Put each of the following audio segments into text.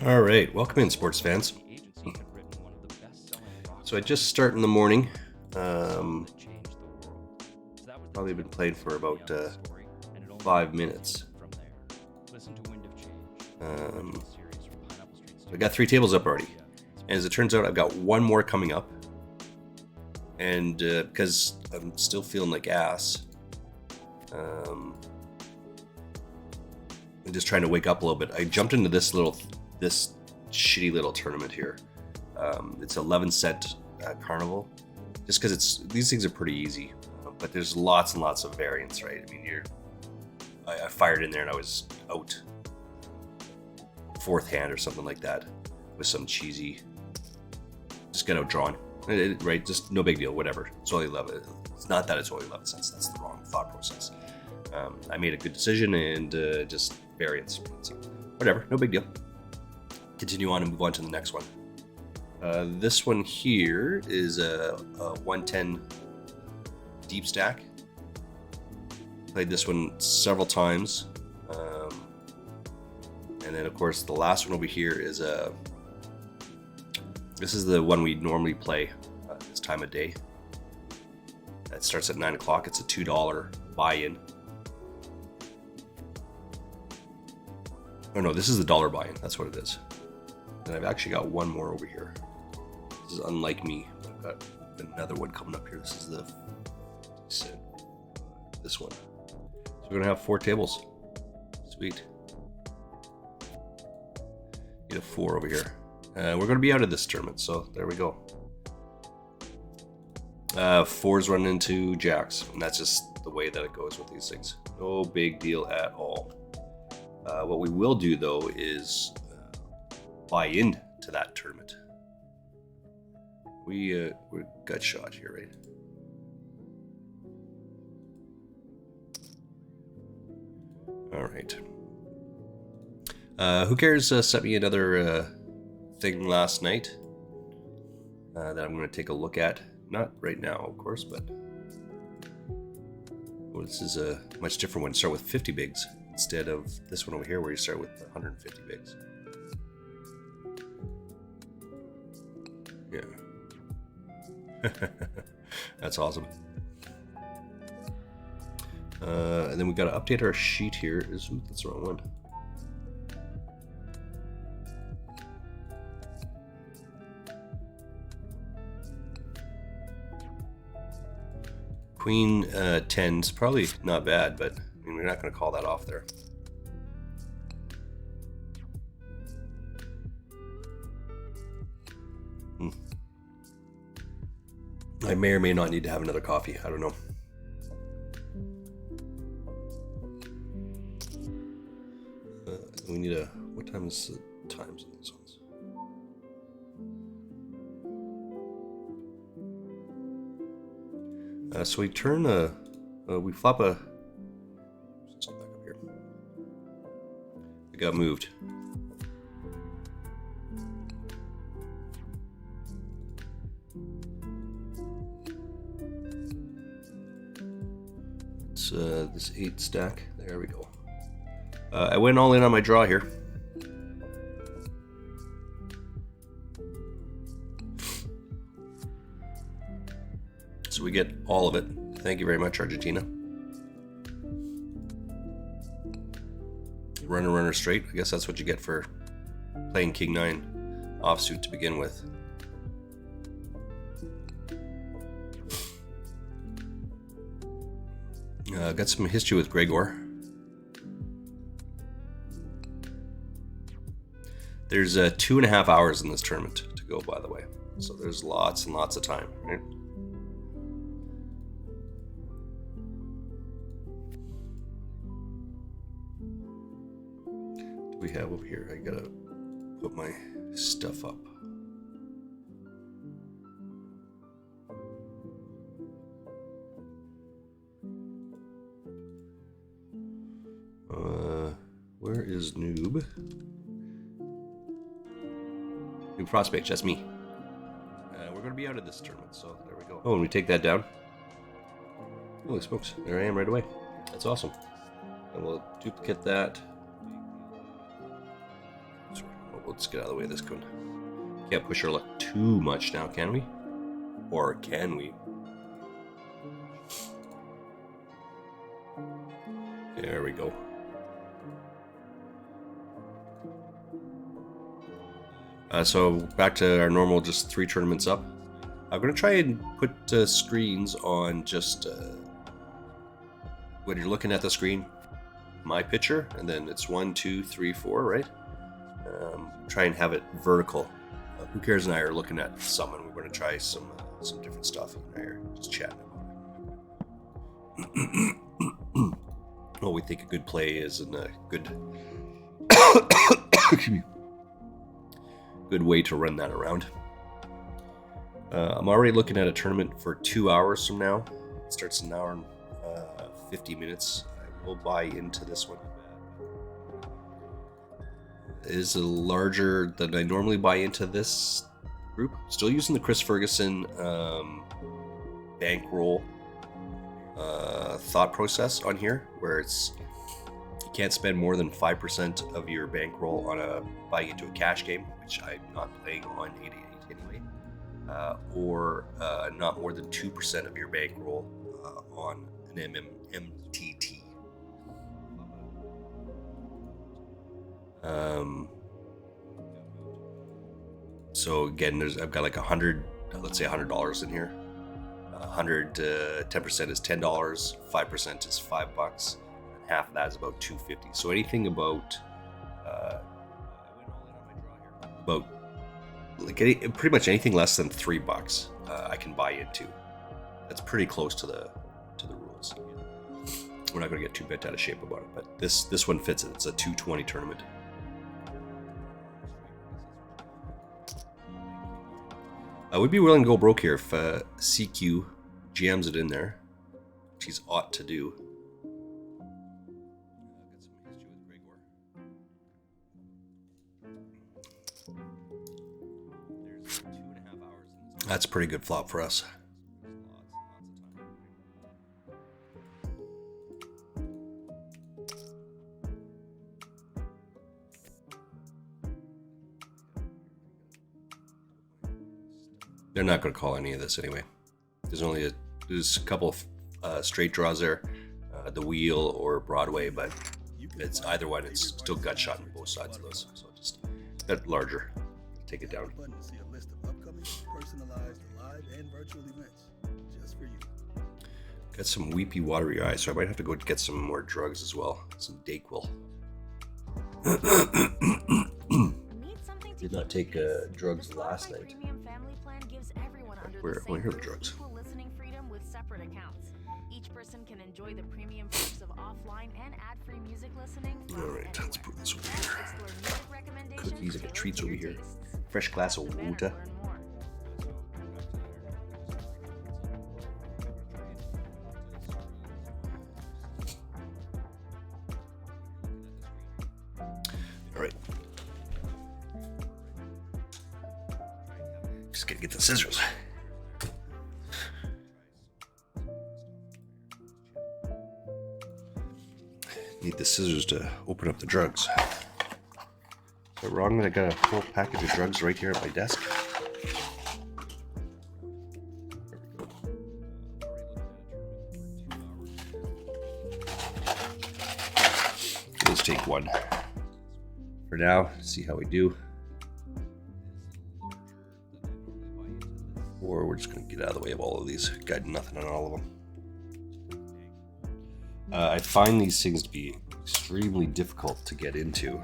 All right, welcome in, sports fans. So I just start in the morning. Probably been playing for about 5 minutes. So I got 3 tables up already, and as it turns out, I've got one more coming up. And because I'm still feeling like ass, I'm just trying to wake up a little bit. I jumped into this shitty little tournament here. It's 11 cent carnival, just because these things are pretty easy, but there's lots and lots of variants, right? I mean, I fired in there and I was out fourth hand or something like that with some cheesy, just got outdrawn, right? Just no big deal, whatever. It's only 11. It's not that it's only 11 cents. That's the wrong thought process. I made a good decision and just variance. So whatever, no big deal. Continue on and move on to the next one. This one here is a 110 deep stack. Played this one several times. And then, of course, the last one over here is this is the one we normally play this time of day. It starts at 9 o'clock. It's a $2 buy-in. Oh no, this is the dollar buy-in. That's what it is. And I've actually got one more over here. This is unlike me. I've got another one coming up here. This is this one. So we're gonna have 4 tables. Sweet. Get a 4 over here. We're gonna be out of this tournament, so there we go. 4s run into jacks, and that's just the way that it goes with these things. No big deal at all. What we will do though is buy into that tournament. We're gut shot here, right? All right. Who cares? Sent me another thing last night that I'm going to take a look at. Not right now, of course, but this is a much different one. Start with 50 bigs instead of this one over here, where you start with 150 bigs. Yeah. That's awesome. And then we got to update our sheet here. That's the wrong one. Queen 10's probably not bad, but I mean, we're not going to call that off there. I may or may not need to have another coffee. I don't know. We need a... What time is the times in these ones? So we turn we flop a... Let's get back up here. It got moved. It's this 8 stack. There we go. I went all in on my draw here. So we get all of it. Thank you very much, Argentina. Runner straight. I guess that's what you get for playing King 9 offsuit to begin with. Got some history with Gregor. There's 2.5 hours in this tournament to go, by the way. So there's lots and lots of time, right? What do we have over here? I gotta put my stuff up. Where is Noob? Noob Prospect, that's me. We're going to be out of this tournament, so there we go. Oh, and we take that down. Holy smokes, there I am right away. That's awesome. And we'll duplicate that. Sorry, oh, We'll just get out of the way of this one. Can't push our luck too much now, can we? Or can we? There we go. So back to our normal, just 3 tournaments up. I'm going to try and put screens on just when you're looking at the screen, my picture, and then it's 1, 2, 3, 4, right? Try and have it vertical. Who Cares and I are looking at someone. We're going to try some different stuff. And I are just chatting about it. Well, we think a good play is a good good way to run that around. I'm already looking at a tournament for 2 hours from now. It starts in an hour and 50 minutes. I will buy into this one. It is larger than I normally buy into this group. Still using the Chris Ferguson bankroll thought process on here, where it's you can't spend more than 5% of your bankroll on buying into a cash game, which I'm not playing on 888 anyway, or not more than 2% of your bankroll on an MTT. So again, I've got like let's say $100 in here. 10% is $10, 5% is $5, and half of that is about $2.50. So anything about pretty much anything less than $3, I can buy into. That's pretty close to the rules. We're not going to get too bent out of shape about it, but this one fits it. It's a 220 tournament. I would be willing to go broke here if CQ jams it in there, which he's ought to do. That's a pretty good flop for us. They're not going to call any of this anyway. There's a couple of straight draws there, the wheel or Broadway, but it's either one. It's still gut shot on both sides of those. So just that larger, take it down. See a list of upcoming personalized live and virtual events just for you. Got some weepy, watery eyes, so I might have to go get some more drugs as well. Some Dayquil. Did not take drugs last night. Where are the drugs? Each person can enjoy the premium perks of offline and ad-free music listening. All right, let's put this over here. Cookies and treats over here. Fresh glass of water. All right. Just gotta get the scissors. Need the scissors to open up the drugs. Is that wrong that I got a whole package of drugs right here at my desk? There we go. Let's take one for now, see how we do. Or we're just going to get out of the way of all of these. Got nothing on all of them. I find these things to be extremely difficult to get into.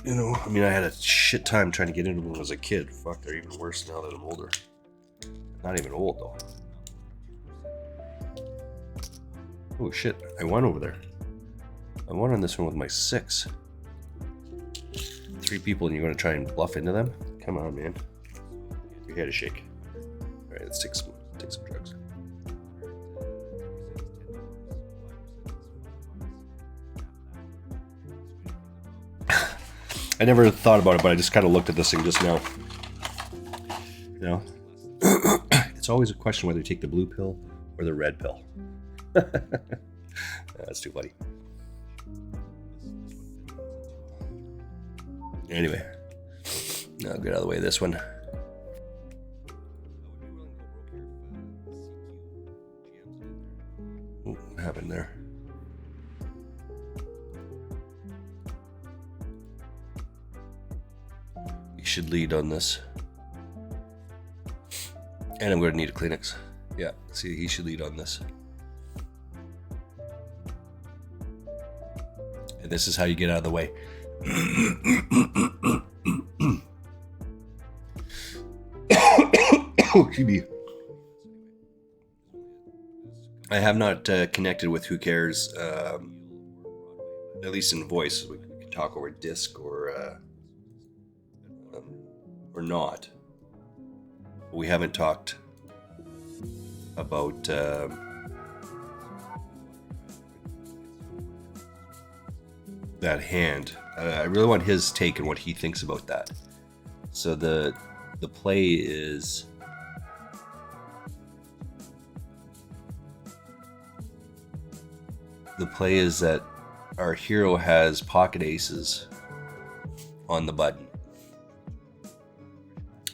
You know, I mean, I had a shit time trying to get into them when I was a kid. Fuck, they're even worse now that I'm older. Not even old, though. Oh, shit. I won over there. I won on this one with my 6. 3 people and you're going to try and bluff into them? Come on, man. Your head is shake. All right, let's take some drugs. I never thought about it, but I just kind of looked at this thing just now. You know, it's always a question whether you take the blue pill or the red pill. That's too funny. Anyway, I'll get out of the way of this one. Ooh, what happened there? You should lead on this. And I'm going to need a Kleenex. Yeah, see, he should lead on this. And this is how you get out of the way. Excuse me. I have not connected with Who Cares, at least in voice. We can talk over disc or not. We haven't talked about that hand. I really want his take and what he thinks about that. So the play is that our hero has pocket aces on the button.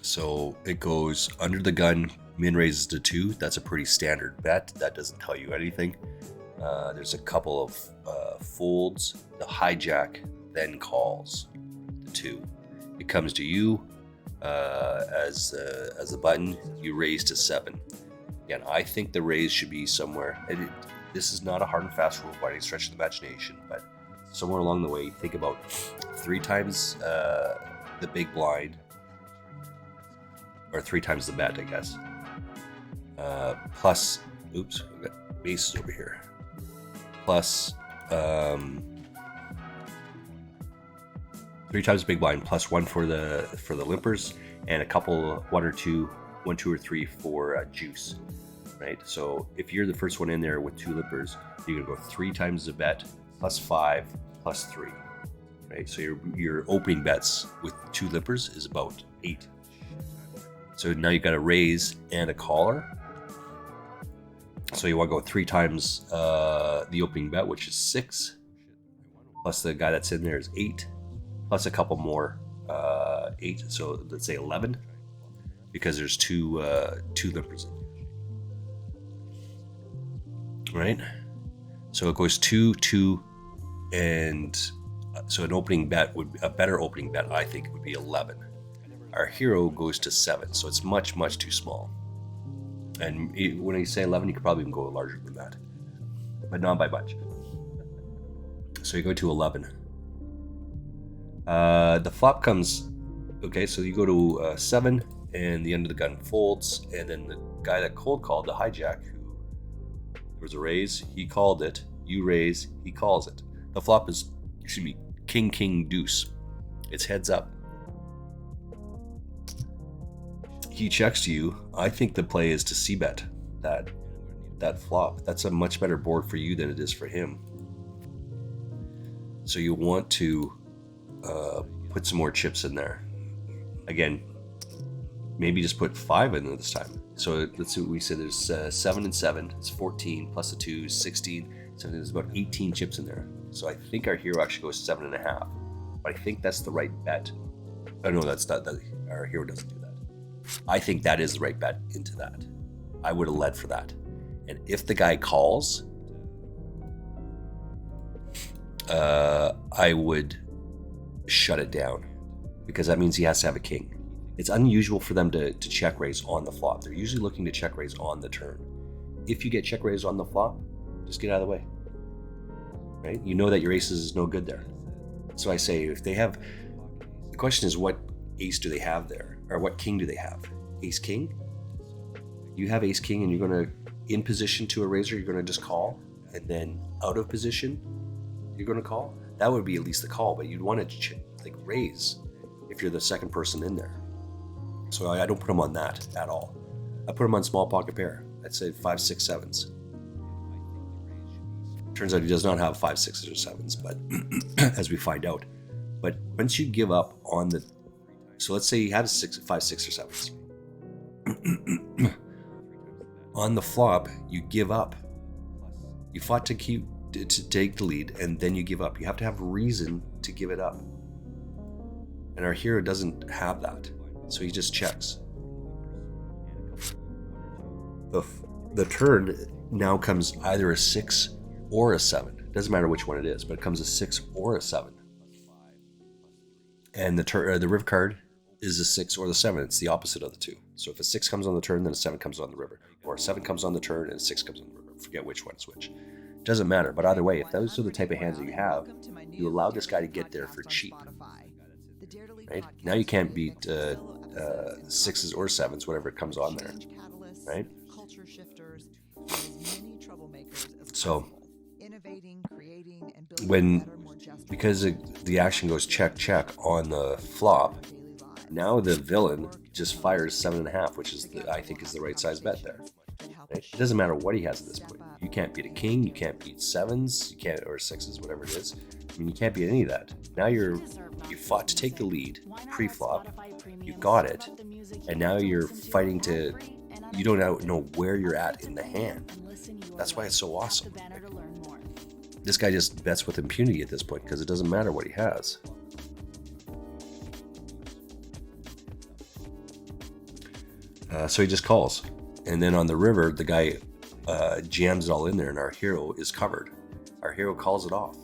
So it goes under the gun, min raises to 2. That's a pretty standard bet. That doesn't tell you anything. There's a couple of folds. The hijack then calls the 2. It comes to you as a button. You raise to 7. Again, I think the raise should be somewhere. This is not a hard and fast rule by any stretch of the imagination, but somewhere along the way, think about 3 times the big blind, or 3 times the bet, I guess. Plus, oops, we've got bases over here. Plus 3 times big blind, plus 1 for the limpers, and a couple 1 or 2 or 3 for juice. Right. So if you're the first one in there with 2 limpers, you're gonna go 3 times the bet, plus 5, plus 3. Right. So your opening bets with 2 limpers is about 8. So now you've got a raise and a caller. So you want to go 3 times the opening bet, which is 6, plus the guy that's in there is 8, plus a couple more 8. So let's say 11, because there's 2 limpers. Right? So it goes 2, 2, and so a better opening bet, I think, would be 11. Our hero goes to 7, so it's much, much too small. And when you say 11, you could probably even go larger than that, but not by much. So you go to 11. The flop comes, okay, so you go to 7, and the end of the gun folds, and then the guy that cold called, the hijack, there was a raise, he called it, you raise, he calls it. The flop is, king, king, deuce. It's heads up. He checks to you. I think the play is to c-bet that flop. That's a much better board for you than it is for him. So you want to put some more chips in there. Again, maybe just put 5 in there this time. So let's see what we said. There's 7 and 7. It's 14 plus the 2 is 16. So there's about 18 chips in there. So I think our hero actually goes 7.5. But I think that's the right bet. Oh no, that's not. Our hero doesn't do that. I think that is the right bet into that. I would have led for that. And if the guy calls, I would shut it down, because that means he has to have a king. It's unusual for them to check raise on the flop. They're usually looking to check raise on the turn. If you get check raise on the flop, just get out of the way. Right? You know that your aces is no good there. So I say, if they have, the question is, what ace do they have there? Or what king do they have? Ace king? You have ace king, and you're going to, in position to a raiser, you're going to just call, and then out of position, you're going to call? That would be at least the call, but you'd want to raise if you're the second person in there. So I don't put them on that at all. I put them on small pocket pair. I'd say 5, 6, 7s. Turns out he does not have 5, 6s, or 7s, but as we find out. But once you give up on the, so let's say you have 5, 6, or 7s. On the flop, you give up. You fought to take the lead, and then you give up. You have to have a reason to give it up. And our hero doesn't have that, so he just checks. The turn now comes either a 6 or a 7. It doesn't matter which one it is, but it comes a 6 or a 7. And the river card is a 6 or the 7. It's the opposite of the two. So if a 6 comes on the turn, then a 7 comes on the river. Or a 7 comes on the turn and a 6 comes on the river. Forget which one's which. It doesn't matter. But either way, if those are the type of hands that you have, you allow this guy to get there for cheap. Right? Now you can't beat 6s or 7s, whatever it comes on there. Right? So because the action goes check check on the flop, now the villain just fires 7.5, which is I think is the right size bet there. Right? It doesn't matter what he has at this point. You can't beat a king, you can't beat 7s, you can't, or 6s, whatever it is. I mean, you can't beat any of that. Now you fought to take the lead pre-flop, you got it, and now you're fighting to. You don't know where you're at in the hand. That's why it's so awesome. This guy just bets with impunity at this point because it doesn't matter what he has. So he just calls. And then on the river, the guy jams it all in there, and our hero is covered. Our hero calls it off.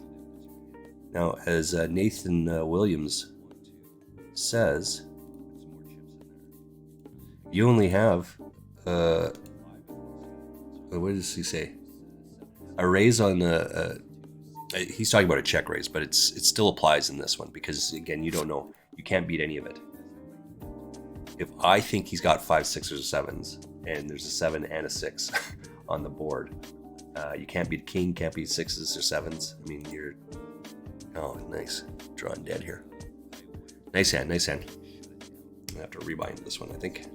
Now, as Nathan Williams says, you only have, what does he say? A raise on he's talking about a check raise, but it still applies in this one because, again, you don't know. You can't beat any of it. If I think he's got 5, 6s, or 7s, and there's a 7 and a 6 on the board, you can't beat a king, can't beat 6s or 7s. I mean, you're... Oh, nice. Drawing dead here. Nice hand, nice hand. I'm gonna have to rebind this one, I think.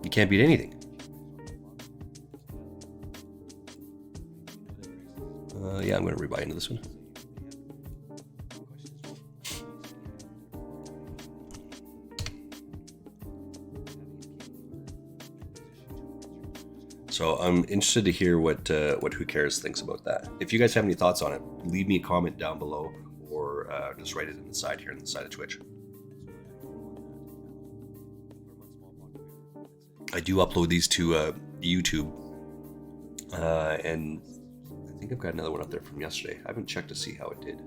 You can't beat anything. Yeah, I'm going to rebuy into this one. So I'm interested to hear what Who Cares thinks about that. If you guys have any thoughts on it, leave me a comment down below, or just write it in the side here, on the side of Twitch. I do upload these to YouTube, and I think I've got another one up there from yesterday. I haven't checked to see how it did,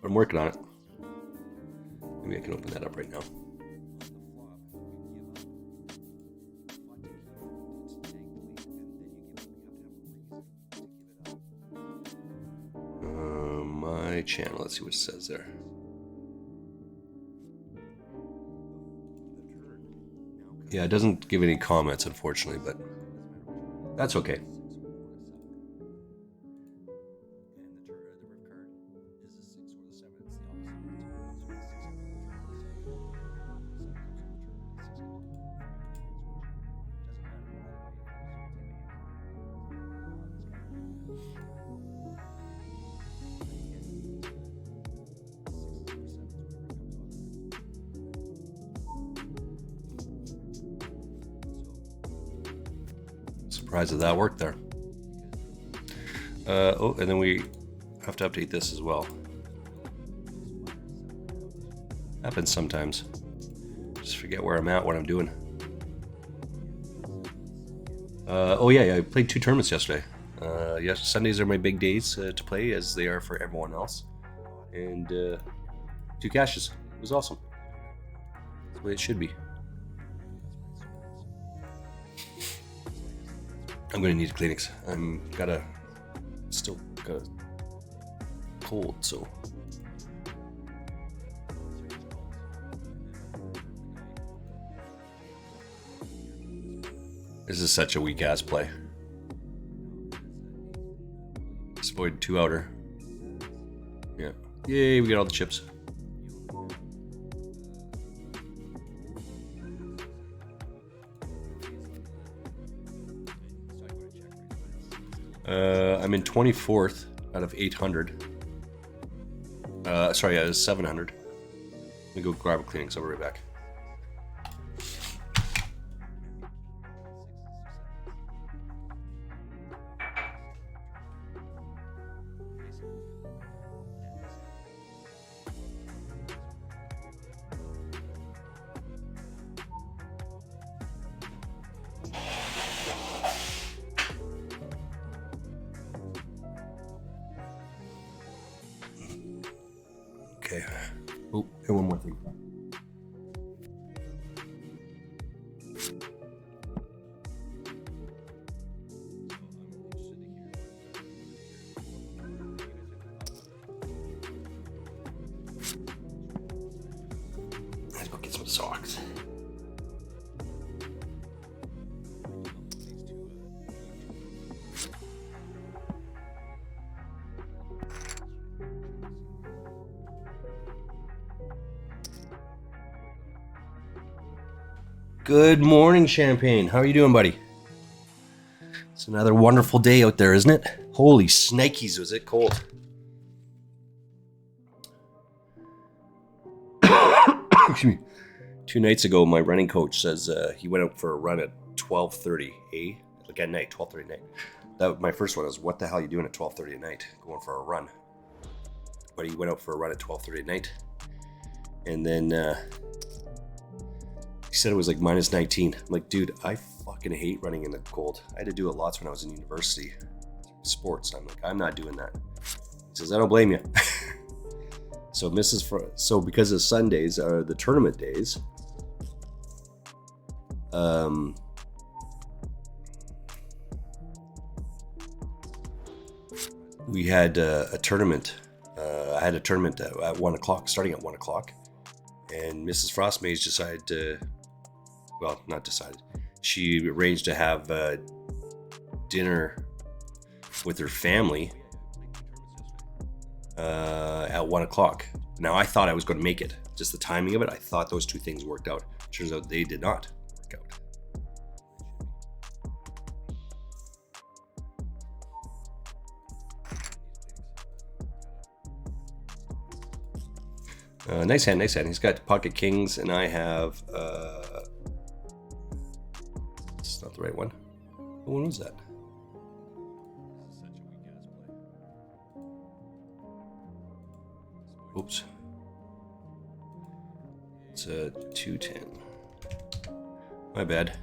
but I'm working on it. Maybe I can open that up right now. My channel, let's see what it says there. Yeah, it doesn't give any comments, unfortunately, but that's okay. Surprised that worked there. Oh, and then we have to update this as well. Happens sometimes. Just forget where I'm at, what I'm doing. Oh yeah, I played 2 tournaments yesterday. Yes, Sundays are my big days to play, as they are for everyone else. And 2 cashes. It was awesome. That's the way it should be. I'm gonna need a Kleenex. Still got a cold, so. This is such a weak ass play. Avoid 2 outer. Yeah. Yay, we got all the chips. I'm in 24th out of 800. Sorry, out of 700. Let me go grab a Kleenex. I'll be right back. Okay. Oh, and one more thing. Let's go get some socks. Good morning, Champagne. How are you doing, buddy? It's another wonderful day out there, isn't it? Holy snikes, was it cold? Excuse me. 2 nights ago, my running coach says he went out for a run at 12:30, like at night, 12:30 at night. That my first one was, what the hell are you doing at 12:30 at night, going for a run? But he went out for a run at 12:30 at night, and then he said it was like minus 19. I'm like, dude, I fucking hate running in the cold. I had to do it lots when I was in university, sports. I'm like, I'm not doing that. He says, I don't blame you. So because the Sundays are the tournament days, we had a tournament. I had a tournament at 1 o'clock, starting at 1 o'clock, and Mrs. Frostmaze decided to, well, not decided. She arranged to have dinner with her family at 1 o'clock. Now, I thought I was going to make it. Just the timing of it, I thought those two things worked out. Turns out they did not work out. Nice hand, nice hand. He's got pocket kings, and I have... it's not the right one. What one was that? Oops. It's a 2-10. My bad.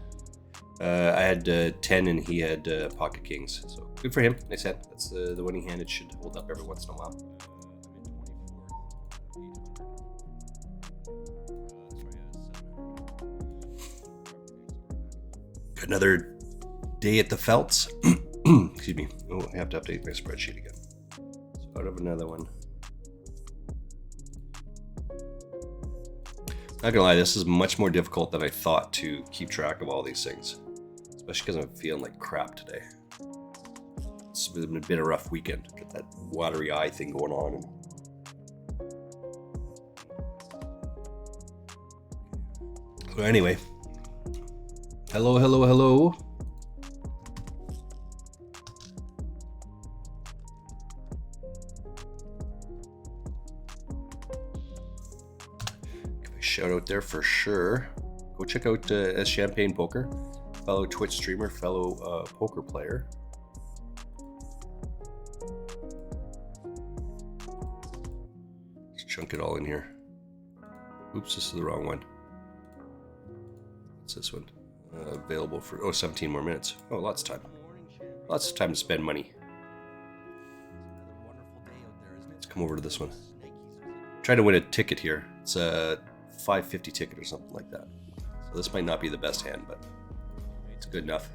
I had 10 and he had pocket kings. So good for him. Nice hand. That's the one he handed. Should hold up every once in a while. Another day at the Felts. Excuse me. Oh, I have to update my spreadsheet again. So out of another one. Not gonna lie, this is much more difficult than I thought to keep track of all these things, especially because I'm feeling like crap today. It's been a bit of a rough weekend. Got that watery eye thing going on. So anyway, hello. Shout out there for sure. Go check out S Champagne Poker, fellow Twitch streamer, fellow poker player. Let's chunk it all in here. Oops, this is the wrong one. What's this one? Available for 17 more minutes. Oh, lots of time. Lots of time to spend money. Let's come over to this one. Try to win a ticket here. It's a $5.50 ticket or something like that. So this might not be the best hand, but it's good enough.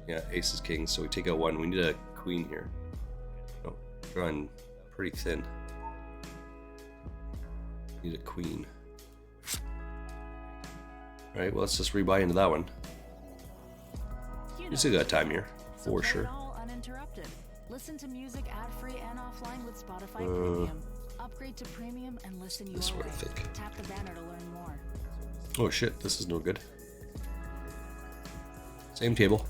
Yeah, aces, kings. So we take out one. We need a queen here. Oh, drawing pretty thin. Need a queen. All right, well, let's just rebuy into that one. You still got time here, for sure. Listen to music ad-free and offline with Spotify Premium. Upgrade to Premium and listen your this way. one, I think. Tap the banner to learn more. Oh shit, this is no good. Same table.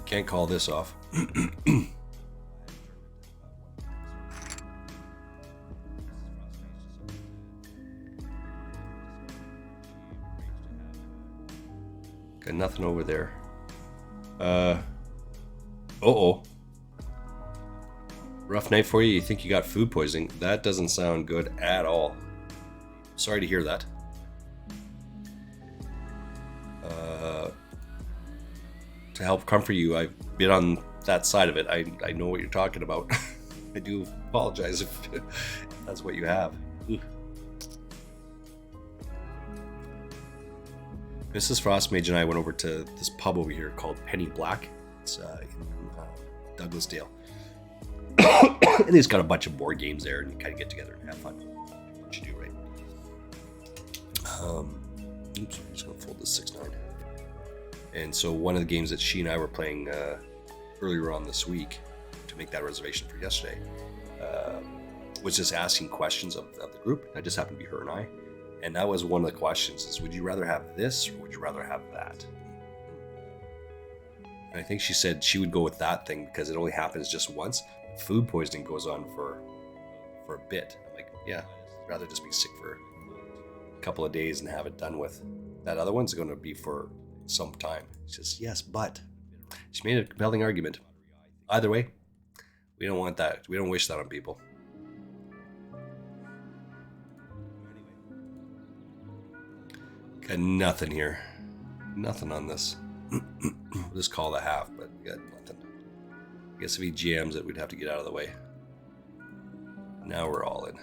Can't call this off. Got nothing over there. Uh-oh. Rough night for you. You think you got food poisoning. That doesn't sound good at all. sorry to hear that. To help comfort you, I've been on that side of it. I know what you're talking about. I do apologize if that's what you have. Ugh. Mrs. Frostmage and I went over to this pub over here called Penny Black. It's in Douglasdale. And he's got a bunch of board games there, and you kind of get together and have fun. What you do, right? Oops, I'm just going to fold this 6-9. And so one of the games that she and I were playing earlier on this week to make that reservation for yesterday was just asking questions of the group. That just happened to be her and I. And that was one of the questions is, would you rather have this or would you rather have that? And I think she said she would go with that thing because it only happens just once. Food poisoning goes on for a bit. I'm like, yeah, I'd rather just be sick for a couple of days and have it done with. That other one's going to be for some time. She says, yes, but she made a compelling argument. Either way, we don't want that. We don't wish that on people. Got nothing here. Nothing on this. We'll just call it a half, but we got nothing. I guess if he jams it, we'd have to get out of the way. Now we're all in.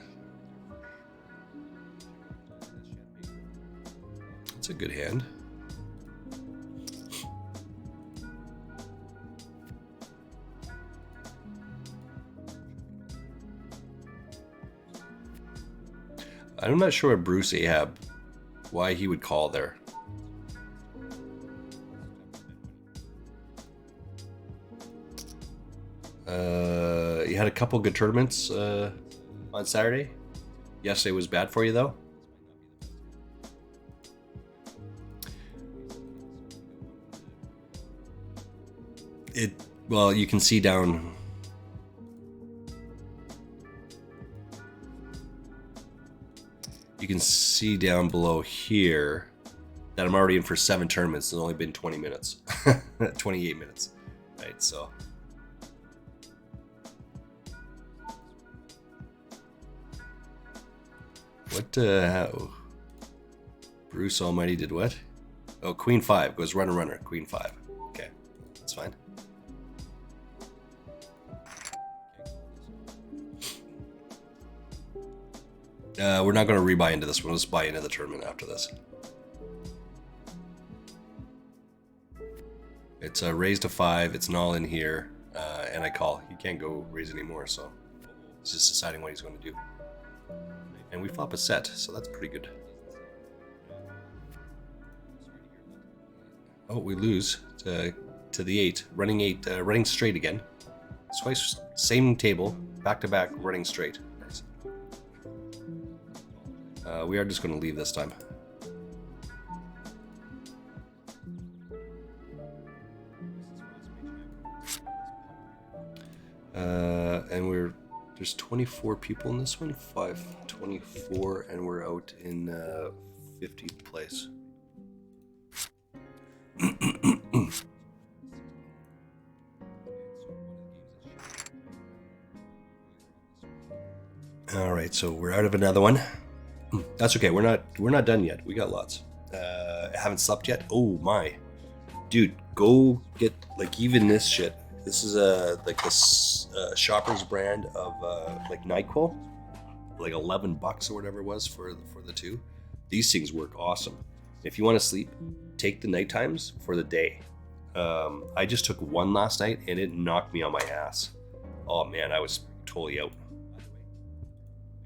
That's a good hand. I'm not sure what Bruce Ahab, why he would call there. You had a couple good tournaments on Saturday. Yesterday was bad for you, though. Well, you can see down. You can see down below here that I'm already in for 7 tournaments. It's only been 20 minutes, 28 minutes, right? So. What, Bruce Almighty did what? Oh, Queen 5 goes runner, Queen 5. Okay, that's fine. We're not going to rebuy into this one. Let's buy into the tournament after this. It's raised to 5. It's an all in here, and I call. He can't go raise anymore, so he's just deciding what he's going to do. And we flop a set, so that's pretty good. Oh, we lose to the 8, running 8, running straight again. Twice, same table, back to back, running straight. Nice. We are just going to leave this time. And there's 24 people in this one, 524, and we're out in 50th place. All right, so we're out of another one. That's okay. We're not done yet. We got lots. Haven't slept yet. Oh my, dude, go get like even this shit. This is like this Shoppers brand of like NyQuil, like $11 or whatever it was for the 2. These things work awesome. If you want to sleep, take the night times for the day. I just took one last night and it knocked me on my ass. Oh man, I was totally out.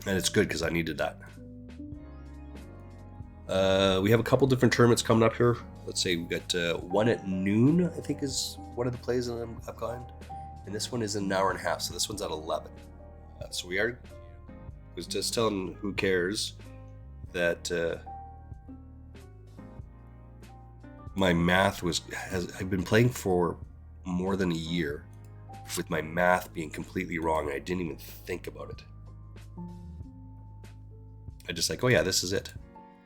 And it's good because I needed that. We have a couple different tournaments coming up here. Let's say we got one at noon, I think is one of the plays that I've gone. And this one is an hour and a half, so this one's at 11. So we are, I was just telling Who Cares that my math I've been playing for more than a year with my math being completely wrong. And I didn't even think about it. I just like, oh yeah, this is it.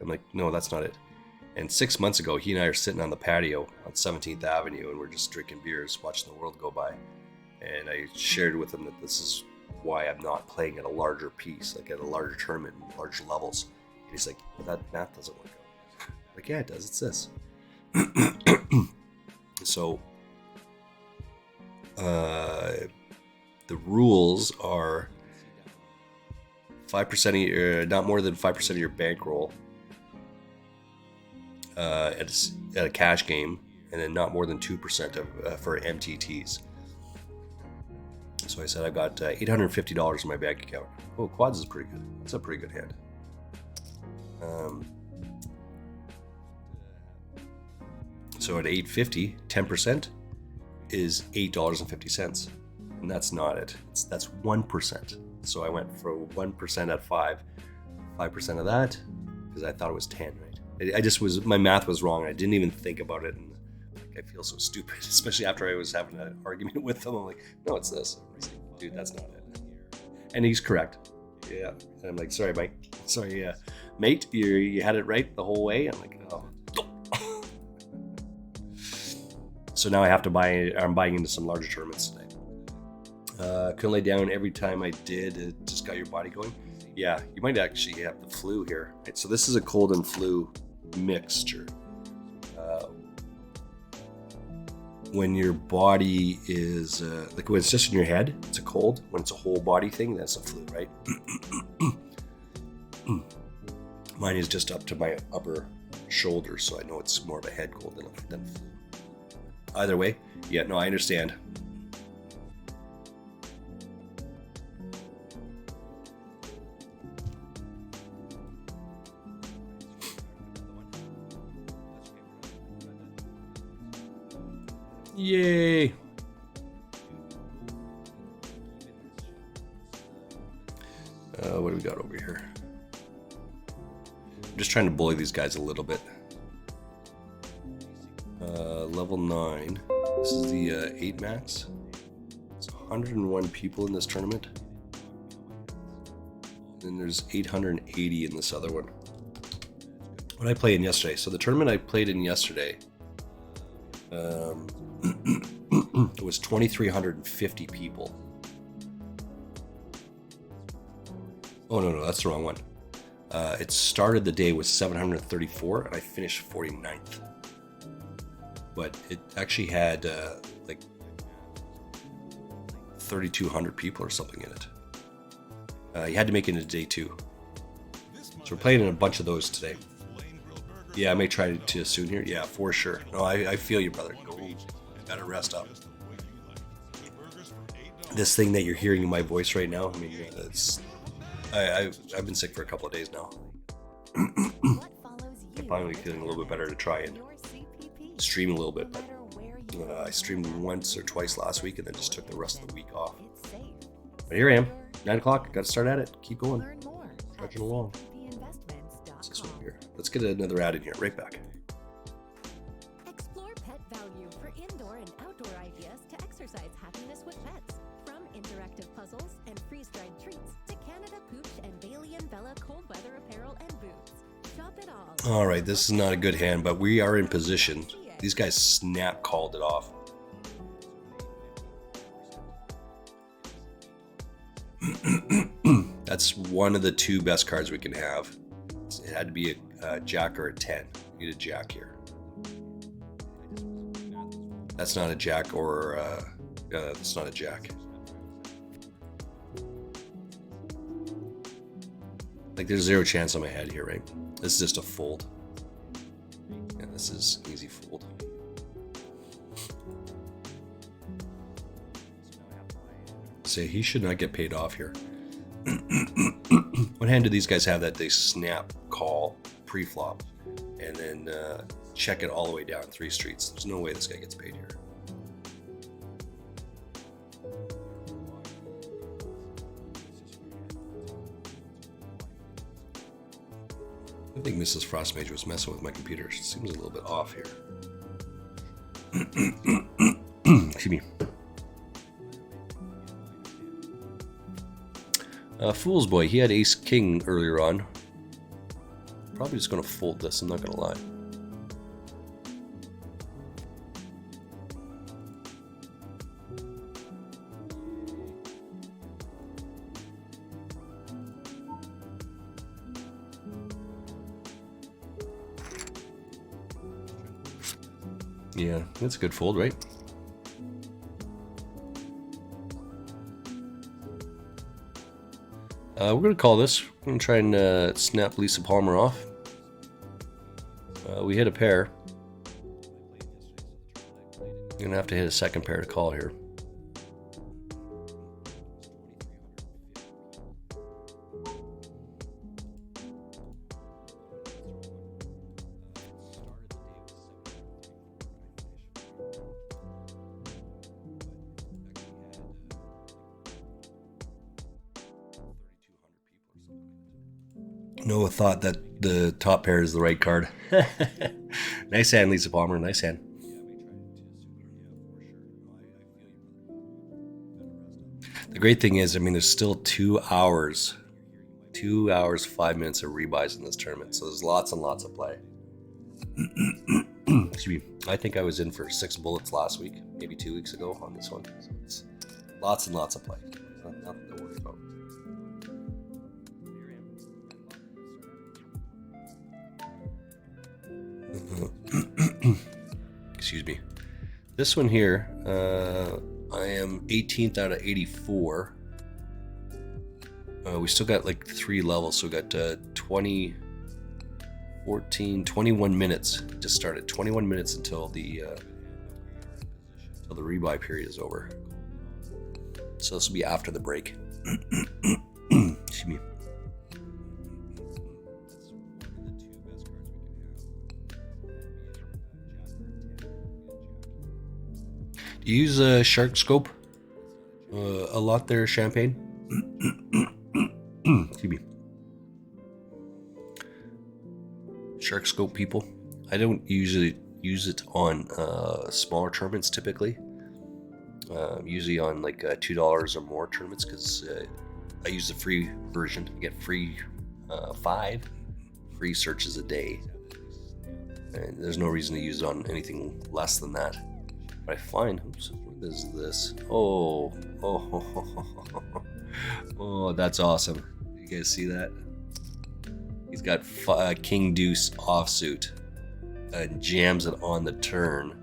I'm like, no, that's not it. And 6 months ago, he and I are sitting on the patio on 17th Avenue and we're just drinking beers, watching the world go by. And I shared with him that this is why I'm not playing at a larger piece, like at a larger tournament, larger levels. And he's like, well, that math doesn't work out. Like, yeah, it does. It's this. So, the rules are 5% of your, not more than 5% of your bankroll at a cash game, and then not more than 2% of for MTTs. So I said I got $850 in my bank account. Oh, quads is pretty good. That's a pretty good hand. So at 850, 10% is $8.50, and that's not it. That's 1%. So I went for 1% at 5% of that, because I thought it was 10, right? I just was, my math was wrong. I didn't even think about it, and like, I feel so stupid, especially after I was having an argument with him. I'm like, no, it's this. He's like, dude, that's not it. And he's correct. Yeah. And I'm like, sorry, Mike. Sorry, mate. You had it right the whole way. I'm like, oh. So now I have to buy. I'm buying into some larger tournaments tonight. Couldn't lay down every time I did. It just got your body going. Yeah, you might actually have the flu here. Right, so this is a cold and flu mixture. When your body is like when it's just in your head, it's a cold. When it's a whole body thing, that's a flu, right? Mine is just up to my upper shoulder, so I know it's more of a head cold than a flu. Either way, yeah, no, I understand. Yay! What do we got over here? I'm just trying to bully these guys a little bit. Level 9. This is the 8 max. There's 101 people in this tournament. Then there's 880 in this other one. What did I play in yesterday? So the tournament I played in yesterday, it was 2,350 people. Oh, no, that's the wrong one. It started the day with 734, and I finished 49th. But it actually had like 3,200 people or something in it. You had to make it into day 2. So we're playing in a bunch of those today. Yeah, I may try to soon here. Yeah, for sure. No, I feel you, brother. Go, gotta rest up. This thing that you're hearing in my voice right now, I mean, it's I've been sick for a couple of days now. I'm finally feeling a little bit better to try and stream a little bit. But I streamed once or twice last week and then just took the rest of the week off. But here I am, 9 o'clock. Got to start at it. Keep going. Trudging along. What's this one here? Let's get another ad in here. Right back. Explore Pet Value for indoor and outdoor ideas to exercise happiness with pets. From interactive puzzles and freeze-dried treats to Canada Pooch and Bailey and Bella cold weather apparel and boots. Shop it all. All right, this is not a good hand, but we are in position. These guys snap called it off. That's one of the 2 best cards we can have. It had to be a jack or a 10. We need a jack here. That's not a jack or that's not a jack. Like there's 0 chance on my head here, right? This is just a fold. Yeah, this is an easy fold. Say he should not get paid off here. What hand do these guys have that they snap, call, pre-flop, and then check it all the way down 3 streets? There's no way this guy gets paid here. I think Mrs. Frostmage was messing with my computer. It seems a little bit off here. Excuse me. Fool's Boy, he had Ace King earlier on. Probably just going to fold this, I'm not going to lie. Yeah, that's a good fold, right? We're gonna call this. We're gonna try and snap Lisa Palmer off. We hit a pair. You're gonna have to hit a second pair to call here. Noah thought that the top pair is the right card. Nice hand, Lisa Palmer. Nice hand. The great thing is, I mean, there's still 2 hours, 2 hours, 5 minutes of rebuys in this tournament. So there's lots and lots of play. Excuse me. I think I was in for 6 bullets last week, maybe 2 weeks ago on this one. So it's lots and lots of play. Nothing to worry about. Excuse me. This one here, I am 18th out of 84. We still got like 3 levels, so we got 20, 14, 21 minutes to start it. 21 minutes until the rebuy period is over. So this will be after the break. Excuse me. Do you use a Shark Scope a lot there, Champagne? Excuse me. Shark Scope people. I don't usually use it on smaller tournaments typically. Usually on like $2 or more tournaments because I use the free version. I get free 5 free searches a day. And there's no reason to use it on anything less than that. But I find, oops, what is this? Oh, that's awesome. You guys see that? He's got King Deuce offsuit and jams it on the turn.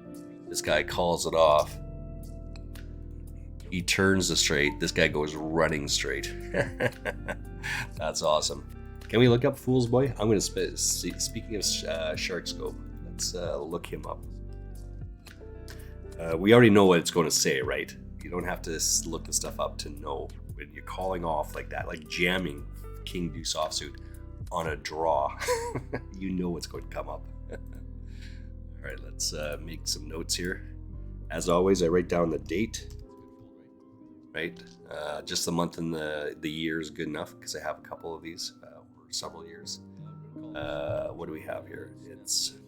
This guy calls it off. He turns the straight. This guy goes running straight. That's awesome. Can we look up Fool's Boy? I'm going to speaking of Shark Scope, let's look him up. We already know what it's going to say, right? You don't have to look the stuff up to know when you're calling off like that, like jamming King Deuce offsuit on a draw. You know what's going to come up. All right, let's make some notes here. As always, I write down the date, right? Just the month and the year is good enough because I have a couple of these over several years. What do we have here? It's...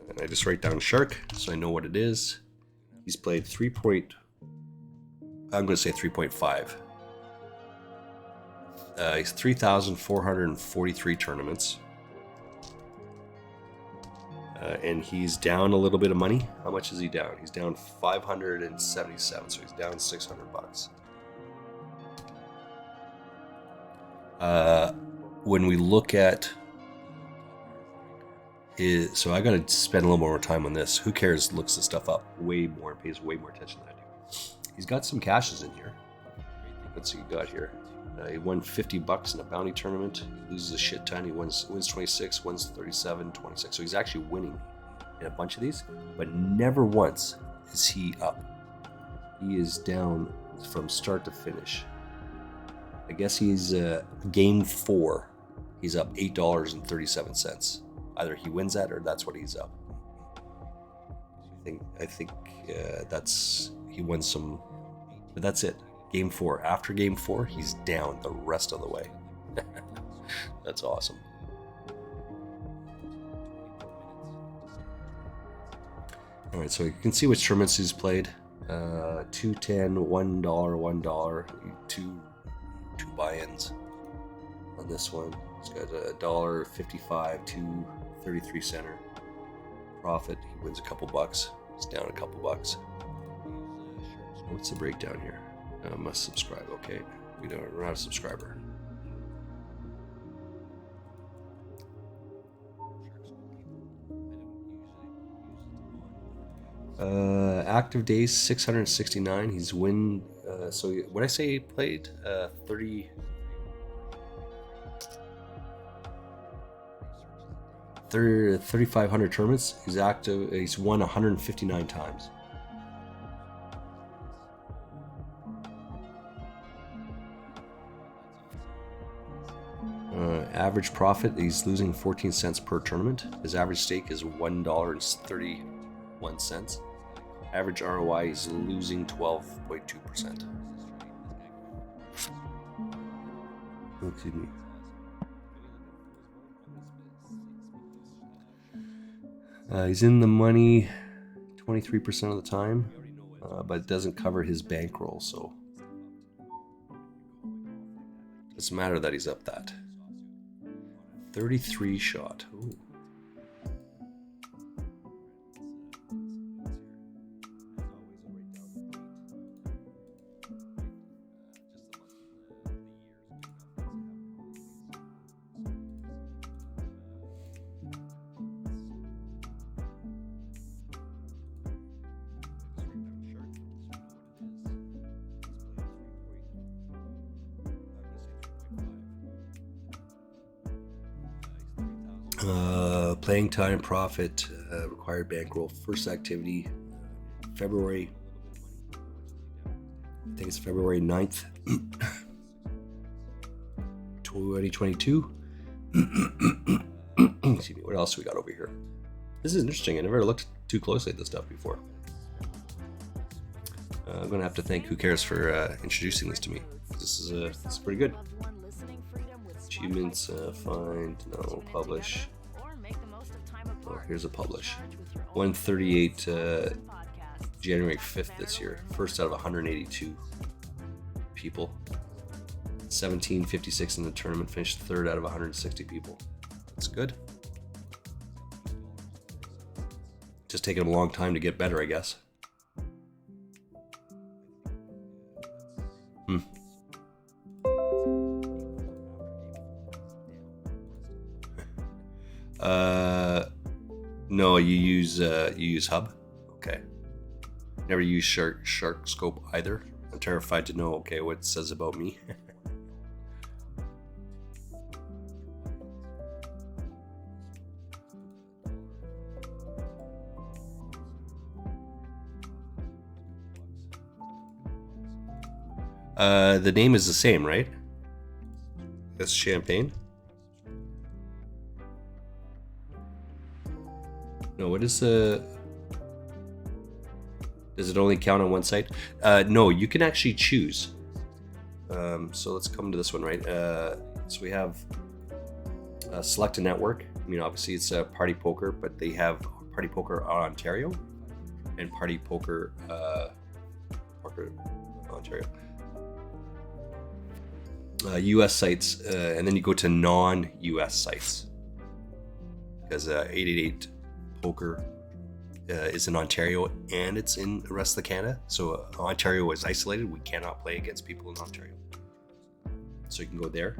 And I just write down Shark so I know what it is. He's played 3.5. He's 3,443 tournaments. And he's down a little bit of money. How much is he down? He's down 577, so he's down $600. When we look at so I gotta spend a little more time on this. Who cares? Looks the stuff up way more, pays way more attention than I do. He's got some cashes in here. Let's see what he got here. He won $50 in a bounty tournament. He loses a shit ton. He wins 26, wins 37, 26. So he's actually winning in a bunch of these, but never once is he up. He is down from start to finish. I guess he's game 4. He's up $8.37. Either he wins that or that's what he's up. I think that's he won some, but that's it. Game 4. After game 4, he's down the rest of the way. That's awesome. All right, so you can see which tournaments he's played. $2.10, $1, two buy-ins on this one. He's got $1.55, 233 center profit. He wins a couple bucks. He's down a couple bucks. What's the breakdown here? Must subscribe. Okay, we're not a subscriber. Active days 669. He's win. So what I say he played 30. 3,500 tournaments. He's active. He's won 159 times. Average profit, he's losing 14 cents per tournament. His average stake is $1.31. Average ROI, he's losing 12.2%. Excuse me. He's in the money 23% of the time, but it doesn't cover his bankroll, so it doesn't matter that he's up that. 33 shot. Ooh. Playing time, profit, required bankroll, first activity, February. I think it's February 9th, 2022. Excuse me, what else we got over here? This is interesting. I never looked too closely at this stuff before. I'm going to have to thank Who Cares for introducing this to me. This is pretty good. Achievements, find, no, publish. Oh, here's a publish. 138 January 5th this year. First out of 182 people. 1756 in the tournament. Finished third out of 160 people. That's good. Just taking him a long time to get better, I guess. No, you use Hub. Okay. Never use Shark Scope either. I'm terrified to know. Okay, what it says about me. The name is the same, right? That's Champagne. No, what is the... Does it only count on one site? No, you can actually choose. So let's come to this one, right? So we have select a network. I mean, obviously it's Party Poker, but they have Party Poker Ontario and Party Poker Ontario. US sites, and then you go to non-US sites. Because 888 Poker is in Ontario and it's in the rest of Canada. So Ontario is isolated. We cannot play against people in Ontario. So you can go there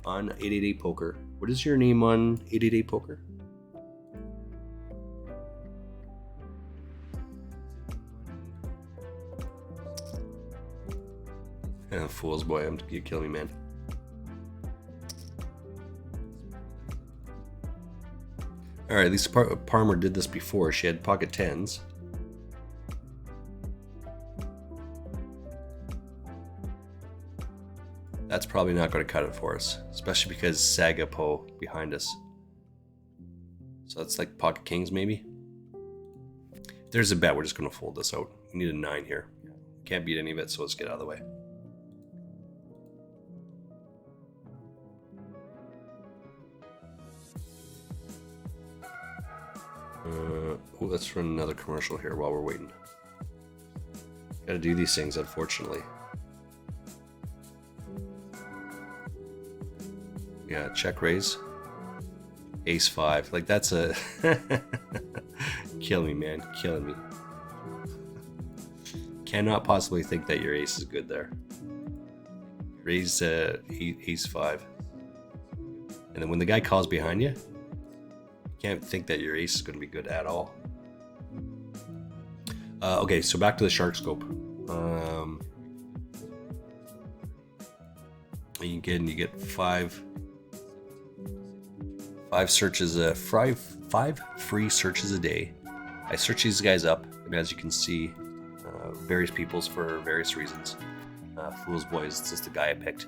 on 888 Poker. What is your name on 888 Poker? Fool's boy, you kill me, man. All right, at least Palmer did this before. She had pocket tens. That's probably not going to cut it for us, especially because Sagapo behind us. So that's like pocket kings, maybe. If there's a bet, we're just going to fold this out. We need a 9 here. Can't beat any of it, so let's get out of the way. Let's run another commercial here while we're waiting. Gotta do these things, unfortunately. Yeah, check raise. Ace 5. Like, that's a... Kill me, man. Killing me. Cannot possibly think that your ace is good there. Raise ace 5. And then when the guy calls behind you, can't think that your ace is going to be good at all. Okay, so back to the shark scope. You get five searches, five free searches a day. I search these guys up, and as you can see, various people's for various reasons. Fool's Boys, it's just the guy I picked,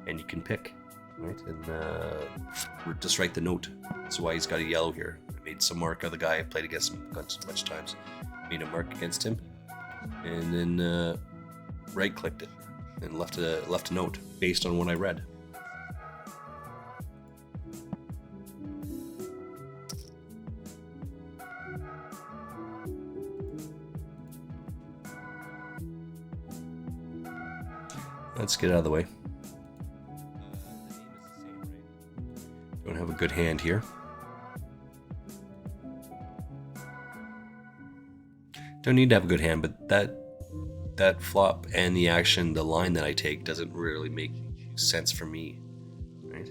and you can pick, right? And just write the note. That's why he's got a yellow here. I made some mark of the guy I played against him a bunch of times. Made a mark against him, and then right-clicked it and left a note based on what I read. Let's get out of the way. Don't have a good hand here. Don't need to have a good hand, but that flop and the action, the line that I take, doesn't really make sense for me, right?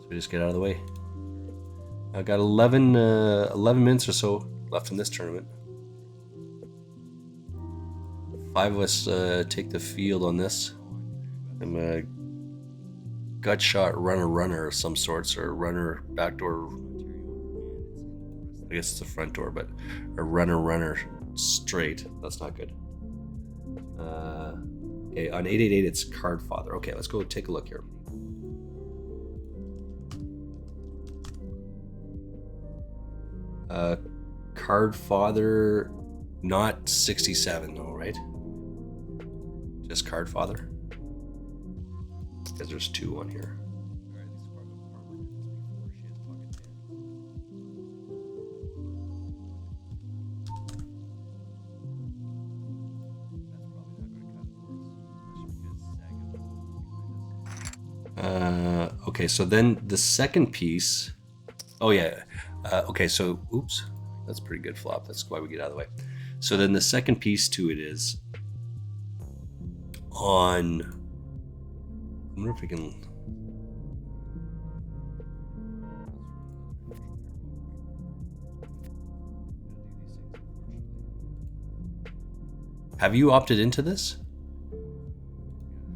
So we just get out of the way. I got 11 minutes or so left in this tournament. 5 of us take the field on this. I'm a gut shot runner of some sorts, or runner backdoor. I guess it's a front door, but a runner straight. That's not good. Okay, on 888 it's Card Father. Okay, let's go take a look here. Card Father, not 67 though, right? Just Card Father? Because there's 2 on here. Okay, so then the second piece. Oh yeah. Okay, so oops, that's a pretty good flop. That's why we get out of the way. So then the second piece to it is on. I wonder if we can. Have you opted into this?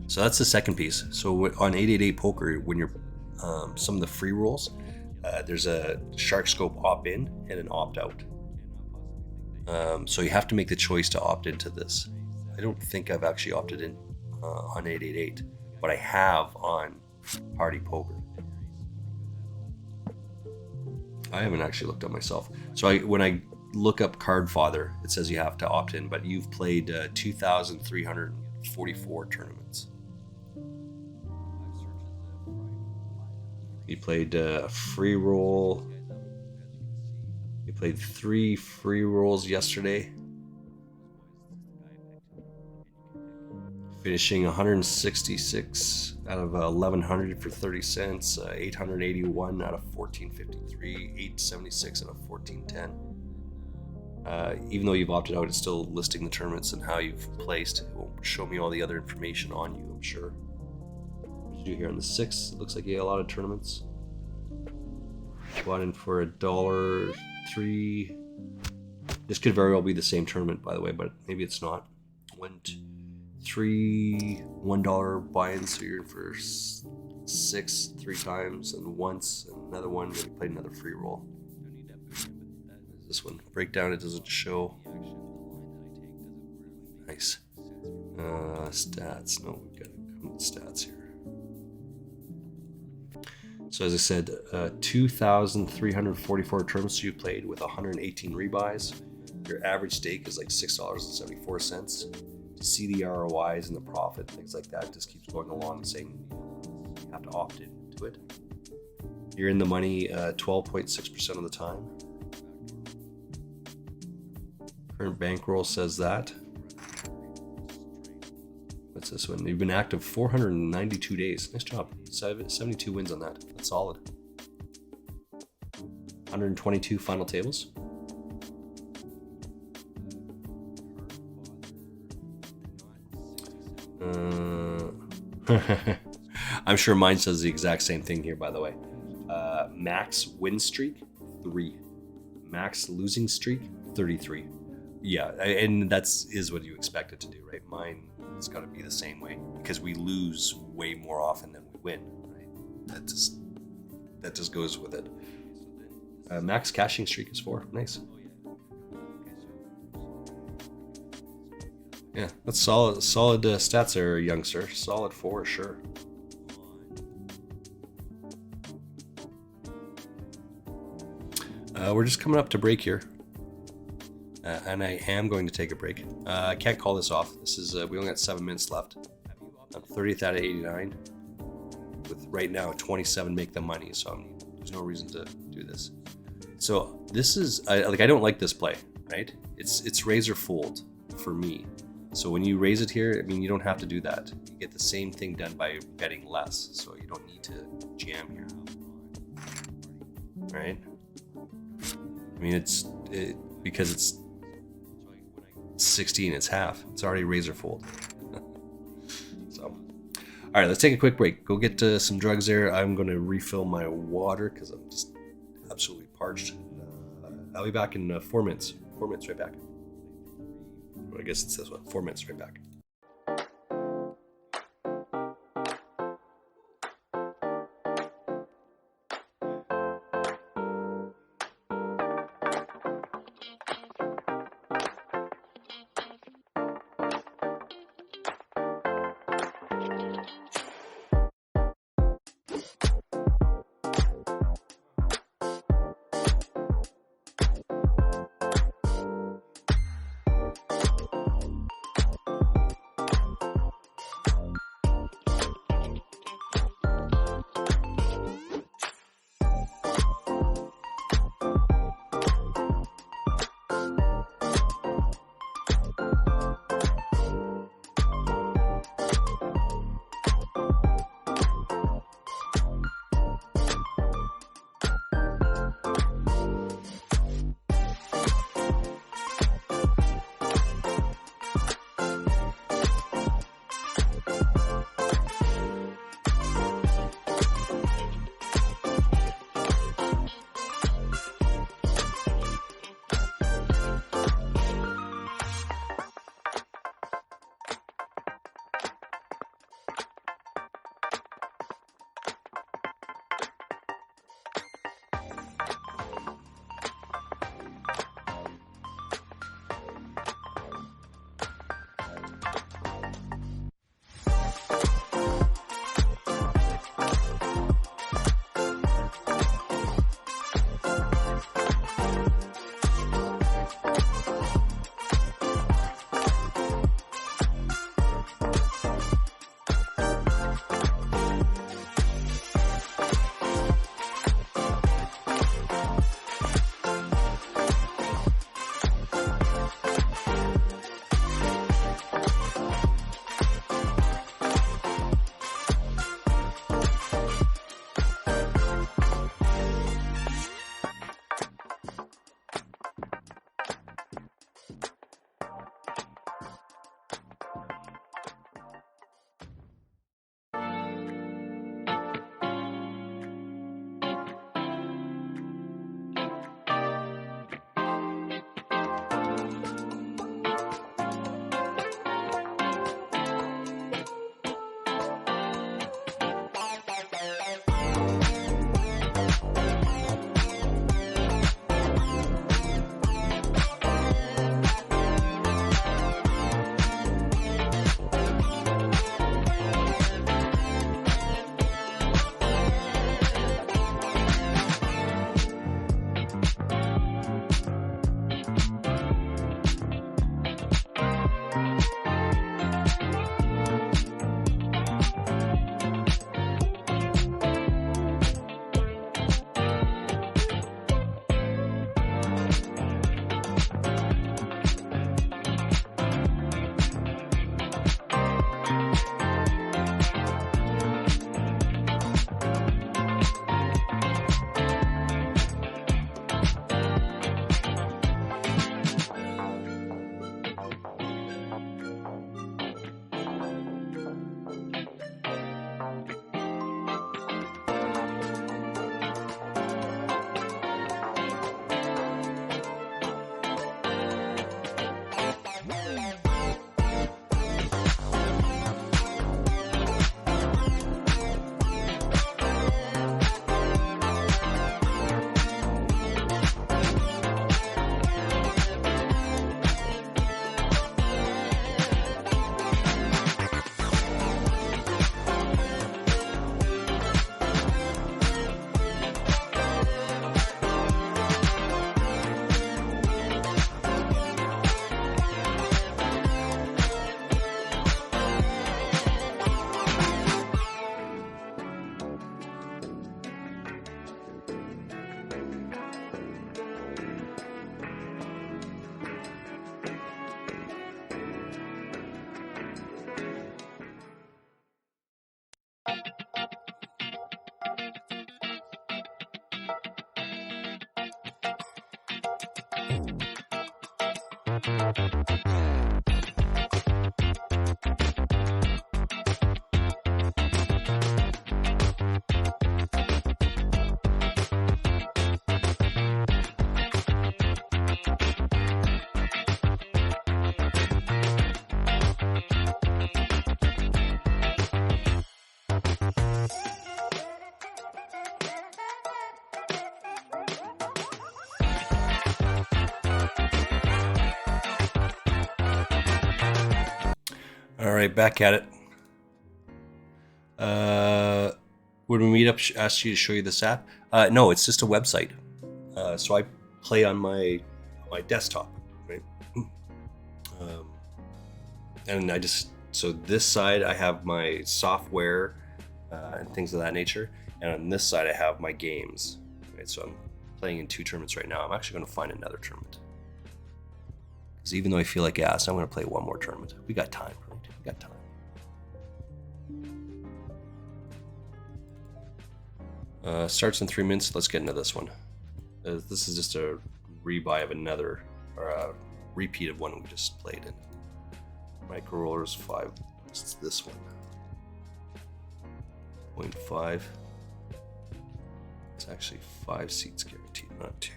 So that's the second piece. So on 888 Poker, when you're some of the free rolls, there's a Shark Scope opt-in and an opt-out. So you have to make the choice to opt into this. I don't think I've actually opted in on 888, but I have on Party Poker. I haven't actually looked up myself. So when I look up Card Father, it says you have to opt in, but you've played 2,344 tournaments. You played a free roll. You played 3 free rolls yesterday. Finishing 166 out of 1,100 for 30 cents, 881 out of 1,453, 876 out of 1,410. Even though you've opted out, it's still listing the tournaments and how you've placed. It won't show me all the other information on you, I'm sure. What did you do here on the 6th? It looks like you had a lot of tournaments. Bought in for $1.03. This could very well be the same tournament, by the way, but maybe it's not. 1, 2, 3 $1 buy-ins, so you're in for 6 3 times, and once, and another one. Maybe played another free roll. This one breakdown, it doesn't show. Nice. Stats. No, we've got stats here. So as I said, 2,344 tournaments you played with 118 rebuys. Your average stake is like $6.74. To see the ROIs and the profit, things like that, just keeps going along, saying you have to opt into it. You're in the money 12.6% of the time. Current bankroll says that. What's this one? You've been active 492 days. Nice job. 72 wins on that. That's solid. 122 final tables. I'm sure mine says the exact same thing here, by the way. Max win streak 3. Max losing streak 33. Yeah, and is what you expect it to do, right? Mine has got to be the same way because we lose way more often than we win, right? That just goes with it. Max caching streak is 4. Nice. Yeah, that's solid stats there, youngster. Solid 4, sure. We're just coming up to break here. And I am going to take a break. I can't call this off. This is we only got 7 minutes left. I'm 30th out of 89. With right now 27 make the money, so there's no reason to do this. So this is I don't like this play, right? It's razor fold for me. So when you raise it here, I mean you don't have to do that. You get the same thing done by betting less, so you don't need to jam here, right? I mean because it's 16, it's half. It's already razor fold. So, all right, let's take a quick break. Go get some drugs there. I'm going to refill my water because I'm just absolutely parched. I'll be back in 4 minutes. 4 minutes, right back. Well, I guess it's this one. 4 minutes, right back. All right, back at it. When we meet up, ask you to show you this app. No, it's just a website. So I play on my desktop, right? And I just so this side I have my software and things of that nature, and on this side I have my games. Right, so I'm playing in 2 tournaments right now. I'm actually going to find another tournament because even though I feel like ass, I'm going to play one more tournament. We got time, right? We got time. Starts in 3 minutes. Let's get into this one. This is just a rebuy of another, or a repeat of one we just played in. Micro Rollers 5. It's this one. 0.5. It's actually 5 seats guaranteed, not 2.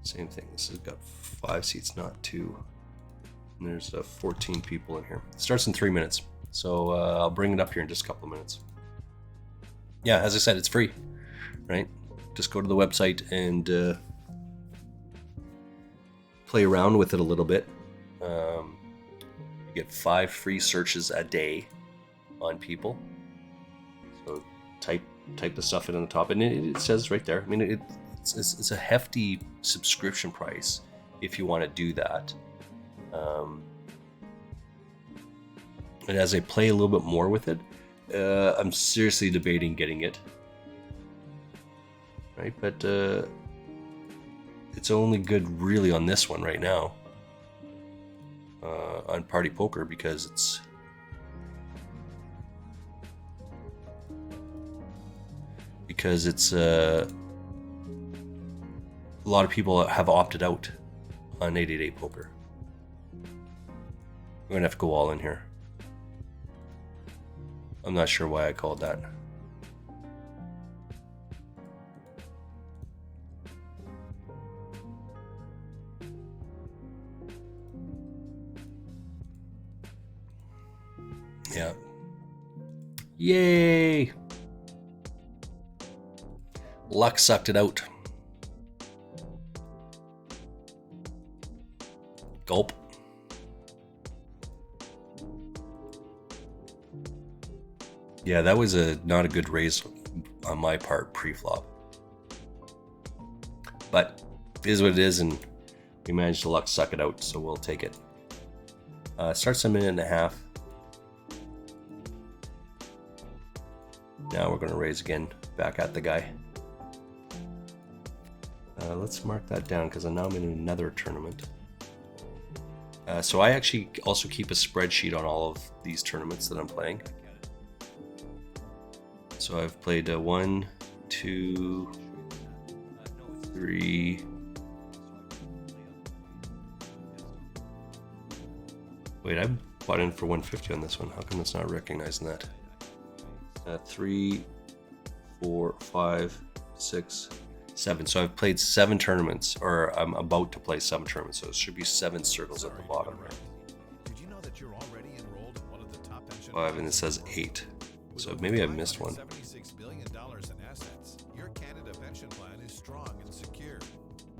Same thing. This has got 5 seats, not 2. And there's 14 people in here. It starts in 3 minutes. So I'll bring it up here in just a couple of minutes. Yeah, as I said, it's free, right? Just go to the website and play around with it a little bit. You get 5 free searches a day on people. So type the stuff in on the top, and it says right there. I mean, it's a hefty subscription price if you want to do that. And as I play a little bit more with it, I'm seriously debating getting it. Right, but it's only good really on this one right now. On Party Poker because a lot of people have opted out on 888 Poker. We're gonna have to go all in here. I'm not sure why I called that. Yeah. Yay! Luck sucked it out. Gulp. Yeah, that was not a good raise on my part pre-flop. But it is what it is, and we managed to luck suck it out, so we'll take it. Starts a minute and a half. Now we're going to raise again, back at the guy. Let's mark that down because now I'm in another tournament. So I actually also keep a spreadsheet on all of these tournaments that I'm playing. So I've played 1, 2, 3. Wait, I bought in for 150 on this one. How come it's not recognizing that? 3, 4, 5, 6, 7. So I've played 7 tournaments, or I'm about to play 7 tournaments. So it should be 7 circles at the bottom, right? Did you know that you're already enrolled in one of the top pension 5, and it says 8. So maybe I missed one. $76 billion in assets. Your Canada pension plan is strong and secure.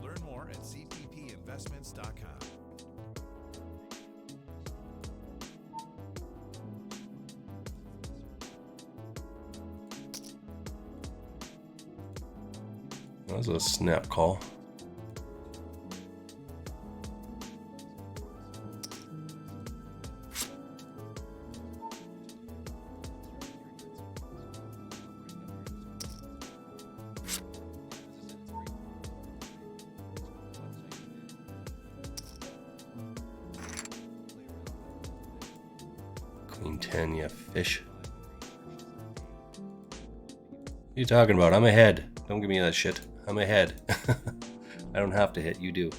Learn more at cppinvestments.com. That was a snap call. Queen 10, yeah, fish. What are you talking about? I'm ahead. Don't give me that shit. I'm ahead. I don't have to hit, you do.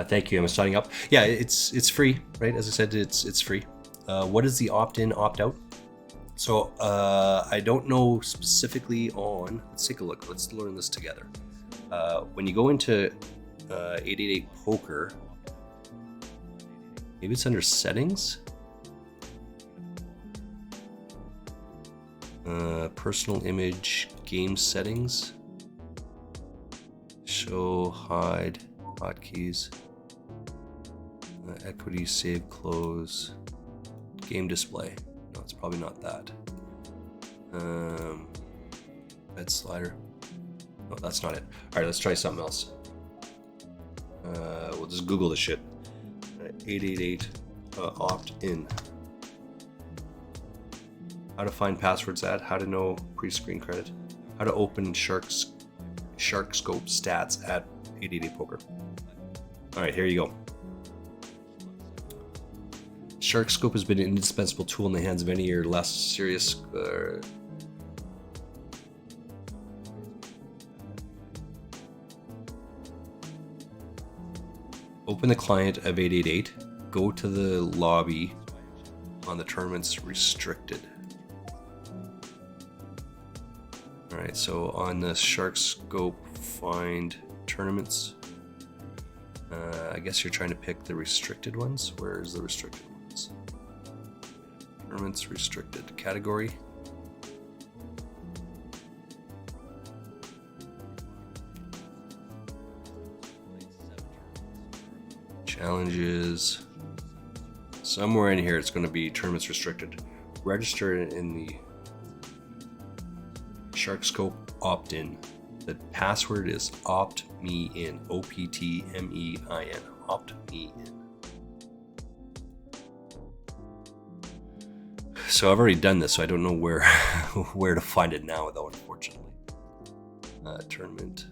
Thank you. I'm signing up. Yeah, it's free, right? As I said, it's free. What is the opt-in, opt-out? So I don't know specifically on. Let's take a look. Let's learn this together. When you go into 888 Poker, maybe it's under settings. Personal image, game settings. Show, hide, hotkeys. Equity, save, close, game display. No, it's probably not that. Bed slider. No, that's not it. All right, let's try something else. We'll just Google this shit. 888 opt-in. How to find passwords at. How to know pre-screen credit. How to open SharkScope stats at 888 Poker. All right, here you go. SharkScope has been an indispensable tool in the hands of any or less serious open the client of 888, go to the lobby on the tournaments restricted. Alright, so on the SharkScope, find tournaments. I guess you're trying to pick the restricted ones. Where's the restricted ones? Tournaments restricted. Category. Challenges. Somewhere in here it's going to be tournaments restricted. Register in the SharkScope opt-in. The password is optmein. OPTMEIN. Optmein. So I've already done this, so I don't know where where to find it now, though. Unfortunately, tournament,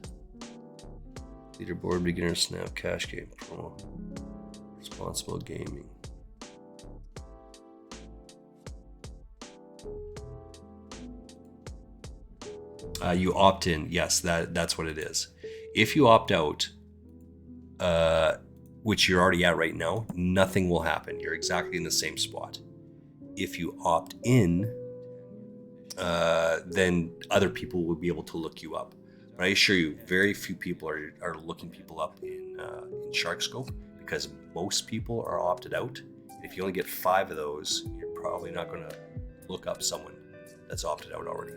leaderboard, beginner, snap, cash game, pro, responsible gaming. You opt in, yes, that's what it is. If you opt out, which you're already at right now, nothing will happen. You're exactly in the same spot. If you opt in, then other people will be able to look you up. But I assure you, very few people are looking people up in SharkScope because most people are opted out. And if you only get 5 of those, you're probably not going to look up someone that's opted out already.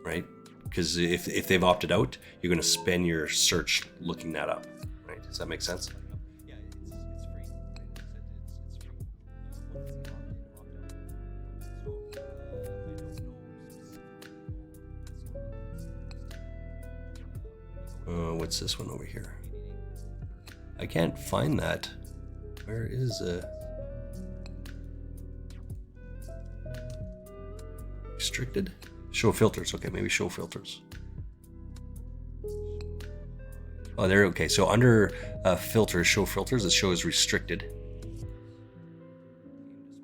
Right? Because if they've opted out, you're going to spend your search looking that up. Right? Does that make sense? Yeah, it's free. What's this one over here? I can't find that. Where is restricted? Show filters. Okay, maybe show filters. Oh, there. Okay, so under filters, show filters, it shows restricted.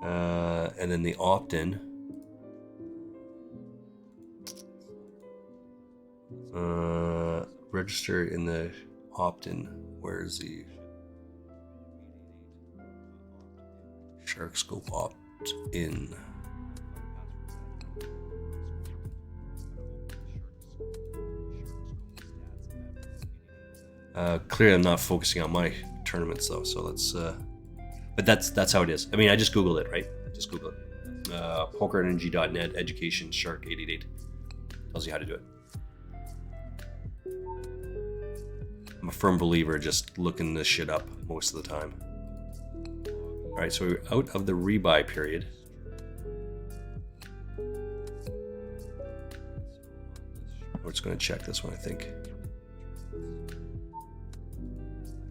And then the opt-in. Register in the opt-in. Where's the SharkScope opt-in? Clearly I'm not focusing on my tournaments though, so let's but that's how it is. I mean, I just googled it, right? Just google it. PokerEnergy.net education Shark 888 tells you how to do it. I'm a firm believer just looking this shit up most of the time. All right, so we're out of the rebuy period. We're just going to check this one, I think.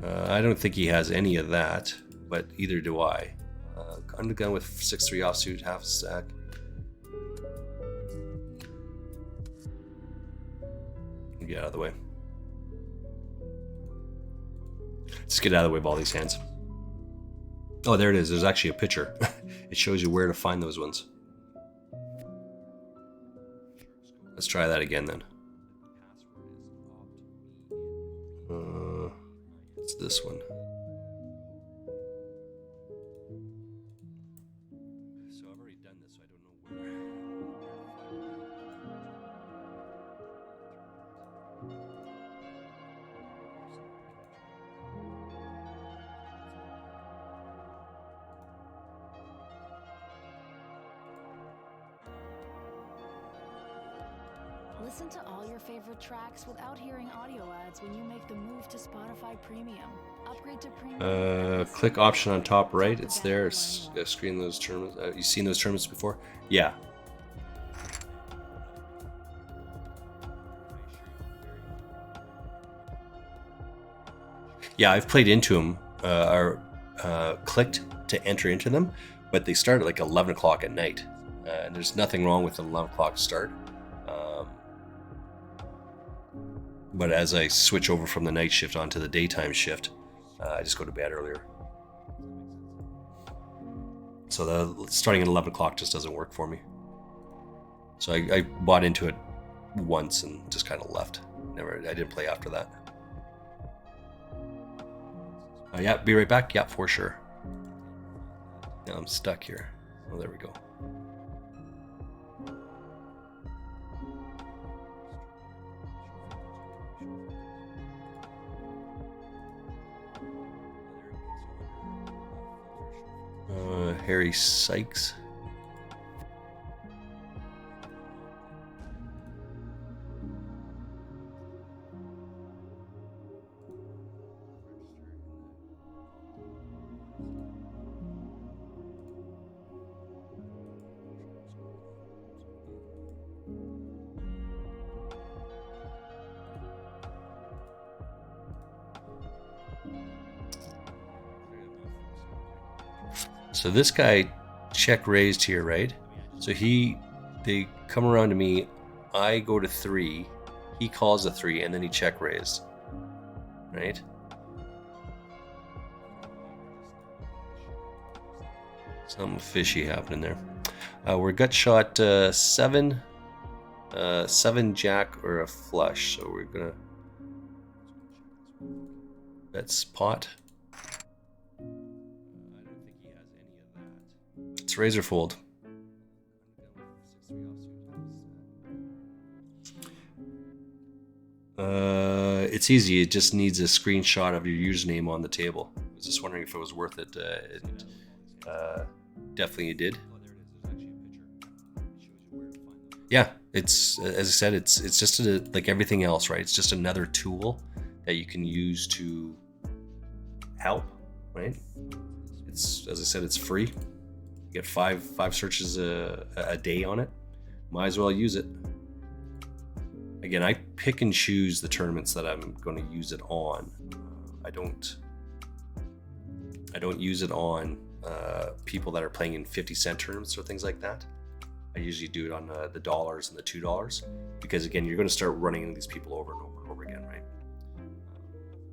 I don't think he has any of that, but either do I. Undergun with 6-3 offsuit, half stack. Get out of the way. Let's get out of the way of all these hands. Oh, there it is. There's actually a picture. It shows you where to find those ones. Let's try that again then. It's this one. So I've already done this, so I don't know where. Listen to all your favorite tracks without hearing audio ads when you make the move to Spotify Premium. Upgrade to Premium. Click option on top right. It's there. It's screen those tournaments. You seen those tournaments before? Yeah. Yeah, I've played into them or clicked to enter into them, but they start at like 11 o'clock at night. And there's nothing wrong with an 11 o'clock start. But as I switch over from the night shift onto the daytime shift, I just go to bed earlier. So the starting at 11 o'clock just doesn't work for me. So I bought into it once and just kind of left. I didn't play after that. Yeah, be right back. Yeah, for sure. Now I'm stuck here. Oh, there we go. Harry Sykes. So this guy check raised here, right? So they come around to me, I go to 3, he calls a 3, and then he check raised, right? Something fishy happening there. We're gut shot 7 jack or a flush, so we're gonna bet pot. It's razor fold. It's easy. It just needs a screenshot of your username on the table. I was just wondering if it was worth it. Definitely it did. Yeah, it's as I said, it's just like everything else, right? It's just another tool that you can use to help, right? It's, as I said, it's free. You get five searches a day on it. Might as well use it. Again, I pick and choose the tournaments that I'm going to use it on. I don't use it on people that are playing in 50-cent tournaments or things like that. I usually do it on the dollars and the $2 because again, you're going to start running into these people over and over and over again, right?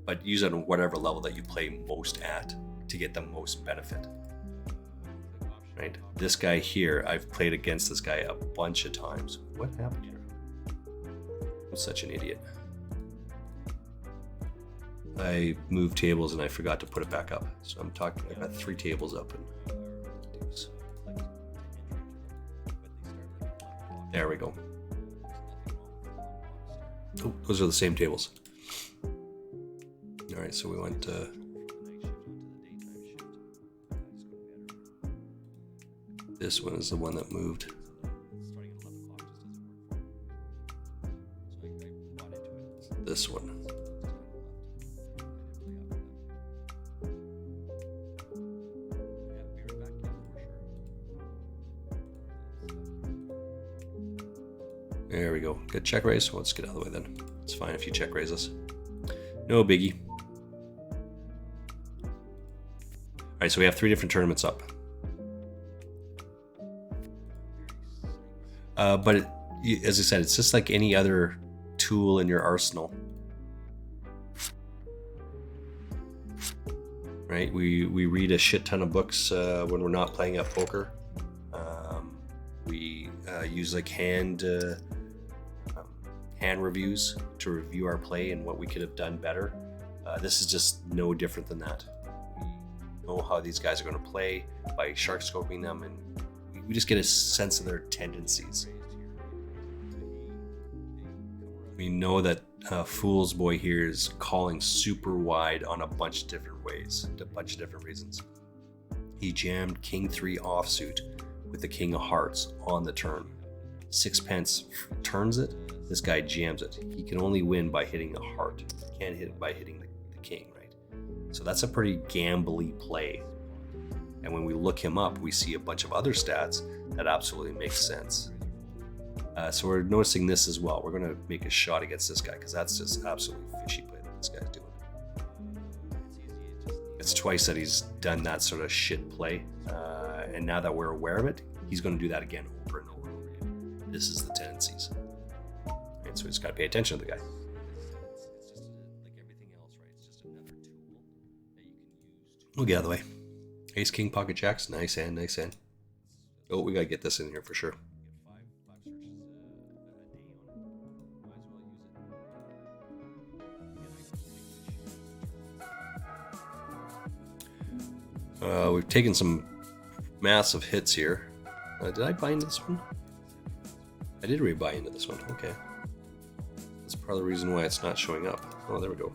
But use it on whatever level that you play most at to get the most benefit. Right, this guy here, I've played against this guy a bunch of times. What happened here? I'm such an idiot. I moved tables and I forgot to put it back up. So I'm talking, I've got 3 tables up. And there we go. Oh, those are the same tables. All right, so we went this one is the one that moved. This one. There we go. Good check raise. Well, let's get out of the way then. It's fine if you check raise us. No biggie. All right, so we have 3 different tournaments up. But as I said, it's just like any other tool in your arsenal. Right? We read a shit ton of books when we're not playing at poker. We use like hand reviews to review our play and what we could have done better. This is just no different than that. We know how these guys are going to play by shark scoping them, and we just get a sense of their tendencies. We know that Fool's Boy here is calling super wide on a bunch of different ways, a bunch of different reasons. He jammed King 3 offsuit with the King of Hearts on the turn. Sixpence turns it, this guy jams it. He can only win by hitting a heart. He can't hit it by hitting the king, right? So that's a pretty gambly play. And when we look him up, we see a bunch of other stats that absolutely make sense. So we're noticing this as well. We're going to make a shot against this guy because that's just absolutely fishy play that this guy's doing. It's twice that he's done that sort of shit play. And now that we're aware of it, he's going to do that again over and over and over again. This is the tendencies. And so we just got to pay attention to the guy. We'll get out of the way. Ace, King, Pocket Jacks. Nice hand, nice hand. Oh, we got to get this in here for sure. We've taken some massive hits here. Did I buy into this one? I did buy into this one. Okay. That's part of the reason why it's not showing up. Oh, there we go.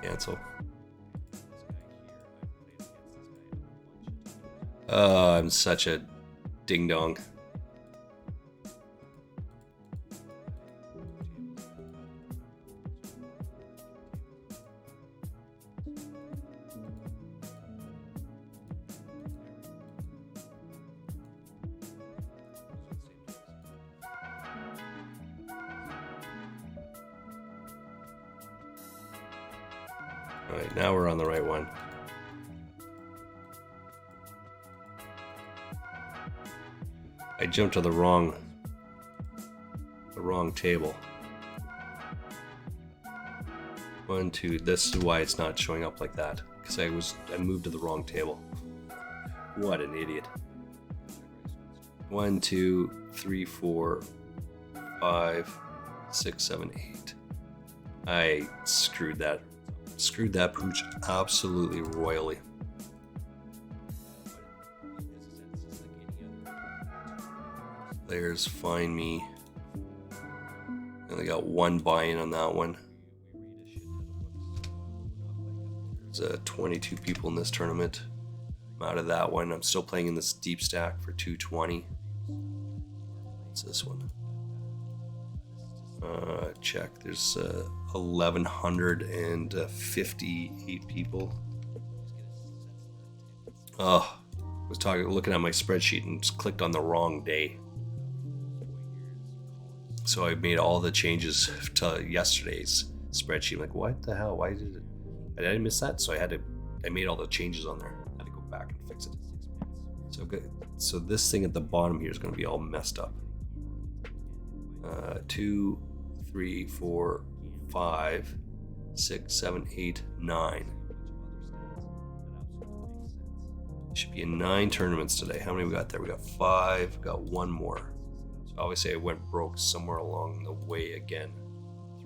Cancel. Oh, I'm such a ding dong. All right, now we're on the right one. I jumped to the wrong table. 1, 2. This is why it's not showing up like that, because I moved to the wrong table. What an idiot. 1, 2, 3, 4, 5, 6, 7, 8. I screwed that pooch absolutely royally. Players find me. Only got one buy-in on that one. There's 22 people in this tournament. I'm out of that one. I'm still playing in this deep stack for 220. What's this one? Check. There's 1,158 people. Oh, I was looking at my spreadsheet and just clicked on the wrong day. So I made all the changes to yesterday's spreadsheet. I'm like, what the hell? Why did I miss that? So I made all the changes on there. I had to go back and fix it. So good. So this thing at the bottom here is going to be all messed up. 2, 3, 4, 5, 6, 7, 8, 9. Should be in 9 tournaments today. How many we got there? We got 5. We got 1 more. So I always say I went broke somewhere along the way again.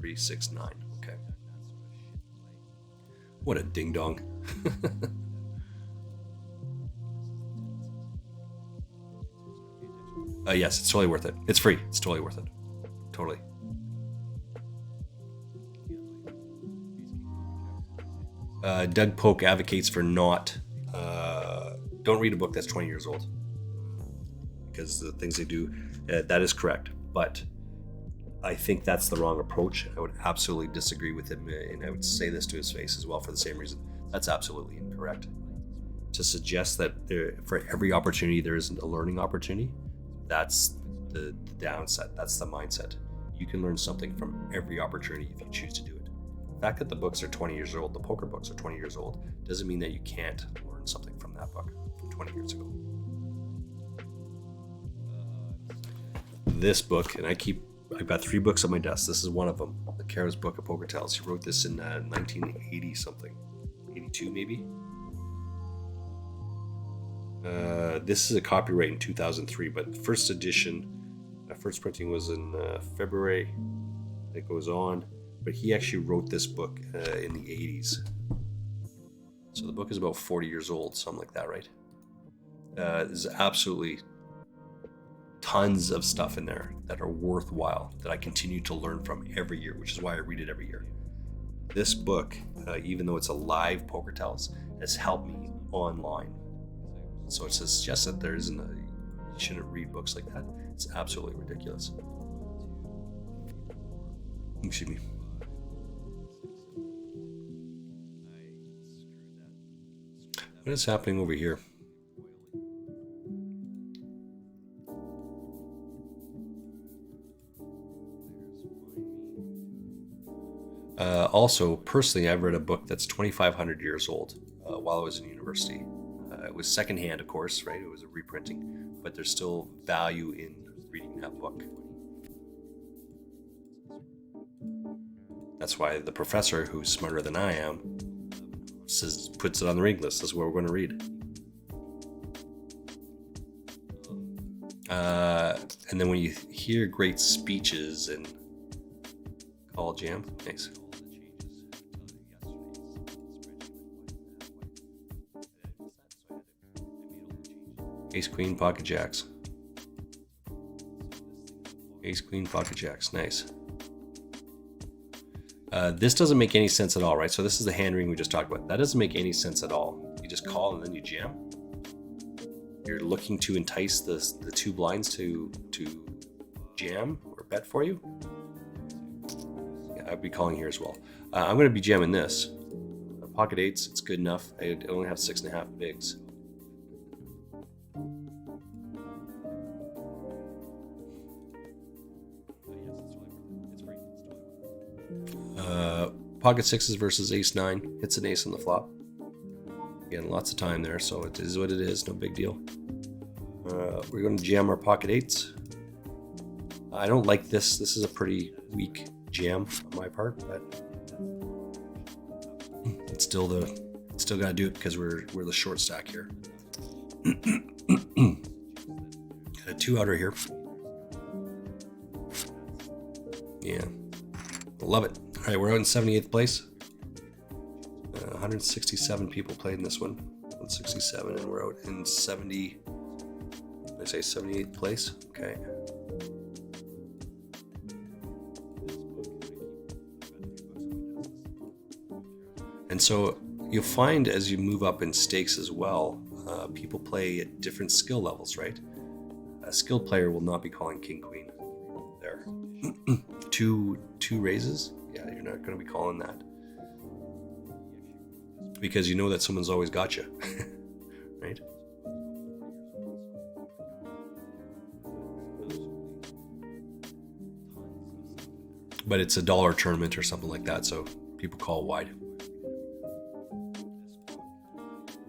3, 6, 9. Okay. What a ding dong. Yes, it's totally worth it. It's free. It's totally worth it. Totally. Doug Polk advocates for don't read a book that's 20 years old, because the things they do, that is correct, but I think that's the wrong approach. I would absolutely disagree with him, and I would say this to his face as well for the same reason. That's absolutely incorrect. To suggest that for every opportunity there isn't a learning opportunity, that's the downside. That's the mindset. You can learn something from every opportunity if you choose to do it. The fact that the books are 20 years old, the poker books are 20 years old, doesn't mean that you can't learn something from that book from 20 years ago. This book, and I've got 3 books on my desk. This is one of them, the Kara's Book of Poker Tales. He wrote this in 1980 something, 82 maybe. This is a copyright in 2003, but the first edition, first printing was in February. It goes on, but he actually wrote this book in the 80s. So the book is about 40 years old, something like that, right? There's absolutely tons of stuff in there that are worthwhile that I continue to learn from every year, which is why I read it every year. This book, even though it's a live Poker Tales, has helped me online. So it suggests that there isn't you shouldn't read books like that. It's absolutely ridiculous. Excuse me. What is happening over here? Also, personally, I've read a book that's 2,500 years old while I was in university. It was secondhand, of course, right? It was a reprinting, but there's still value in reading that book. That's why the professor, who's smarter than I am, puts it on the reading list. This is what we're going to read. And then when you hear great speeches and call jam, thanks. Ace, Queen, Pocket Jacks. Ace, Queen, Pocket Jacks. Nice. This doesn't make any sense at all, right? So this is the hand ring we just talked about. That doesn't make any sense at all. You just call and then you jam. You're looking to entice the 2 blinds to jam or bet for you. Yeah, I'd be calling here as well. I'm going to be jamming this. Pocket 8s, it's good enough. I only have 6.5 bigs. Pocket 6s versus Ace 9. Hits an ace on the flop. Again, lots of time there, so it is what it is. No big deal. We're going to jam our Pocket 8s. I don't like this. This is a pretty weak jam on my part, but it's still got to do it because we're the short stack here. Got a 2-outer here. Yeah, love it. All right, we're out in 78th place. 167 people played in this one. 167, and we're out in 70. Did I say 78th place? Okay. And so you'll find as you move up in stakes as well, people play at different skill levels, right? A skilled player will not be calling King Queen there. two raises. Yeah, you're not going to be calling that because you know that someone's always got you, right? But it's a dollar tournament or something like that, so people call wide.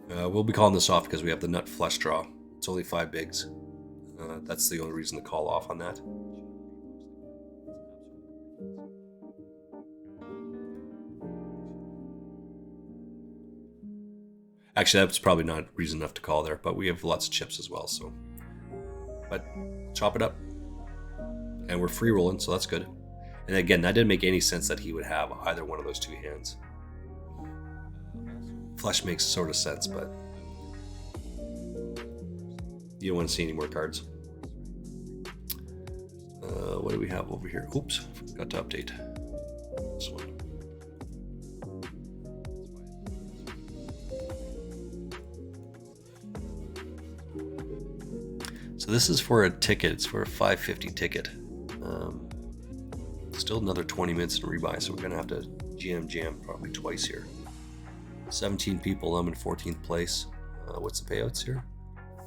We'll be calling this off because we have the nut flush draw. It's only 5 bigs. That's the only reason to call off on that. Actually, that's probably not reason enough to call there, but we have lots of chips as well, so. But chop it up. And we're free rolling, so that's good. And again, that didn't make any sense that he would have either one of those 2 hands. Flush makes sort of sense, but you don't want to see any more cards. What do we have over here? Oops, forgot to update this one. So this is for a ticket. It's for a $5.50 ticket. Still another 20 minutes to rebuy, so we're gonna have to jam probably twice here. 17 people. I'm in 14th place. What's the payouts here?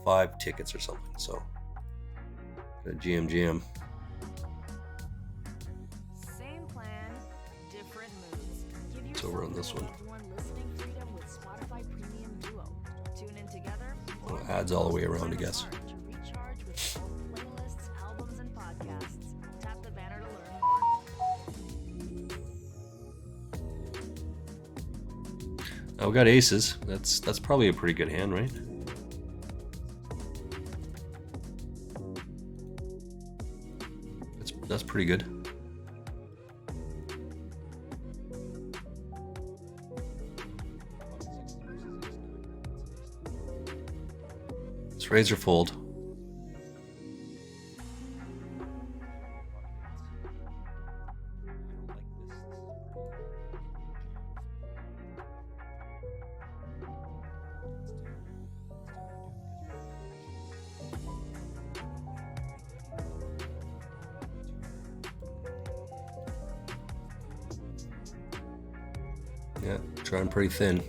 5 tickets or something. So jam. Same plan, different moves. Give So we're on this one. One listening freedom with Spotify Premium Duo. Tune in together. Oh, Pads all the way around, I guess. To recharge with both playlists, albums, and podcasts. Tap the banner to learn more. Now we got aces. That's probably a pretty good hand, right? That's pretty good. Let's raise or fold. Yeah, drawing pretty thin.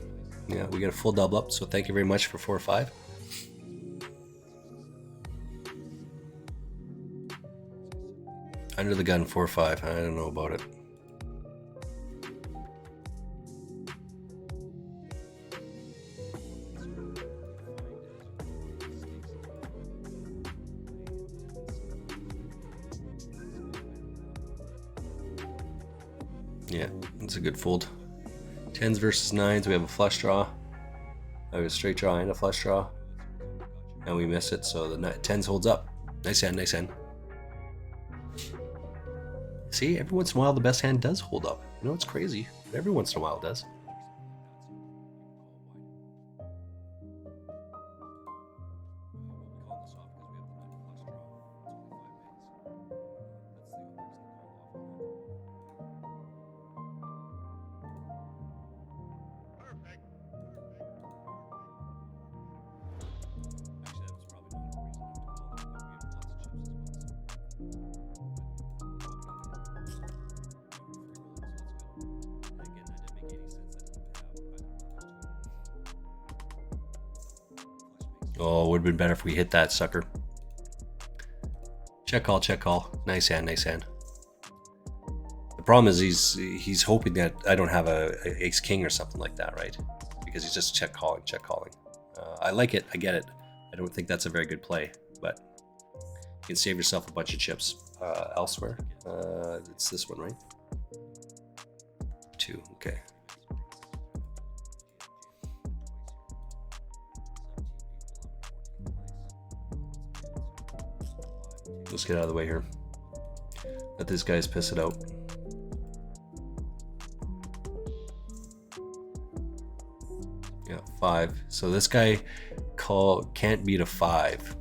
Yeah, we got a full double up, so thank you very much for 4-5. Under the gun 4-5. I don't know about it. Yeah, it's a good fold. 10s versus 9s, we have a flush draw. I have a straight draw and a flush draw. And we miss it, so the 10s holds up. Nice hand, nice hand. See, every once in a while the best hand does hold up. You know, it's crazy, but every once in a while it does. Oh, it would have been better if we hit that sucker. Check call, check call. Nice hand, nice hand. The problem is he's hoping that I don't have a ace king or something like that, right? Because he's just check calling, check calling. I like it, I get it. I don't think that's a very good play, but you can save yourself a bunch of chips elsewhere. It's this one, right? 2, okay. Let's get out of the way here. Let these guys piss it out. Yeah, 5. So this guy can't beat a 5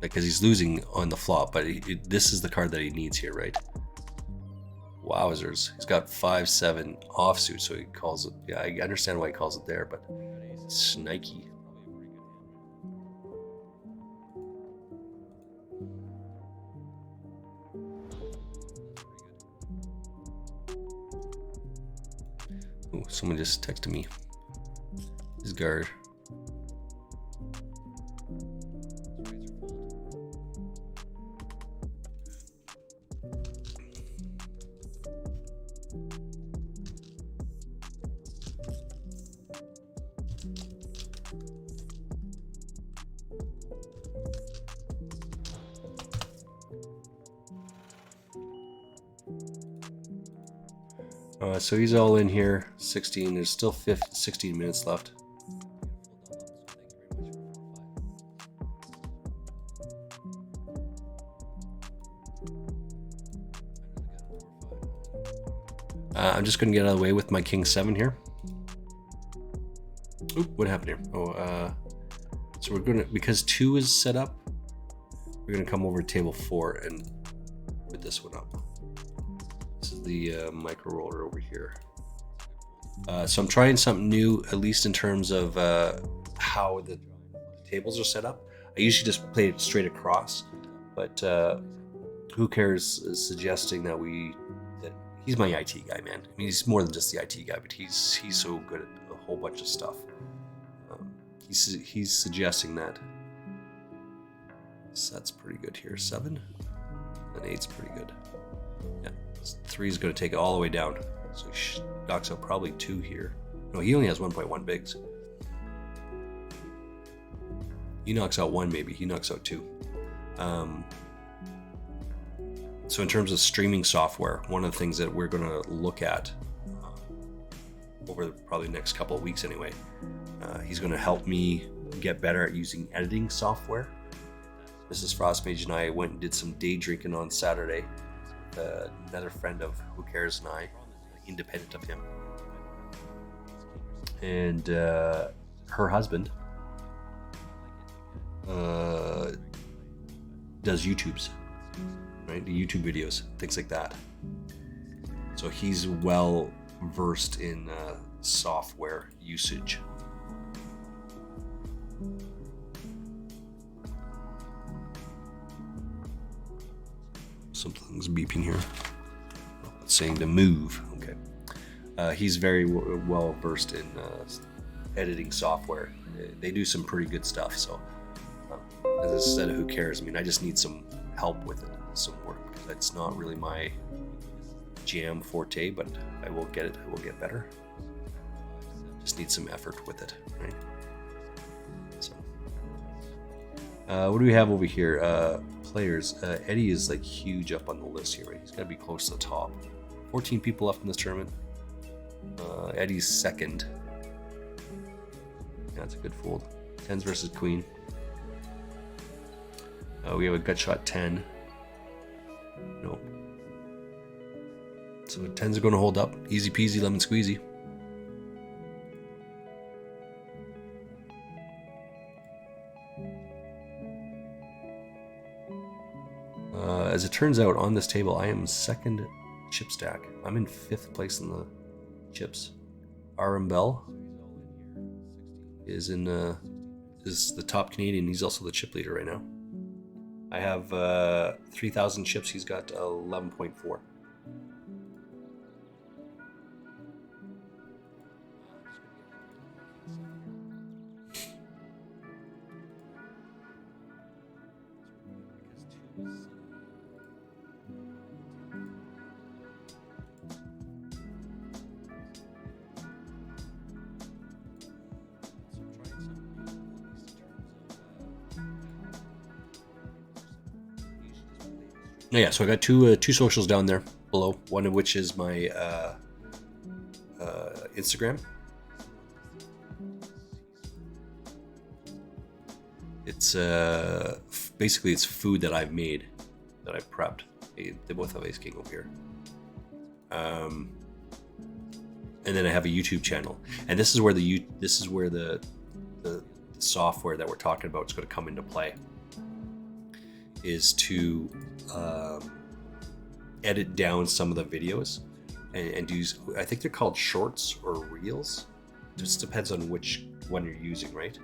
because he's losing on the flop. But this is the card that he needs here, right? Wowzers! He's got 5-7 offsuit, so he calls it. Yeah, I understand why he calls it there, but snikey. Oh, someone just texted me. His guard. So he's all in here. 16. There's still 16 minutes left. I'm just going to get out of the way with my king 7 here. Oop, what happened here? Oh, so we're going to, because 2 is set up, we're going to come over to table 4 and put this one up. This is the micro roller over here. So I'm trying something new, at least in terms of how the tables are set up. I usually just play it straight across, but who cares suggesting that he's my IT guy, man. I mean, he's more than just the IT guy, but he's so good at a whole bunch of stuff. He's suggesting that. So that's pretty good here. 7 and 8's pretty good. Yeah, 3 is going to take it all the way down. So he knocks out probably 2 here. No, he only has 1.1 bigs. He knocks out one, maybe. He knocks out two. So in terms of streaming software, one of the things that we're going to look at over probably the next couple of weeks anyway, he's going to help me get better at using editing software. Mrs. Frostmage and I went and did some day drinking on Saturday. Another friend of Who Cares and I, independent of him. And her husband does YouTubes, right? The YouTube videos, things like that. So he's well versed in software usage. Something's beeping here. It's saying to move. Okay. He's very well versed in editing software. They do some pretty good stuff. So, as I said, who cares? I mean, I just need some help with it, some work. That's not really my jam forte, but I will get it. I will get better. Just need some effort with it, right? So, what do we have over here? Players. Eddie is like huge up on the list here, right? He's got to be close to the top. 14 people left in this tournament. Eddie's second. Yeah, that's a good fold. 10s versus Queen. We have a gut shot 10. Nope. So 10s are going to hold up. Easy peasy, lemon squeezy. As it turns out, on this table, I am second chip stack. I'm in 5th place in the chips. RM Bell is the top Canadian. He's also the chip leader right now. I have 3,000 chips. He's got 11.4. Yeah, so I got two socials down there below. One of which is my Instagram. It's basically it's food that I've made, that I've prepped. They both have Ace King over here. And then I have a YouTube channel, and this is where the software that we're talking about is going to come into play. Is to edit down some of the videos and use, I think they're called shorts or reels. It just depends on which one you're using, right?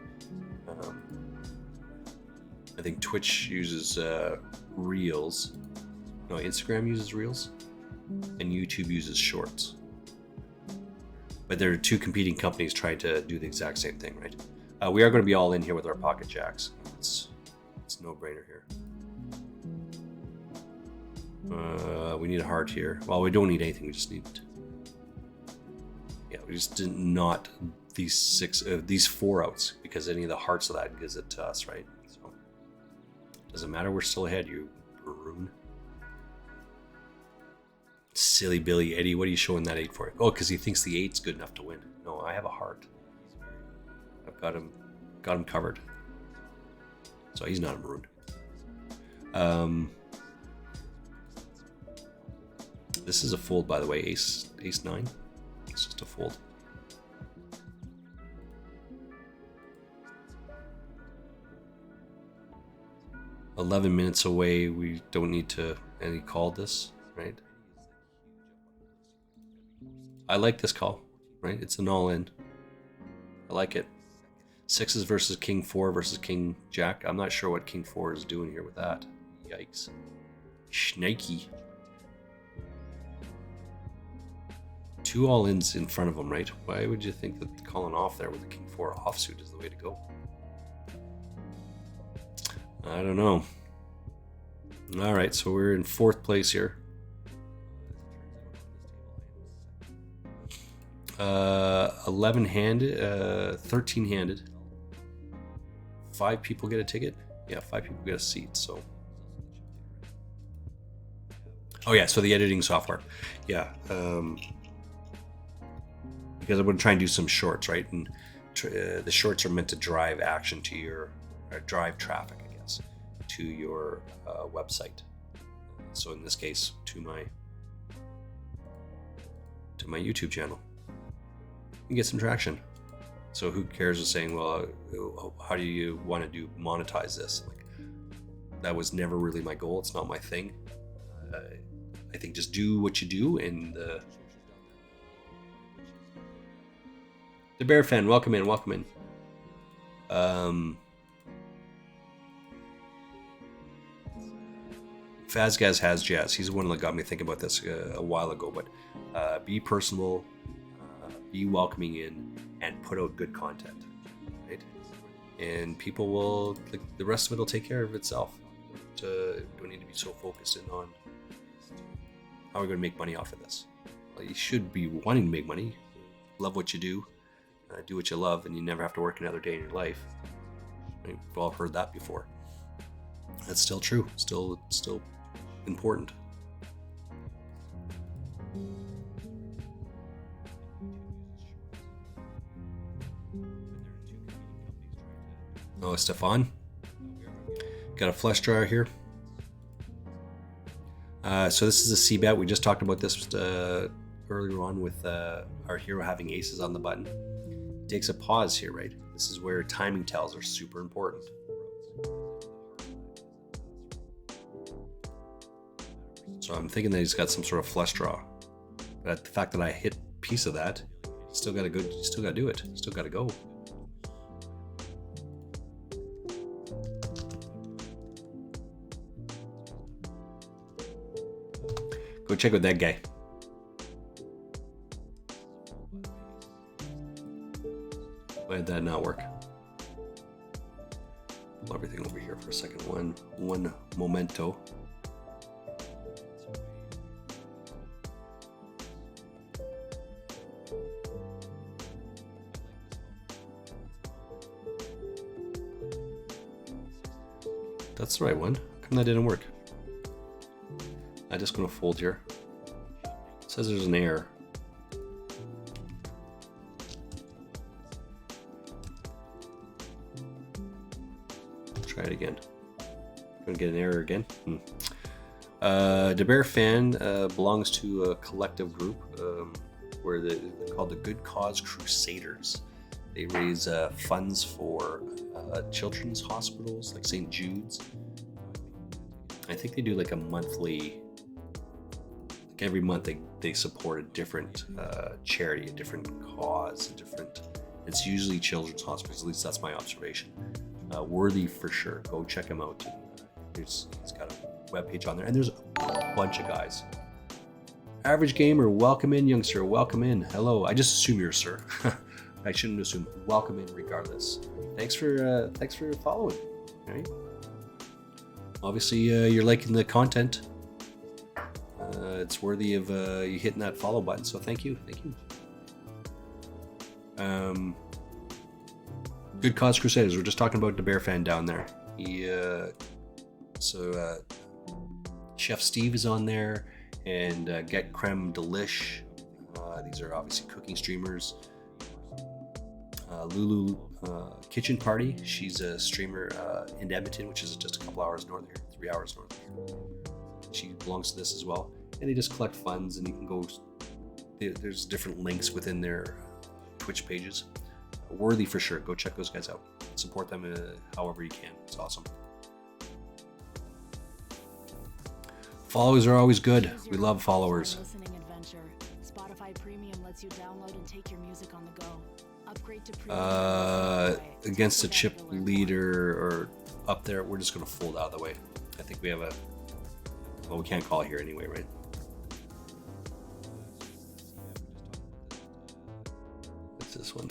I think Twitch uses reels. No, Instagram uses reels, and YouTube uses shorts. But there are two competing companies trying to do the exact same thing, right? We are going to be all in here with our pocket jacks. It's no brainer here. We need a heart here. Well, we don't need anything. We just need. Yeah, we just did not these 4 outs, because any of the hearts of that gives it to us, right? So doesn't matter. We're still ahead. You maroon. Silly Billy Eddie. What are you showing that 8 for? Oh, because he thinks the 8's good enough to win. No, I have a heart. I've got him covered. So he's not a maroon. This is a fold, by the way. Ace 9. It's just a fold. "11 minutes away. We don't need to any call this, right?" I like this call, right? It's an all-in. I like it. 6s versus King 4 versus King Jack. I'm not sure what King 4 is doing here with that. Yikes. Snaky. 2 all-ins in front of him, right? Why would you think that calling off there with the King 4 offsuit is the way to go? I don't know. All right, so we're in 4th place here. 11-handed, 13-handed, 5 people get a ticket. Yeah, 5 people get a seat. So, oh yeah, so the editing software, yeah, because I'm going to try and do some shorts, right? And the shorts are meant to drive action to your, or drive traffic, I guess, to your website. So in this case, to my YouTube channel, and get some traction. So who cares of saying, well, how do you want to monetize this? Like, that was never really my goal. It's not my thing. I think just do what you do. And the Bear fan, welcome in. Fazgaz has jazz. He's the one that got me thinking about this a while ago. But be personable, be welcoming in, and put out good content, right? And people will, like, the rest of it will take care of itself. Don't need to be so focused in on how are we going to make money off of this. Well, you should be wanting to make money. Love what you do. Do what you love, and you never have to work another day in your life. We've all heard that before. That's still true. Still important. Oh, Stefan. Got a flush dryer here. So this is a C-bet. We just talked about this earlier on with our hero having aces on the button. Takes a pause here, right? This is where timing tells are super important. So I'm thinking that he's got some sort of flush draw. But the fact that I hit a piece of that, still got to do it. Still got to go. Go check with that guy. Why did that not work? Pull everything over here for a second. One momento. That's the right one. How come that didn't work? I'm just going to fold here. It says there's an error. Try it again. Going to get an error again. The Bear fan belongs to a collective group where they're called the Good Cause Crusaders. They raise funds for children's hospitals like St. Jude's. I think they do like a monthly, like every month they support a different charity, a different cause, it's usually children's hospitals, at least that's my observation. Worthy for sure. Go check him out. He's got a webpage on there, and there's a bunch of guys. Average gamer, welcome in, youngster, welcome in. Hello, I just assume you're a sir. I shouldn't assume. Welcome in regardless. Thanks for following. Right? Obviously, you're liking the content. It's worthy of you hitting that follow button. So thank you. Good Cause Crusaders. We're just talking about the Bear fan down there. Chef Steve is on there, and Get Creme Delish. These are obviously cooking streamers. Lulu Kitchen Party. She's a streamer in Edmonton, which is just a couple hours north here, 3 hours north here. She belongs to this as well. And they just collect funds, and you can go. There's different links within their Twitch pages. Worthy for sure. Go check those guys out. Support them however you can. It's awesome. Followers are always good. We love followers. Listening adventure. Spotify Premium lets you download and take your music on the go. Upgrade to Premium. Against a chip leader or up there, we're just going to fold out of the way. I think we have we can't call it here anyway, right? What's this one?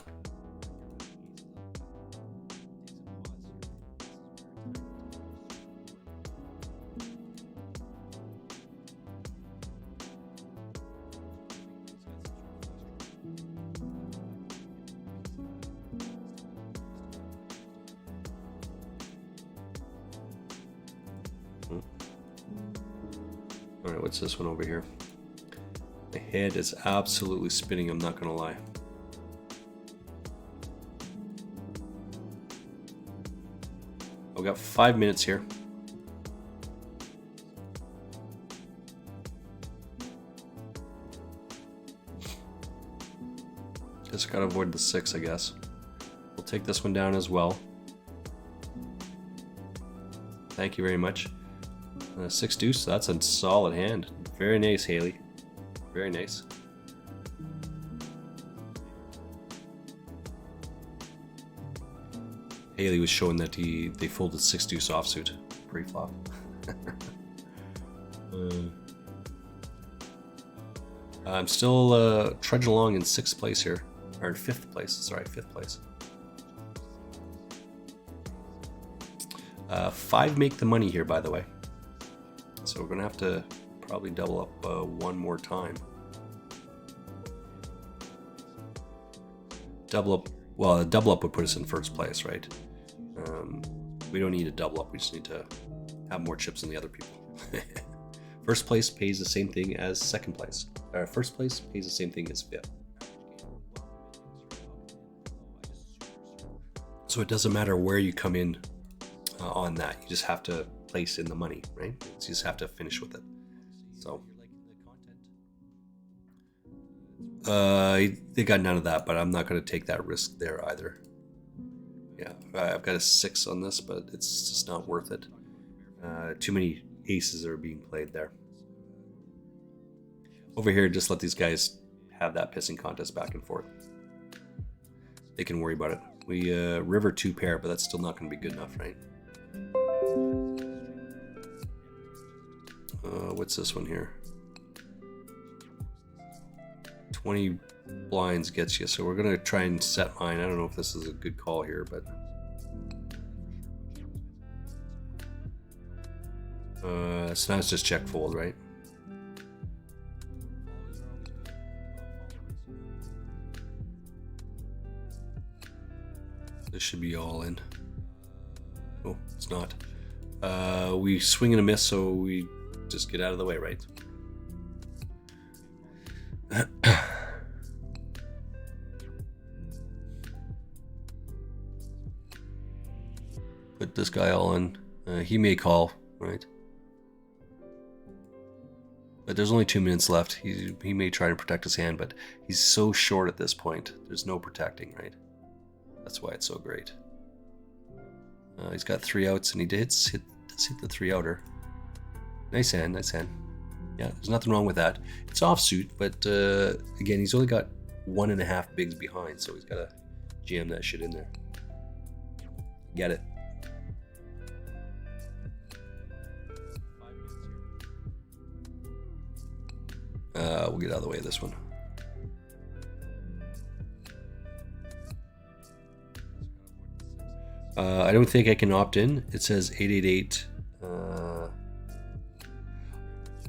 All right, what's this one over here? My head is absolutely spinning, I'm not gonna lie. I've got 5 minutes here. Just gotta avoid the 6, I guess. We'll take this one down as well. Thank you very much. 6 deuce, that's a solid hand. Very nice, Haley. Very nice. Haley was showing that they folded 6 deuce offsuit pre-flop. I'm still trudging along in 6th place here. Or in 5th place, sorry, 5th place. 5 make the money here, by the way. So we're gonna have to probably double up one more time. Double up, well, a double up would put us in 1st place, right? We don't need a double up, we just need to have more chips than the other people. 1st place pays the same thing as 2nd place. 1st place pays the same thing as 5th. So it doesn't matter where you come in on that. You just have to place in the money, right? So you just have to finish with it. So they got none of that, but I'm not going to take that risk there either. Yeah, I've got a 6 on this, but it's just not worth it. Too many aces are being played there. Over here, just let these guys have that pissing contest back and forth. They can worry about it. We river 2 pair, but that's still not going to be good enough, right? What's this one here? 20 blinds gets you, so we're going to try and set mine. I don't know if this is a good call here, but so now it's just check fold, right? This should be all in. Oh, it's not. We swing and a miss, so we just get out of the way, right? Put this guy all in. He may call, right? But there's only 2 minutes left. He may try to protect his hand, but he's so short at this point. There's no protecting, right? That's why it's so great. He's got 3 outs, and he does hit the 3 outer. Nice hand, nice hand. Yeah, there's nothing wrong with that. It's offsuit, but again, he's only got 1.5 bigs behind, so he's got to jam that shit in there. Get it. We'll get out of the way of this one. I don't think I can opt in. It says 888.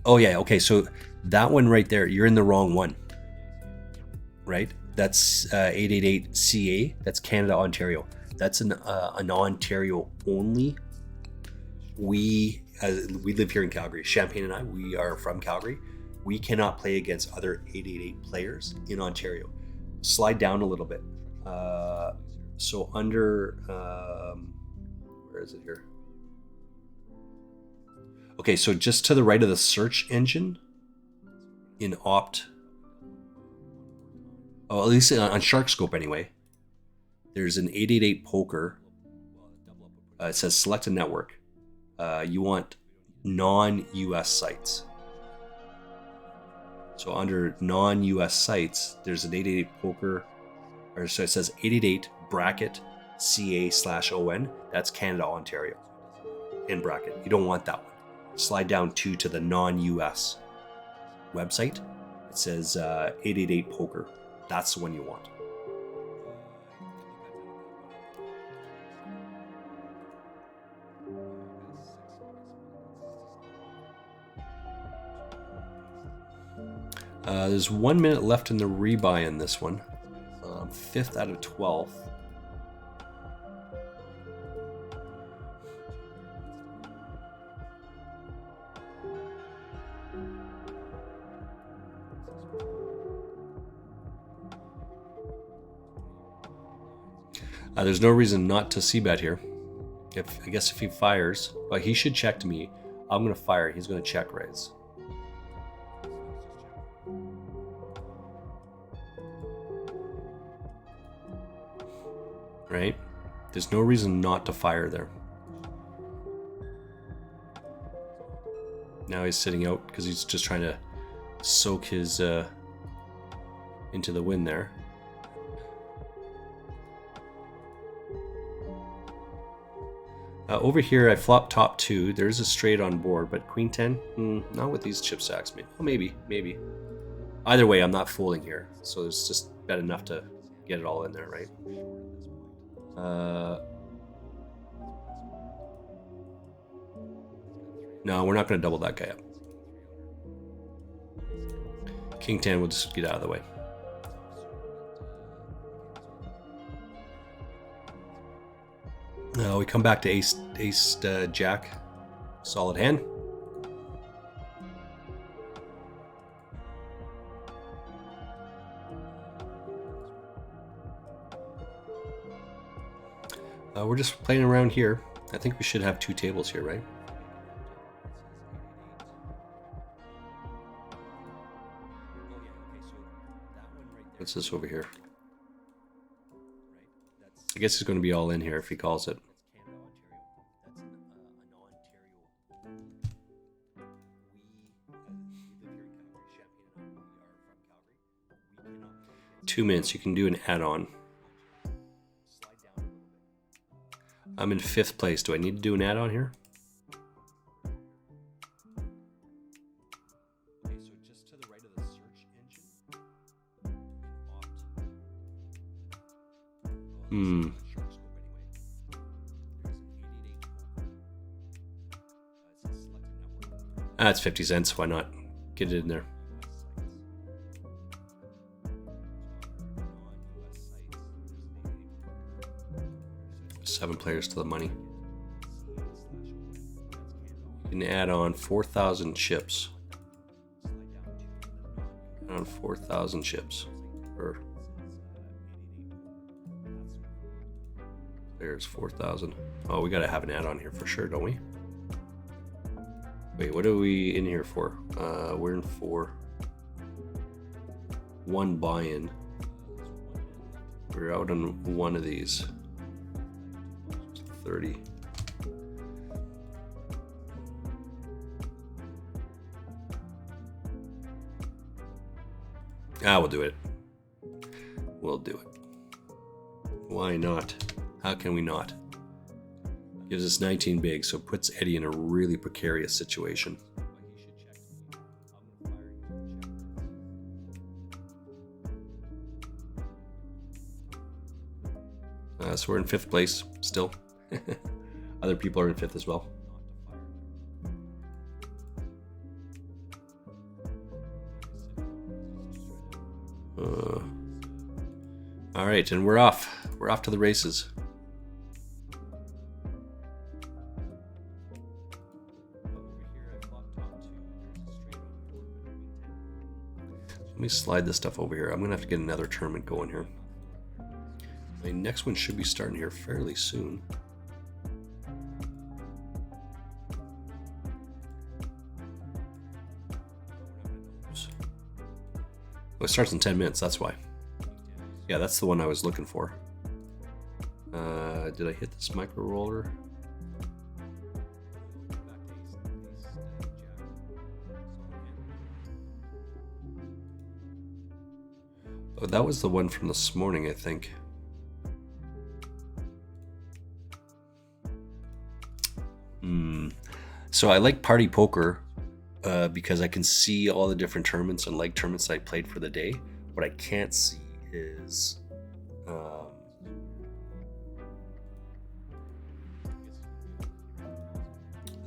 Oh yeah, okay. So that one right there, you're in the wrong one, right? That's 888 CA. That's Canada, Ontario. That's an Ontario only. We live here in Calgary. Champagne and I, we are from Calgary. We cannot play against other 888 players in Ontario. Slide down a little bit. So under, where is it here? Okay, so just to the right of the search engine in opt, oh, at least on SharkScope anyway, there's an 888 poker. It says select a network. You want non-US sites. So under non-US sites, there's an 888 poker, or so it says 888 bracket CA/ON. That's Canada, Ontario in bracket. You don't want that one. Slide down to the non-US website. It says 888 poker. That's the one you want. There's 1 minute left in the rebuy in this one. 5th out of 12th. There's no reason not to c-bet here. I guess if he fires, well, he should check to me. I'm going to fire. He's going to check raise. Right? There's no reason not to fire there. Now he's sitting out because he's just trying to soak his into the wind there. Over here, I flop top 2. There's a straight on board, but queen 10, not with these chip sacks. Maybe. Well, maybe. Either way, I'm not folding here, so it's just bet enough to get it all in there, right? No, we're not going to double that guy up. King 10 will just get out of the way. We come back to ace jack. Solid hand. We're just playing around here. I think we should have 2 tables here, right? What's this over here? I guess he's going to be all in here if he calls it. Two minutes, you can do an add-on. I'm in 5th place. Do I need to do an add-on here? Okay, so just to the right of the search engine. That's 50 cents. Why not? Get it in there. Seven players to the money. You can add on 4,000 chips. Add on 4,000 chips. There's 4,000. Oh, we gotta have an add-on here for sure, don't we? Wait, what are we in here for? We're in for 1 buy-in. We're out on 1 of these. 30. We'll do it. We'll do it. Why not? How can we not? Gives us 19 big, so puts Eddie in a really precarious situation. So we're in 5th place still. Other people are in 5th as well. All right, and we're off. We're off to the races. Let me slide this stuff over here. I'm gonna have to get another tournament going here. My next one should be starting here fairly soon. Oh, it starts in 10 minutes, that's why. Yeah, that's the one I was looking for. Did I hit this micro roller? Oh, that was the one from this morning, I think. So I like Party Poker because I can see all the different tournaments and leg tournaments that I played for the day. What I can't see is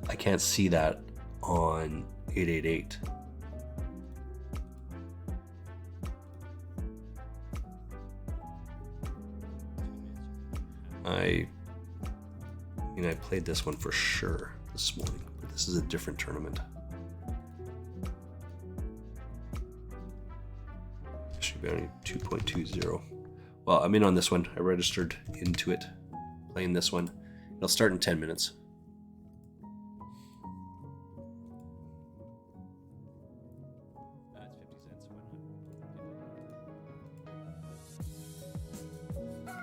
I can't see that on 888. I played this one for sure this morning, but this is a different tournament. Should be only 2.20. Well, I'm in on this one. I registered into it, playing this one. It'll start in 10 minutes. That's 50 cents. Why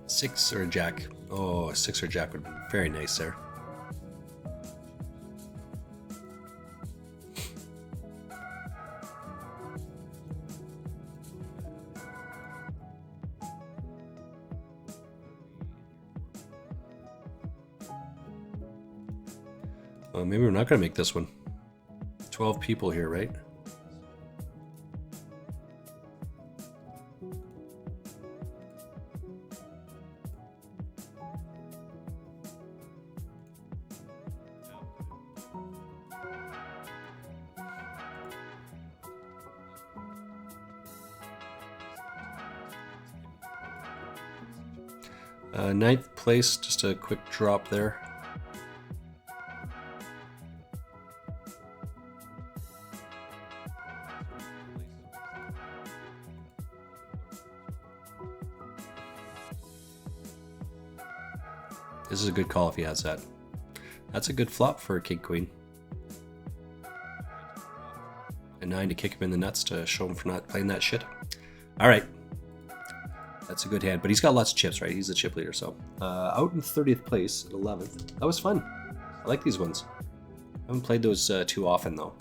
not? Six or a jack. Oh, a six or a jack would be very nice there. Maybe we're not going to make this one. 12 people here, right? Ninth place, just a quick drop there. This is a good call if he has that. That's a good flop for a king queen. A 9 to kick him in the nuts to show him for not playing that shit. All right. That's a good hand, but he's got lots of chips, right? He's the chip leader, so. Out in 30th place at 11th. That was fun. I like these ones. I haven't played those too often, though.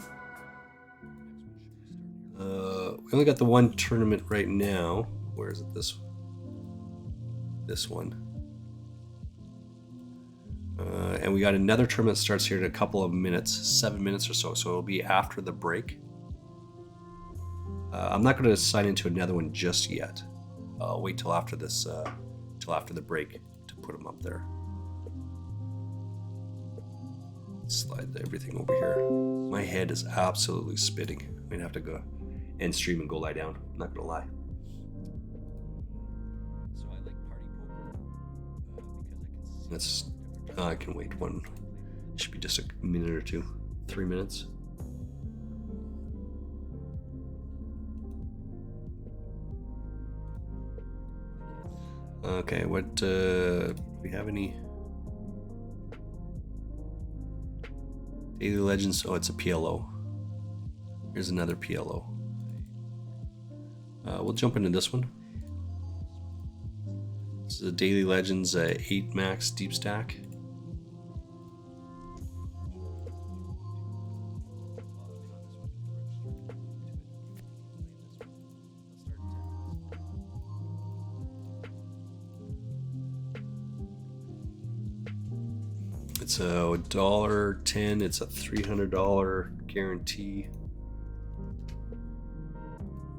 We only got the one tournament right now. Where is it? This one. And we got another tournament that starts here in a couple of minutes, 7 minutes or so. So it'll be after the break. I'm not going to sign into another one just yet. I'll wait till after this, till after the break to put them up there. Slide everything over here. My head is absolutely spinning. I'm gonna have to go end stream and go lie down. I'm not gonna lie. So I like party poker because I can wait one. It should be just a minute or two, 3 minutes. Okay, what do we have any Daily Legends? Oh, it's a PLO. Here's another PLO. We'll jump into this one. This is a Daily Legends 8 max deep stack. It's a $1.10. It's a $300 guarantee.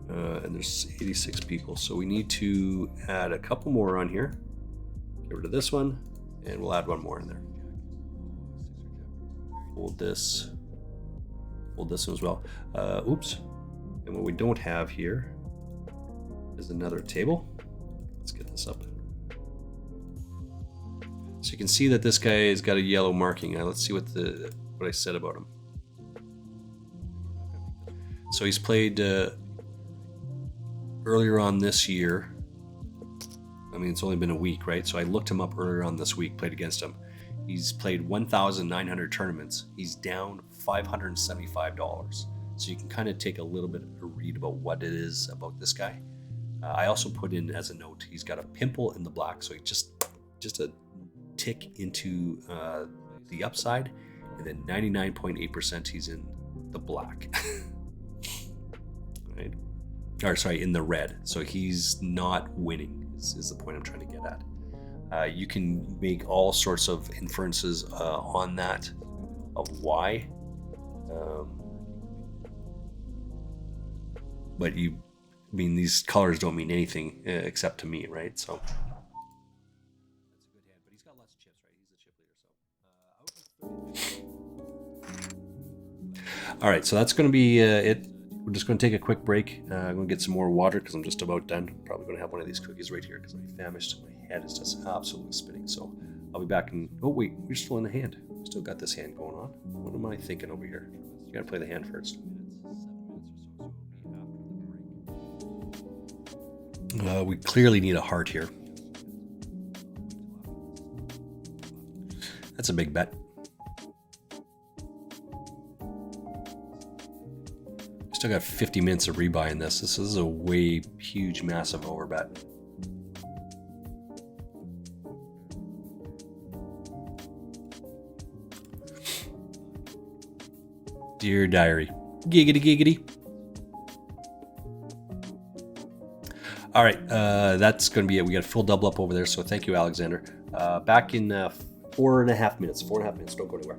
And there's 86 people, so we need to add a couple more on here. Get rid of this one, and we'll add one more in there. Hold this one as well. Oops. And what we don't have here is another table. Let's get this up. So you can see that this guy has got a yellow marking. Let's see what I said about him. So he's played earlier on this year. I mean, it's only been a week, right? So I looked him up earlier on this week, played against him. He's played 1,900 tournaments. He's down $575. So you can kind of take a little bit of a read about what it is about this guy. I also put in as a note, he's got a pimple in the black. So he just a tick into the upside, and then 99.8% he's in the black. Right? Or sorry, in the red. So he's not winning is the point I'm trying to get at. You can make all sorts of inferences on that of why, but these colors don't mean anything except to me, right? So all right, so that's going to be it. We're just going to take a quick break. I'm going to get some more water because I'm just about done. Probably going to have one of these cookies right here because I'm famished. My head is just absolutely spinning. So I'll be back in. Oh wait, we're still in the hand. Still got this hand going on. What am I thinking over here? You gotta play the hand first. We clearly need a heart here. That's a big bet. Still got 50 minutes of rebuy in this. This is a way huge, massive overbet. Dear diary. Giggity giggity. All right, that's going to be it. We got a full double up over there, so thank you, Alexander. Back in 4.5 minutes. 4.5 minutes. Don't go anywhere.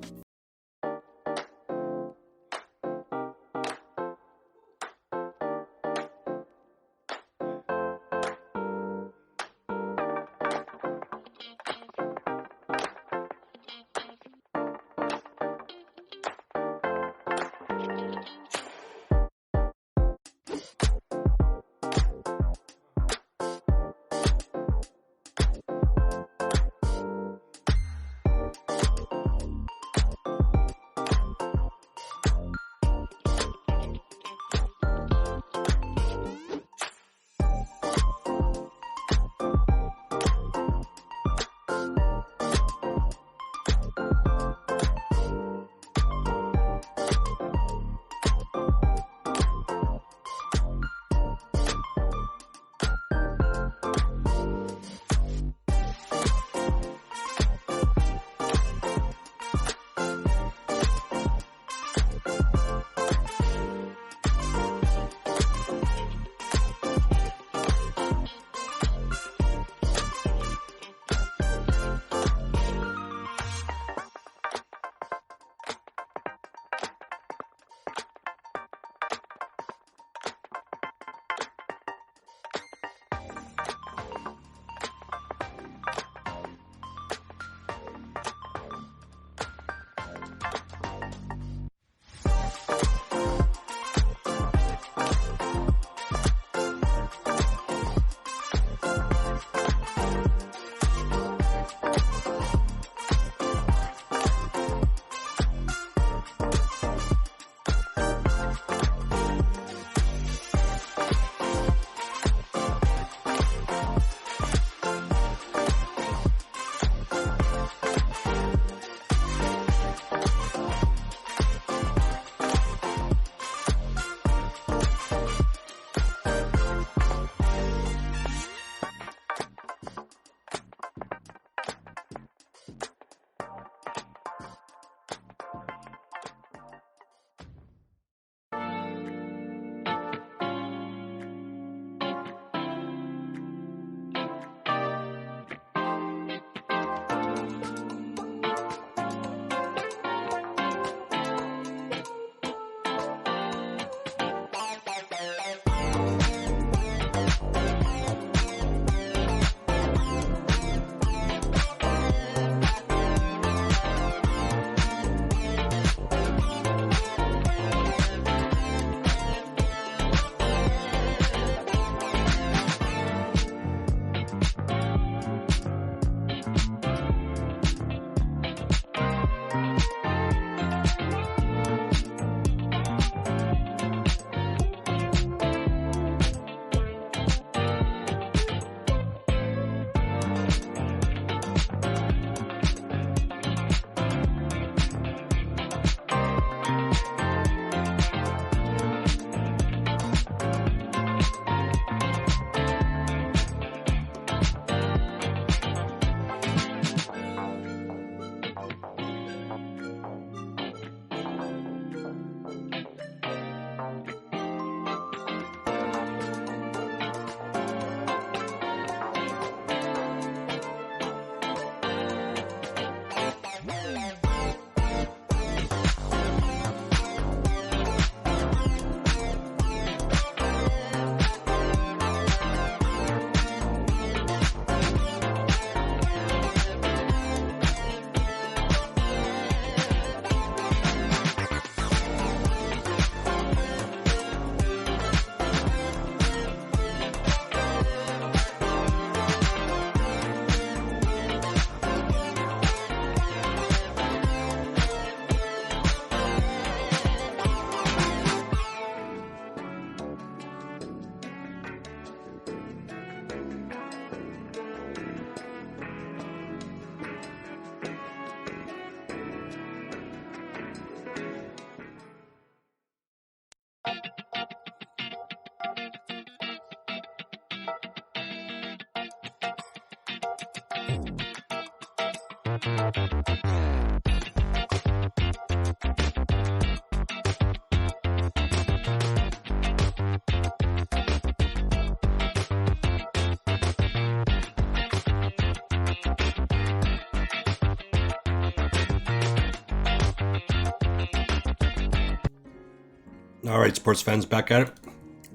All right, sports fans, back at it.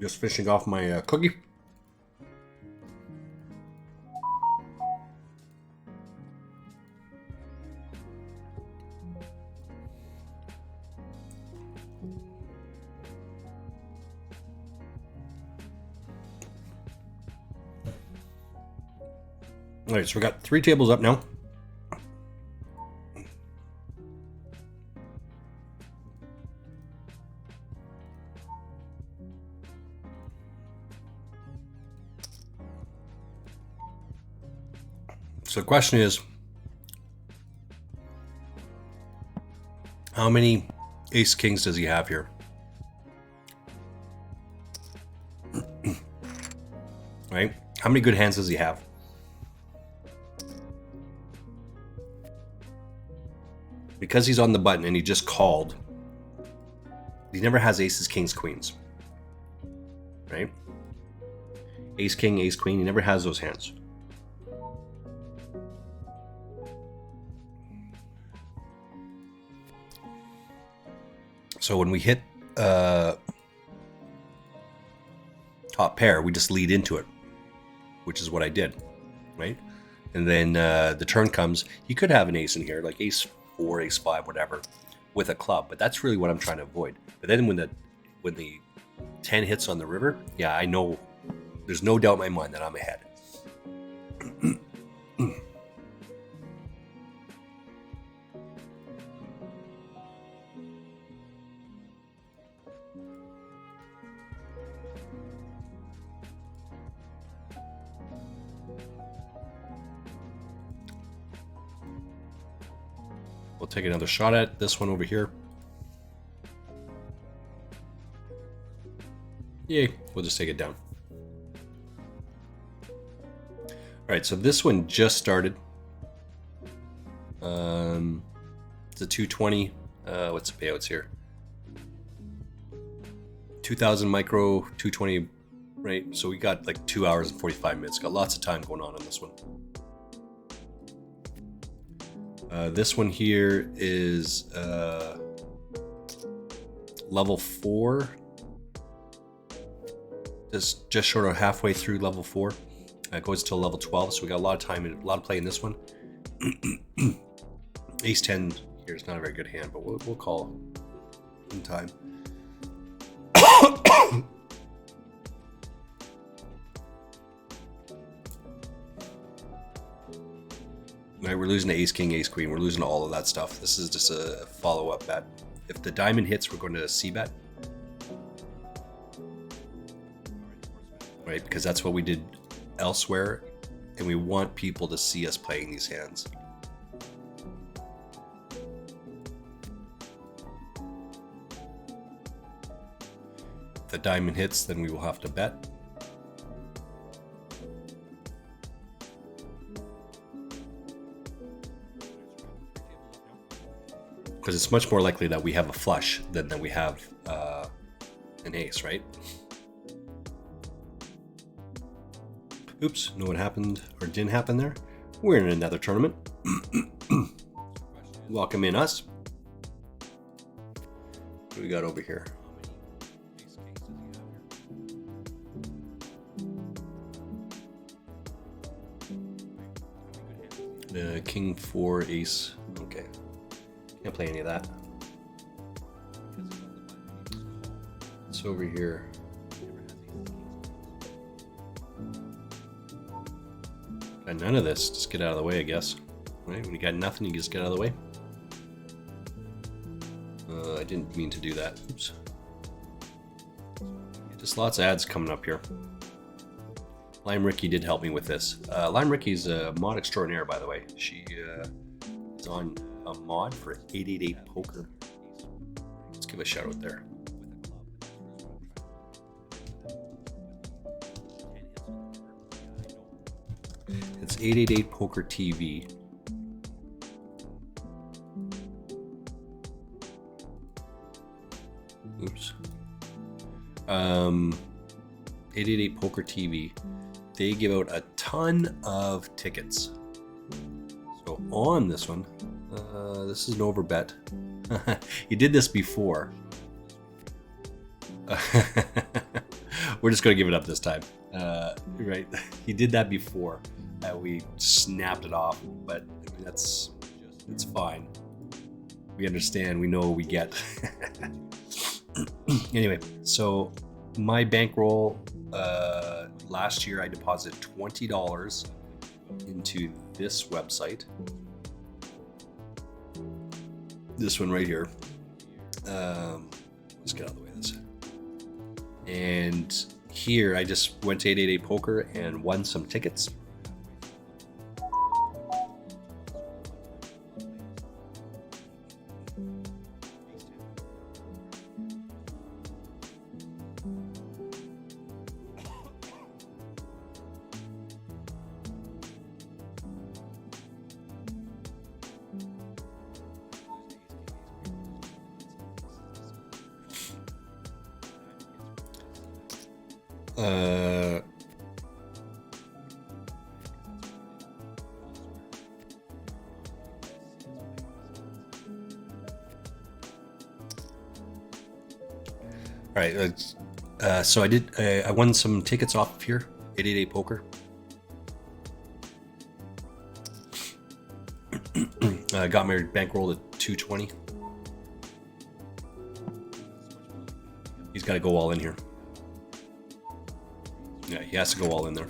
Just finishing off my cookie. All right, so we got 3 tables up now. So the question is, how many ace kings does he have here? Right? How many good hands does he have? Because he's on the button and he just called, he never has aces, kings, queens. Right? Ace, king, ace, queen, he never has those hands. So when we hit top pair, we just lead into it, which is what I did, right? And then the turn comes, he could have an ace in here, like ace 4, ace 5, whatever, with a club, but that's really what I'm trying to avoid. But then when the 10 hits on the river, yeah, I know, there's no doubt in my mind that I'm ahead. We'll take another shot at this one over here. Yay, we'll just take it down. All right, so this one just started. It's a 220. What's the payouts here? 2,000 micro, 220, right? So we got like 2 hours and 45 minutes. Got lots of time going on this one. This one here is level 4. Just short of halfway through level 4. It goes till level 12, so we got a lot of time and a lot of play in this one. Ace 10 here is not a very good hand, but we'll call in time. Right, we're losing to ace king, ace queen. We're losing to all of that stuff. This is just a follow-up bet. If the diamond hits, we're going to c-bet. Right, because that's what we did elsewhere, and we want people to see us playing these hands. If the diamond hits, then we will have to bet. Because it's much more likely that we have a flush than that we have an ace, right? Oops, know what happened or didn't happen there? We're in another tournament. Welcome in us. What do we got over here? King 4, ace. Okay. Can't play any of that. It's over here. Got none of this. Just get out of the way, I guess. Right? When you got nothing, you just get out of the way. I didn't mean to do that. Oops. Just lots of ads coming up here. Lime Ricky did help me with this. Lime Ricky's a mod extraordinaire, by the way. She is on a mod for 888 Poker. Let's give a shout out there. It's 888 Poker TV. 888 Poker TV. They give out a ton of tickets. So on this one, this is an overbet. He did this before. We're just going to give it up this time. Right. He did that before. We snapped it off, but I mean, it's fine. We understand. We know what we get. Anyway, so my bankroll, last year I deposited $20 into this website. This one right here. Let's get out of the way of this. And here I just went to 888 Poker and won some tickets. All right, so I won some tickets off of here, 888 Poker. Got my bankroll at 220. He's got to go all in here. Yeah, he has to go all in there.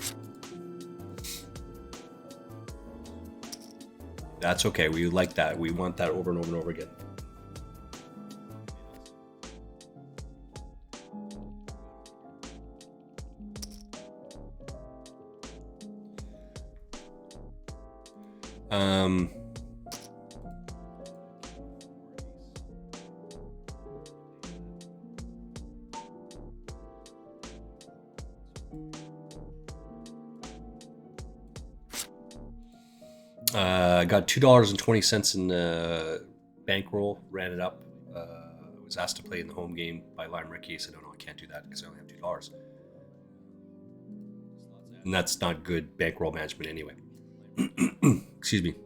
That's okay. We like that. We want that over and over and over again. I got $2.20 in bankroll, ran it up. I was asked to play in the home game by Lime Ricky. I said, no, I can't do that because I only have $2. And that's not good bankroll management anyway. Excuse me.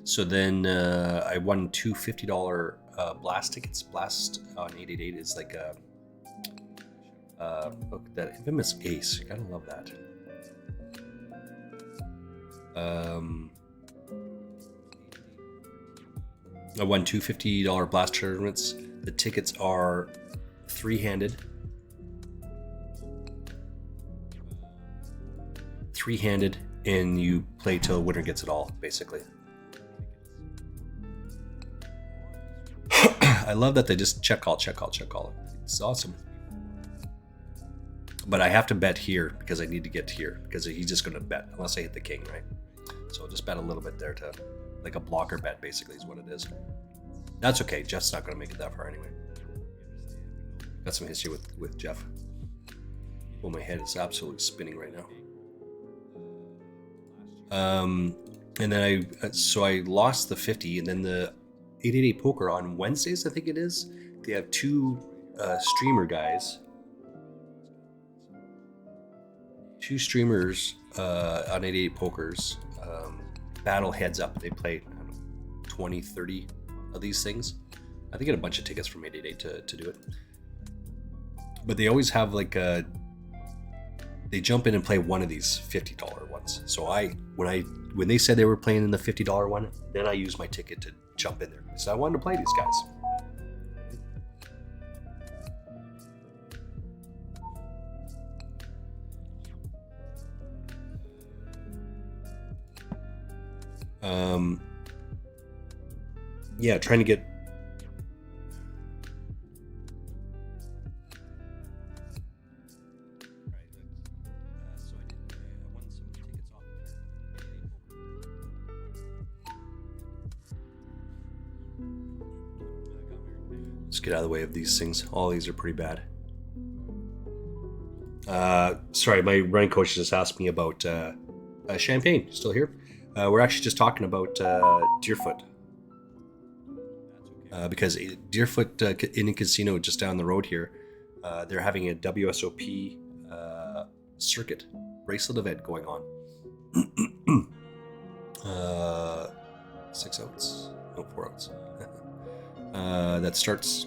So then I won two $50 Blast tickets. Blast on 888 is like look, that infamous ace. You gotta love that. I won two $50 Blast tournaments. The tickets are three-handed. Three-handed, and you play till the winner gets it all, basically. I love that they just check call. It's awesome. But I have to bet here because I need to get here because he's just going to bet unless I hit the king, right? So I'll just bet a little bit there to like a blocker bet, basically, is what it is. That's okay. Jeff's not going to make it that far anyway. Got some history with Jeff. Well, my head is absolutely spinning right now. And then I lost the 50, and then the 888 Poker on Wednesdays, I think it is. They have two streamer guys. Two streamers on 888 Pokers battle heads up. They play 20, 30 of these things. I think I get a bunch of tickets from 888 to do it. But they always have like they jump in and play one of these $50 ones. So when they said they were playing in the $50 one, then I used my ticket to jump in there. So I wanted to play these guys. Yeah, trying to get Let's get out of the way of these things. All these are pretty bad. Sorry, my running coach just asked me about Champagne. Still here? We're actually just talking about Deerfoot. Because Deerfoot Inn and Casino just down the road here, They're having a WSOP circuit bracelet event going on. 6 outs, no 4 outs. That starts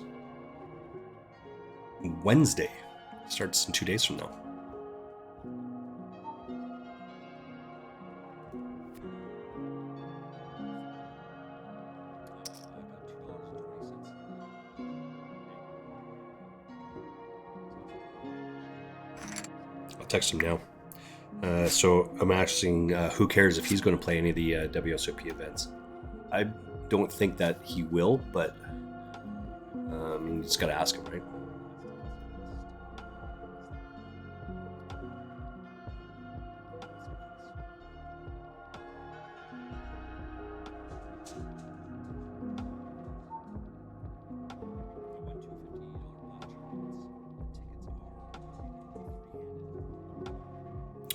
Wednesday. Starts in 2 days from now. I'll text him now. So I'm asking who cares if he's going to play any of the WSOP events. I don't think that he will, but you just got to ask him, right?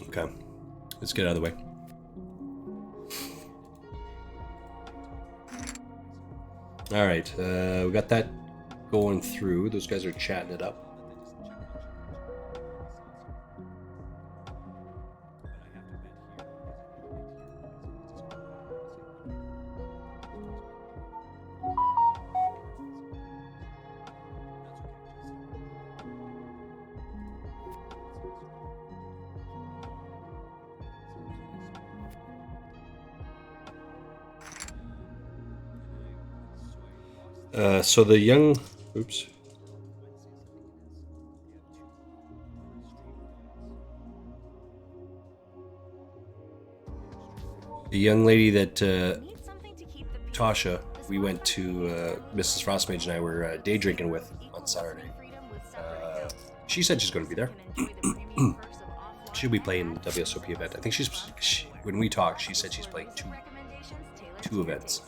Okay, let's get out of the way. All right, we got that going through. Those guys are chatting it up. So the young, oops. The young lady that Tasha, we went to Mrs. Frostmage and I were day drinking with on Saturday. She said she's going to be there. She'll be playing WSOP event. I think when we talked, she said she's playing two events.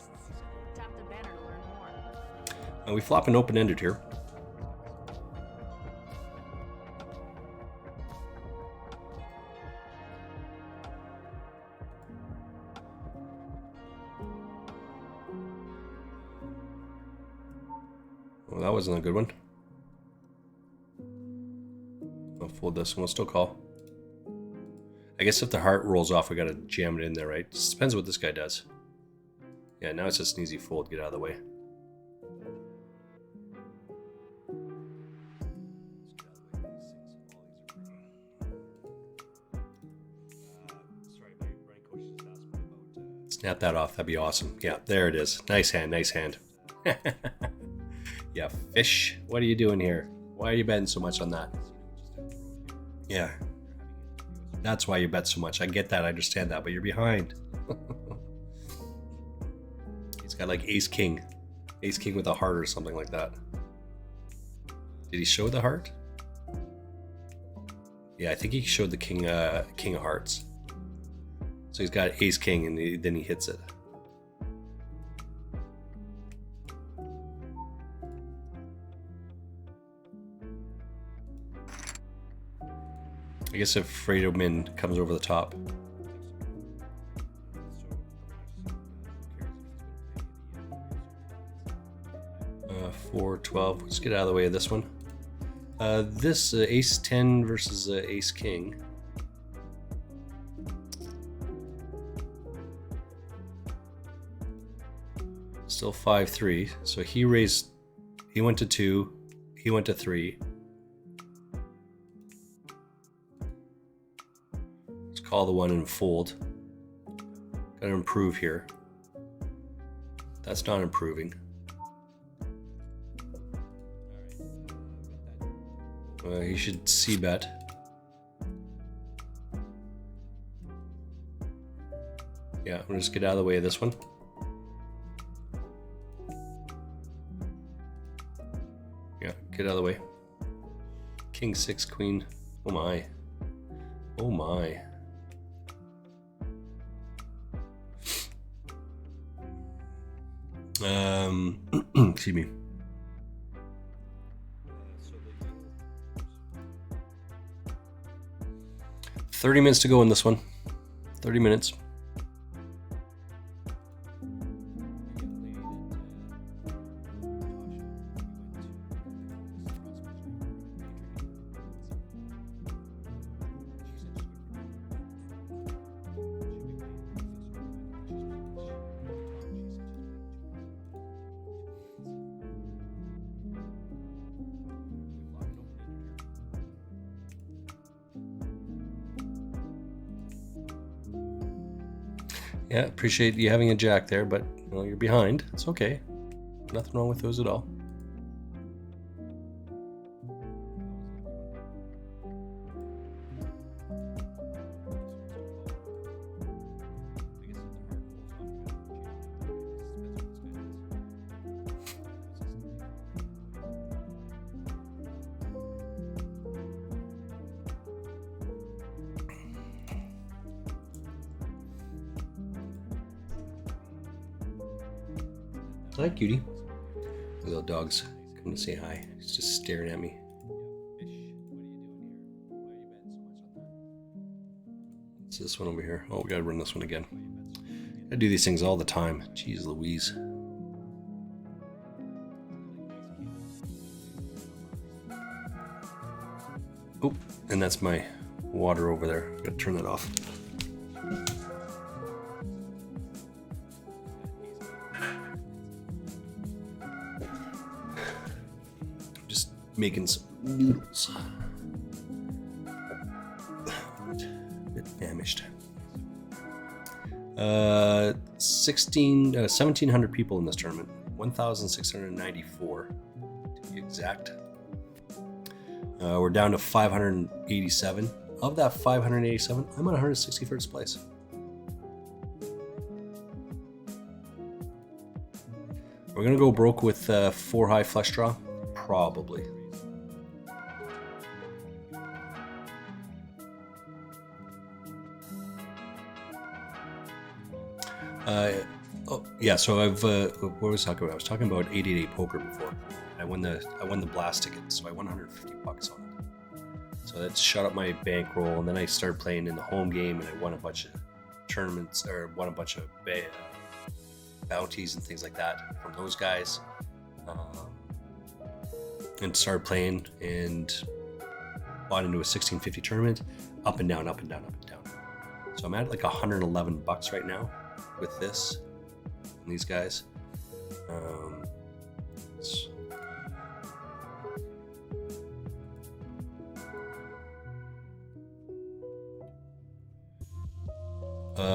We flop an open-ended here. Well, that wasn't a good one. I'll fold this and we'll still call. I guess if the heart rolls off, we gotta jam it in there, right? Just depends what this guy does. Yeah, now it's just an easy fold. Get out of the way. Snap that off. That'd be awesome. Yeah, there it is. Nice hand. Nice hand. Yeah, fish. What are you doing here? Why are you betting so much on that? Yeah. That's why you bet so much. I get that. I understand that. But you're behind. He's got like ace king. Ace king with a heart or something like that. Did he show the heart? Yeah, I think he showed the king of hearts. So he's got ace king and then he hits it. I guess if Fredo Min comes over the top. 4-12. Let's get out of the way of this one. This ace 10 versus ace king. Still 5-3. So he went to 2, he went to 3. Let's call the one and fold. Gotta improve here. That's not improving. He should c-bet. Yeah, we'll just get out of the way of this one. Yeah, get out of the way. King 6, queen. Oh my. Oh my. Excuse me. 30 minutes to go in this one. 30 minutes. Yeah, appreciate you having a jack there, but you know, you're behind. It's okay. Nothing wrong with those at all. Hi, cutie. The little dog's coming to say hi. He's just staring at me. What's this one over here? Oh, we gotta run this one again. I do these things all the time. Jeez Louise. Oh, and that's my water over there. Gotta turn that off. Making some noodles. A bit famished. 1,700 people in this tournament. 1,694 to be exact. We're down to 587. Of that 587, I'm on 161st place. We're gonna go broke with 4 high flush draw, probably. Oh yeah, so I've what was I talking about? I was talking about 888 poker before. I won the blast ticket, so I won $150 on it. So that shot up my bankroll, and then I started playing in the home game, and I won a bunch of tournaments, or won a bunch of bounties and things like that from those guys, and started playing and bought into a 1650 tournament, up and down, up and down, up and down. So I'm at like $111 right now with this and these guys.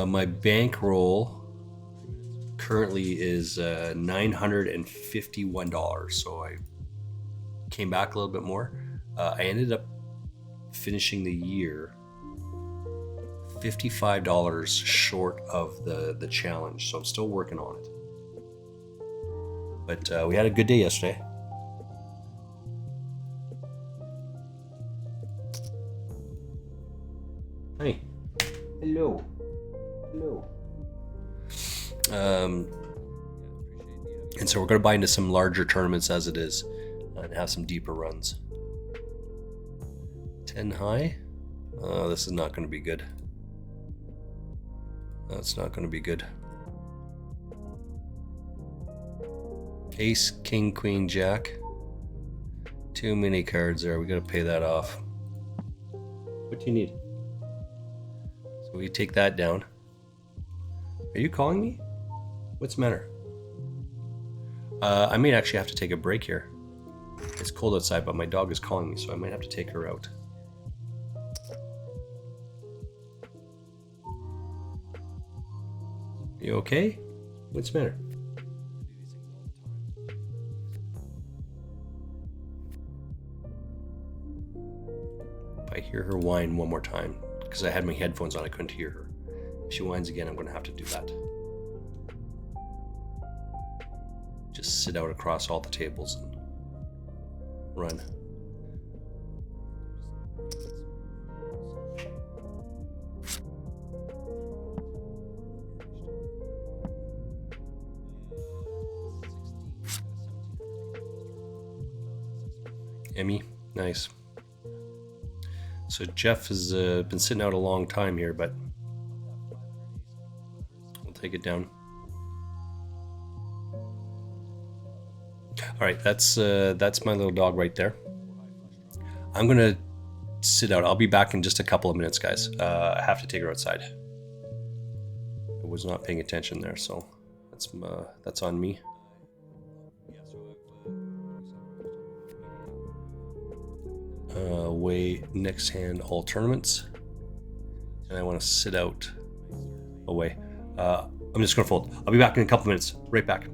My bankroll currently is $951, so I came back a little bit more. I ended up finishing the year $55 short of the challenge, so I'm still working on it. But we had a good day yesterday. Hey. Hello. Hello. And so we're going to buy into some larger tournaments as it is, and have some deeper runs. 10 high? This is not going to be good. That's not going to be good. Ace, king, queen, jack. Too many cards there. We got to pay that off. What do you need? So we take that down. Are you calling me? What's the matter? I may actually have to take a break here. It's cold outside, but my dog is calling me, so I might have to take her out. You okay? What's the matter? If I hear her whine one more time, because I had my headphones on, I couldn't hear her. If she whines again, I'm going to have to do that. Just sit out across all the tables and run. Emmy, nice. So Jeff has been sitting out a long time here, but we'll take it down. All right, that's my little dog right there. I'm gonna sit out. I'll be back in just a couple of minutes, guys. I have to take her outside. I was not paying attention there, so that's on me. Away next hand all tournaments, and I want to sit out away. I'm just gonna fold. I'll be back in a couple minutes. Right back.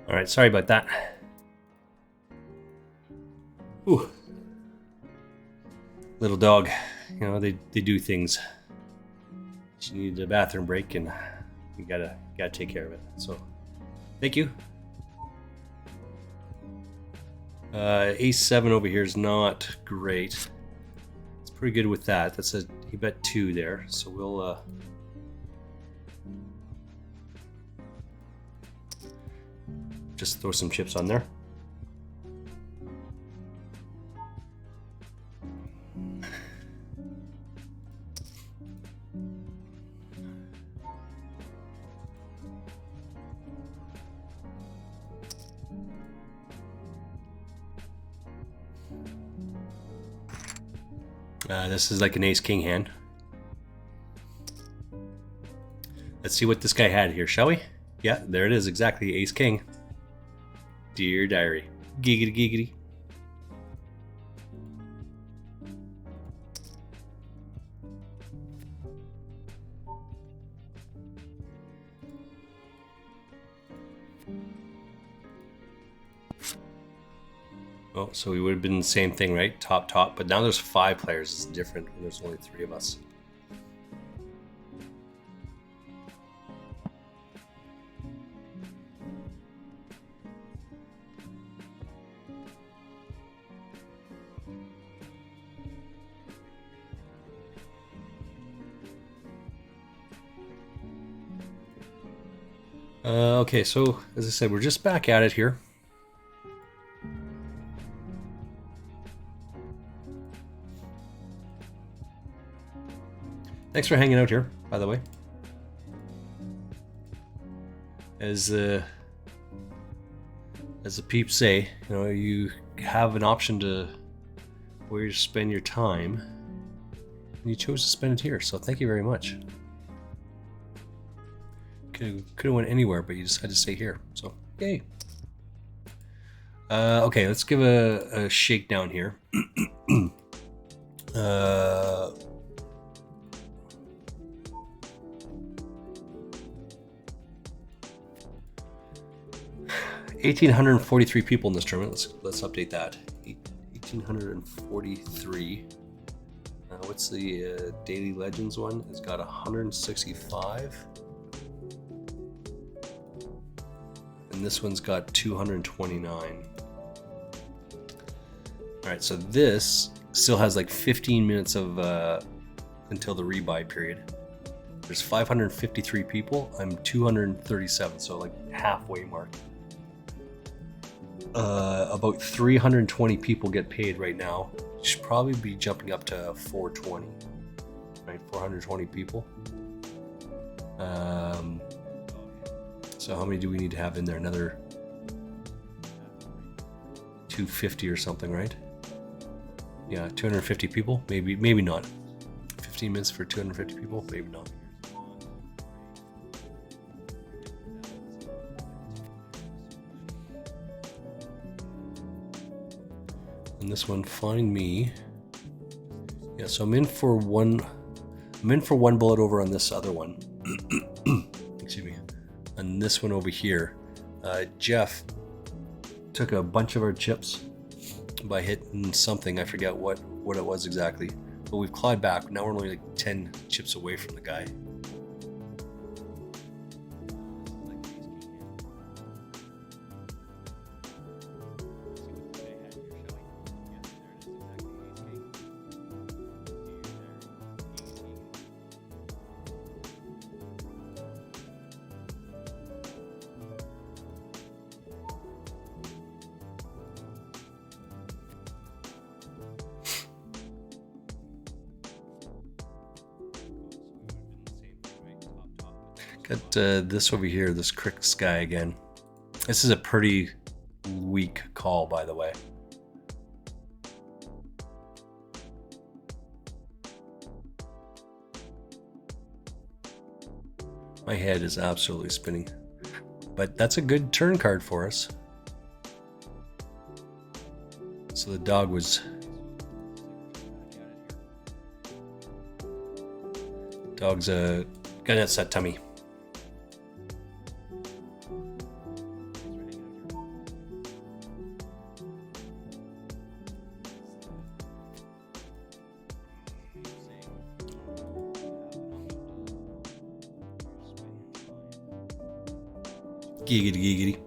All right, sorry about that. Ooh. Little dog, you know, they do things. She needed a bathroom break, and you gotta take care of it. So, thank you. Ace 7 over here is not great. It's pretty good with that. He bet 2 there, so we'll just throw some chips on there. This is like an ace-king hand. Let's see what this guy had here, shall we? Yeah, there it is, exactly, ace-king. Dear diary. Giggity giggity. Oh, so we would have been the same thing, right? Top, but now there's 5 players. It's different when there's only 3 of us. Okay, so as I said, we're just back at it here. Thanks for hanging out here, by the way. As the peeps say, you know, you have an option to where you spend your time, and you chose to spend it here. So thank you very much. Could have went anywhere, but you decided to stay here. So yay. Okay, let's give a shakedown here. 1,843 people in this tournament. Let's update that. 1,843. What's the Daily Legends one? It's got 165. And this one's got 229. Alright, so this still has like 15 minutes of until the rebuy period. There's 553 people. I'm 237, so like halfway mark. About 320 people get paid right now. Should probably be jumping up to 420. Right, 420 people. So how many do we need to have in there? Another 250 or something, right? Yeah, 250 people. Maybe not. 15 minutes for 250 people. Maybe not. And this one, find me. Yeah, so I'm in for one bullet over on this other one. Excuse me. And this one over here, Jeff took a bunch of our chips by hitting something. I forget what it was exactly, but we've clawed back. Now we're only like 10 chips away from the guy. Got this over here, this Crix guy again. This is a pretty weak call, by the way. My head is absolutely spinning. But that's a good turn card for us. So the dog was... Dog's got an upset tummy. Giggity giggity.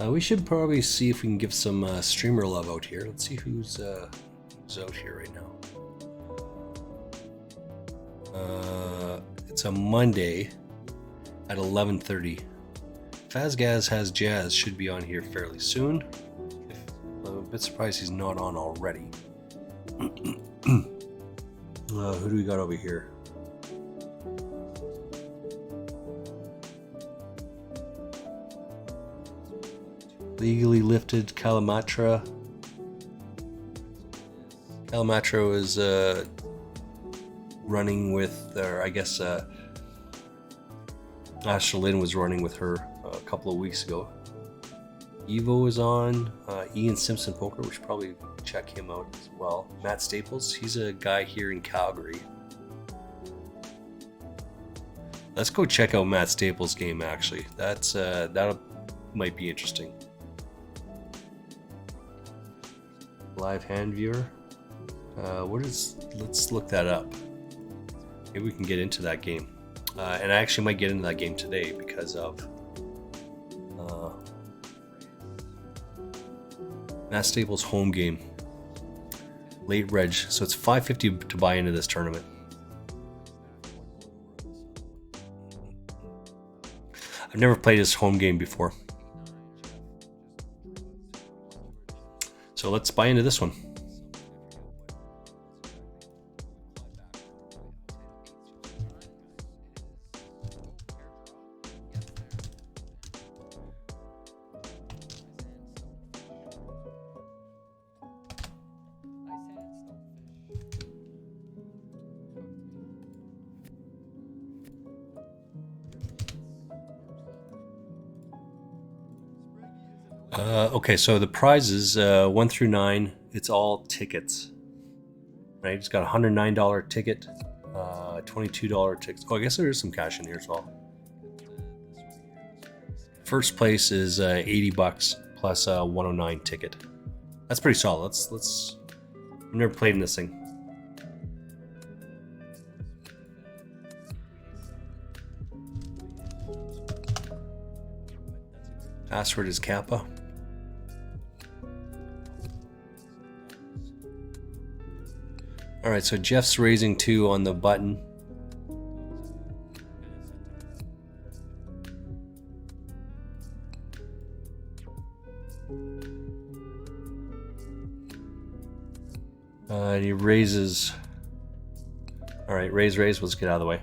We should probably see if we can give some streamer love out here. Let's see who's out here right now. It's a Monday at 11:30. Fazgaz Has Jazz should be on here fairly soon. I'm a bit surprised he's not on already. Who do we got over here? Legally Lifted Kalamatra. Kalamatra is running with, or I guess Ashley Lynn was running with her a couple of weeks ago. Evo is on. Ian Simpson Poker, we should probably check him out as well. Matt Staples, he's a guy here in Calgary. Let's go check out Matt Staples' game. Actually, that might be interesting. Live hand viewer. Let's look that up. Maybe we can get into that game. And I actually might get into that game today because of Matt Staples' home game. Late reg. So it's $5.50 to buy into this tournament. I've never played his home game before. So let's buy into this one. Okay, so the prizes 1 through 9, it's all tickets, right? It's got a $109 ticket, $22 tickets. Oh, I guess there is some cash in here as well. First place is $80 plus a 109 ticket. That's pretty solid. Let's. I've never played in this thing. Password is Kappa. All right, so Jeff's raising 2 on the button. And he raises. All right, raise. Let's get out of the way.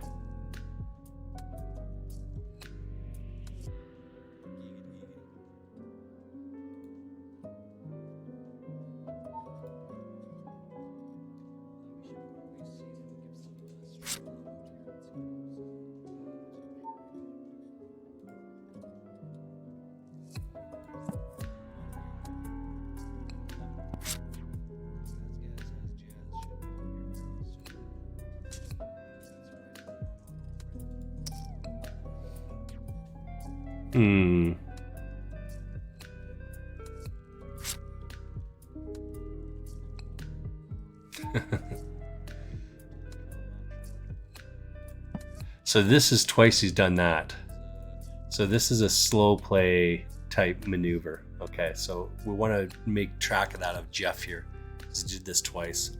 So this is twice he's done that. So this is a slow play type maneuver. Okay, so we want to make track of that of Jeff here. He did this twice.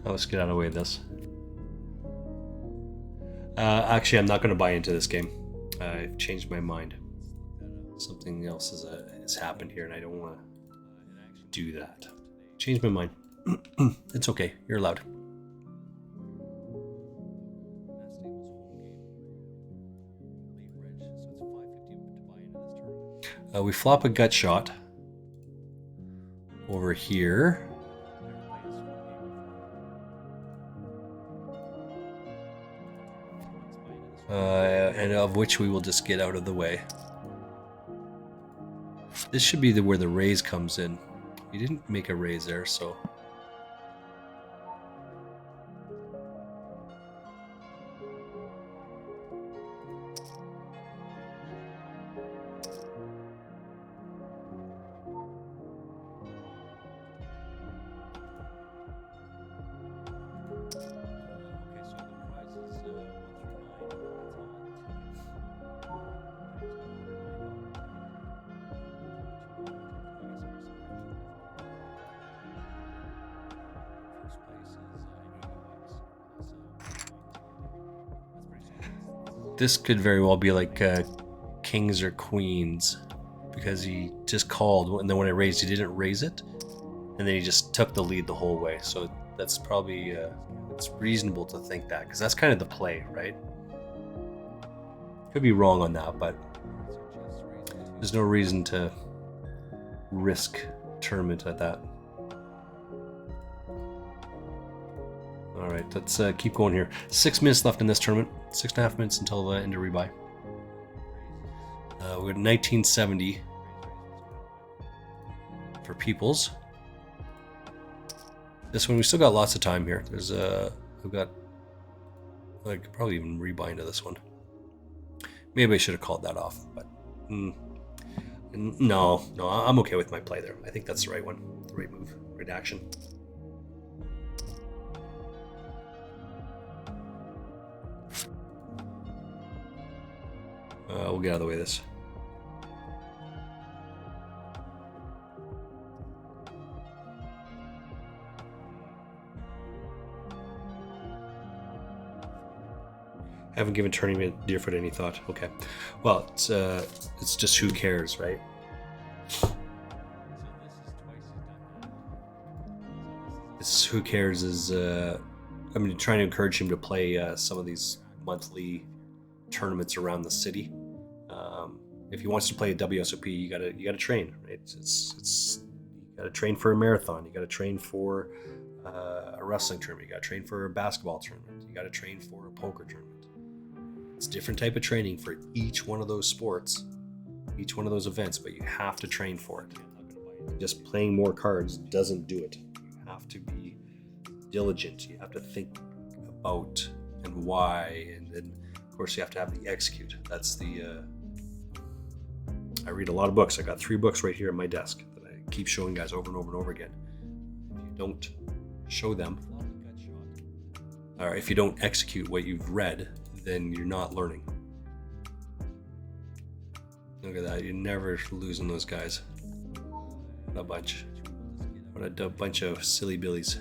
Now let's get out of the way of this. Actually, I'm not going to buy into this game. I've changed my mind. Something else has happened here, and I don't want to do that. Changed my mind. It's okay. You're allowed. We flop a gut shot over here. And of which we will just get out of the way. This should be where the raise comes in. You didn't make a raise there, so. this could very well be like kings or queens, because he just called, and then when I raised, he didn't raise it, and then he just took the lead the whole way. So that's probably it's reasonable to think that, because that's kind of the play, right? Could be wrong on that, but there's no reason to risk tournament at that. All right, let's keep going here. 6 minutes left in this tournament. 6.5 minutes until the end of rebuy. We're at 1970 for Peoples. This one, we still got lots of time here. There's we've got, I could probably even rebuy into this one. Maybe I should have called that off, but no, I'm okay with my play there. I think that's the right one, the right move, right action. We'll get out of the way of this. Haven't given Tournament Deerfoot any thought. Okay, well, it's just who cares, right? It's who cares is I'm trying to encourage him to play some of these monthly tournaments around the city. If he wants to play a WSOP, you gotta train, right? It's you gotta train for a marathon. You gotta train for a wrestling tournament. You gotta train for a basketball tournament. You gotta train for a poker tournament. It's a different type of training for each one of those sports, each one of those events, but you have to train for it. Just playing more cards doesn't do it. You have to be diligent. You have to think about and why, and then of course you have to have the execute. That's the I read a lot of books. I got 3 books right here at my desk that I keep showing guys over and over and over again. If you don't show them, or if you don't execute what you've read, then you're not learning. Look at that. You're never losing those guys. What a bunch. What a bunch of silly billies.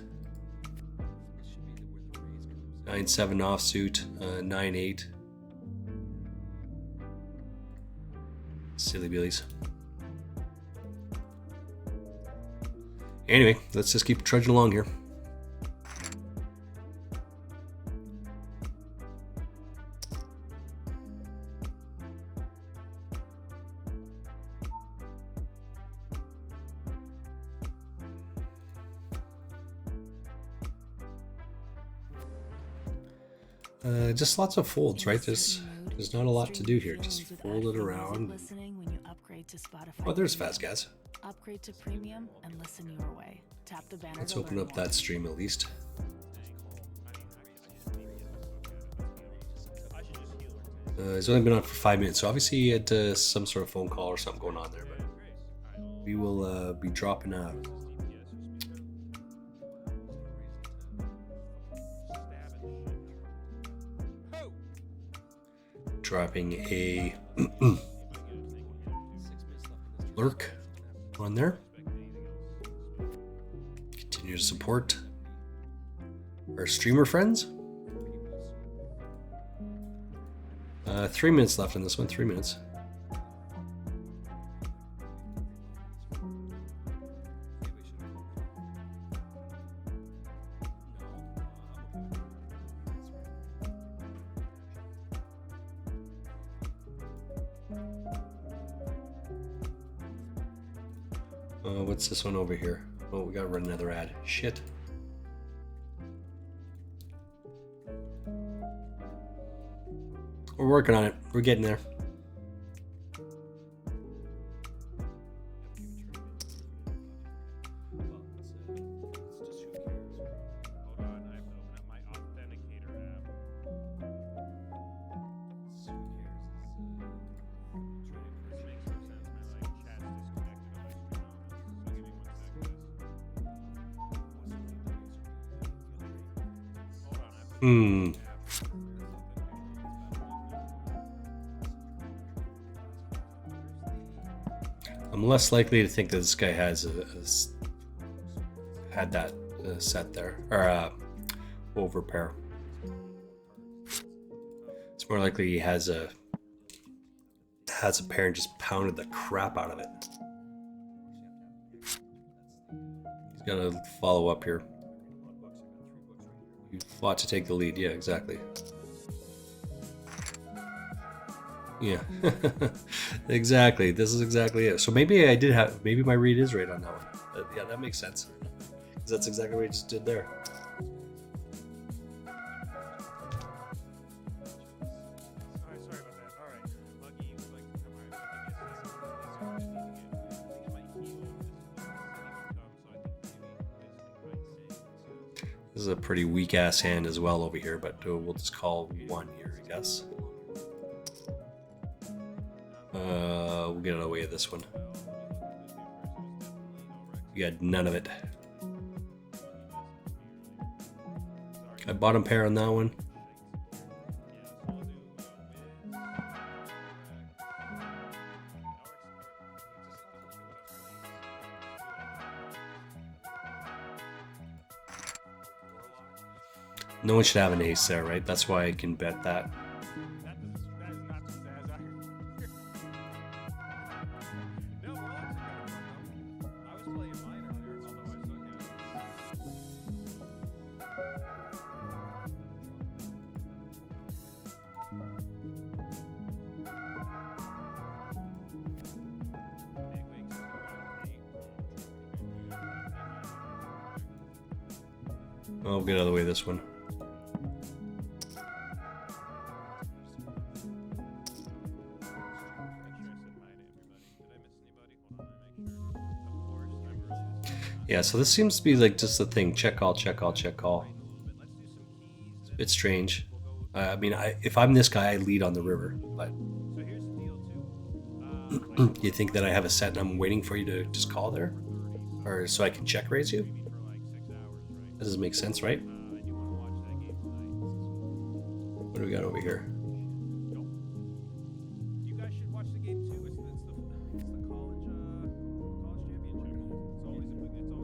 9-7 offsuit, 9-8. Silly billies. Anyway, let's just keep trudging along here. Just lots of folds, right? There's not a lot to do here. Just fold it around. Oh, there's Fazgaz. Upgrade to premium and listen your way. Tap the banner. Let's open up that stream at least. He's only been on for 5 minutes, so obviously he had some sort of phone call or something going on there. But we will be dropping a lurk on there. Continue to support our streamer friends. 3 minutes left in this one. 3 minutes. What's this one over here? Oh, we gotta run another ad. Shit. We're working on it. We're getting there. I'm less likely to think that this guy has had that set there, or over pair. It's It's more likely he has a pair and just pounded the crap out of it. He's got to follow up here. You fought to take the lead. Yeah, exactly. Yeah, exactly. This is exactly it. So maybe maybe my read is right on that one. Yeah, that makes sense. 'Cause that's exactly what I just did there. Sorry about that. All right. Buggy would like to come out. Give me a second. I think it might heal. This is a pretty weak ass hand as well over here, but we'll just call one here, I guess. We'll get away with this one. We got none of it. I bottom pair on that one. No one should have an ace there, right? That's why I can bet that. That is not just as I No, we're actually kind of fun though. I was playing mine earlier, although I suck I'll get out of the way of this one. Yeah, so this seems to be like just a thing. Check call, check call, check call. It's a bit strange. I mean, if I'm this guy, I lead on the river. But So here's the deal too. you think that I have a set and I'm waiting for you to just call there? Or so I can check raise you? That doesn't make sense, right? What do we got over here? You guys should watch the game too. It's the college championship. It's always a good game.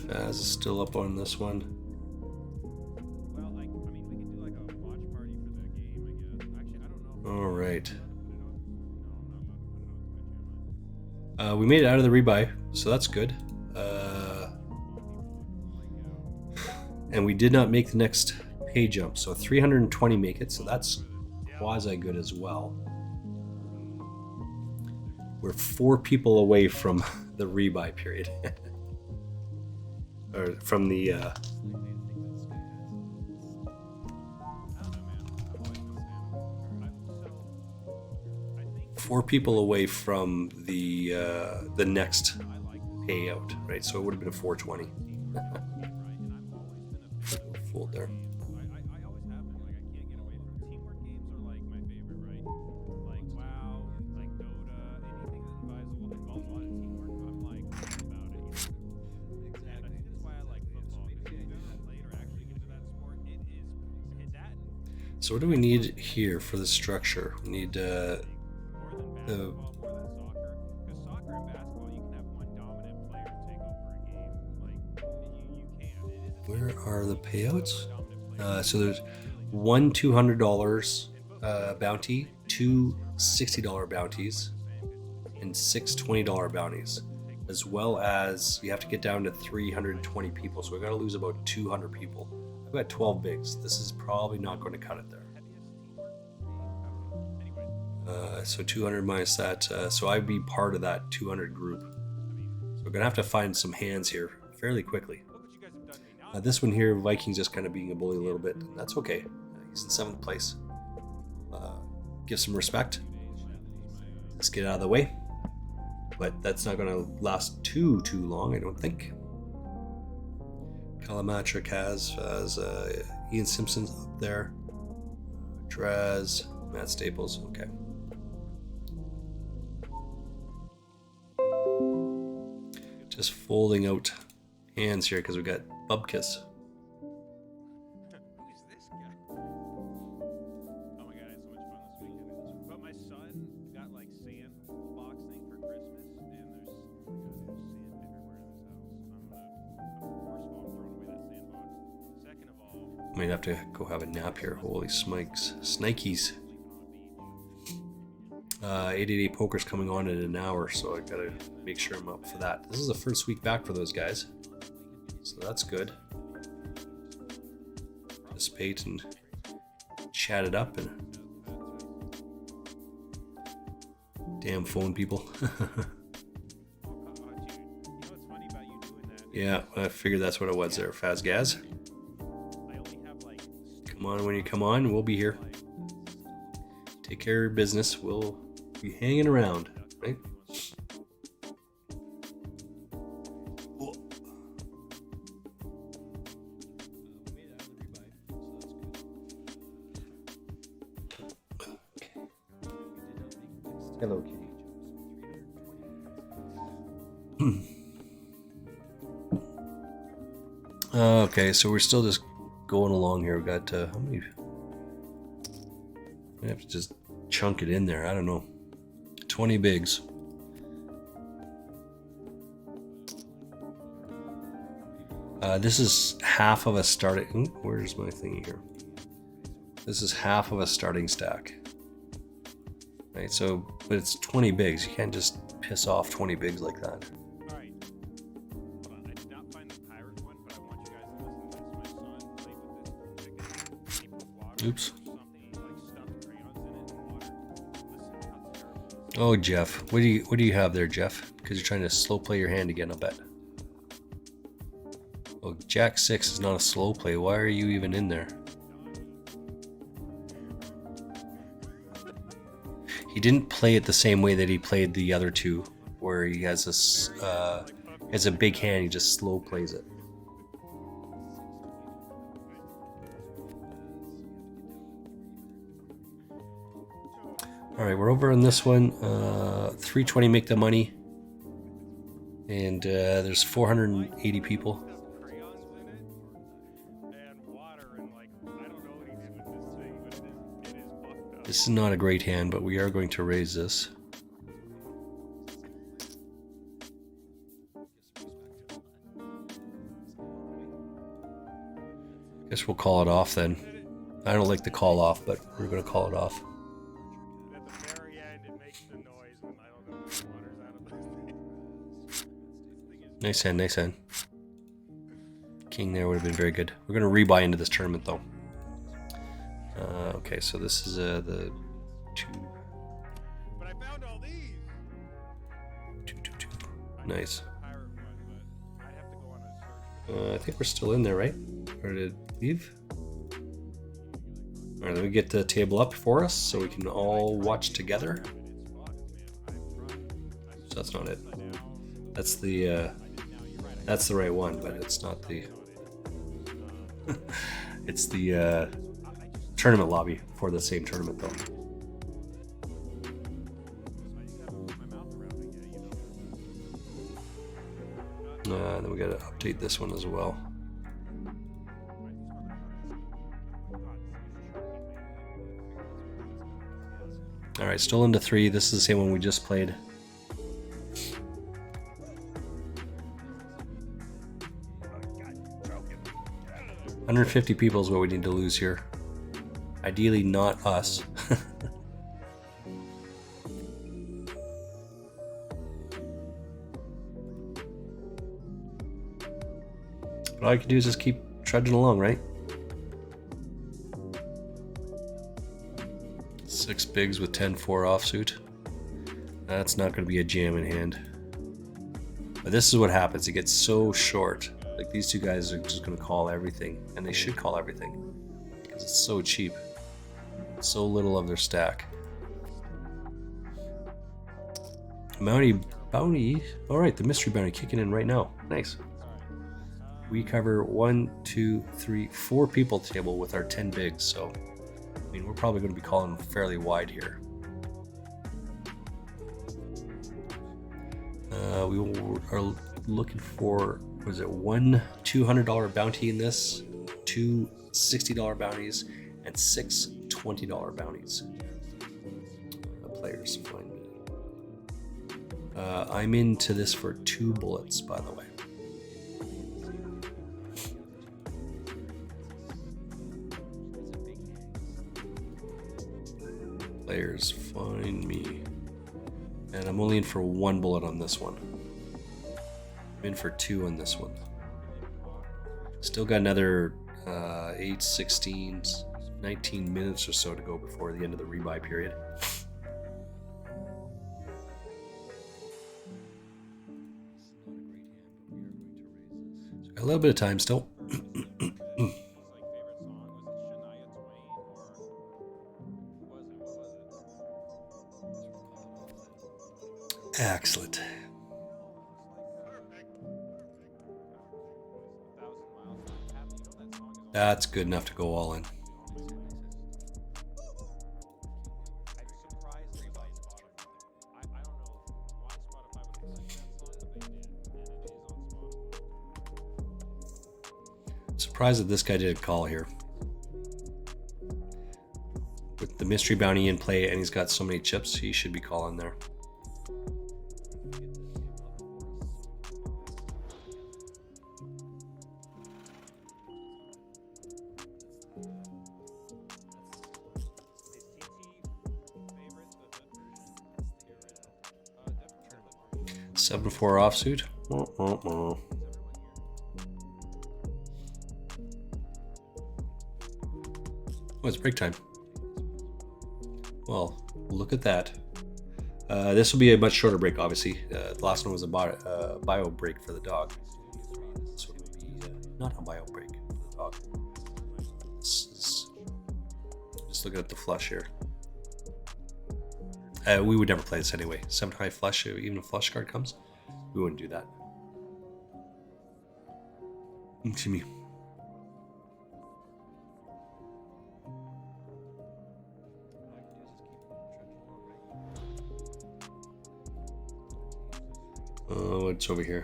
Faz is still up on this one. Well, we can do like a watch party for the game, I guess. Actually, I don't know. All right. We made it out of the rebuy, so that's good. And we did not make the next pay jump, so 320 make it, so that's quasi good as well. We're 4 people away from the rebuy period. Or from the 4 people away from the next payout, right? So it would have been a 420. Fooled there. I always have been. Like, I can't get away from teamwork games are like my favorite, right? Like WoW, like Dota, anything that involves a lot of teamwork, I'm like about it. And I think that's why I like football. Because if you've ever played or actually get into that sport, it is that. So what do we need here for the structure? We need More than basketball, more than soccer. Because soccer and basketball, you can have one dominant player take over a game. Like you can. It is. where are the payouts? So there's one $200 bounty, 2 $60 bounties, and 6 $20 bounties, as well as you have to get down to 320 people. So we've got to lose about 200 people. I've got 12 bigs. This is probably not going to cut it there. So 200 minus that. So I'd be part of that 200 group. So we're going to have to find some hands here fairly quickly. This one here, Vikings just kind of being a bully a little bit, and that's okay. He's in 7th place. Give some respect. Let's get out of the way. But that's not going to last too long, I don't think. Kalamatra, Kaz, Ian Simpson's up there. Draz, Matt Staples, okay. Just folding out hands here because we got Bubkiss. Who is this guy? Oh my god, I had so much fun this weekend. But my son got like sandbox thing for Christmas, and there's sand everywhere in this house. First of all, I'm throwing away that sandbox. Second of all, Might have to go have a nap here. Holy smikes. Snikes. 888 Poker's coming on in an hour, so I gotta make sure I'm up for that. This is the first week back for those guys, so that's good. Participate and chat it up, and damn phone people. Dude, you know what's funny about you doing that? Yeah, I figured that's what it was there, Fazgaz. I only have like Come on when you come on, we'll be here. Take care of your business. We'll be hanging around, right? Hello, kitty. Okay, so we're still just going along here. We've got how many? I have to just chunk it in there. I don't know. 20 bigs. This is half of a starting. Where's my thingy here? This is half of a starting stack. Right, so, but it's 20 bigs. You can't just piss off 20 bigs like that. Alright. Hold on. I did not find the pirate one, but I want you guys to listen to this. My son played with this chicken. He put water Oops. or something, like stuffed crayons in it and water. Listen to how terrible this is. Oh, Jeff, what do you have there, Jeff? Because you're trying to slow play your hand again, I bet. Oh, Jack 6 is not a slow play. Why are you even in there? He didn't play it the same way that he played the other two, where he has this, has a big hand, he just slow plays it. All right, we're over on this one. 320 make the money, and there's 480 people. Crayons in it and water and like I don't know what he did with this thing, but it is fucked up. This is not a great hand, but we are going to raise this. Guess we'll call it off then. I don't like the call off, but we're going to call it off. At the very end, it makes the noise, and I don't know if the water's out of the thing. Nice hand, nice hand. King there would have been very good. We're going to rebuy into this tournament though. Okay, so this is the two. But I found all these. Nice. Pirate one, but I'd have to go on a search. I think we're still in there, right? Or did it leave? All right, let me get the table up for us so we can all watch together. So that's not it. That's the right one, but it's not the. It's the tournament lobby for the same tournament though. Then we gotta update this one as well. All right, still into 3. This is the same one we just played. $150 people is what we need to lose here. Ideally, not us. But all I can do is just keep trudging along, right? 6 bigs with 10-4 offsuit. That's not going to be a jam in hand. But this is what happens. It gets so short. Like these two guys are just going to call everything, and they should call everything because it's so cheap. So little of their stack. Bounty. All right, the mystery bounty kicking in right now. Nice. We cover 1, 2, 3, 4 people table with our 10 bigs. So, I mean, we're probably going to be calling fairly wide here. We are looking for, was it one $200 bounty in this, 2 $60 bounties, and 6 $20 bounties. Players find me. I'm into this for 2 bullets, by the way. Players, find me. And I'm only in for 1 bullet on this one. I'm in for 2 on this one. Still got another 8, 16, 19 minutes or so to go before the end of the rebuy period. So got a little bit of time still. Excellent. That's good enough to go all in. Surprised that this guy didn't call here. With the mystery bounty in play and he's got so many chips, he should be calling there. Seven 4 offsuit. Oh, it's break time. Well, look at that. This will be a much shorter break, obviously. The last one was a bio break for the dog. This one will be not a bio break for the dog. This is just looking at the flush here. We would never play this anyway. 7 high flush, even if flush card comes, we wouldn't do that. Excuse me. What's over here?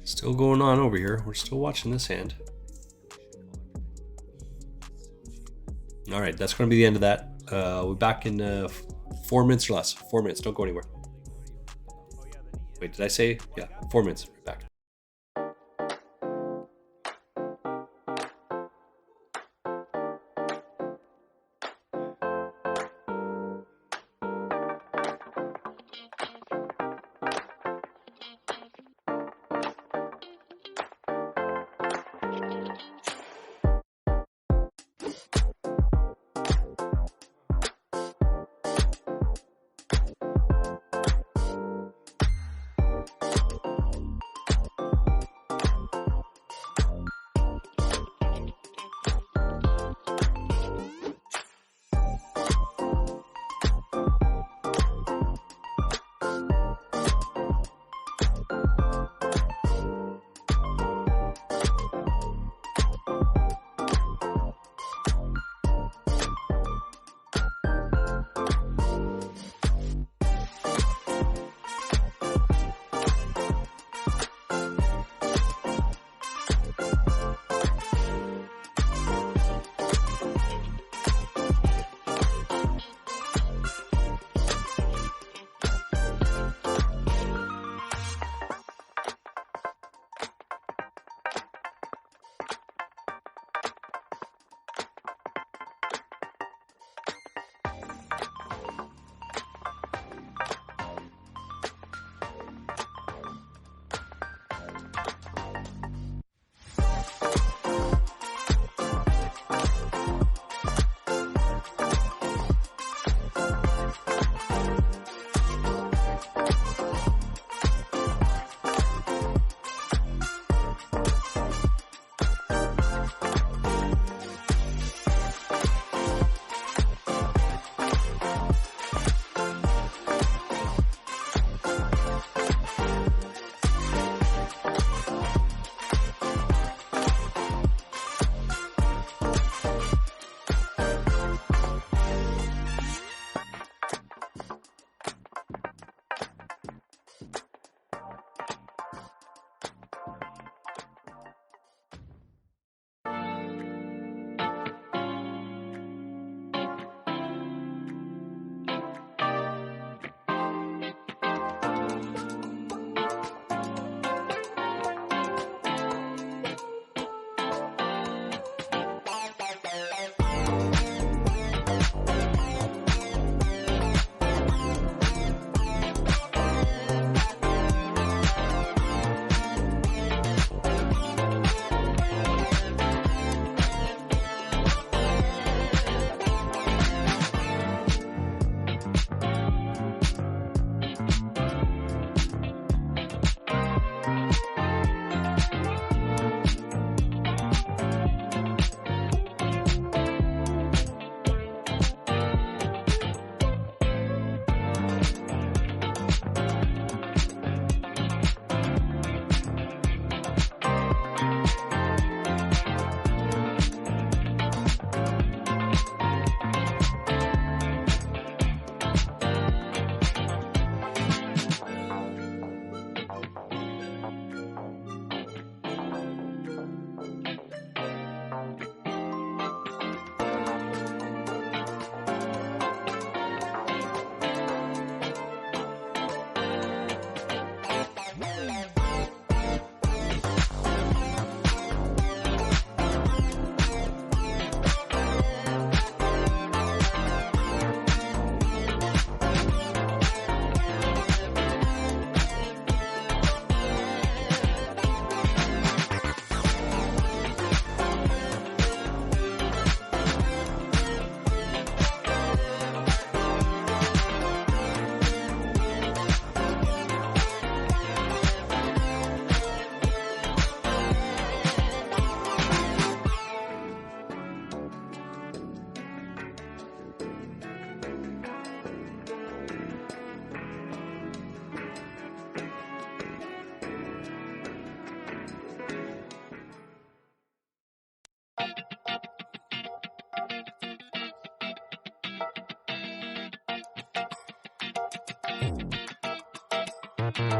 Still going on over here. We're still watching this hand. All right, that's going to be the end of that. We're back in 4 minutes or less. 4 minutes. Don't go anywhere. Wait, did I say? Yeah, 4 minutes. We're back.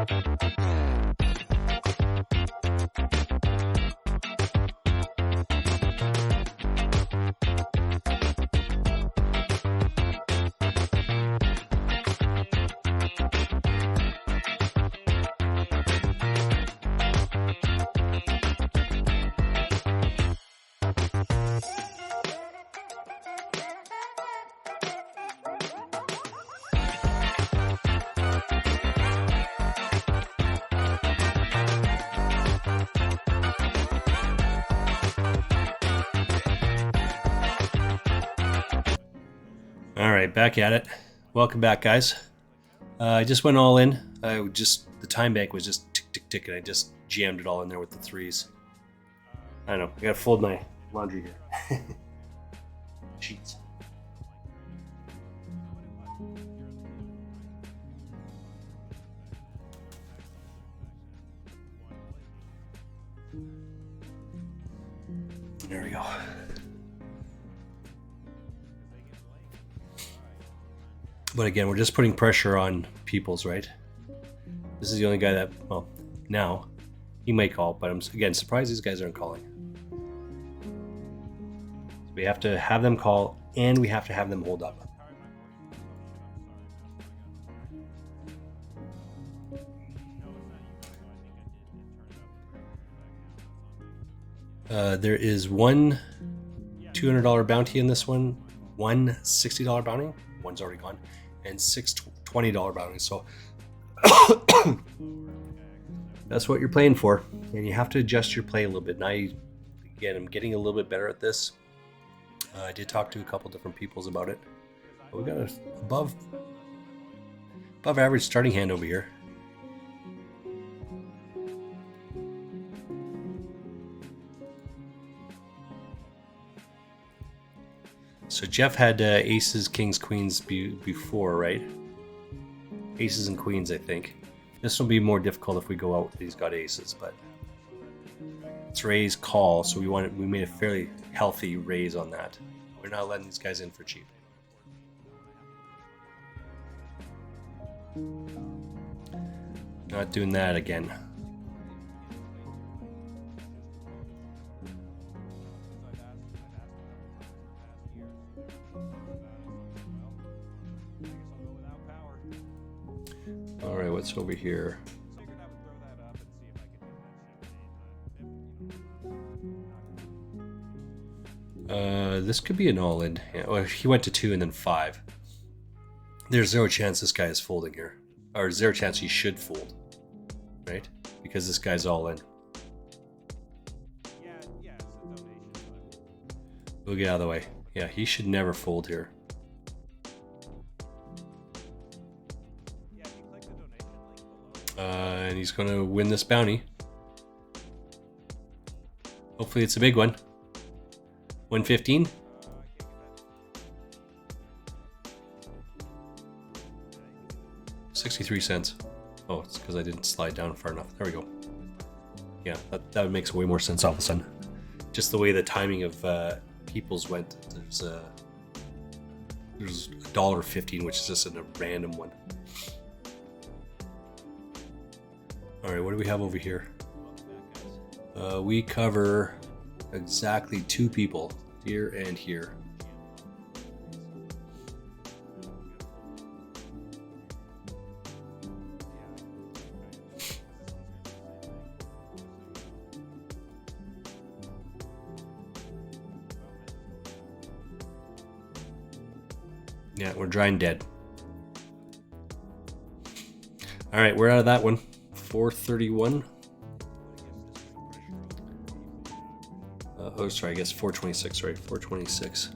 All right, back at it. Welcome back, guys. I just went all in. The time bank was just tick, tick, tick, and I just jammed it all in there with the threes. I don't know. I gotta fold my laundry here. Sheets. There we go. But again, we're just putting pressure on Peoples, right? This is the only guy that, well, now he might call, but I'm again surprised these guys aren't calling. So we have to have them call, and we have to have them hold up. There is one $200 bounty in this one, one $60 bounty, one's already gone, and six $20 bounties. So that's what you're playing for, and you have to adjust your play a little bit. Now, again, I'm getting a little bit better at this. I did talk to a couple different peoples about it. But we got a above average starting hand over here. So Jeff had aces, kings, queens before, right? Aces and queens, I think. This will be more difficult if we go out. He's got aces, but it's raise call, so we made a fairly healthy raise on that. We're not letting these guys in for cheap. Not doing that again. All right, what's over here? This could be an all-in. Yeah, well, he went to 2 and then 5. There's zero chance this guy is folding here, or zero chance he should fold, right? Because this guy's all in. We'll get out of the way. Yeah, he should never fold here. And he's going to win this bounty. Hopefully it's a big one. 115. $0.63. Oh, it's because I didn't slide down far enough. There we go. Yeah, that makes way more sense all of a sudden. Just the way the timing of Peoples went. There's $1.15, which is just a random one. All right, what do we have over here? We cover exactly 2 people, here and here. Yeah, we're dry and dead. All right, we're out of that one. 431. Oh, sorry, I guess 426, right? 426.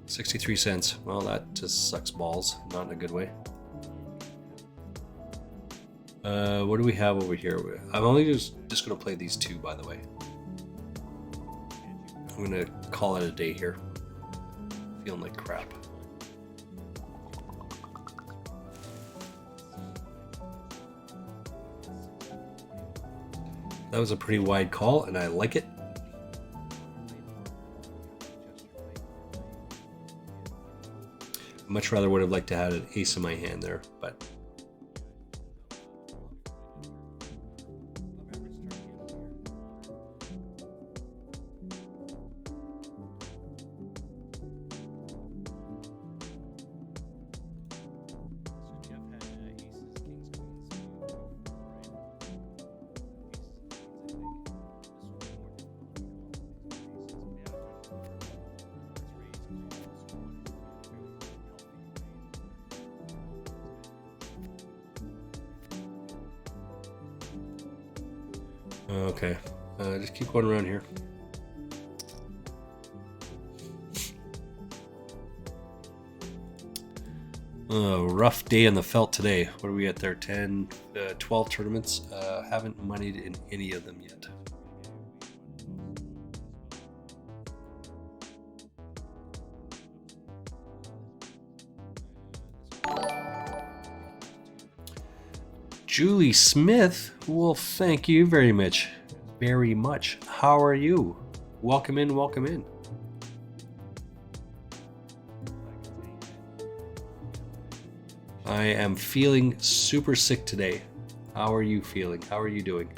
63 cents. Well, that just sucks balls. Not in a good way. What do we have over here? I'm only just going to play these 2, by the way. I'm going to call it a day here. Feeling like crap. That was a pretty wide call, and I like it. Much rather would have liked to have an ace in my hand there, but Okay. Just keep going around here. Rough day in the felt today. What are we at there? 10, 12 tournaments. Haven't moneyed in any of them yet. Julie Smith, well, thank you very much. Very much. How are you? Welcome in, welcome in. I am feeling super sick today. How are you feeling? How are you doing?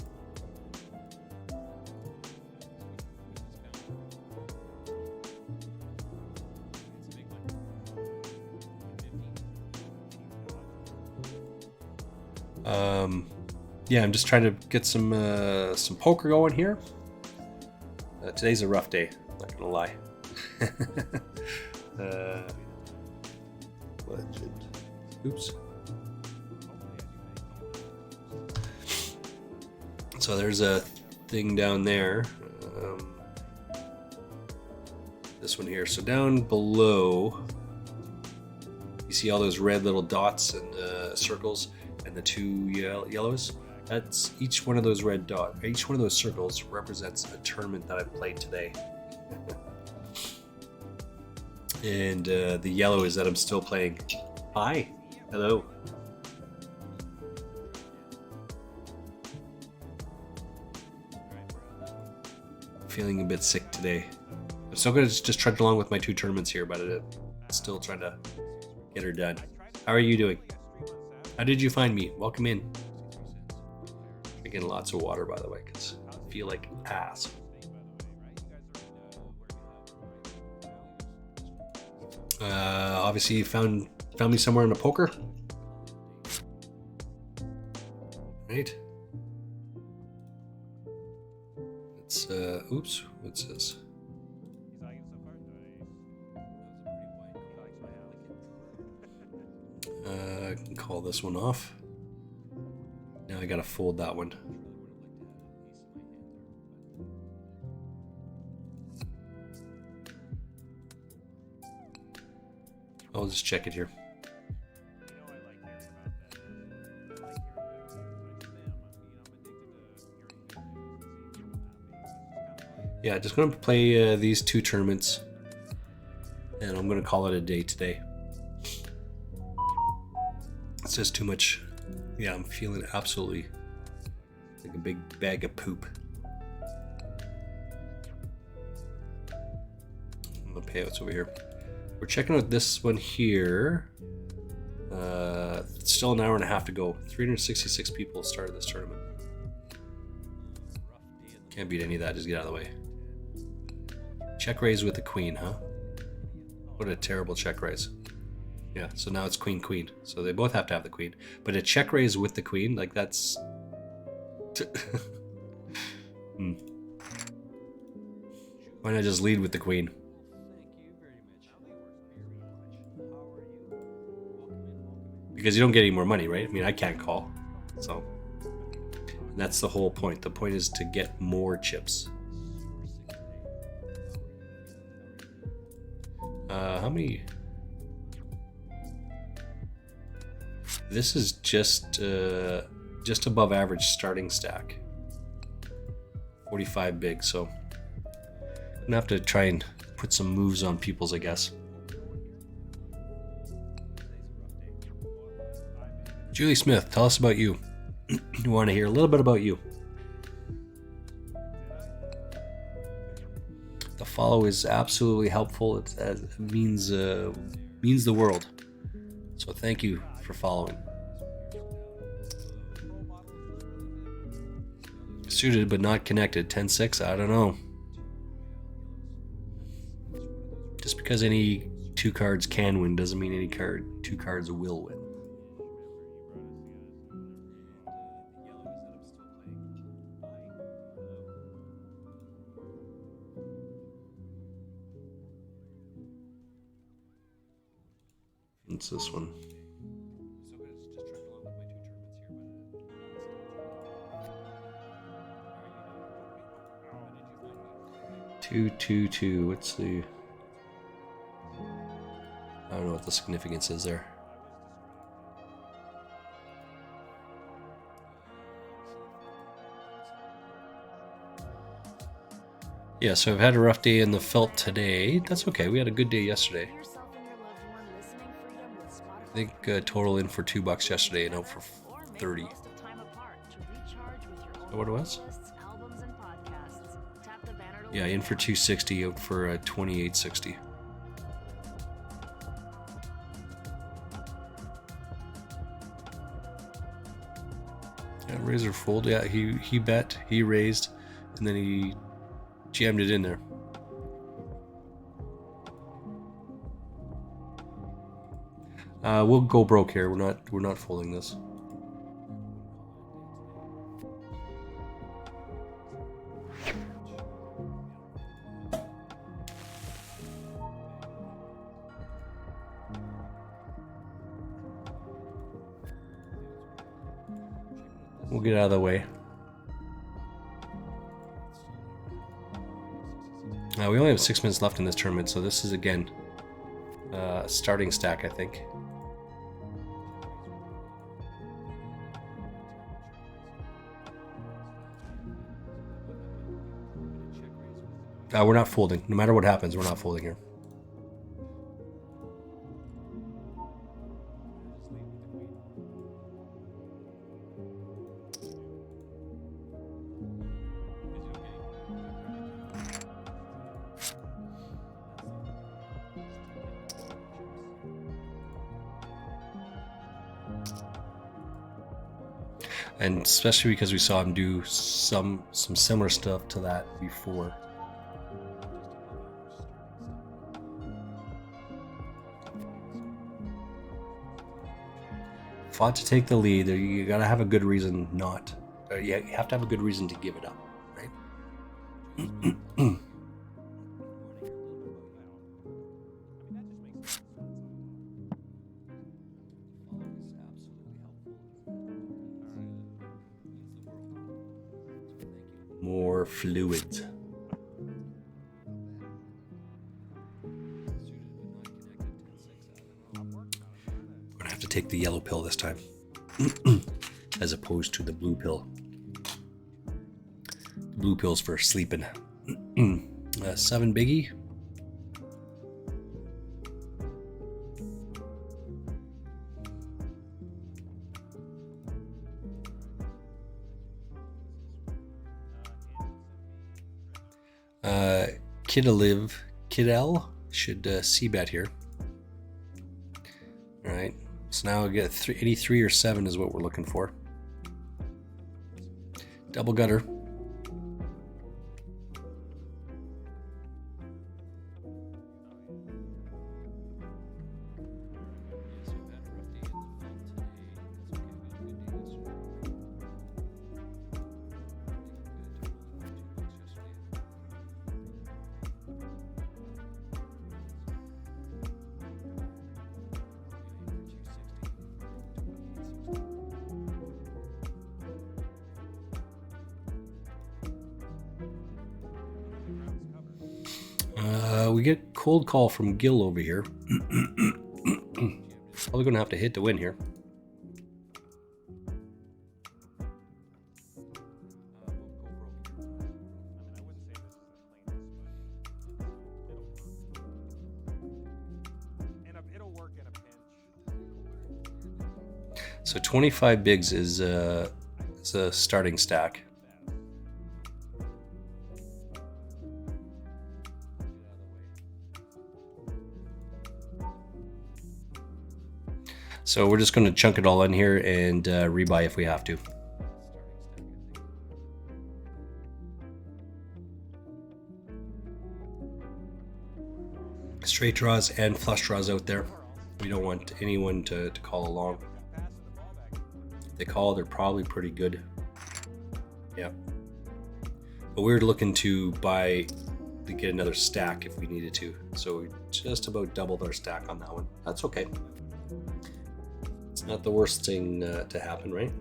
Yeah, I'm just trying to get some poker going here. Today's a rough day, not gonna lie. Legend. Oops. So there's a thing down there. This one here. So down below, you see all those red little dots and circles, and the two yellows. That's each one of those red dots. Each one of those circles represents a tournament that I've played today. And the yellow is that I'm still playing. Hi. Hello. Feeling a bit sick today. I'm still gonna just trudge along with my 2 tournaments here, but still trying to get her done. How are you doing? How did you find me? Welcome in. Drinking lots of water, by the way, because I feel like ass. Obviously, you found me somewhere in a poker. Right. It's oops. What's this? I can call this one off. Now I gotta fold that one. I'll just check it here. Yeah, just gonna play these 2 tournaments, and I'm gonna call it a day today. It's just too much. Yeah, I'm feeling absolutely like a big bag of poop. The payouts over here. We're checking out this one here. It's still an hour and a half to go. 366 people started this tournament. Can't beat any of that, just get out of the way. Check raise with the queen, huh? What a terrible check raise. Yeah, so now it's queen, queen. So they both have to have the queen. But a check raise with the queen, like that's... Why not just lead with the queen? Because you don't get any more money, right? I mean, I can't call. So and that's the whole point. The point is to get more chips. How many... This is just above average starting stack. 45 big, so I'm gonna have to try and put some moves on people's, I guess. Julie Smith, tell us about you. We want to hear a little bit about you. The follow is absolutely helpful. It means the world. So thank you for following. Suited but not connected. 10-6, I don't know. Just because any 2 cards can win doesn't mean any 2 cards will win. It's this one. 222. What's the? I don't know what the significance is there. Yeah, so I've had a rough day in the felt today. That's okay. We had a good day yesterday. Give yourself and your loved one listening freedom with Spotify. I think total in for $2 yesterday and out for Or make 30. the most of time apart to recharge with your own What it was? playlists, albums, and podcasts. Tap the banner to Yeah, learn in for more. 260, out for 2860. Yeah, razor fold. Yeah, he bet, he raised, and then he jammed it in there. We'll go broke here. We're not folding this. We'll get out of the way. We only have 6 minutes left in this tournament, so this is again starting stack, I think. We're not folding. No matter what happens, we're not folding here. And especially because we saw him do some similar stuff to that before. Fought to take the lead. You gotta have a good reason not. You have to have a good reason to give it up, right? More fluid. We're gonna have to take the yellow pill this time, as opposed to the blue pill. Blue pill's for sleeping. 7 biggie. Kidel should c-bet here. All right, so now we get 83 or 7 is what we're looking for. Double gutter. We get cold call from Gil over here. Probably gonna have to hit to win here. It'll work in a pinch. So 25 bigs is a starting stack. So we're just going to chunk it all in here and rebuy if we have to. Straight draws and flush draws out there. We don't want anyone to call along. If they call, they're probably pretty good. Yeah. But we're looking to get another stack if we needed to. So we just about doubled our stack on that one. That's okay. It's not the worst thing to happen, right?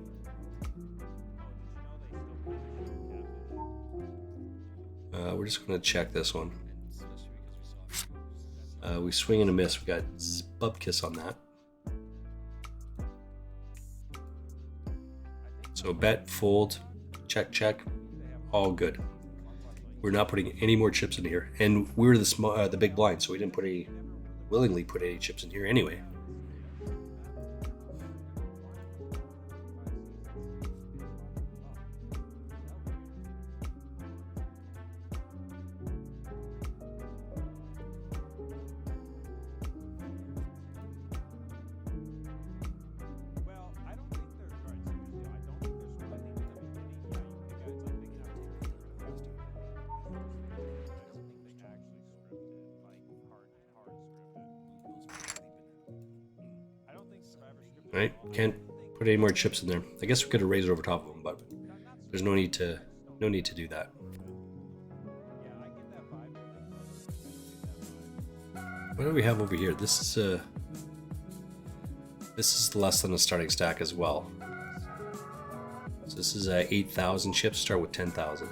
We're just going to check this one. We swing and a miss. We got Bubkiss on that. So bet, fold, check, check, all good. We're not putting any more chips in here, and we were the big blind, so we didn't willingly put any chips in here anyway. Well, I don't think there's right. Seriously, I don't think there's. I think in the beginning, yeah, you pick out. It's like picking out tickets for the festival. That's something actually scripted, like hard scripted. I don't think Survivor scripted. Right? Can't put any more chips in there. I guess we could have raised it over top of them, but there's no need to do that. Yeah, I get that vibe. I get that vibe. What do we have over here? This is less than a starting stack as well. So this is 8,000 chips. Start with 10,000.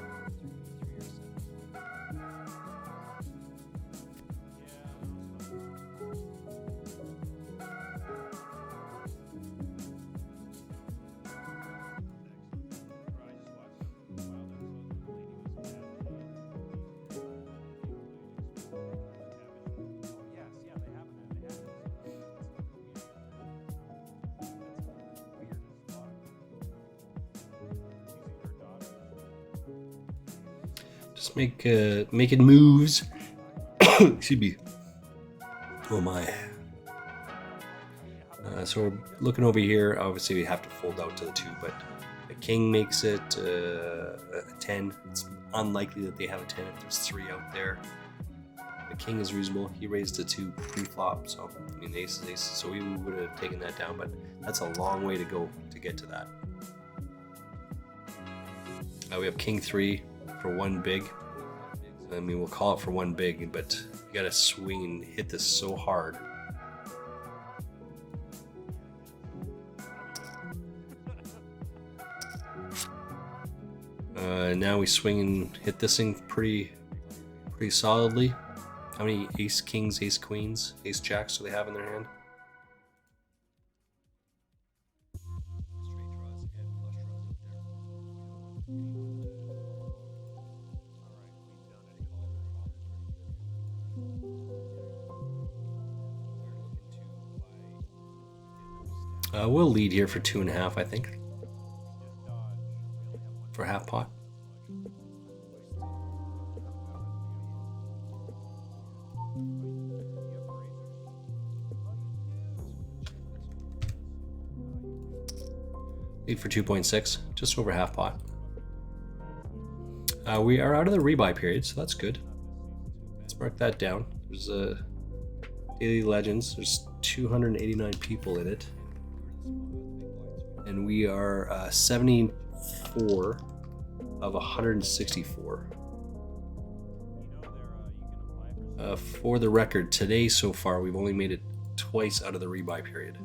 Just making moves. Excuse me. Oh my. So we're looking over here. Obviously, we have to fold out to the 2, but the king makes it a 10. It's unlikely that they have a 10 if there's 3 out there. The king is reasonable. He raised a 2 pre-flop, so I mean ace is ace. So we would have taken that down, but that's a long way to go to get to that. We have king 3 for 1 big. I mean, we'll call it for 1 big, but you gotta swing and hit this so hard. Now we swing and hit this thing pretty solidly. How many ace kings, ace queens, ace jacks do they have in their hand? We'll lead here for 2.5, I think. For half pot. Lead for 2.6, just over half pot. We are out of the rebuy period, so that's good. Let's mark that down. There's Daily Legends. There's 289 people in it. And we are 74 of 164. For the record, today so far, we've only made it twice out of the rebuy period.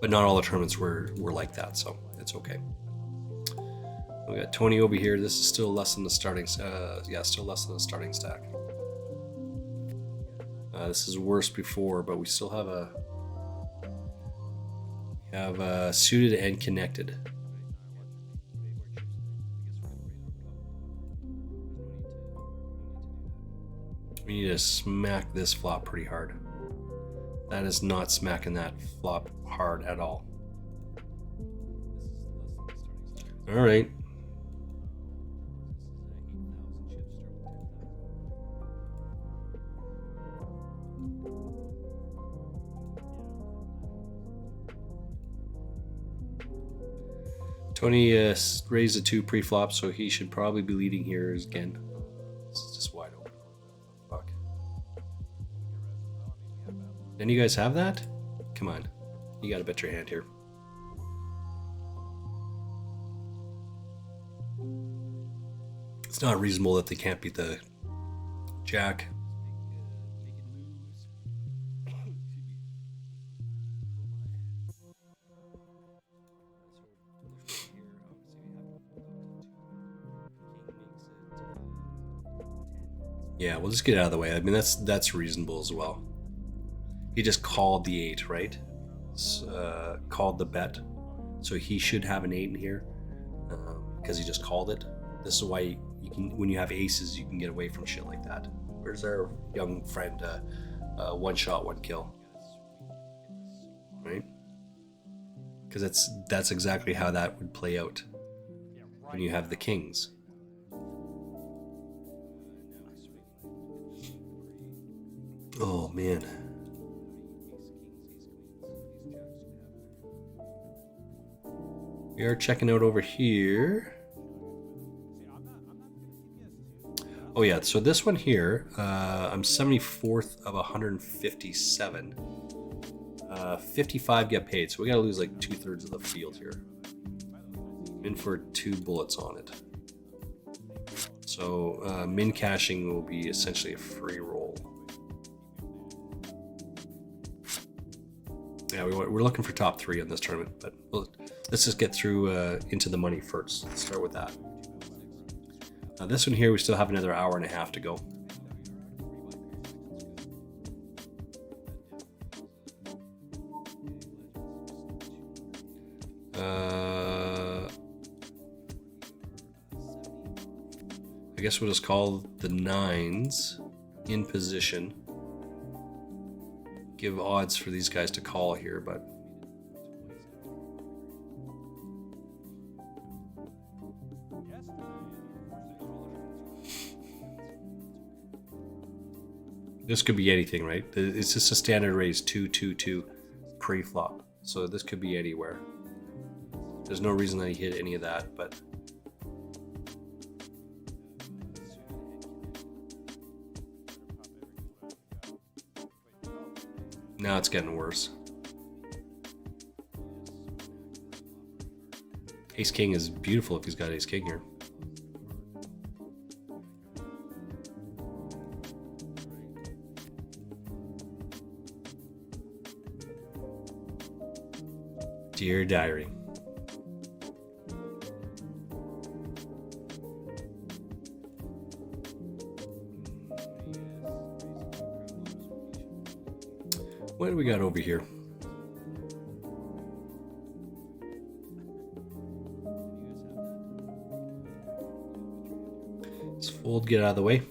But not all the tournaments were like that, so it's okay. We got Tony over here. This is still less than the starting. Still less than the starting stack. This is worse before, but we still have suited and connected. We need to smack this flop pretty hard. That is not smacking that flop hard at all. All right. Tony raised a 2 pre-flop, so he should probably be leading here again. This is just wide open. Fuck. Then you guys have that? Come on. You gotta bet your hand here. It's not reasonable that they can't beat the jack. Yeah, we'll just get it out of the way. I mean, that's reasonable as well. He just called the 8, right? Called the bet, so he should have an 8 in here because he just called it. This is why you can, when you have aces, you can get away from shit like that. Where's our young friend? One shot, one kill, right? Because that's exactly how that would play out when you have the kings. Oh man. We are checking out over here. Oh yeah, so this one here, I'm 74th of 157. 55 get paid, so we gotta lose like 2/3 of the field here. I'm in for 2 bullets on it. So min cashing will be essentially a free roll. Yeah, we're looking for top 3 in this tournament, but let's just get through into the money first. Let's start with that. This one here, we still have another hour and a half to go. I guess we'll just call the 9s in position. Give odds for these guys to call here, but this could be anything, right? It's just a standard raise 2-2-2 pre-flop, so this could be anywhere. There's no reason that he hit any of that, but now it's getting worse. Ace King is beautiful if he's got Ace King here. Dear Diary. What do we got over here? Let's fold, get out of the way.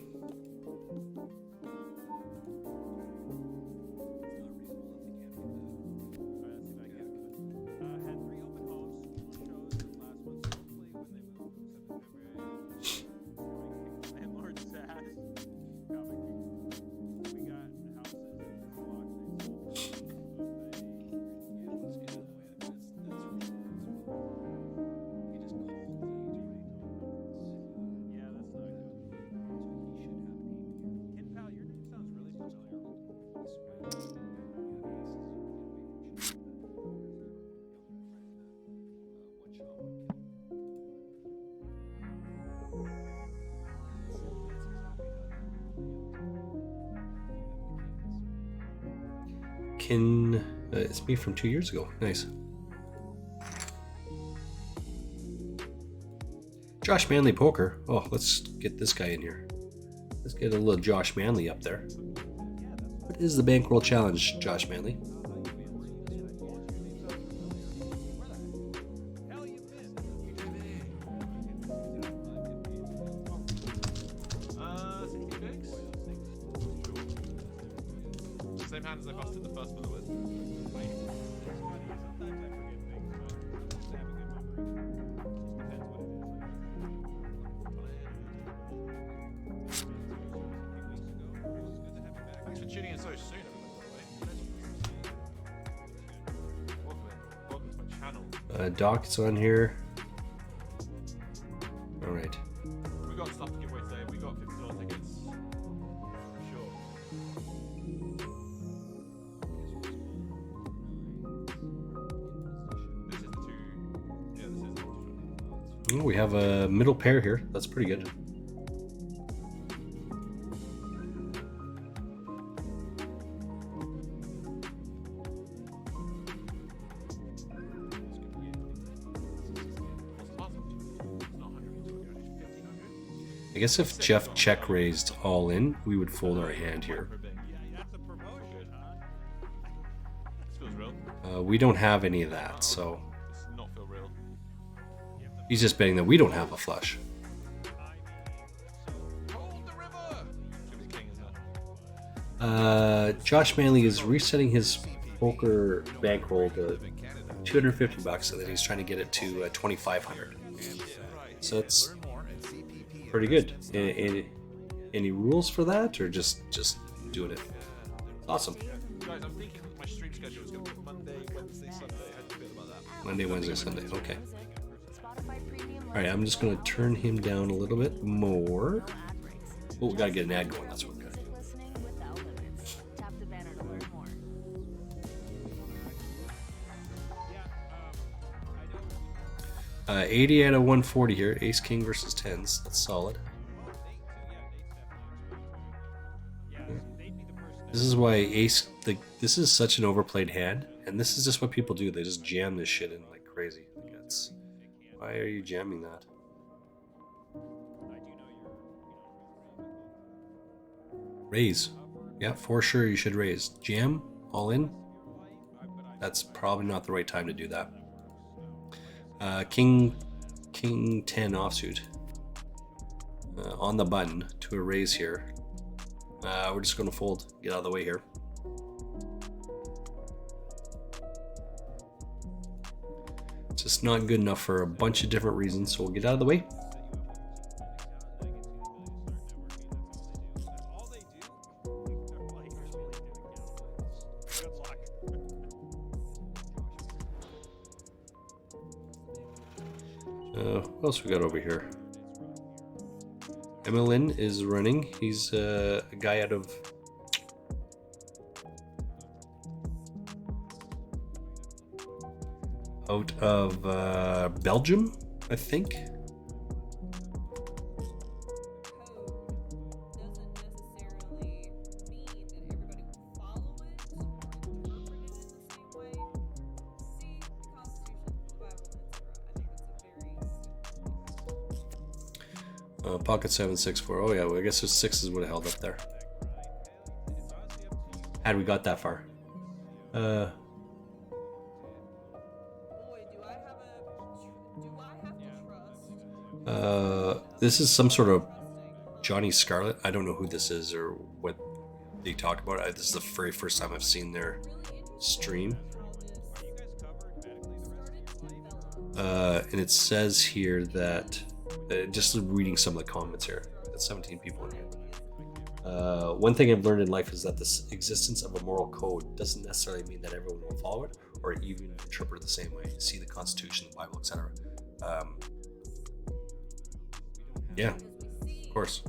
It's me from 2 years ago. Nice. Josh Manley poker. Oh, let's get this guy in here. Let's get a little Josh Manley up there. What is the Bankroll Challenge, Josh Manley? Same hand as I busted the first one with. Thanks for tuning in so soon, welcome to my channel. Doc is on here. All right. We got stuff to give away today. We got $50 tickets. Sure. This is the two. Yeah, this is the two. Oh, we have a middle pair here. That's pretty good. What's the last one? It's not 100. It's 1500. I guess if Jeff check raised all in, we would fold our hand here. That's a promotion, huh? This feels real. We don't have any of that, so This does not feel real. he's just betting that we don't have a flush. Hold the river! Should be king, isn't it? Josh Manley is resetting his poker bankroll to $250, so that he's trying to get it to 2,500. So it's pretty good. Any rules for that, or just doing it? Awesome. Guys, I'm thinking my stream schedule is going to be Monday, Wednesday, Sunday. How do you feel about that? Monday, Wednesday, Sunday. Okay. Spotify Premium. All right. I'm just gonna turn him down a little bit more. Oh, we gotta get an ad going. That's what we got. Listening without limits. Tap the banner to learn more. 80 out of 140 here. Ace King versus tens. That's solid. This is why Ace. This is such an overplayed hand, and this is just what people do. They just jam this shit in like crazy. Like why are you jamming that? Raise. Yeah, for sure you should raise. Jam all in. That's probably not the right time to do that. King 10 offsuit on the button to a raise here. We're just going to fold. Get out of the way here. It's just not good enough for a bunch of different reasons, so we'll get out of the way. What else we got over here? MLN is running. He's a guy out of Belgium, I think. Pocket 764. Oh yeah, well, I guess those sixes would have held up there. Had we got that far. This is some sort of Johnny Scarlett. I don't know who this is or what they talk about. This is the very first time I've seen their stream. And it says here that just reading some of the comments here. That's 17 people in here. One thing I've learned in life is that the existence of a moral code doesn't necessarily mean that everyone will follow it or even interpret it the same way. See the Constitution, the Bible, etc. Yeah, of course.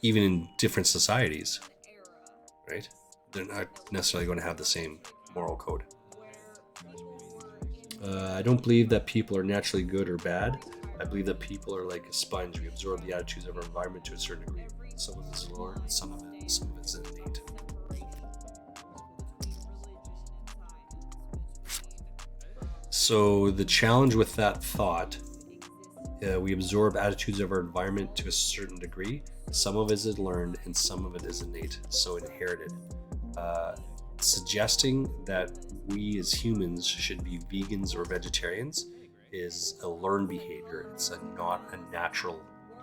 Even in different societies, right? They're not necessarily going to have the same moral code. I don't believe that people are naturally good or bad. I believe that people are like a sponge. We absorb the attitudes of our environment to a certain degree. Some of it is learned, some of it's innate. So the challenge with that thought, we absorb attitudes of our environment to a certain degree. Some of it is learned and some of it is innate, so inherited. Suggesting that we as humans should be vegans or vegetarians is a learned behavior. It's not a natural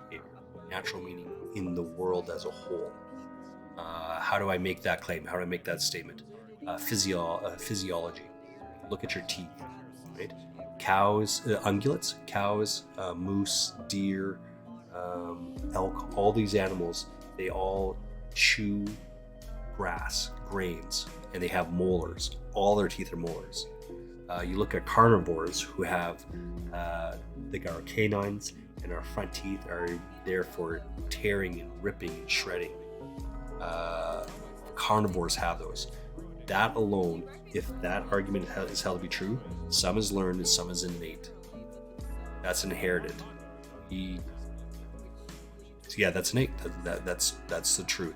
behavior. Natural meaning in the world as a whole. How do I make that claim? How do I make that statement? Physiology. Look at your teeth, right? Cows, ungulates, cows, moose, deer, elk, all these animals, they all chew grass, grains, and they have molars. All their teeth are molars. You look at carnivores who have, they got our canines, and our front teeth are there for tearing and ripping and shredding. Carnivores have those. That alone, if that argument is held to be true, some is learned and some is innate. That's inherited. Yeah, that's innate. That's the truth.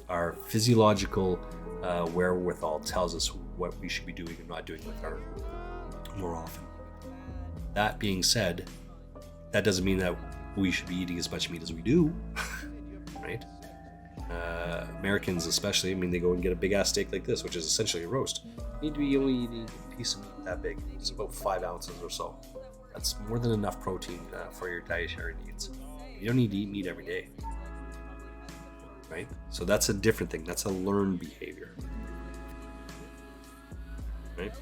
Our physiological wherewithal tells us what we should be doing and not doing with our more often. That being said, that doesn't mean that we should be eating as much meat as we do, right? Americans especially, I mean, they go and get a big ass steak like this, which is essentially a roast. You need to be only eating a piece of meat that big. It's about 5 ounces or so. That's more than enough protein for your dietary needs. You don't need to eat meat every day, right? So that's a different thing. That's a learned behavior, right?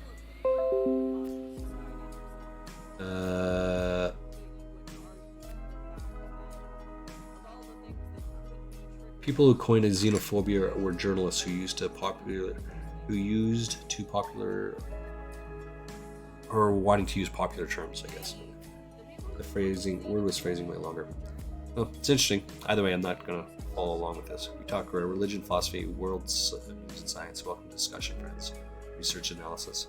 People who coined a xenophobia were journalists who used to popular or wanting to use popular terms, I guess. The word was phrasing way longer. Well, it's interesting. Either way, I'm not going to follow along with this. We talk about religion, philosophy, world news and science. Welcome to discussion, friends. Research analysis.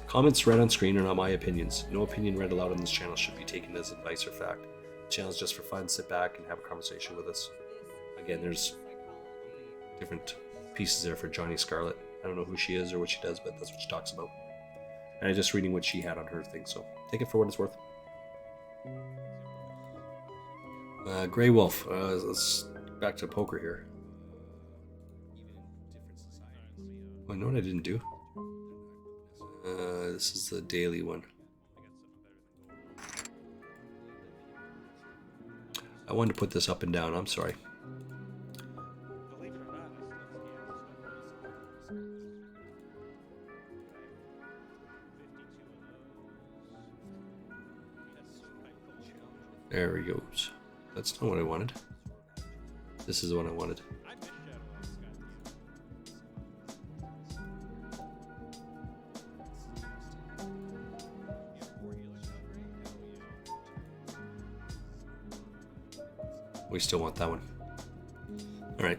Comments read on screen are not my opinions. No opinion read aloud on this channel should be taken as advice or fact. The channel is just for fun. Sit back and have a conversation with us. Again, there's different pieces there for Johnny Scarlett. I don't know who she is or what she does, but that's what she talks about. And I'm just reading what she had on her thing, so take it for what it's worth. Grey Wolf. Let's back to poker here. Oh, you know what I didn't do? This is the daily one. I wanted to put this up and down. I'm sorry. Believe it or not, I still see There he goes. That's not what I wanted. This is the one I wanted. I miss Shadow We still want that one. All right.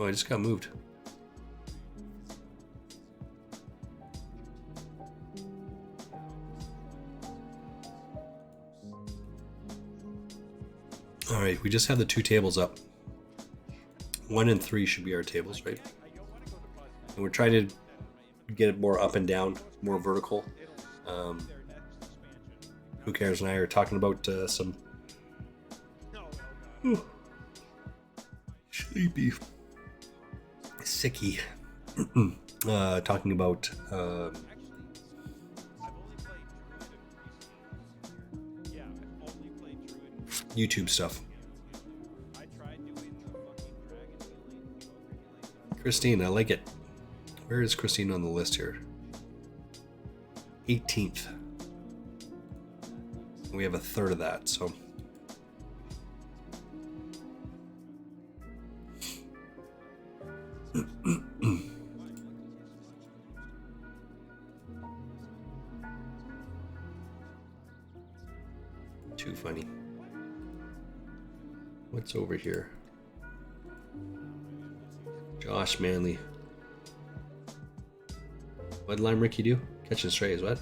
Oh, I just got moved. All right, we just have the 2 tables up. 1 and 3 should be our tables, right? And we're trying to get it more up and down, more vertical. Who Cares and I are talking about some sleepy, sicky. Talking about YouTube stuff. Christine, I like it. Where is Christine on the list here? 18th. We have a third of that, so. Too funny. What's over here? Josh Manley. What did Lime Ricky do? Catching strays, what?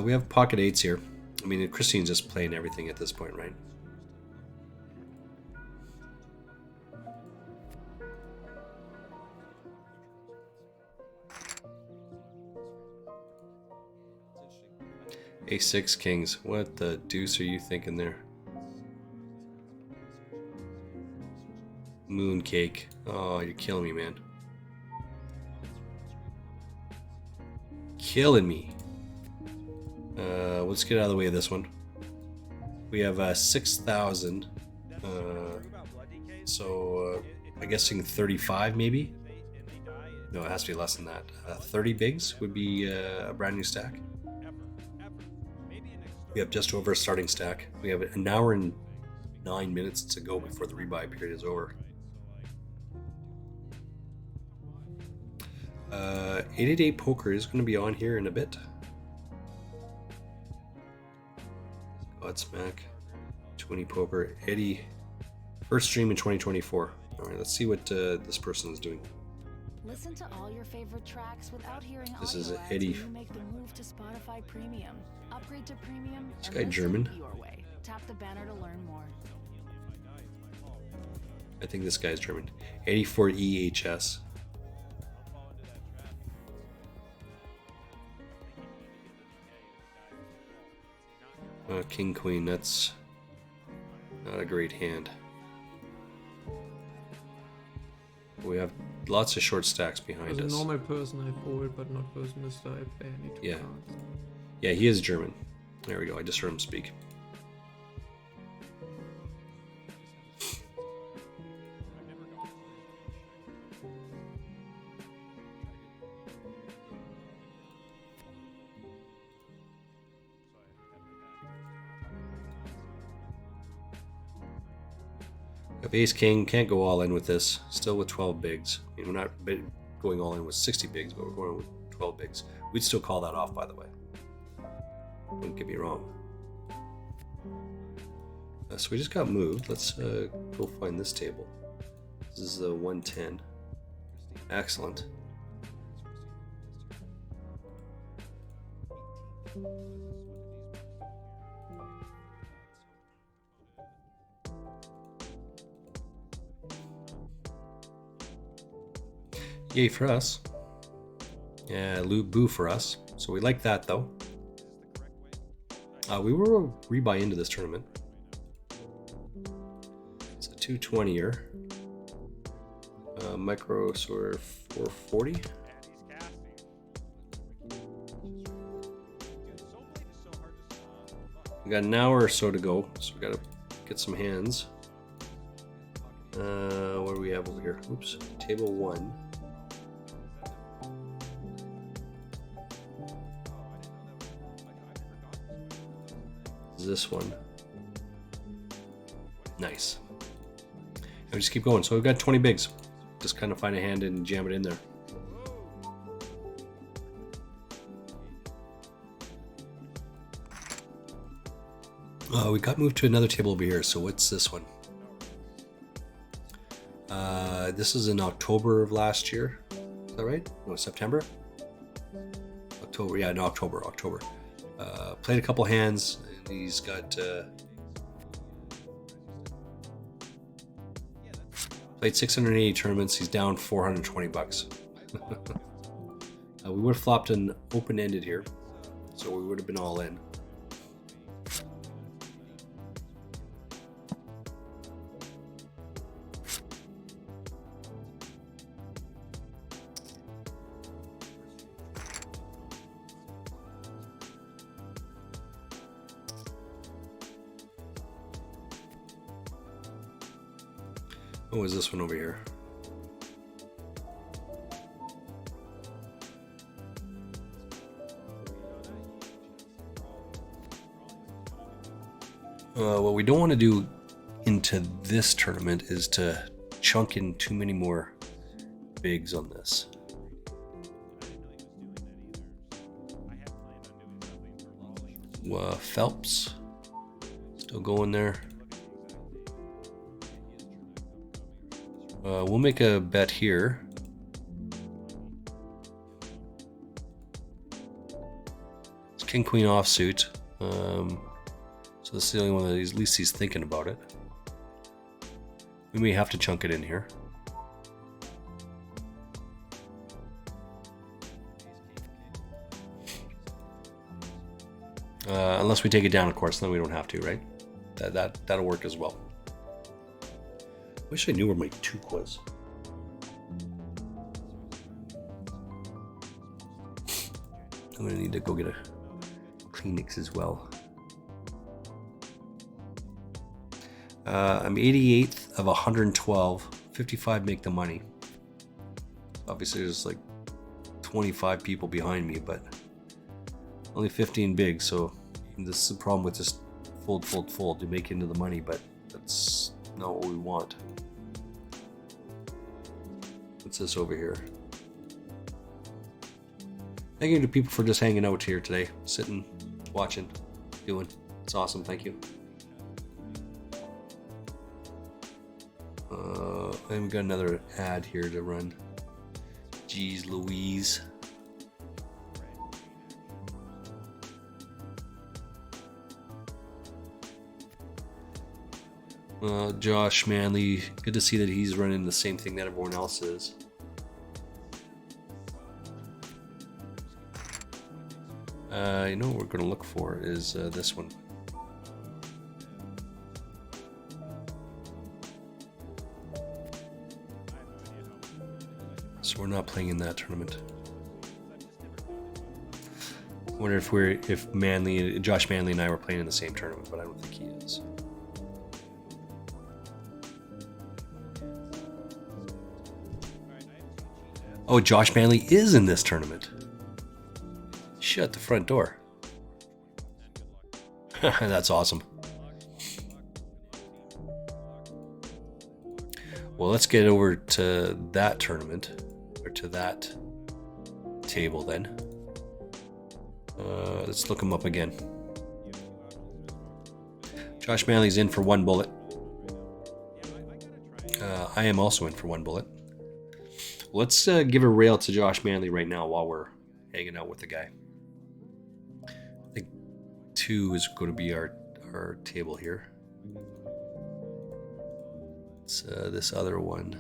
We have pocket 8s here. I mean, Christine's just playing everything at this point, right? A6 kings. What the deuce are you thinking there? Mooncake. Oh, you're killing me, man. Killing me. Let's get out of the way of this one. We have 6,000. So I'm guessing 35 maybe? No, it has to be less than that. 30 bigs would be a brand new stack. We have just over a starting stack. We have an hour and 9 minutes to go before the rebuy period is over. 888 Poker is going to be on here in a bit. Godsmack, 20 Poker, Eddie, first stream in 2024. All right, let's see what this person is doing. Listen to all your favorite tracks without hearing This audio is ads Eddie. when you make the move to Spotify Premium. Upgrade to Premium. This and guy listen German? Your way. Tap the banner to learn more. I think this guy's German. 84 EHS. King Queen, that's not a great hand. We have lots of short stacks behind As a us. normal person, I fold, but not person this I play any two Yeah. cards. Yeah, he is German. There we go. I just heard him speak. If Ace King can't go all in with this, still with 12 bigs. I mean, we're not going all in with 60 bigs, but we're going with 12 bigs. We'd still call that off, by the way. Don't get me wrong. So we just got moved. Let's go find this table. This is the 110. Excellent. Yay for us. Yeah, boo for us. So we like that though. We were rebuy into this tournament. It's a 220er. Micro sort of 440. We got an hour or so to go, so we gotta get some hands. What do we have over here? Oops, table 1. This one. Nice. And we just keep going. So we've got 20 bigs. Just kind of find a hand and jam it in there. We got moved to another table over here. So what's this one? This is in October of last year. Is that right? No, September? October. Yeah, no, October. Played a couple hands. He's got played 680 tournaments. He's down 420 bucks. We would have flopped an open-ended here, so we would have been all in. What was this one over here? What we don't want to do into this tournament is to chunk in too many more bigs on this. Phelps still going there. We'll make a bet here. It's King Queen offsuit. So this is the only one that at least he's thinking about it. We may have to chunk it in here. Unless we take it down, of course, then we don't have to, right? That'll work as well. Wish I knew where my toque was. I'm gonna need to go get a Kleenex as well. I'm 88th of 112. 55 make the money. Obviously, there's like 25 people behind me, but only 15 big. So this is the problem with just fold. You make into the money, but that's not what we want. What's this over here? Thank you to people for just hanging out here today, sitting, watching, doing. It's awesome. Thank you. And we got another ad here to run. Jeez Louise. Josh Manley, good to see that he's running the same thing that everyone else is. You know what we're going to look for is this one. So we're not playing in that tournament. I wonder if Josh Manley and I were playing in the same tournament, but I don't think he is. Oh, Josh Manley is in this tournament. Shut the front door. That's awesome. Well, let's get over to that tournament, or to that table then. Let's look him up again. Josh Manley's in for 1 bullet. I am also in for 1 bullet. Let's give a rail to Josh Manley right now while we're hanging out with the guy. I think 2 is going to be our table here. It's this other one.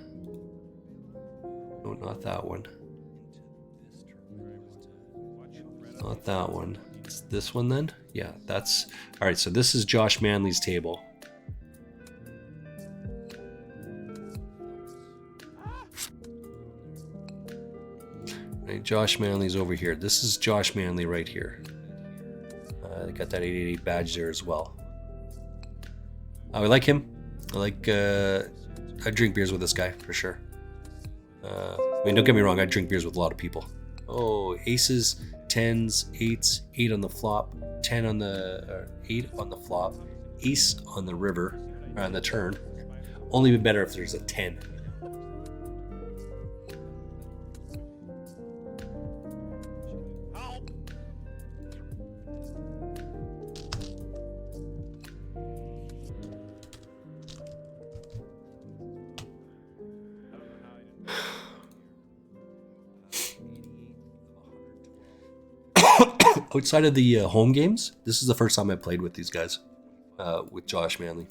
No, not that one. Not that one. It's this one then? Yeah, that's... Alright, so this is Josh Manley's table. Right, Josh Manley's over here. This is Josh Manley right here. They got that 888 badge there as well. I like him. I like... I drink beers with this guy, for sure. I mean, don't get me wrong, I drink beers with a lot of people. Oh, aces, 10s, 8s, 8 on the flop, 10 on the... 8 on the flop, ace on the river, or on the turn. Only be better if there's a 10. Outside of the home games, this is the first time I played with these guys, with Josh Manley.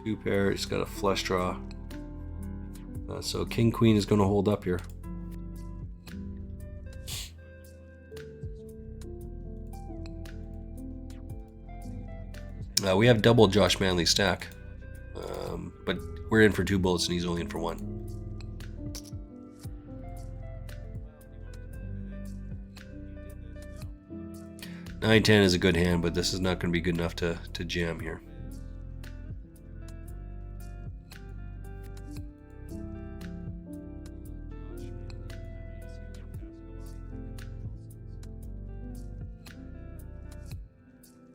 2 pair, he's got a flush draw. So King Queen is going to hold up here. We have double Josh Manley stack, but we're in for 2 bullets and he's only in for 1. Nine 10 is a good hand, but this is not going to be good enough to jam here.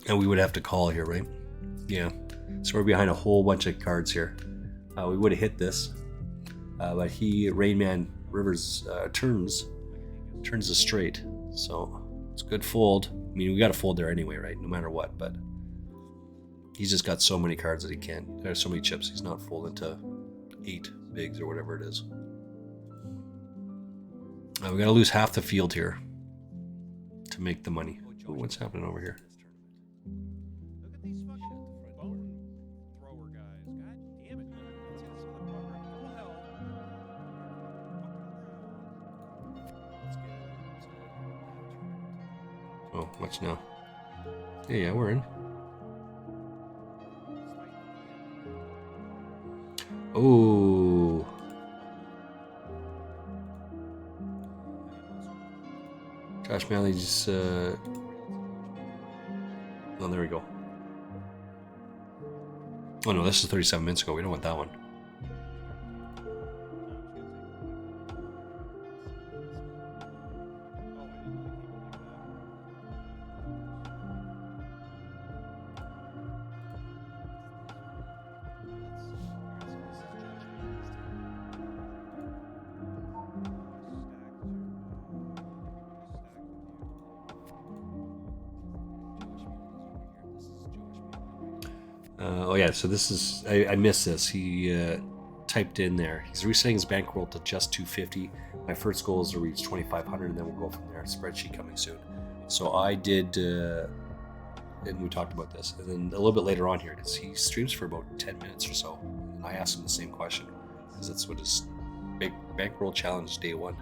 And we would have to call here, right? Yeah. So we're behind a whole bunch of cards here. We would have hit this, but Rainman Rivers turns a straight, so it's a good fold. I mean, we got to fold there anyway, right? No matter what, but he's just got so many cards that he can't. There's so many chips. He's not folding to 8 bigs or whatever it is. We got to lose half the field here to make the money. Oh, what's happening over here? Look at these fucking bone thrower guys. God damn it. Let's get some of the proper full health. Oh, watch now. Yeah, we're in. Oh. Josh Manley just... Oh, there we go. Oh no, this is 37 minutes ago. We don't want that one. Oh yeah, so this is, I missed this. He typed in there. He's resetting his bankroll to just 250. My first goal is to reach 2,500, and then we'll go from there. Spreadsheet coming soon. So I did and we talked about this. And then a little bit later on here, because he streams for about 10 minutes or so, and I asked him the same question, because that's what his big bankroll challenge day one.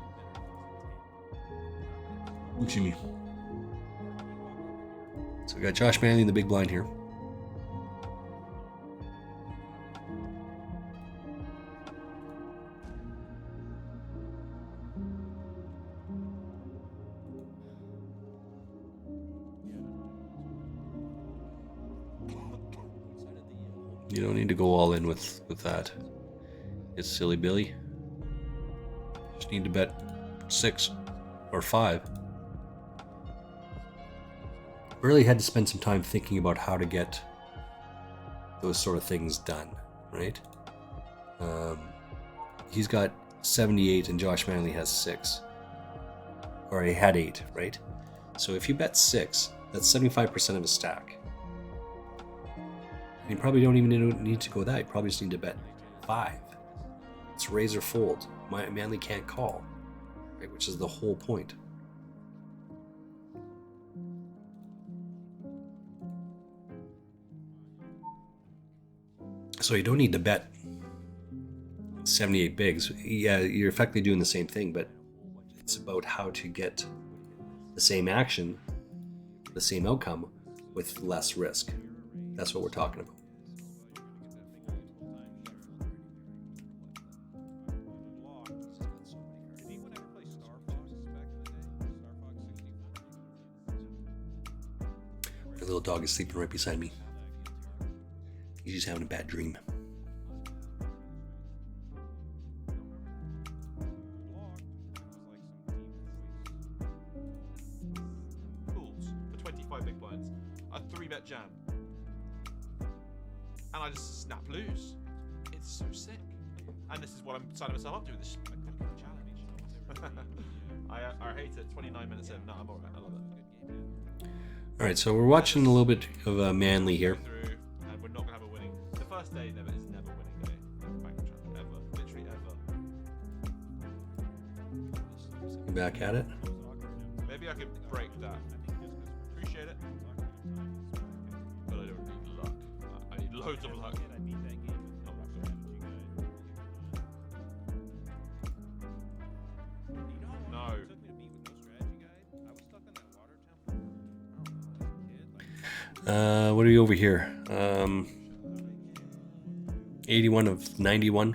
Excuse me. So we got Josh Manley in the big blind here. You don't need to go all in with that. It's silly Billy. Just need to bet 6 or 5. Really had to spend some time thinking about how to get those sort of things done, right? He's got 78 and Josh Manley has 6. Or he had 8, right? So if you bet 6, that's 75% of his stack. And you probably don't even need to go that. You probably just need to bet 5. It's raise or fold. Manley can't call, right? Which is the whole point. So you don't need to bet 78 bigs. Yeah, you're effectively doing the same thing, but it's about how to get the same action, the same outcome, with less risk. That's what we're talking about. My little dog is sleeping right beside me. He's just having a bad dream. Calls for 25 big blinds. A 3-bet jam. And I just snap loose. It's so sick. And this is what I'm signing myself up to, this challenge. I hate it. 29 minutes in. No, I'm alright. I love it. Alright, so we're watching a little bit of Manley here. And we're not going to have a winning. The first day is never winning day. Bank challenge. Ever. Literally ever. Back at it. Maybe I could break that. Appreciate it. But I don't need luck. I need loads of luck. No. What are we over here? 81 of 91.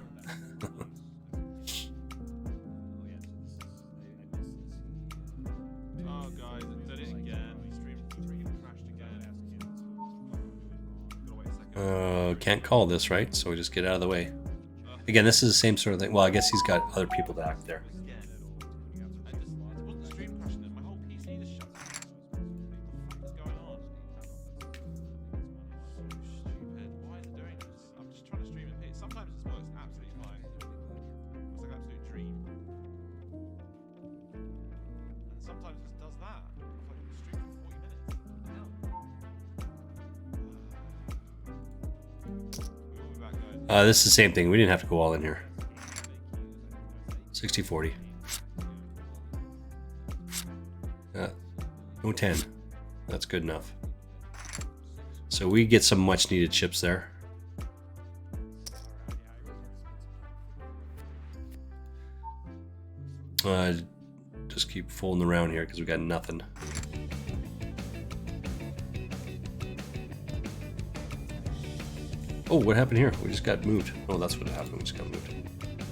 Oh, guys, it did it again. Stream crashed again. Gotta wait a second. Can't call this, right? So we just get out of the way. Again, this is the same sort of thing. Well, I guess he's got other people to act there. It wasn't the stream crashing it. My whole PC just shut down. What the fuck is going on? So stupid. Why is it doing this? I'm just trying to stream in peace. Sometimes this works absolutely fine. It's like an absolute dream. And sometimes it does that. It's like I'm streaming for 40 minutes. What the hell? We'll be back, guys. This is the same thing. We didn't have to go all in here. 60-40. No 10. That's good enough. So we get some much needed chips there. Just keep folding around here because we got nothing. Oh, what happened here? We just got moved. Oh, that's what happened. We just got moved.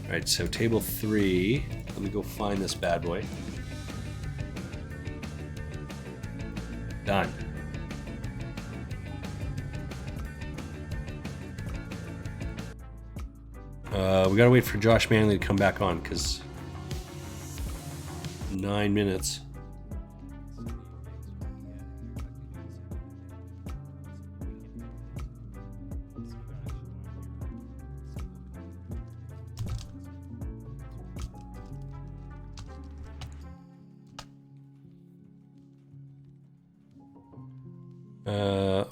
All right, so table 3. Let me go find this bad boy. Done. We gotta wait for Josh Manley to come back on because 9 minutes.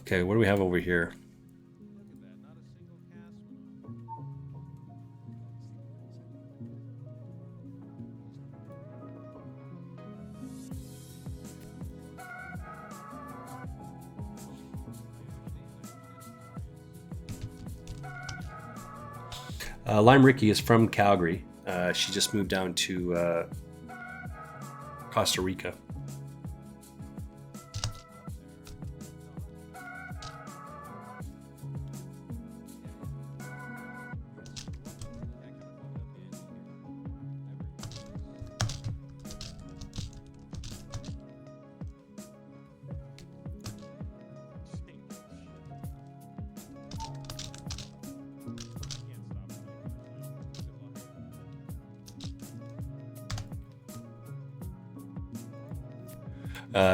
Okay, what do we have over here? Lime Ricky is from Calgary. She just moved down to Costa Rica.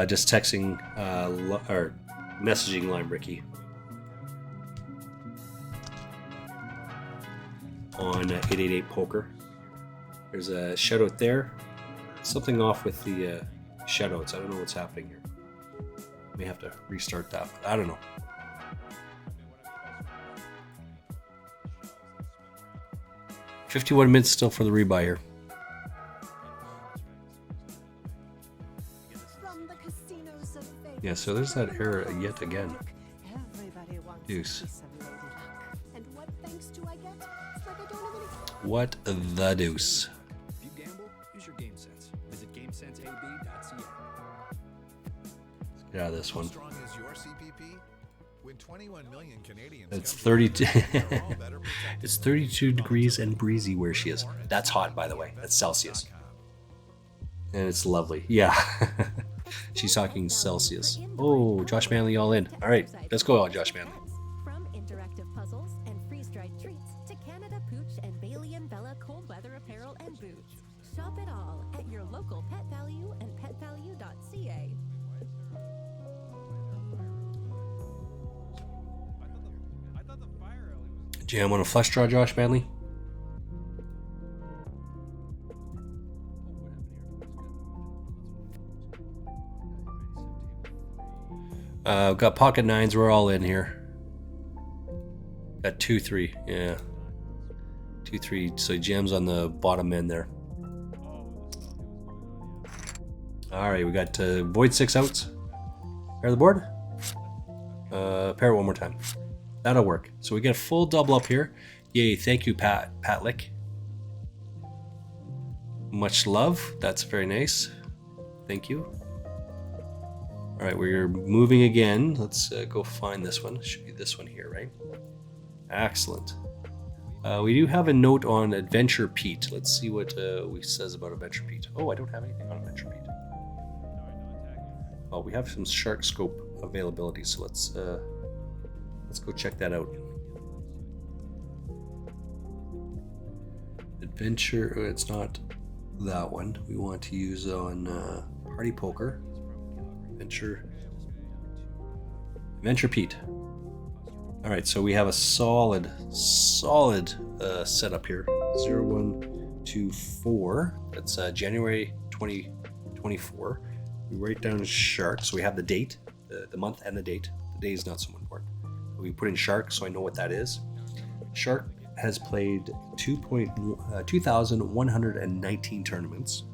Just texting or messaging Lime Ricky on 888 Poker. There's a shoutout there. Something off with the shoutouts. I don't know what's happening here. May have to restart that. But I don't know. $51 still for the rebuy here. Yeah, so there's that error yet again. Deuce. What the deuce? If you gamble, use your game sense. Visit GameSenseAB.ca. Get out of this one. How strong is your CPP? When 21 million Canadians It's come to 32. they're all better protected. It's 32 degrees and breezy where she is. That's hot, by the way. That's Celsius. And it's lovely. Yeah. She's talking Celsius. Oh, Josh Manley all in. All right, let's go out, Josh Manley. From interactive puzzles and freeze-dried treats to Canada Pooch and Bailey and Bella cold weather apparel and boots. Shop it all at your local Pet Value and petvalue.ca. I thought the fire element was. Jam on a flush draw, Josh Manley. We've got pocket nines. We're all in here. Got 2-3. Yeah. 2-3. So Jam's on the bottom end there. All right. We got void 6 outs. Pair the board. Pair it one more time. That'll work. So we get a full double up here. Yay. Thank you, Patlick. Much love. That's very nice. Thank you. All right, we're moving again. Let's go find this one. Should be this one here, right? Excellent. We do have a note on Adventure Pete. Let's see what we says about Adventure Pete. Oh, I don't have anything on Adventure Pete. Oh, we have some Shark Scope availability, so let's go check that out. Adventure. It's not that one. We want to use on Party Poker. Adventure Pete. All right, so we have a solid setup here. 0, 1, 2, 4. That's January 2024. We write down Shark, so we have the date, the month, and the date. The day is not so important. We put in Shark, so I know what that is. Shark has played 2,119 tournaments.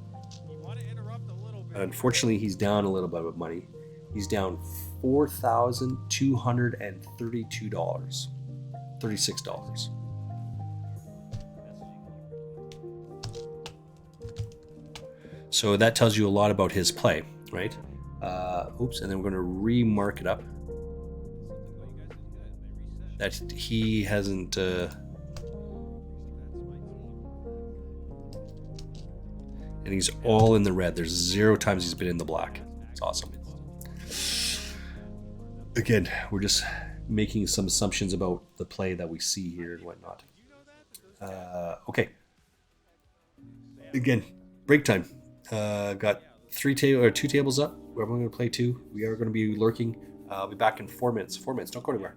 Unfortunately, he's down a little bit of money. He's down $4,232. $36. So that tells you a lot about his play, right? Oops, and then we're going to remark it up. That he hasn't... and he's all in the red. There's 0 times he's been in the black. It's awesome. Again, we're just making some assumptions about the play that we see here and whatnot. Okay. Again, break time. Got 2 tables up. We're going to play 2. We are going to be lurking. I'll be back in 4 minutes. 4 minutes. Don't go anywhere.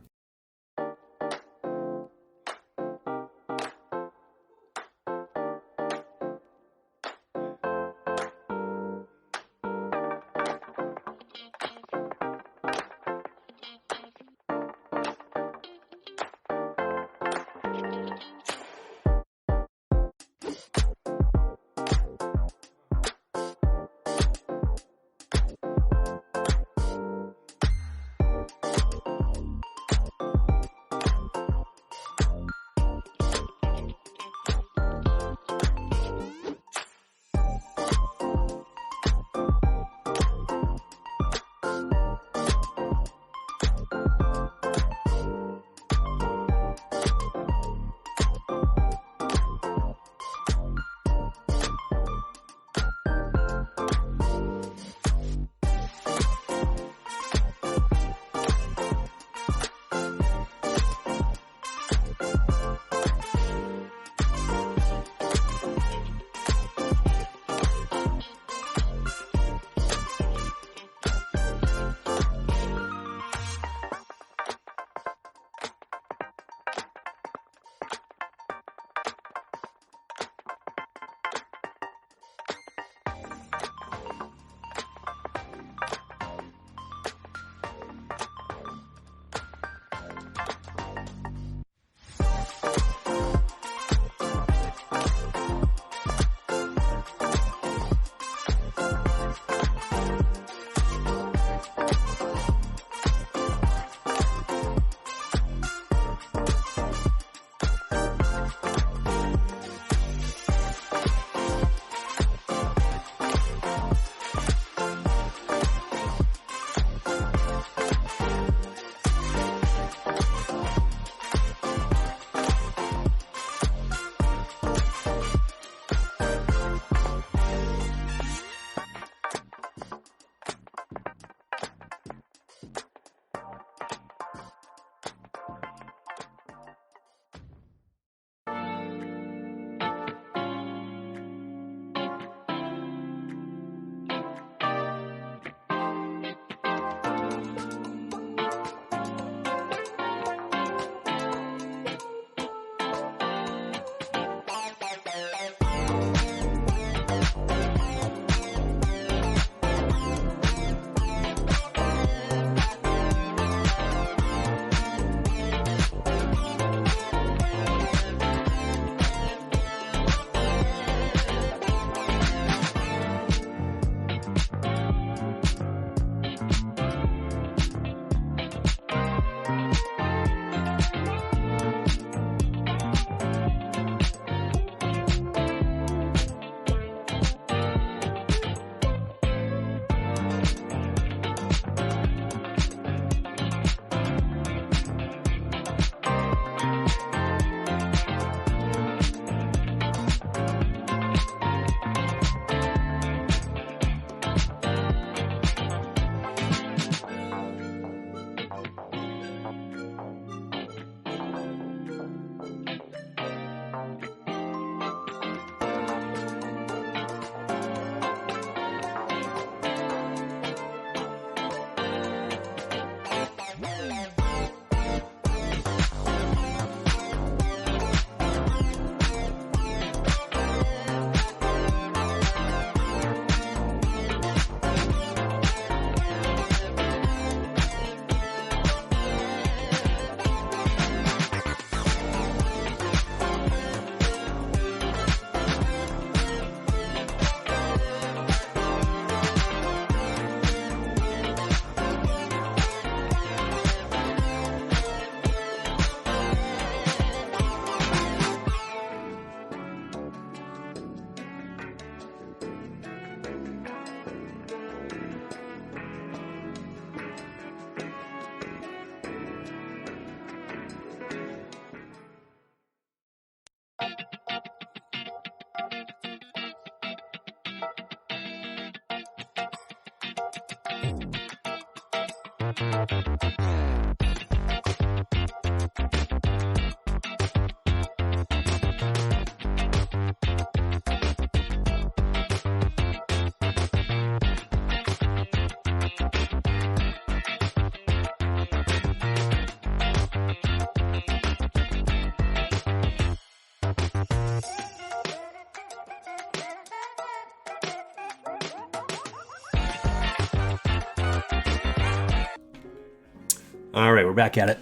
All right, we're back at it.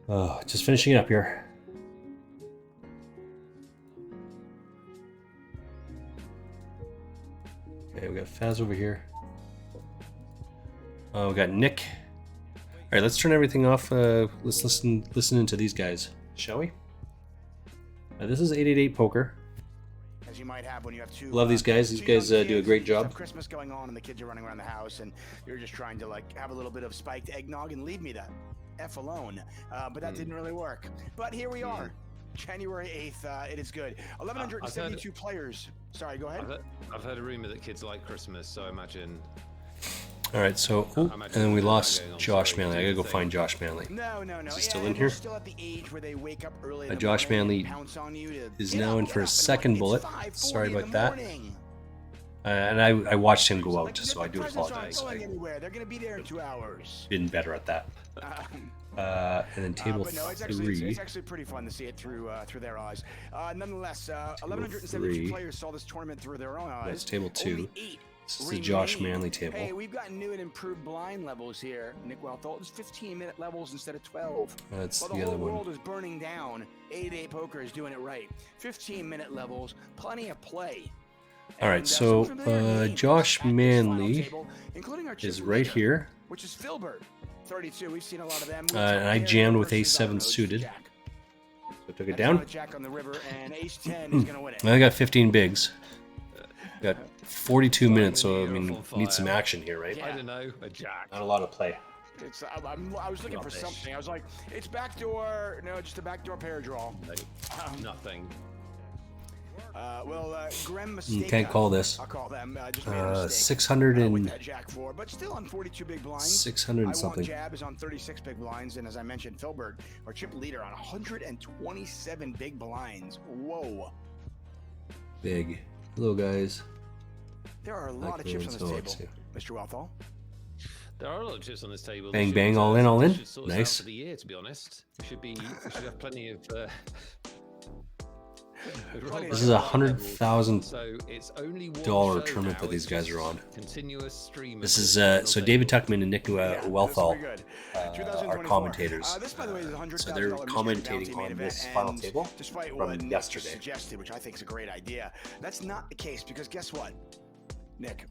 Oh, just finishing up here. Okay, we got Faz over here. Oh, we got Nick. All right, let's turn everything off. Let's listen into these guys, shall we? This is 888 Poker. As you might have when you have two. Love these guys. These guys do a great job. Christmas going on, and the kids are running around the house, and you're just trying to like have a little bit of spiked eggnog and leave me that f alone. But that didn't really work. But here we are, January 8th. It is good. 1,172 players. Sorry, go ahead. I've heard a rumor that kids like Christmas, so I imagine. All right, so and then we lost Josh Manley. I gotta go find Josh Manley. No. Is he still in here? Still at the age where they wake up early. Josh Manley is now in for his second bullet. Sorry about that. And I watched him go out, so I do apologize. They're gonna be there in 2 hours. Been better at that. And then table no, it's 3. it's actually pretty fun to see it through their eyes. Nonetheless, 1,172 players saw this tournament through their own eyes. That's table 2. Only 8 This is the Josh Manley table. Hey, we've got new and improved blind levels here, Nick Wealthall. It's 15-minute levels instead of 12. That's While the the other whole one. world is burning down, 888 Poker is doing it right. 15-minute levels, plenty of play. All right, so Josh Manley is right here. Which is Filbert, 32. We've seen a lot of them. And I jammed with ace 7 suited. So I took it down. Jack on the river, and ace 10 is going to win it. I got 15 bigs. Got 42 minutes, so I mean, need some action here, right? I don't know, a jack. Not a lot of play. I was looking for something. I was like, it's backdoor. No, just a backdoor pair draw. Nothing. Graham Can't call this. I'll call them. 600 and Jack 4, but still on 42 big blinds. 600 and something. Jab is on 36 big blinds, and as I mentioned, Filbert, our chip leader, on 127 big blinds. Whoa. Big. Hello, guys. There are a lot of chips on this table, Mr. Wealthall. There are a lot of chips on this table. Bang, bang, all in, all in. Nice. For the year, to be honest, we should have plenty of. This is $100,000 tournament that these guys are on. Continuous stream. This is so David Tuckman and Nick Wealthall are commentators. So they're commentating on this final table from yesterday. Suggested, which I think is a great idea. That's not the case because guess what, Nick?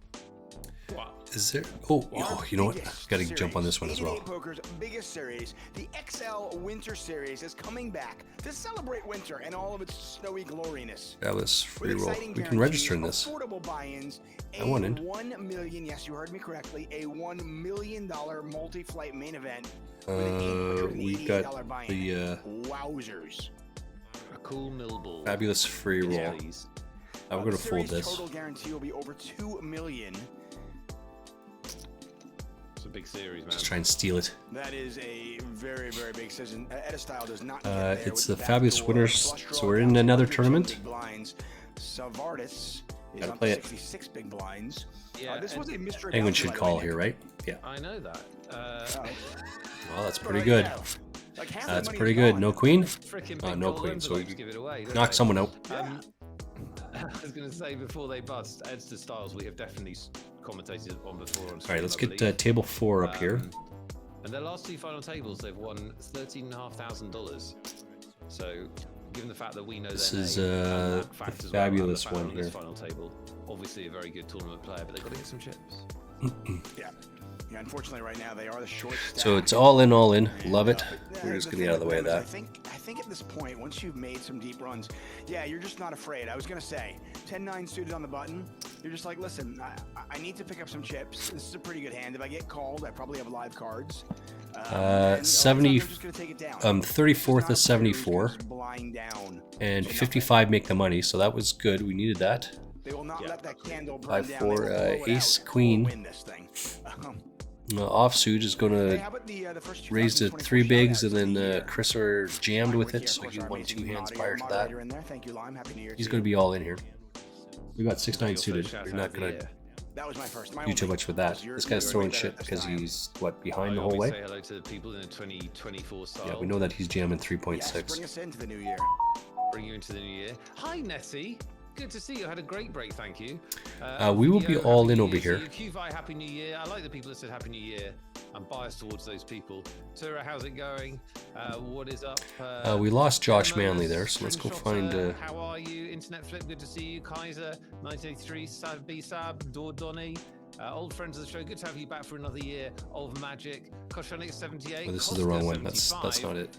Is there? Oh, you know what? Got to jump on this one as well. 888 Poker's biggest series, the XL Winter Series, is coming back to celebrate winter and all of its snowy gloriness. Fabulous free roll. We can register in this. Affordable buy-ins. I won in. $1 million. Yes, you heard me correctly. A $1 million multi-flight main event. We got the wowzers. A cool millball. Fabulous free roll. I'm going to fold this. Total guarantee will be over $2 million. It's a big series, man. Just try and steal it. That is a very, very big season. Edistyle does not. It's the Fabulous Winners, so we're in another tournament. Savardis is on 66 big blinds. Yeah, this was a mystery. Anyone should call here, right? Yeah. I know that. Well, that's pretty good. That's pretty good. No queen? No queen, so we knock someone out. I was going to say before they bust, Edster Styles, we have definitely commentated on before. On All right, let's get table 4 up here. And their last 2 final tables, they've won $13,500. So, given the fact that we know this their is name, the fabulous one here. Final table, obviously a very good tournament player, but they've got to get some chips. Yeah, unfortunately, right now they are the short stack. So it's all in, all in. Love it. We're just getting out of the way of that. I think at this point, once you've made some deep runs, yeah, you're just not afraid. I was gonna say 10-9 suited on the button. You're just like, listen, I need to pick up some chips. This is a pretty good hand. If I get called, I probably have live cards. And 70. I'm just gonna take it down. 34th is It's not a player who's 74, gonna blind down and to nothing. 55 make the money. So that was good. We needed that. They will not let that candle burn 5 down. 4 They will blow it ace out. queen. We'll win this thing. Offsuit is going Hey, to how about the first raise to 2024 3 bigs, shoutouts and of then the year? Chris are jammed with Here, it, so of course, he our won amazing 2 hands moderator- prior to that. moderator in there. Thank you, Lime. Happy New Year He's to going to you. be all in here. We got 6-9 Your suited. first You're shout-out not of the going to year. That was my first. My do too only. much with that. You're- This guy's you're throwing right shit there. because That's he's, what, behind I the whole always way? say hello to the people in the 2024 style. Yeah, we know that he's jamming Yes, 3.6. bring us into the new year. Bring you into the new year. Hi, Nettie. Good to see you. Had a great break, thank you. We will be Theo, all Happy in New over Year here. to you. QVI, Happy New Year. I like the people that said Happy New Year. I'm biased towards those people. Tura, how's it going? What is up? We lost Josh Emma, Manley there, so let's go find... Screenshotter, how are you? Internet Flip, good to see you. Kaiser, 1983, Sab B-Sab, Dordoni. Old friends of the show, good to have you back for another year of Magic. Koshonik 78. Oh, this is the wrong one. That's not it.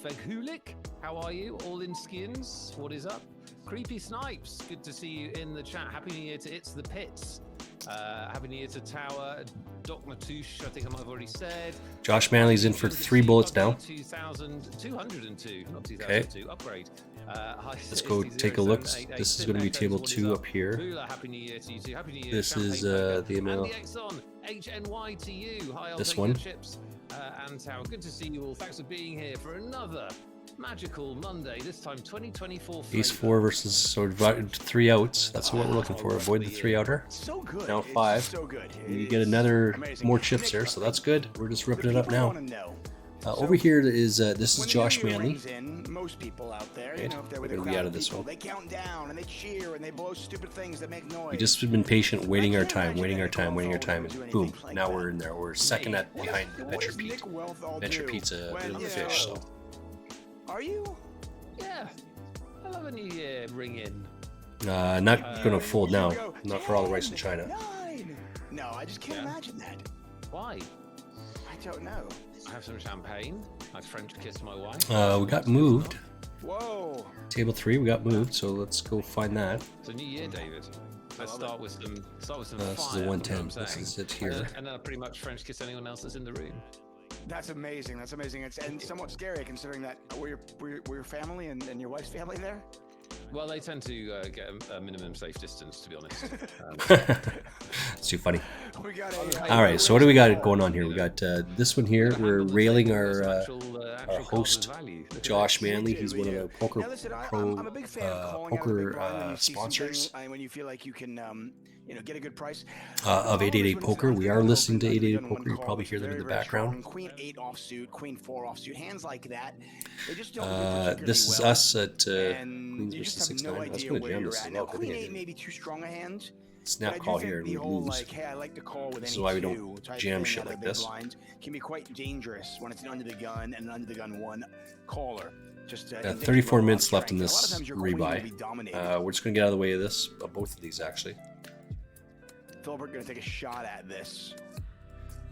Veghulik, how are you? All in skins, what is up? Creepy Snipes, good to see you in the chat. Happy New Year to It's the Pits. Happy New Year to Tower. Doc Matouche, I think I might have already said. Josh Manley's in for 3 bullets now. 2,202, not 2002. Okay. Upgrade. Let's go take a look. This is going to be table 2 up here. Happy New Year to you too. Happy New Year. This is Champagne the email. Andy Exxon, HNY to you. Hi, I'll This take one. your chips. And Tower, good to see you all. Thanks for being here for another magical Monday. This time 2024. Ace flavor. 4 versus, so divided 3 outs. That's what we're looking for. Avoid the 3 outer. So good. Now It's 5. so good. You get It's another amazing. more chips Nick, there, so that's good. We're just ripping it the up people now. wanna know. Over here is this is When the Josh new year Manley. rings in, most people out there, Okay, you know, if they're with we're a gonna be crowd out of of this people, one. they count down and they cheer and they blow stupid things that make noise. We just have been patient, waiting our time, waiting our time, waiting our Nick time, Wealth and all boom! do anything Now like we're in there. We're second at behind What Venture does Pete. Nick Wealth all Venture do Pete's a when, bit of a you fish, know- so Are you? Yeah. I love a New Year ring in. not gonna fold now. Go, Not for all the rice in China. 9. No, I just can't imagine that. Why? I don't know. I have some champagne. I French kissed my wife. We got moved. Whoa. Table 3, we got moved. So let's go find that. It's a new year, David. Let's start with some This is fire. the that's what 110. I'm This saying. is it here. And then I pretty much French kiss anyone else that's in the room. That's amazing. That's amazing. It's and somewhat scary considering that were your family and your wife's family there? Well, they tend to get a minimum safe distance, to be honest. It's too funny. We got a, All right, so what do we got going on here? We got this one here. We're railing our host, Josh Manley. He's one of the Poker Now, listen, Pro I'm a big fan of calling out a big poker blind when you see sponsors something, and when you feel like you can, get a good price. of 888 Poker. We are listening to 888 Poker. You call probably that's hear them in the very, very strong. background. Queen 8 offsuit, Queen 4 offsuit, hands like that. They just don't do particularly This is well. us at And Queens you versus just have 6-9. no I was idea going to where jam you're this at. as Now, well. Good Queen thing I 8 didn't. may be too strong a hand. Snap but I do call think here and the we whole, lose. like, hey, I like to call with This any is why we two don't type jam thing shit out of like big this. blind can be quite dangerous when it's an under the gun and an under the gun one caller. Just 34 minutes left in A lot of this times your queen will be rebuy. dominated. We're just going to get out of the way of this, both of these actually. Philbert going to take a shot at this.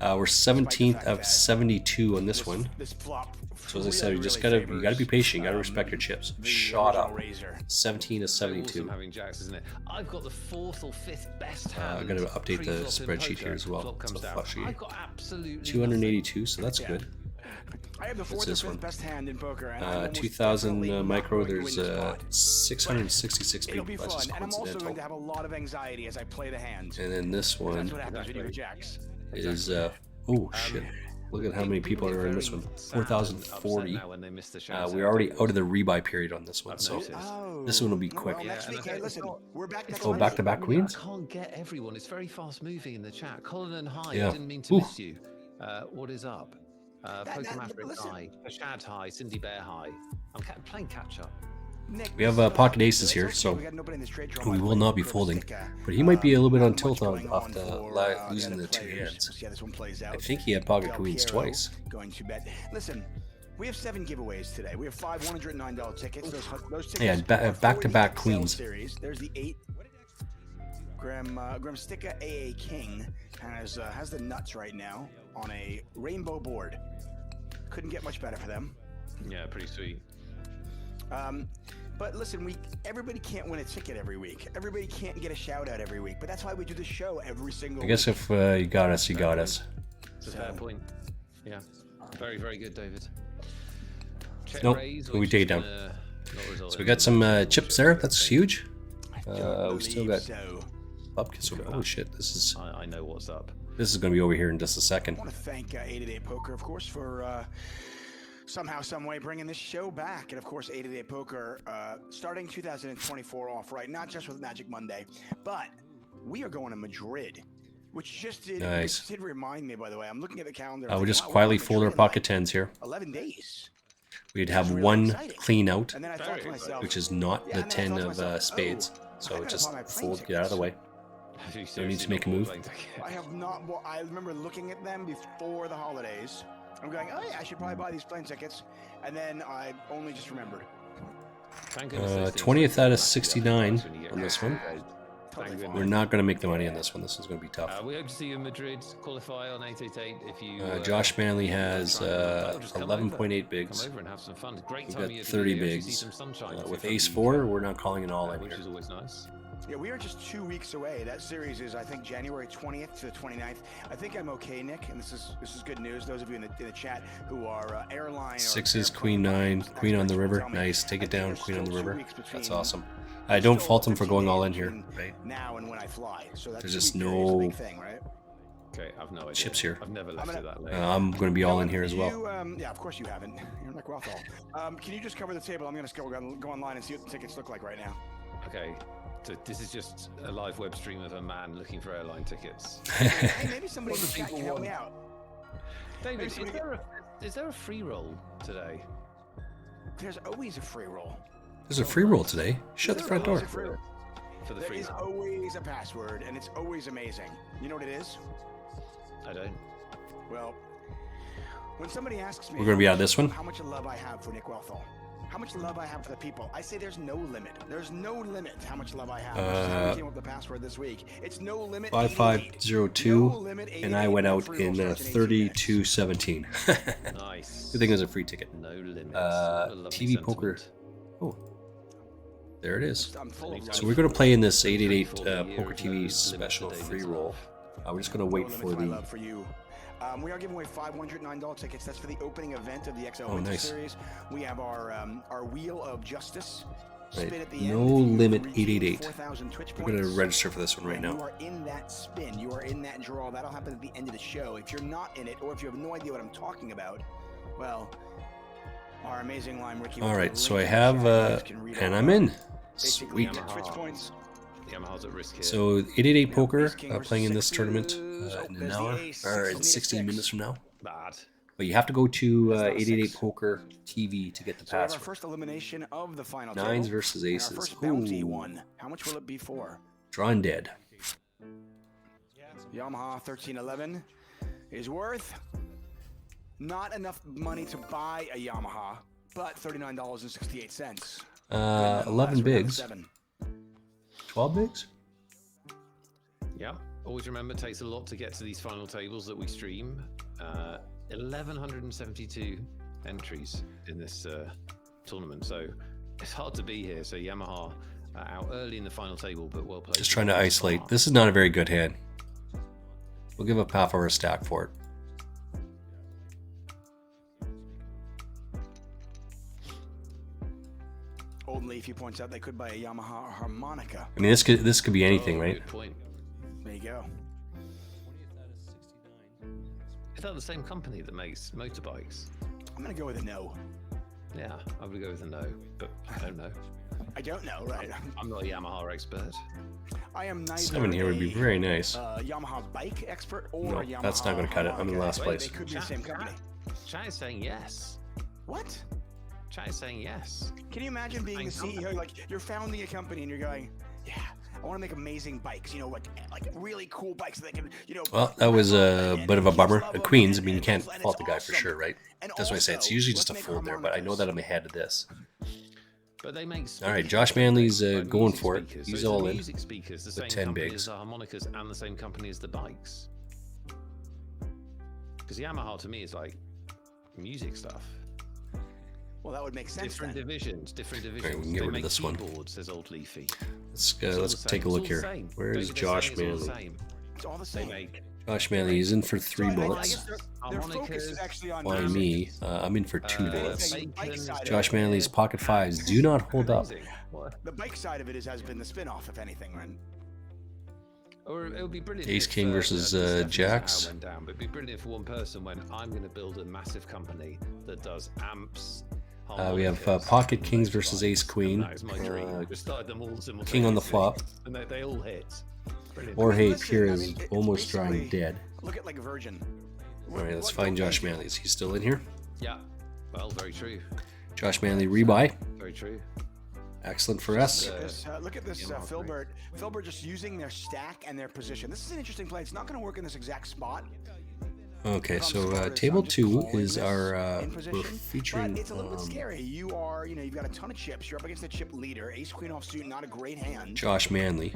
We're 17th of 72 on this one. This flop. So as I said, really, you just really gotta be favors, patient. You gotta respect your chips. the Shot original up. Razor. 17 to 72. Awesome having jacks, isn't it? I've got the 4th or 5th best hand. I'm gonna update the pre-flop in spreadsheet poker. here as well. Flop So comes down. flush here. I've got absolutely 282, so that's Yeah. good. I have the What's 4th or this 5th one? best hand in poker. And I'm almost 2000 definitely not micro. going to There's win this pot. 666 It'll people. be That's fun, just and I'm also going to coincidental. have a lot of anxiety as I play the hand. And then this That's one what happens when you go jacks. is oh shit. Look at how many people are in this one. 4,040. We're already out of the rebuy period on this one, so this one will be quick. Well, next week, hey, listen, we're back next Oh, Monday. back-to-back queens? I can't get everyone. It's very fast moving in the chat. Colin and Hi, Yeah. I didn't mean to Ooh. miss you. What is up? Poker Maverick listen. Hi, Shad Hi, Cindy Bear Hi. I'm playing catch up. Nick, We have this is pocket okay. aces It's here, okay. so We got nobody in this trade draw, we by will the way. not be Chris folding. Sicca. But he might be a little bit on Not tilt much on going off on the for, losing other the 2 players. hands. We'll see how this one plays out. I think he had pocket Del queens Piero twice. Going to bet. Listen, we have 7 giveaways today. We have 5 $109 tickets. Those tickets Yeah, are for back-to-back the XL queens. Series. There's the 8. Graham Sticka AA King has the nuts right now on a rainbow board. Couldn't get much better for them. Yeah, pretty sweet. But listen, everybody can't win a ticket every week. Everybody can't get a shout out every week. But that's why we do the show every single I guess week. if you got us, you got us. It's a fair point. Yeah. Very, very good, David. Check Nope. raise, We which take is it down. gonna not result So we in got some chips there. That's huge. Don't We still believe got so. bupkis over. Oh shit! This is I know what's up. going to be over here in just a I second. want to thank 888 Poker, of course, for somehow, some way bringing this show back. And of course, 888 Poker starting 2024 off right, not just with Magic Monday, but we are going to Madrid, which just did, Nice. which did remind me, by the way. I'm looking at the calendar. We thinking, just wow, we're quietly going to fold our Madrid in, pocket tens here. 11 days. We'd Which have is really one exciting. clean out, And then I thought to myself, which is not yeah, the and then I 10 thought to of myself, spades. oh, I So gotta just buy my plane fold, get out of the way. Have you No need to seriously make a not move. bought plane tickets? I have not. Well, I remember looking at them before the holidays. I'm going, oh yeah, I should probably buy these plane tickets. And then I only just remembered. Thank goodness those things 20th are out of back 69 when you get on this rid one. of it. Totally Thank fine. We're not going to make the money on this one. This is going to be tough. We hope to see you in Madrid. Qualify on 888 if you. Josh Manley has try and well, just come 11.8 over. bigs. Come over and have some fun. Great We've time got of year to 30 actually see bigs. some sunshine. if With you're from Ace the 4, UK, we're not calling it all in which here. is always nice. Yeah, we are just 2 weeks away. That series is, I think, January 20th to the 29th. I think I'm okay, Nick, and this is good news. Those of you in the chat who are airline or Sixes, airplane Queen 9, experts Queen on the will river. tell me, Nice. Take I it think down, there's Queen on the still 2 river. weeks between- That's awesome. I don't still fault him for 13 going all days in here. between Right? Now and when I fly. So that's There's 2 just week period is a no big thing, right? Okay, I've no idea. chips here. I've never left I'm it gonna- that late. I'm going to be You know all in what? here as well. You, yeah, of course you haven't. You're like Rothall. Can you just cover the table? I'm going to go online and see what the tickets look like right now. Okay. So this is just a live web stream of a man looking for airline tickets. Hey, maybe somebody in What the do chat people can help me want? out. David, Maybe is somebody- there a free roll today? There's always a free roll. There's a free roll today. Shut the There front always door. a free roll. For the There free is roll? always a password, and it's always amazing. You know what it is? I don't. Well, when somebody asks me, We're gonna be out of this one. how much love I have for Nick Wealthall, how much love I have for the people, I say there's no limit. There's no limit to how much love I have. Which is how we came up with the password this week. It's no limit. 5502, No limit, and I 88, went no out free roll in starts in 18 minutes. 3217. Nice. Good thing it was a free ticket. No limits. What a lovely TV poker. sentiment. Oh, there it is. I'm full of So we're going to play in this 888 For the year Poker of TV no limit special to free David's roll. love. We're just going to wait No for limit to my the. love for you. We are giving away $509 tickets. That's for the opening event of the XL Oh, Winter nice. Series. We have our Wheel of Justice. Right. Spin at the No end. If you limit reach 888. 4,000 Twitch We're going to points, register for this one right You now. are in that spin. You are in that draw. That'll happen at the end of the show. If you're not in it, or if you have no idea what I'm talking about, well, our amazing line, Ricky. All will right, put a so I link in the have, chat. You guys can read and all I'm about in. it. Basically, Sweet. get Twitch points. Yamaha's at risk here. So 888 Poker Ace King versus playing in this sixes. tournament Oh, in an there's the hour, ace. or in Sixes need a 16 six. minutes from now. Bad. But you have to go to That's not a 888 six. Poker TV to get the So we have our password. first elimination of the final Nines table. versus And our aces. first bounty Ooh. one. How much will it be for? Drawn dead. Yamaha 1311 is worth not enough money to buy a Yamaha, but $39.68. 11 bigs. 12 bigs? Yeah. Always remember, it takes a lot to get to these final tables that we stream. 1,172 entries in this tournament, so it's hard to be here. So Yamaha out early in the final table, but well played. Just trying to isolate. This is not a very good hand. We'll give up half our stack for it. Old Leafy points out they could buy a Yamaha harmonica. I mean, this could be anything, Oh, right? Good point. There you go. Is that the same company that makes motorbikes? I'm gonna go with a no. Yeah, I would go with a no, but I don't know. I don't know, right? I'm not a Yamaha expert. I am neither 7 here would be a, very nice. Yamaha bike expert or No, a Yamaha that's not gonna cut it. I'm in harmonica last expert. place. They could be the same company. Chat is saying yes. What? Chat is saying yes. Can you imagine being the Same CEO? company. Like you're founding a company and you're going, yeah, I want to make amazing bikes. You know, like really cool bikes that can, you know. Well, that was a bit of a bummer. At Queens, I mean, you can't and fault it's the guy for awesome. sure, right? And That's why I say it's also, usually let's just a make fold there, but I know harmonicas. that I'm ahead of this. But they make. All right, speakers, Josh don't they? Manley's Like going music for it. speakers. He's So all it's the in music speakers, the with same 10 company bigs. as the harmonicas and the same company as the bikes. Because Yamaha to me is like music stuff. Well, that would make sense. Different then. divisions, different we divisions. can get They rid of make this one. keyboards, says old Leafy. Let's take a look here. Where's Josh Manley? It's all the They same. make Josh Manley, he's in for 3 So I bullets. guess their focus is actually on Why music. me? I'm in for 2 Uh, bullets. The bike side of Josh it- Manley's pocket fives do not hold up. Amazing. What? The bike side of it has been the spin-off, if anything, right? Or it would be brilliant. Ace if, King versus, this definitely Jax. how it went down, but it'd be brilliant if one person went, I'm going to build a massive company that does amps. We have harmonicas, Pocket and Kings versus motorbikes." Ace Queen. That is my dream. I just started them all simultaneously. King on the flop. And they all hit. Brilliant. Jorge Listen, Pierre I is mean, it's almost drying basically- dead. Look at like Virgin. Alright, let's find Josh Manley. Is he still in here? Yeah. Well, very true. Josh Manley rebuy. Very true. Excellent for us. Look at this, Filbert. Filbert just using their stack and their position. This is an interesting play. It's not going to work in this exact spot. Okay, so table 2 is our we're featuring But it's a little bit scary. You are, you've got a ton of chips. You're up against the chip leader. Ace Queen offsuit, not a great hand. Josh Manley.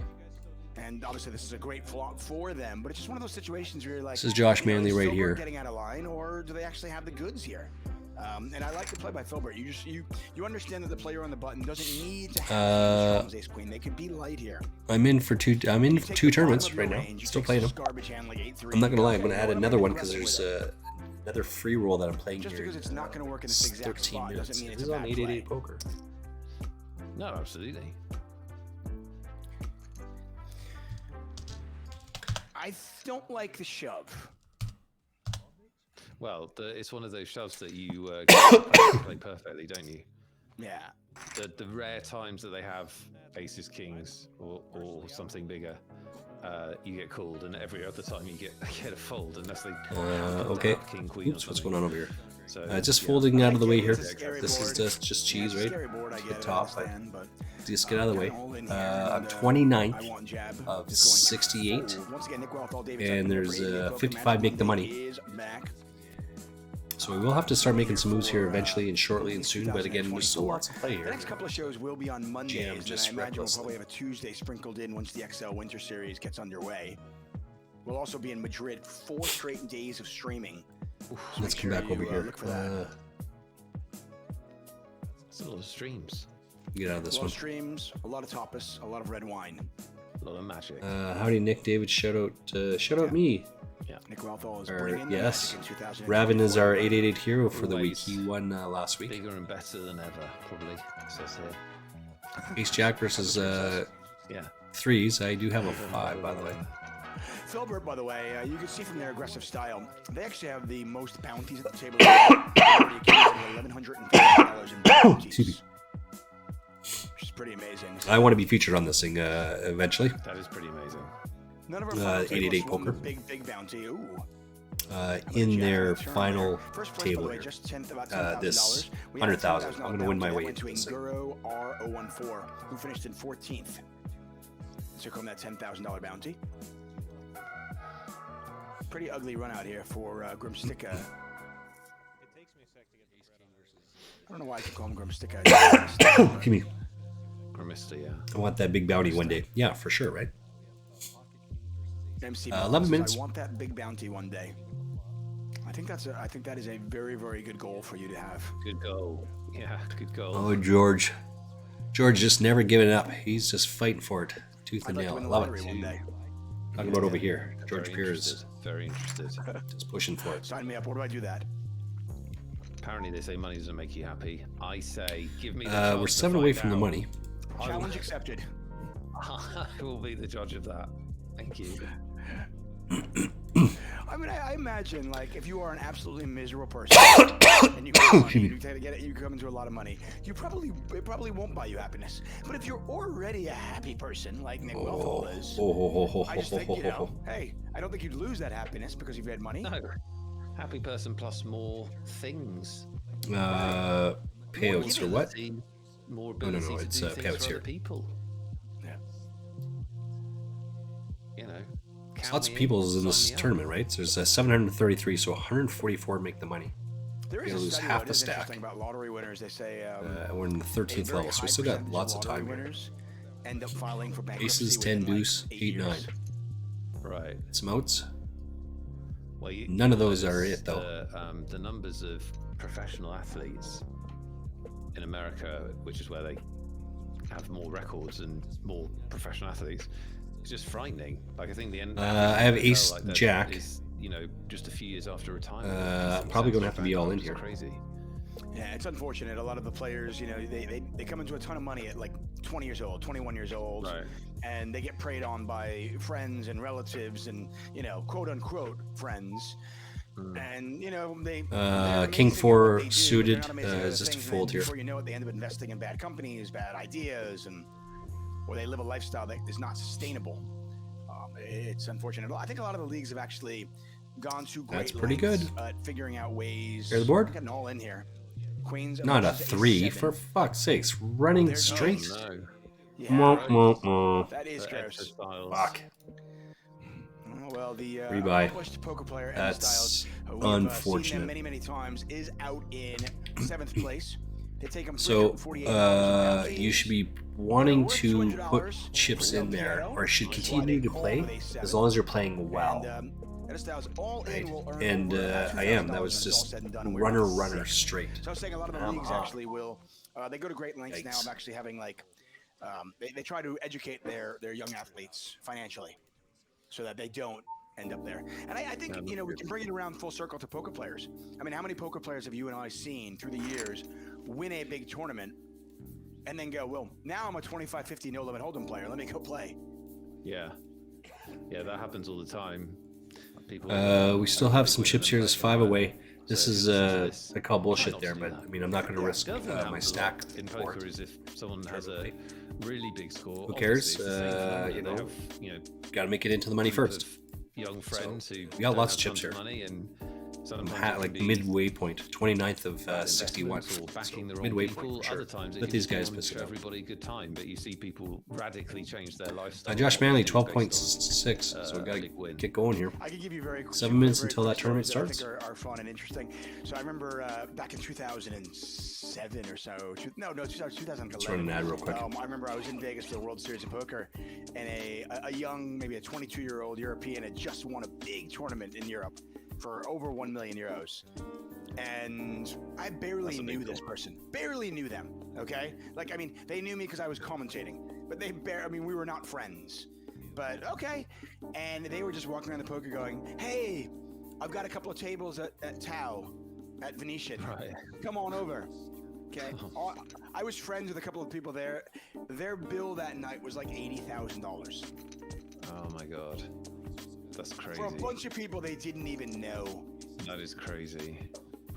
And obviously, this is a great flop for them. But it's just one of those situations where you're like, This is Josh Manley is right Filbert here. getting out of line, or do they actually have the goods here? And I like the play by Filbert. You understand that the player on the button doesn't need to have Ace Queen. They could be light here. I'm in for 2 You take the tournaments bottom of right your now. range, you Still take playing them. this garbage hand like 8-3. I'm not gonna lie, I'm gonna Okay, add well, another I'm one gonna because be there's aggressive another free roll that I'm playing Just here. because it's not going to work in this exact 13 spot minutes. doesn't mean This it's is a on bad 888 play. poker. No, absolutely. I don't like the shove. Well, it's one of those shoves that you play perfectly, don't you? Yeah. The rare times that they have aces, kings, or something bigger, you get called, and every other time you get a fold unless they Okay. king, queen. Oops, what's going on over here? So Just folding out of the way here. It's a scary This board. is just cheese, right? Scary board, I The get it, I top. understand, but Just get out of the way. all in here, I'm and, 29th I want jab. of Just going 68. forward. Once again, Nick Wealth, all David And Tucker, there's, for 88 poker 55 match. make the Monday money. is back. So we will have to start making some moves here eventually and shortly and soon. But again, there's still lots of play The here. next couple of shows will be on Mondays, Jam and just I imagine we'll recklessly. probably have a Tuesday sprinkled in once the XL Winter Series gets underway. We'll also be in Madrid, 4 straight days of streaming. So Let's make come sure back over you, here. Look for that. it's a lot of streams, Get out of A this lot one. of streams, a lot of tapas, a lot of red wine. a lot of magic. Howdy, Nick David. Shout out me. Nick Wealthall is Or, putting in the yes. magic in 2024. Raven is our 888 hero for the week. Always. He won last week. Bigger and better than ever, probably. It says here. Ace Jack versus Yeah. 3s. I do have a 5, by the way. Filbert, by the way, you can see from their aggressive style, they actually have the most bounties at the table. Already accumulated $1,150 in bounties, which is pretty amazing. I want to be featured on this thing eventually. That is pretty amazing. None of our final 888 tables won the poker. big bounty. Ooh. In Jack their turn final there. First place, by table the way, here. just about $10,000. This We had a 100,000. $10,000 I'm going to win my bounty way that went into to this thing. Inguro R014, who finished in 14th. Took home that $10,000 bounty. Pretty ugly run out here for Grimsticka. It takes me a sec to get the spread on. I don't know why I can call him Grimsticka. Give me. Grimista, yeah. I want that big bounty one day. Yeah, for sure, right? MC 11 Bones says, minutes. I want that big bounty one day. I think that is a very, very good goal for you to have. Good goal. Yeah, good goal. Oh, George. George just never giving up. He's just fighting for it. Tooth and I'd like to nail. win I the love lottery it. one day. Talking about over here. George Very Pierce interested. Very interested. just pushing for it. Sign me up. Where do I do that? Apparently, they say money doesn't make you happy. I say, give me the We're chance to 7 away find from the out. money. Challenge accepted. I will be the judge of that. Thank you. I mean, I imagine, like, if you are an absolutely miserable person and you come, you come into a lot of money, it probably won't buy you happiness. But if you're already a happy person, like Nick Wealthall is, I just think, hey, I don't think you'd lose that happiness because you've had money. No. Happy person plus more things. Payouts or what? More No, ability it's to do things payouts for here. other people. Yeah. You know. There's lots of people in this tournament, right? So there's 733, so 144 make the money. There is You're a gonna lose study half that the is stack. interesting about lottery winners. They say We're in the 13th level, so we still got lots of time here. Winners end up filing for bankruptcy Aces, 10 within, deuce, like, 8 9. years. Right. Some outs. Well, None of those are notice it, though. The numbers of professional athletes in America, which is where they have more records and more professional athletes, it's just frightening. Like I think the end. I have Ace Jack. Is, you know, just a few years after retirement. I'm probably going to have to be all in here. Crazy. Yeah, it's unfortunate. A lot of the players, you know, they come into a ton of money at like 20 years old, 21 years old, right. And they get preyed on by friends and relatives and, you know, quote unquote friends. And, you know, King 4 do, suited is just a things, fold here. Before you know it, they end up investing in bad companies, bad ideas, and or they live a lifestyle that is not sustainable. It's unfortunate. I think a lot of the leagues have actually gone to great That's pretty lengths good. at figuring out ways. Here's the board. Getting all in here. Queens. Not a versus 3, A7. for fuck's sakes. Running They're straight. nice. No. Yeah, That is gross. Fuck. Well, the Rebuy. accomplished poker player That's Styles, we've unfortunate. seen them many times, is out in 7th place. They take him So, $348 you should be wanting to put chips in there, or should continue to play, as long as you're playing well. And I am. That was just runner straight. So I was saying a lot of the leagues actually will, they go to great lengths now of actually having like, they try to educate their young athletes financially so that they don't end up there. And I think, you know, we can bring it around full circle to poker players. I mean, how many poker players have you and I seen through the years win a big tournament and then go, well, now I'm a 25-50 no-limit hold'em player. Let me go play. Yeah. Yeah, that happens all the time. People. We still have some chips here. There's 5 away. This is I call bullshit there, but I mean I'm not going to risk my stack in for poker it. is if someone has a really big score. Who cares? obviously it's the same for them, You they know, have, you know, got to make it into the money group first. of young friends who we got lots of don't chips have here. tons of money and I'm sometimes it like can be midway point, 29th of bad 61. investments or backing the So wrong midway people. point for Other sure. times it Let can these just guys go on piss it for out. everybody a good time, but you see people radically change their lifestyle. Josh Manley, based on, 12.6. So we a got big win. to get going here. I can give you very 7 minutes very until quick that tournament stories starts. I think are fun and interesting. So I remember back in 2007 or so. 2011. Let's run an ad real quick. I remember I was in Vegas for the World Series of Poker, and a young, maybe a 22-year-old European had just won a big tournament in Europe for over 1 million euros. And I barely knew this person. Barely knew them, okay? Like, I mean, they knew me because I was commentating, but we were not friends. But, okay. And they were just walking around the poker going, hey, I've got a couple of tables at Tau, at Venetian. Right. Come on over. Okay. I was friends with a couple of people there. Their bill that night was like $80,000. Oh my god. That's crazy. For a bunch of people they didn't even know. That is crazy.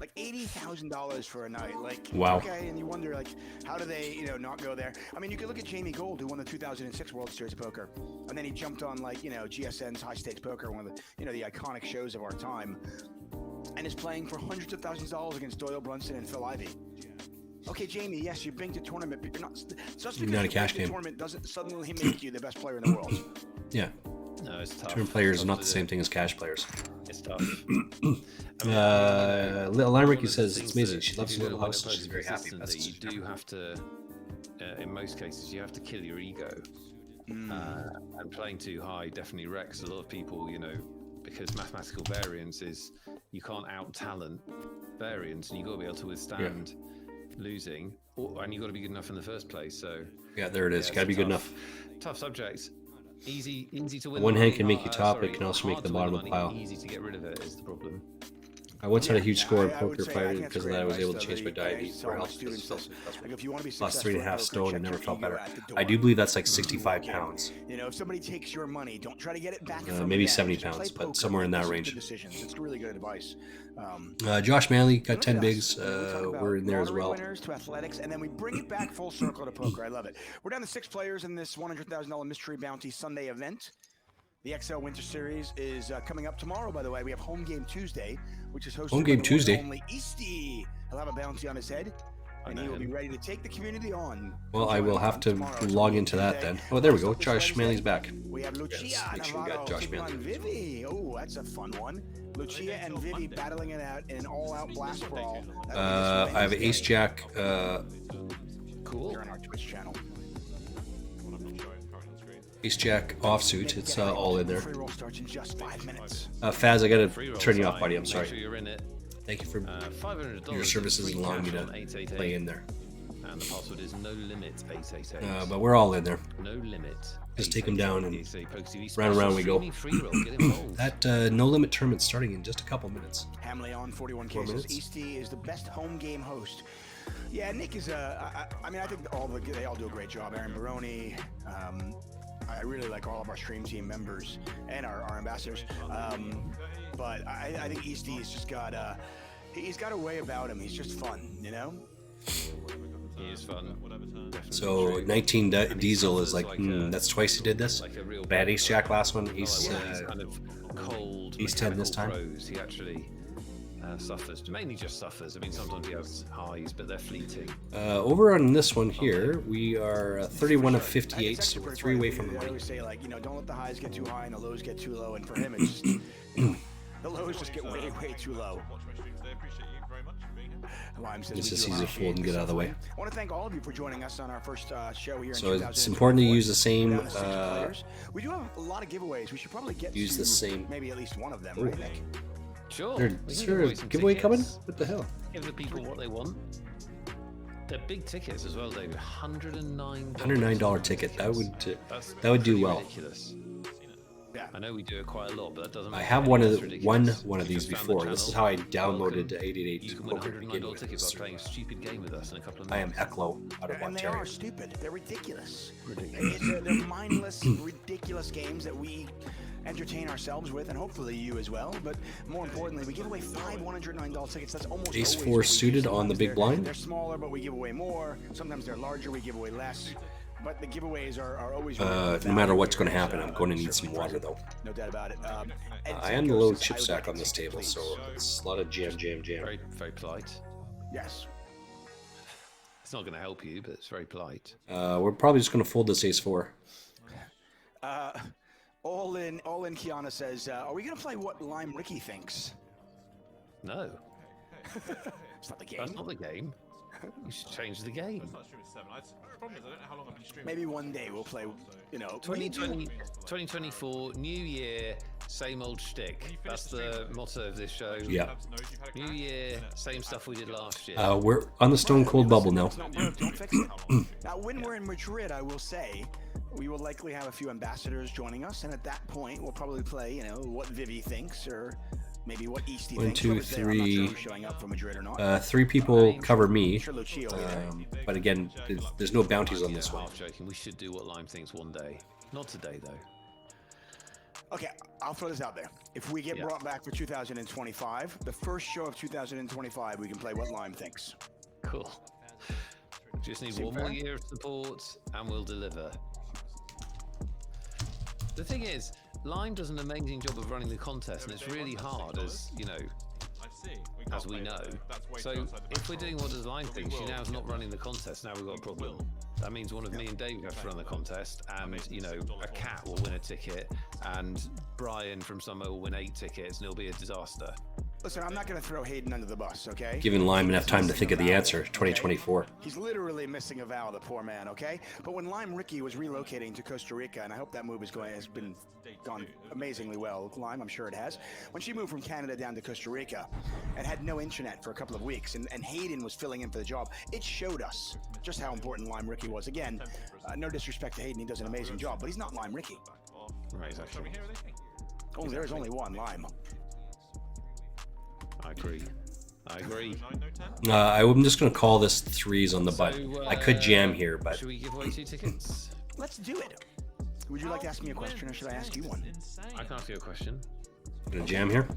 Like $80,000 for a night. Like, wow. Okay, and you wonder, like, how do they, you know, not go there? I mean, you could look at Jamie Gold, who won the 2006 World Series of Poker, and then he jumped on, like, you know, GSN's High Stakes Poker, one of the, you know, the iconic shows of our time, and is playing for hundreds of thousands of dollars against Doyle Brunson and Phil Ivey. Okay, Jamie, yes, you binked a tournament, but you're not. Just because Not a you cash binked game. a tournament doesn't suddenly make you the best player in the world. Yeah. No, it's tough. Tournament players It's are tough not to the do. same thing as cash players. It's tough. Little Lime Ricky says it's amazing. that She if loves you're Little gonna win House. a She's very happy. consistently, That's you do have to, in most cases, you have to kill your ego. And playing too high definitely wrecks a lot of people, you know, because mathematical variance is you can't out talent variance, and you've got to be able to withstand losing, and you've got to be good enough in the first place. So yeah, there it is. yeah, Got to it's be a good tough- enough. Tough subject. Easy to win. One the hand money, can make you top, sorry, it can also make hard the to win bottom of the money, pile. Easy to get rid of it is the problem. I once had a huge score in I would poker say, I fighting think because that's of that. I was great able to advice, change my though. diet, I eat tell more my healthy. students That's like, if you want to be lost successful 3.5 in stone poker, and never check felt your ego better. at the door. I do believe that's like 65 pounds. You know, if somebody takes your money, don't try to get it back from Maybe them. 70 Just play pounds, but poker, somewhere in make that some range. good decisions. It's really good advice. Josh Manley got Look 10 at bigs. us. We talk about We're in there as lottery well. Winners to athletics, and then we bring it back full circle to poker. I love it. We're down to 6 players in this $100,000 mystery bounty Sunday event. The XL Winter Series is coming up tomorrow, by the way. We have Home Game Tuesday, which is hosted Home by Game the one Tuesday? and only Easty. He'll have a bounty on his head, and he will be ready to take the community on. Well, I will have to log into that then. Oh, there we go. Josh Manley's back. We have Lucia Yes, make sure you Navarro got Josh taking on Manley. Vivi. Oh, that's a fun one. Lucia and Vivi battling it out in an all-out blast brawl. I have Ace Jack. Cool. Here on our Twitch channel. Ace Jack offsuit. It's all in there. Free roll starts in just 5 minutes. Faz, I gotta Free roll turn you off, time. buddy. I'm Make sorry. sure you're in it. Thank you for $500 your services and allowing me to on 888. play in there. And the password is no limit 888. But we're all in there. No limit. Just take them down and PokeTV round and round we go. Free roll, get involved. That no limit tournament's starting in just a couple minutes. Hamley on 41K says minutes. Easty is the best home game host. Yeah, Nick is I mean, I think they all do a great job. Aaron Baroni, I really like all of our stream team members and our ambassadors. But I think Easty has just got he's got a way about him. He's just fun, you know. He is fun. So 19 Diesel is like, that's twice he did this. Bad Ace Jack last one. Ace, kind of cold. Ace 10 this time. Throws. He actually suffers. Mainly just suffers. I mean, sometimes he has highs, but they're fleeting. Over on this one here, we are 31 of 58, so we're 3 away from the I money. always say, like, you know, don't let the highs get too high and the lows get too low. And for him, it's just, you know, the lows just get way too low. They appreciate you very much for being here. Lime says It's we just do easy to appreciate fold and get out of the way. I want to thank all of you for joining us on our first show here. So in it's important to 2024. use the same, Down to 6 players. We do have a lot of giveaways. We should probably get use to the same- maybe at least one of them, Oh. right, Nick? Sure. Is there a giveaway coming? What the hell? Give the people what they want. They're big tickets as well, David. $109. $109 ticket. That would That's that would do pretty well. Ridiculous. Yeah. I know we do it quite a lot, but that doesn't. I make have it one any of less the, ridiculous. one of If these you found the before. This is channel, how I downloaded welcome. 888 You can win poker to begin $109 with. tickets by playing a stupid game with us in a couple of I am minutes. Eklo out of And they Ontario. are stupid. They're ridiculous. Ridiculous. They're mindless, ridiculous games that we entertain ourselves with, and hopefully you as well. But more importantly, we give away 5 $109 tickets. That's almost Ace always 4 what we do. suited on the Sometimes big they're- blind. They're smaller, but we give away more. Sometimes they're larger, we give away less. But the giveaways are always. No matter what's going to happen, I'm going to need some water though. No doubt about it. I am the low chip stack on this table, so it's a lot of jam. Very, very polite. Yes. It's not going to help you, but it's very polite. We're probably just going to fold this Ace 4. All in. Kiana says, "Are we going to play what Lime Ricky thinks?" No, It's not the game. that's not the game. You should change the game. Start streaming at 7. The problem is I don't know how long I've been streaming. Maybe one day we'll play. You know, 2020, 2024, new year, same old shtick. That's the motto of this show. Yeah. New year, same stuff we did last year. We're on the Stone Cold Bubble now. It's not broke, don't fix it. Now, when we're in Madrid, I will say, we will likely have a few ambassadors joining us, and at that point, we'll probably play, you know, what Vivi thinks, or maybe what Easty 1, thinks. 2, Whoever's there, I'm not sure 3. who's showing up for Madrid or not. 3 people cover me, I'm sure Lucio will be there. but again, there's no bounties on Yeah, this one. half joking. We should do what Lime thinks one day. Not today, though. Okay, I'll throw this out there. If we get Yeah. brought back for 2025, the first show of 2025, we can play what Lime thinks. Cool. Just need Seem one more fair? year of support, and we'll deliver. The thing is, Lime does an amazing job of running the contest, and it's really hard, as you know, I see. as we know. So if we're doing what does Lime think, she now is not running the contest. Now we've got a problem. That means one of me and Dave have to run the contest, and you know, a cat will win a ticket, and Brian from somewhere will win 8 tickets, and it'll be a disaster. Listen, I'm not going to throw Hayden under the bus, okay? Giving Lime enough time to He's think of the missing a answer. vowel, okay? 2024. He's literally missing a vowel, the poor man, okay? But when Lime Ricky was relocating to Costa Rica, and I hope that move has gone amazingly well, Lime, I'm sure it has. When she moved from Canada down to Costa Rica and had no internet for a couple of weeks, and Hayden was filling in for the job, it showed us just how important Lime Ricky was. Again, no disrespect to Hayden, he does an amazing job, but he's not Lime Ricky. Right, exactly. There's only one Lime. I agree. I agree. I'm just going to call this 3s on the butt. So, I could jam here, but should we give away 2 tickets? Let's do it. Would you like to ask me a question, or should I ask you one? I can ask you a question. gonna jam here.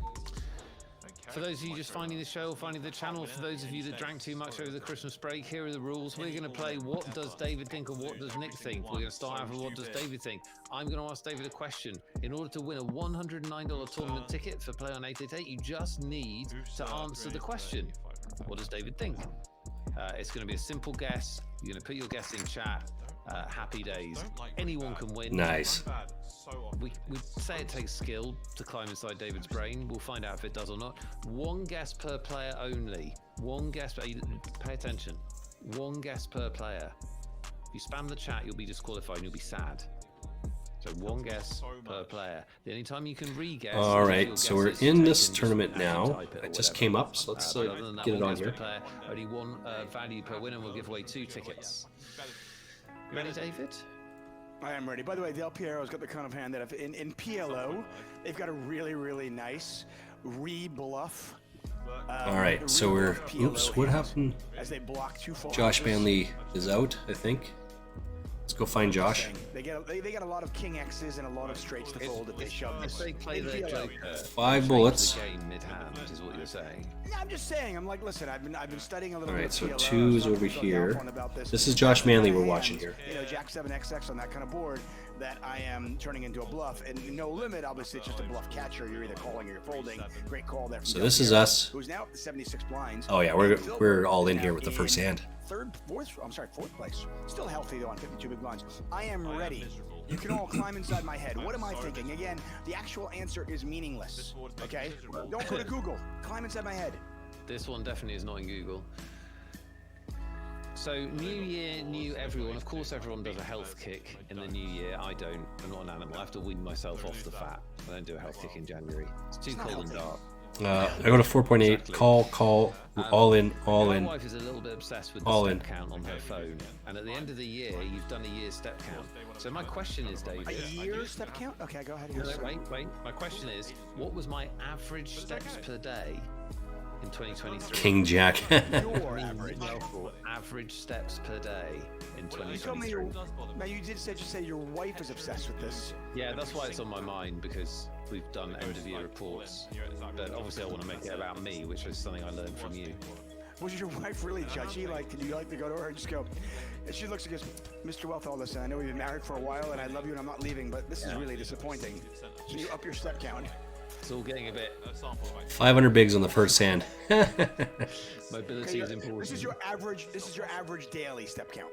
For those of you just finding the show or finding the channel, for those of you that drank too much over the Christmas break, here are the rules. We're going to play What Does David Think or What Does Nick Think? We're going to start out with What Does David Think? I'm going to ask David a question. In order to win a $109 tournament ticket for Play on 888, you just need to answer the question. What does David think? It's going to be a simple guess. You're going to put your guess in chat. Happy days. Anyone can win. Nice. We say it takes skill to climb inside David's brain. We'll find out if it does or not. One guess per player only. One guess. Pay attention. One guess per player. If you spam the chat, you'll be disqualified and you'll be sad. So one guess per player. The only time you can re-guess. All is if right, your so guess we're is in this taken just tournament as you now. type it or It just whatever. came up, so let's But other than that, get it one on guess here. per player, only one value per winner. We'll give away 2 tickets. Ready, David? I am ready. By the way, Del Piero's got the kind of hand that if in PLO, they've got a really nice re-bluff. All right, so we're. Oops, what happened? As they block 2 full Josh houses. Manley is out, I think. Let's go find Josh. They get a lot of king X's and a lot of straights to fold if they shove this. They play in their PLO. joker. 5 bullets. The game mid-hand is what you're saying. Yeah, I'm just saying. I'm like, listen, I've been studying a little All bit. right, so of PLO. 2 is I was over talking to here. Alphon about This is Josh Manley we're Hands, watching here. You know, Jack 7XX on that kind of board that I am turning into a bluff. And no limit, obviously, it's just a bluff catcher. You're either calling or you're folding. Great call there. From So Del this is Piero, us. Who's now at the 76 blinds. Oh yeah, we're all in here with the first hand. Fourth place. Still healthy though on 52 big blinds. I am ready. You can all climb inside my head. What am I thinking? Again, the actual answer is meaningless. Okay? Don't go to Google. Climb inside my head. This one definitely is not in Google. So, new year, new everyone. Of course, everyone does a health kick in the new year. I don't. I'm not an animal. I have to wean myself off the fat. I don't do a health kick in January. It's too cold and dark. I go to 4.8. Exactly. Call. All in. My wife is a little bit obsessed with the All step in. count on her phone. And at the end of the year, you've done a year's step count. So my question is, David. A year step count? Okay, go ahead. No, wait. My question is, what was my average steps per day in 2023? King Jack. Your average. Average steps per day in You told me 2023. now you did just say your wife is obsessed with this. Yeah, that's why it's on my mind, because we've done end of year reports. But obviously I want to make it about me, which is something I learned from you. Was your wife really judgy? Like, did you like to go to her and just go? And she looks and goes, Mr. Wealthall, listen, I know we've been married for a while and I love you and I'm not leaving, but this is really disappointing. Can you up your step count? It's all getting a bit. 500 bigs on the first hand. Mobility is important. This is your average daily step count.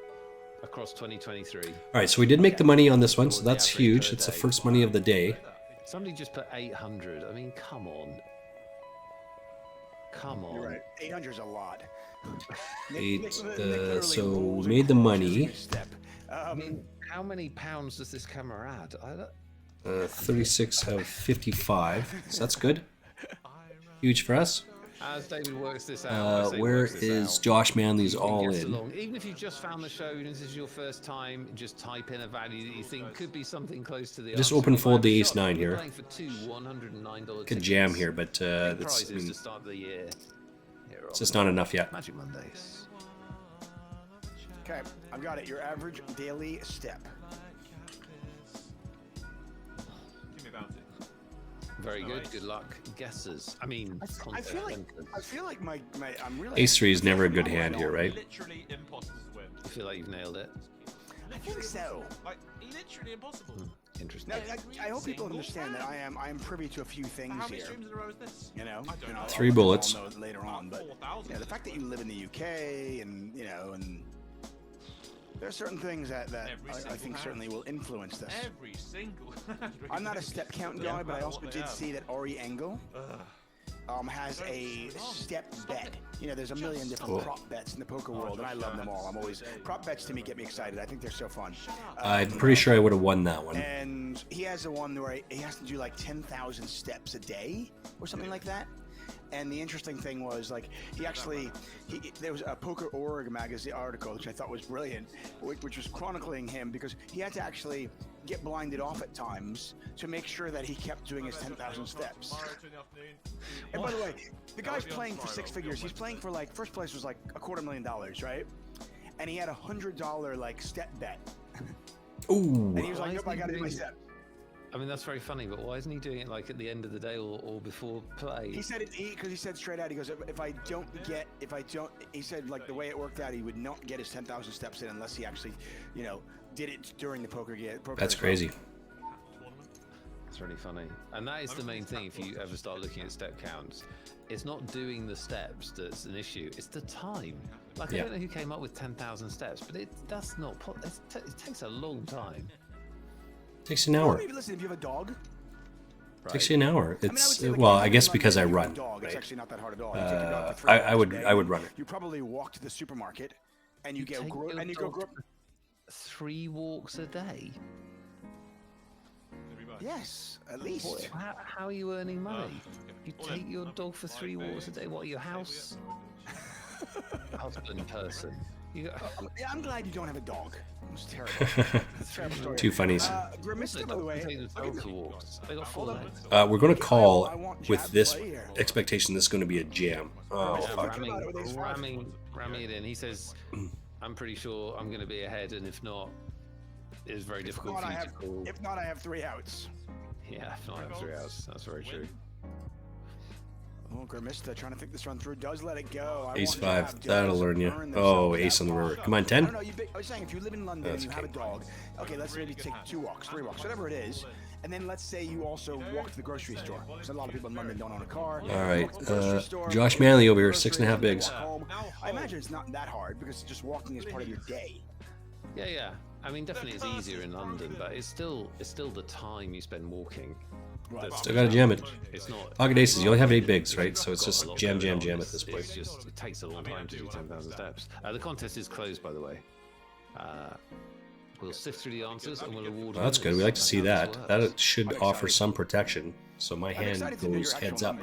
Across 2023. All right, so we did make the money on this one, so that's huge. It's the first money of the day. Somebody just put 800. I mean, come on. Come on. You're right. 800 is a lot. So we made the money. I mean, how many pounds does this camera add? I don't... 36 out of 55. So that's good. Huge for us. As David works this out, Where is Josh Manley's all Guess in? along. Even if you just found the show and this is your first time, just type in a value that you think could be something close to the Just answer. open fold the I'm ace shocked nine you're here. playing for two $109 Could jam here, but Big that's I prizes mean, to start the year. Here it's on just not enough yet. Magic Mondays. Okay, I've got it. Your average daily step. Give me a bounty. Very good. Good luck, guessers. I mean, I feel like my I'm really. Ace 3 is never a good hand here, right? Literally impossible to win. I feel like you've nailed it. I think so. Like literally impossible. Interesting. Now, I hope people understand that I am privy to a few things How many here. streams in a row is this? You know, I don't and know. I'll 3 let you all bullets. know later on, but 4,000. you know, the fact that you live in the UK and you know, and there are certain things that Every I single think hand. certainly will influence this. Every single. I'm not a step count guy, but I also did see that Ari Engel has a step bet. You know, there's a million different prop bets in the poker world, and I love them all. I'm always prop bets to me get me excited. I think they're so fun. I'm pretty sure I would have won that one. And he has the one where he has to do like 10,000 steps a day or something like that. And the interesting thing was, like, there was a Poker.org magazine article, which I thought was brilliant, which was chronicling him because he had to actually get blinded off at times to make sure that he kept doing his 10,000 steps. And by the way, the guy's playing for 6 figures. He's playing for like, first place was like $250,000, right? And he had $100 like step bet. Ooh. And he was like, nope, I gotta do my step. I mean, that's very funny, but why isn't he doing it like at the end of the day or before play? He said it because he said straight out. He goes, he said like the way it worked out, he would not get his 10,000 steps in unless he actually, you know, did it during the poker game. That's crazy. It's really funny. And that is the main thing if you ever start looking at step counts. It's not doing the steps that's an issue, it's the time. Like, I don't know who came up with 10,000 steps, but it takes a long time. Takes an hour. Maybe listen, if you have a dog. Takes you an hour. I mean, I would It's say, like, well, if I you guess run because I with a run. dog, It's Right? actually not that hard at all. You take your dog for 3 I walks would a day. I would run it. You probably walk to the supermarket, and you take go your and you go. dog 3 walks a day. Yes, at least. What, how are you earning money? You take your dog for 3 walks a day. What, your house? Husband person. Yeah, I'm glad you don't have a dog. It's terrible. It's a terrible story. Two funnies. Grimista, by the way. They got 4 legs. We're going to call with this expectation this is going to be a jam. Oh, fuck. Ramming it in. He says, I'm pretty sure I'm going to be ahead, and if not, it's very difficult for you to call. If not, I have 3 outs. Yeah, if not, I have 3 outs. That's very true. Oh, Grimista trying to think this run through. Does let it go. Ace 5. That'll learn you. Oh, ace on the river. Come on, 10. No, I was saying if you live in London and you have a dog, okay, let's maybe take 2 walks, 3 walks, whatever it is. And then let's say you also walk to the grocery store. Because a lot of people in London don't own a car. All right. Josh Manley over here, 6.5 bigs. I imagine it's not that hard because just walking is part of your day. Yeah. I mean, definitely it's easier in London, but it's still the time you spend walking. Still gotta jam it. It's not Pocket aces. You only have 8 bigs, right? So it's just jam at this point. It's just it takes a long time to do 10,000 steps. The contest is closed, by the way. We'll sift through the answers and we'll award. Well, that's good. We like to see that. That should offer some protection. So my hand goes heads up.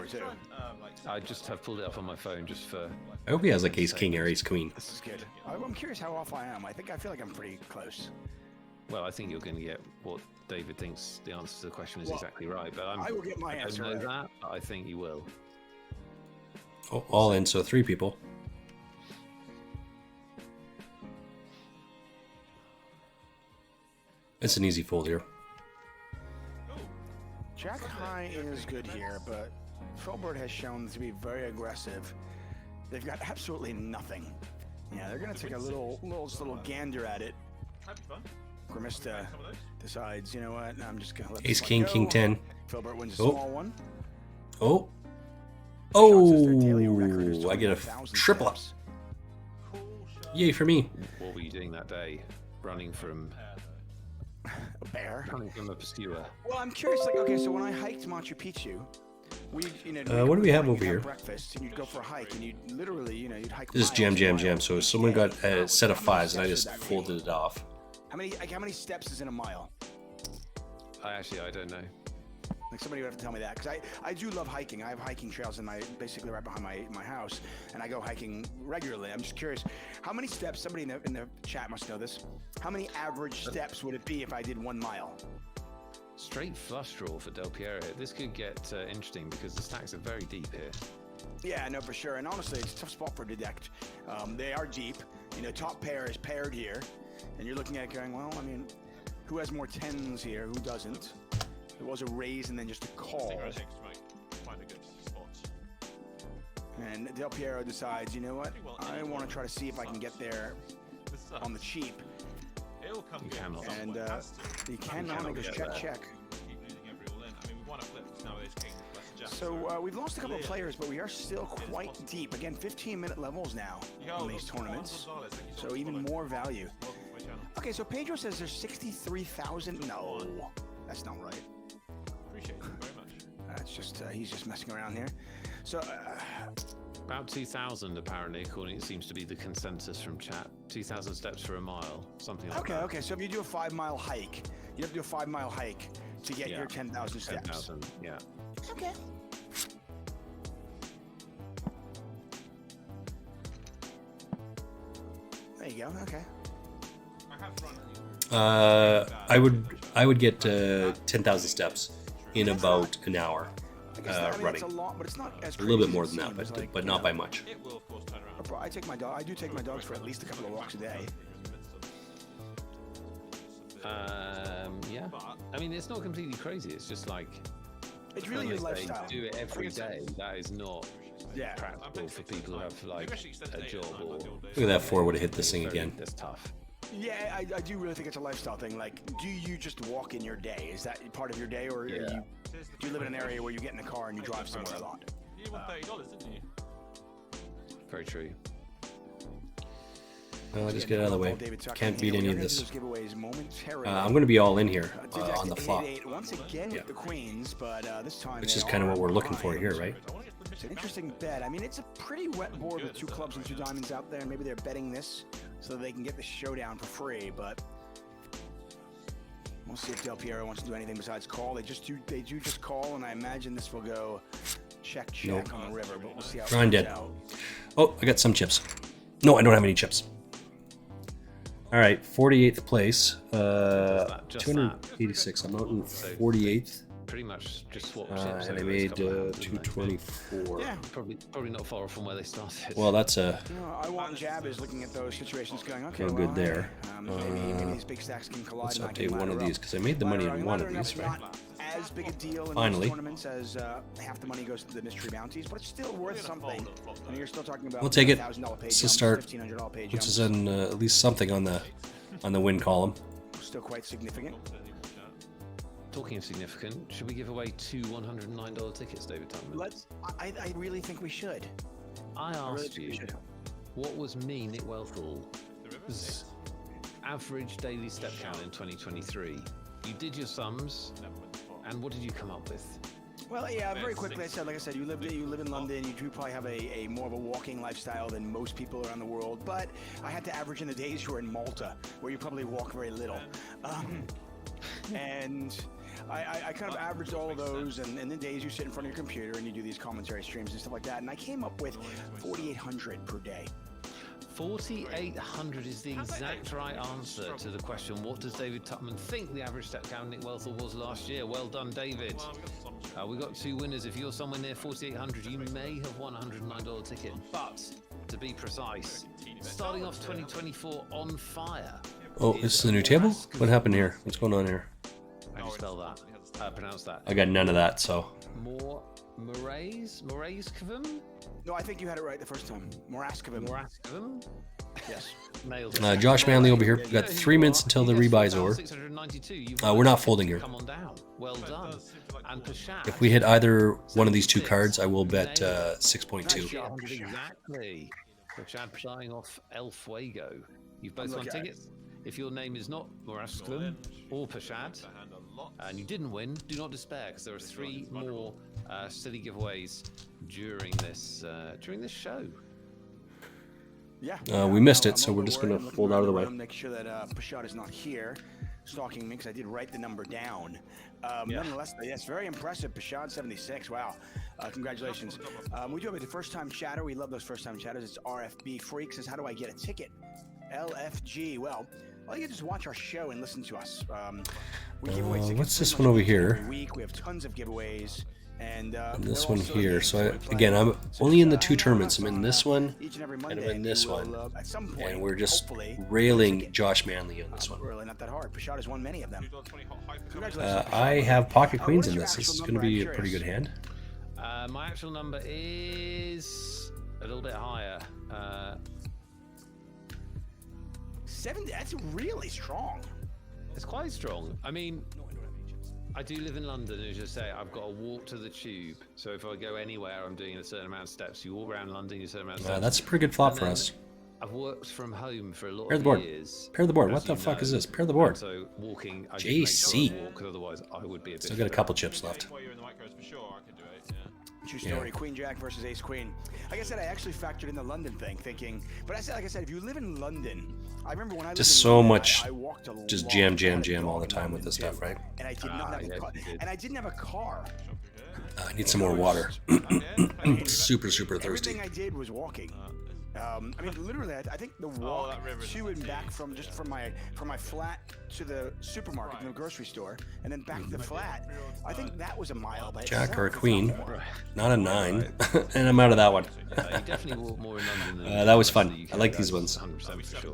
I just have pulled it up on my phone just for. I hope he has like ace king or ace queen. This is good. I'm curious how off I am. I feel like I'm pretty close. Well, I think you're going to get what David thinks the answer to the question is exactly right, but I will get my answer. I don't know that, but I think you will. Oh, all in, so 3 people. It's an easy fold here. Jack high is good here, but Filbert has shown to be very aggressive. They've got absolutely nothing. Yeah, they're going to take a little gander at it. Grimista decides, you know what? I'm just gonna let ace king, king 10. Filbert wins a small one. Oh, I get a triple. Yay for me. What were you doing that day? Running from a bear? Running from a pursuer. Well, I'm curious. Like, okay, so when I hiked Machu Picchu, what do we have over here? Breakfast, and you'd go for a hike, and you'd literally, you'd hike. This is jam. So someone got a set of 5s, and I just folded it off. How many steps is in a mile? I don't know. Like somebody would have to tell me that, because I do love hiking. I have hiking trails basically right behind my house, and I go hiking regularly. I'm just curious, how many steps? Somebody in the chat must know this. How many average steps would it be if I did 1 mile? Straight flush draw for Del Piero here. This could get interesting because the stacks are very deep here. Yeah, no, for sure. And honestly, it's a tough spot for Detect. They are deep. Top pair is paired here. And you're looking at it going, well, I mean, who has more 10s here? Who doesn't? There was a raise and then just a call. Find a good spot. And Del Piero decides, you know what? I want to try to see if I can get there on the cheap. It'll come you cannot. And he cannot. He goes check. Keep losing every all in. I mean, we want to flip nowadays, king. So we've lost a couple of players, but we are still quite deep. Again, 15-minute levels now on these tournaments. So even more value. Okay, so Pedro says there's 63,000. No, that's not right. Appreciate it very much. That's just he's just messing around here. So about 2,000 apparently, according it seems to be the consensus from chat. 2,000 steps for a mile, something like that. Okay. So if you do a 5-mile hike, you have to do a 5-mile hike to get your 10,000 steps. 10,000, yeah. Okay. There you go. Okay. I would get 10,000 steps in about an hour running. It's a lot, but it's not as a little bit crazy more as than it that, seems. but Like, not by much. It will, of course, turn around. I take my dog. I do take my dogs for at least a couple of walks a day. Yeah. I mean, it's not completely crazy. It's just like it's really your lifestyle. Do it every day. That is not practical for people who have like a job or. Look at that 4 would have hit this thing again. That's tough. Yeah, I do really think it's a lifestyle thing. Like, do you just walk in your day? Is that part of your day, or do you live in an area where you get in a car and you drive somewhere a lot? You won $30, didn't you? Very true. I'll just get out of the way. Can't beat any of this. I'm I'm going to be all in here on the flop. Once again with the queens, but this time Which is kind of what we're looking for here, right? It's an interesting bet. I mean, it's a pretty wet board with 2 clubs and 2 diamonds out there. Maybe they're betting this so they can get the showdown for free, but We'll see if Del Piero wants to do anything besides call. They do just call, and I imagine this will go check Nope. on the river, but we'll see how it Grind works dead. out. Oh, I got some chips. No, I don't have any chips. All right, 48th place. Just 286. I'm out in 48th. Pretty much just swapped chips. And I anyway, made it's come out, didn't they? 224. Yeah. Probably not far off from where they started. Well, that's a You know, I want Jab is looking at those situations going, okay, no well, good there. maybe these big stacks can collide. Let's and I update can one of ladder these up. because I made the money Ladder in up, one of laddering these, up's right? not as big a deal in Finally. these tournaments as half the money goes to the mystery bounties, but it's still worth something. And you're still talking about We'll take it. $1,000 pay Let's jumps, just start. $1,500 pay Which jumps. is in at least something on the win column. Still quite significant. Talking of significant, should we give away 2 $109 tickets, David Tubman? I really think we should. I really asked think we you, should. what was me, Nick Wealthall's average daily step count in 2023? You did your sums, and what did you come up with? Well, yeah, very quickly. Like I said, you live in London. You do probably have a more of a walking lifestyle than most people around the world. But I had to average in the days you were in Malta, where you probably walk very little. And I kind of averaged all of those, and the days you sit in front of your computer and you do these commentary streams and stuff like that. And I came up with 4,800 per day. 4,800 is the exact right answer to the question, what does David Tubman think the average step count Nick Wealthall was last year? Well done, David. We got 2 winners. If you're somewhere near 4,800, you may have won a $109 ticket. But to be precise, starting off 2024 on fire. Oh, this is the new table? What happened here? What's going on here? How do you spell that? Pronounce that. I got none of that, so. Moraes Kavum? No, I think you had it right the first time. Moraskavim. Yes. Nailed it. Josh Manley over here. We've got 3 minutes until the rebuy's over. 692. We're not folding here. Come on down. Well done. And Pashad. If we hit either one of these 2 cards, I will bet 6.2. Exactly. Pashad starting off El Fuego. You've both won tickets. If your name is not Moraskavim or Pashad, and you didn't win, do not despair, because there are 3 more silly giveaways during this show. Yeah. We missed it, so we're just going to fold out of the way. Make sure that Pashad is not here stalking me, because I did write the number down. Nonetheless, yes, very impressive. Pashad 76. Wow. Congratulations. We do have a first-time chatter. We love those first-time chatters. It's RFB Freak says, how do I get a ticket? LFG. Well, all you just watch our show and listen to us. We give away tickets what's this pretty one much over here? every week. We have tons of giveaways. And this they're one also here. games So that we play. again, I'm So only in the just, 2 hang on tournaments. us I'm in on, this one, each and every and Monday. I'm in this We will, one. at some point, And we're just hopefully, railing Josh Manley on this one. really not that hard. Pashad has won many of them. Congratulations. I have pocket queens what is in your this. This actual is going to number? be I'm a pretty good curious. hand. My actual number is a little bit higher. 70. That's really strong. It's quite strong. I mean, I do live in London, as you say. I've got to walk to the tube. So if I go anywhere, I'm doing a certain amount of steps. You walk around London, you a certain amount of steps. That's a pretty good flop And for then us. I've worked from home for a lot Pair of the board. years. Pair the board. as What the you fuck is know. this? Pair the board. And so walking, I just JC. make sure I walk, 'cause otherwise I would be a bit. Still got a couple chips left. While you're in the micros, for sure, I could do it. Yeah. True story. Queen Jack versus Ace Queen. Like I said, I actually factored in the London thing, thinking. But I said, like I said, if you live in London, I remember when I lived Just in so London, much, I walked a just lot. jam I had a all the dog in time with London this stuff, too. right? And I did not have a car. you did. And I didn't have a car. I need some more water. Super thirsty. Everything I did was walking. I mean, literally, I think the walk that river is to and back from my flat to the supermarket, the grocery store, and then back to the flat. I think that was a mile by Jack itself, or a if not queen, more. not a 9, and I'm out of that one. You definitely walk more in London than That was the fun. rest of the I like UK, these that's ones. 100% for sure.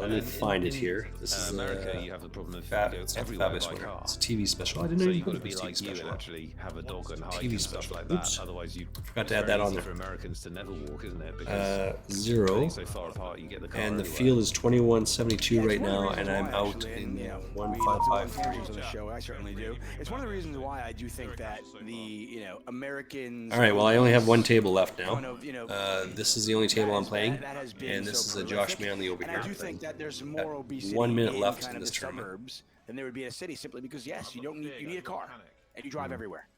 Let me find it here. This is America, you have the problem of Fab, you go it's not everywhere Fabulous by Winter. car. It's a TV special. I didn't So know you've you got could to be TV like you special. and actually have a dog and hike TV and stuff special. like that. Oops. Otherwise, you Forgot to it's add that very on easy there. for Americans to never walk, isn't it? Because 0. being so far apart, you get the car And the everywhere. field is 21.72 right It's one of the now, reasons and I'm why, out actually, in we love to go 155. on tangents on the show. I certainly do. It's one of the reasons why I do think that the Americans. All right, well, I only have 1 table left now. Kind of, this is the only table I'm playing, that has been and this so is a Josh prolific. Manley over and here. I do think that there's more obesity 1 minute in left kind in of this the tournament. suburbs than there would be in a city, simply because yes, you need a car and you drive everywhere,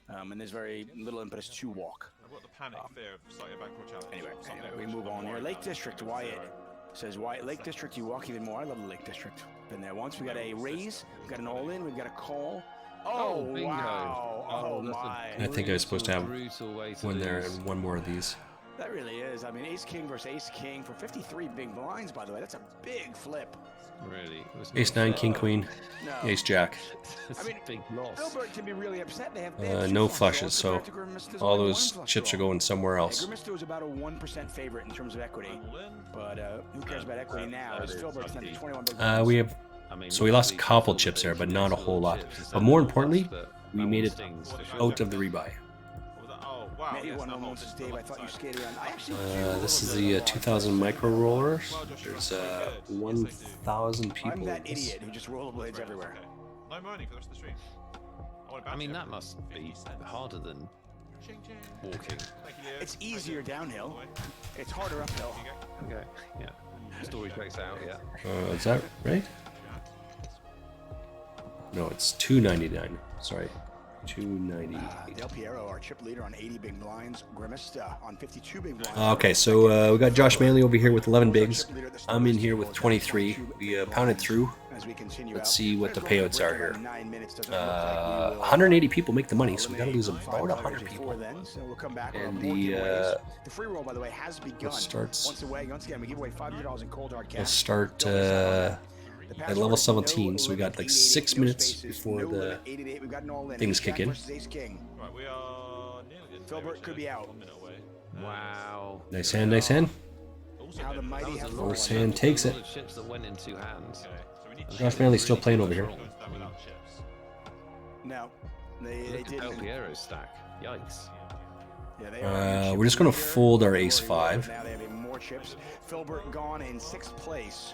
and there's very little impetus to walk. I've got the panic fear of starting a backdoor challenge. Anyway, we move on here. Lake District, Wyatt. Says Wyatt, Lake District, you walk even more. I love the Lake District. Been there once. We got a raise, we got an all-in, we've got a call. Oh, bingo. wow. Oh, that's a my. I think I was supposed to have brutal way to one there lose. and one more of these. That really is. I mean, Ace King versus Ace King for 53 big blinds, by the way. That's a big flip. Really. It was Ace not 9, fair. King Queen, No. Ace Jack. It's I mean, a big loss. Filbert can be really upset. They have No two flushes, flush so draws compared to Grimmisto's all only those one flush chips are draw. going somewhere Hey, else. Grimmisto is about a 1% favorite in terms of equity, but who cares about equity now? As Filbert's down to 21 big blinds. We have, I mean, so we lost a these couple are chips the there, but big not a chips, whole little lot. chips, But instead more of importantly, flush, but we that made one it stings for sure. out of the rebuy. Oh, wow. Maybe yes, one that of whole them says, system Dave, I looks thought you nice. skated around. I actually do This is love the the 2000 micro rollers. There's 1,000 people. I'm that in this. idiot who just rollerblades everywhere. No money for the rest of the stream. I mean, that must be harder than walking. It's easier downhill. It's harder uphill. Okay, yeah. Story checks out, yeah. Is that right? No, it's 299. Sorry, 298. Del Piero, our chip leader on 80 big blinds. Grimace on 52 big blinds. Okay, so we got Josh Manley over here with 11 bigs. I'm in here with 23. We pounded through. As we continue Let's out. see what the payouts are here. 9 minutes doesn't look like we will 180 people make the money, so we got to lose about 5 100 players people. before then, so we'll come back with And more the giveaways. The free roll, by the way, has begun. starts- Once again, we give away $500 in cold hard cash. We'll start Don't miss out on at The password level is 17, so we got no like limit 6 88, no minutes spaces, before no the limit 88. We've got an all in. things Ace Jack kick in. versus Ace King. Right, we are nearly in Filbert could be out. 1 minute away. Wow. nice hand, nice hand. How the That mighty was a have lot. fallen. First hand takes A it. lot of chips that went in two hands. Okay, so we need Josh Manley's still playing over here. That without chips. No, they Look at Del didn't. Piero's stack. Yikes. Yeah, they are We're just gonna leader. fold our ace Now 5. they have even more chips. Filbert gone in 6th place.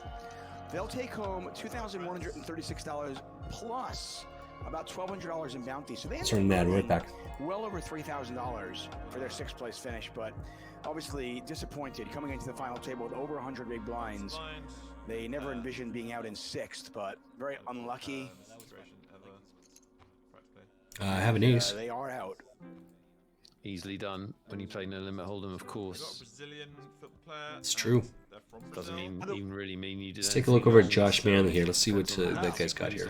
They'll take home $2,136 plus about $1,200 in bounty. So they end Turn up that right earning back. well over $3,000 for their 6th place finish. But obviously disappointed coming into the final table with over 100 big blinds. They never envisioned being out in 6th, but very unlucky. I have an ace. They are out. Easily done when you play No Limit Hold'em, of course. Brazilian football player. It's true. They're from Doesn't Brazil. even really mean you did. Let's take a look over at Josh Manley here. Let's see what that guy's got here.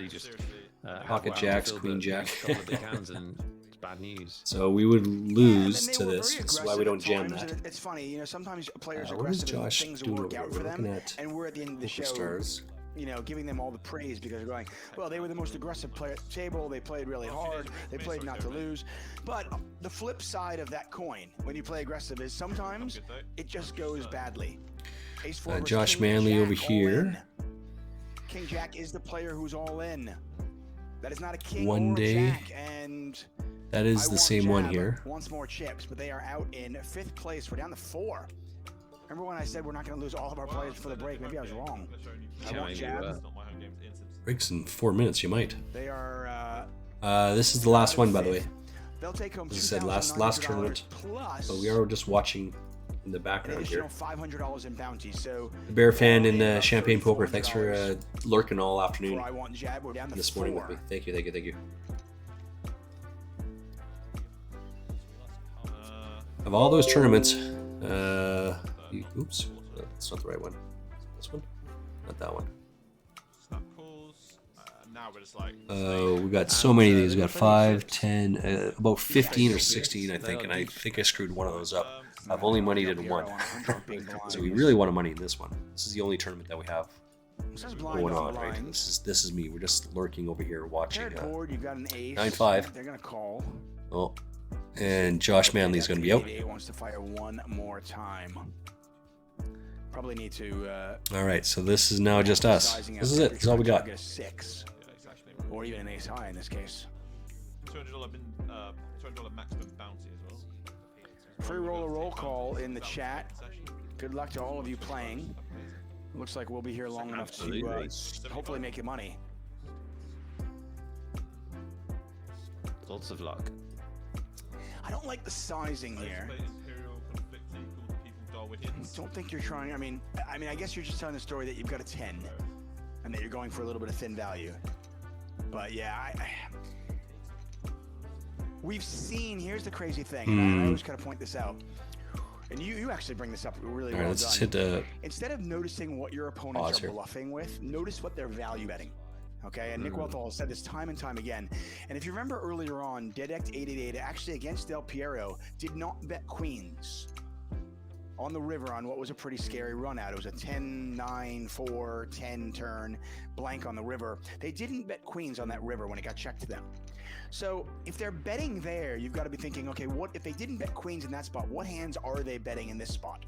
Pocket jacks, queen jack. It's bad news. So we would lose Yeah, to and they were this. very This is why we don't aggressive jam at times, that. and It's funny, you know, sometimes players are What is aggressive and Josh things doing work over out there? for We're them, looking at and we're at the end of the Poker show, Stars. you know, giving them all the praise because they're going, well, they were the most aggressive player at the table, they played really hard, they played not to lose. But the flip side of that coin, when you play aggressive, is sometimes it just goes badly. Ace 4 versus Josh King Manley Jack, over all here. in. King Jack is the player who's all in. That is not a king One or a day. jack, and That is I the want same one Jab here. Wants more chips, but they are out in 5th place. We're down to 4. Remember when I said we're not going to lose all of our players for the break? Maybe I was wrong. I Yeah, want maybe Jab. you were. It's not my home game. It's Sims. Breaks in 4 minutes. You might. They are. This is the last one, by the way. They'll take home As I said, last $2,900 tournament. plus But we are just watching in the an background additional here. $500 in bounty. So The Bear fan in about Champagne Poker. Thanks for $3,400 lurking all afternoon for I want Jab. We're down to this 4. morning with me. Thank you, thank you, thank you. Of all those tournaments, oops, that's not the right one. This one, not that one. Snap calls. Now we're just like. We got so many of these. We got 5, 10, about 15 or 16, I think, and I think I screwed one of those up. I've only moneyed in one, so we really want to money in this one. This is the only tournament that we have Says blind going on on, the right? line. This is me. We're just lurking over here watching. Paired board, you've got an ace. 9-5. They're going to call. Oh, and Josh Manley's going to be out. 88 wants to fire one more time. Probably need to. All right, so this is now just us. sizing This out is there it. to This is all we try to got. get a 6, Yeah, exactly. or even an ace high in this case. $200 maximum bounty as well. Free roller roll call in the chat. Good luck to all of you playing. Looks like we'll be here long enough to Absolutely. hopefully make you money. Lots of luck. I don't like the sizing here. Imperial conflict equal people Darwinians. Don't think you're trying. I mean, I guess you're just telling the story that you've got a 10, and that you're going for a little bit of thin value. But yeah, we've seen. Here's the crazy thing. And I always kind of point this out. And you actually bring this up really All right, well let's done. hit Instead of noticing what your pause opponents are here. bluffing with, notice what they're value betting. Okay, and Nick Wealthall has said this time and time again. And if you remember earlier on, Dedect 888 actually against Del Piero did not bet queens on the river on what was a pretty scary run out. It was a 10, 9, 4, 10 turn blank on the river. They didn't bet queens on that river when it got checked to them. So if they're betting there, you've got to be thinking, okay, what if they didn't bet queens in that spot? What hands are they betting in this spot?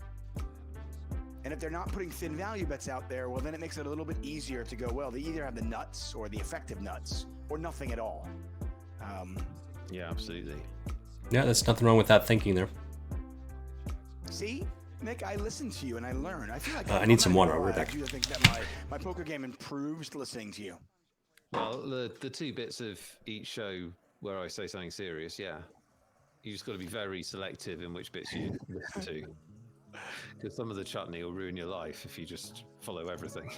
And if they're not putting thin value bets out there, well, then it makes it a little bit easier to go, well, they either have the nuts or the effective nuts or nothing at all. Yeah, absolutely. Yeah, there's nothing wrong with that thinking there. See, Nick, I listen to you and I learn. I feel like I need some water. I'll be I back. do think that my poker game improves listening to you. Well, the 2 bits of each show where I say something serious, yeah, you just got to be very selective in which bits you listen to, because some of the chutney will ruin your life if you just follow everything.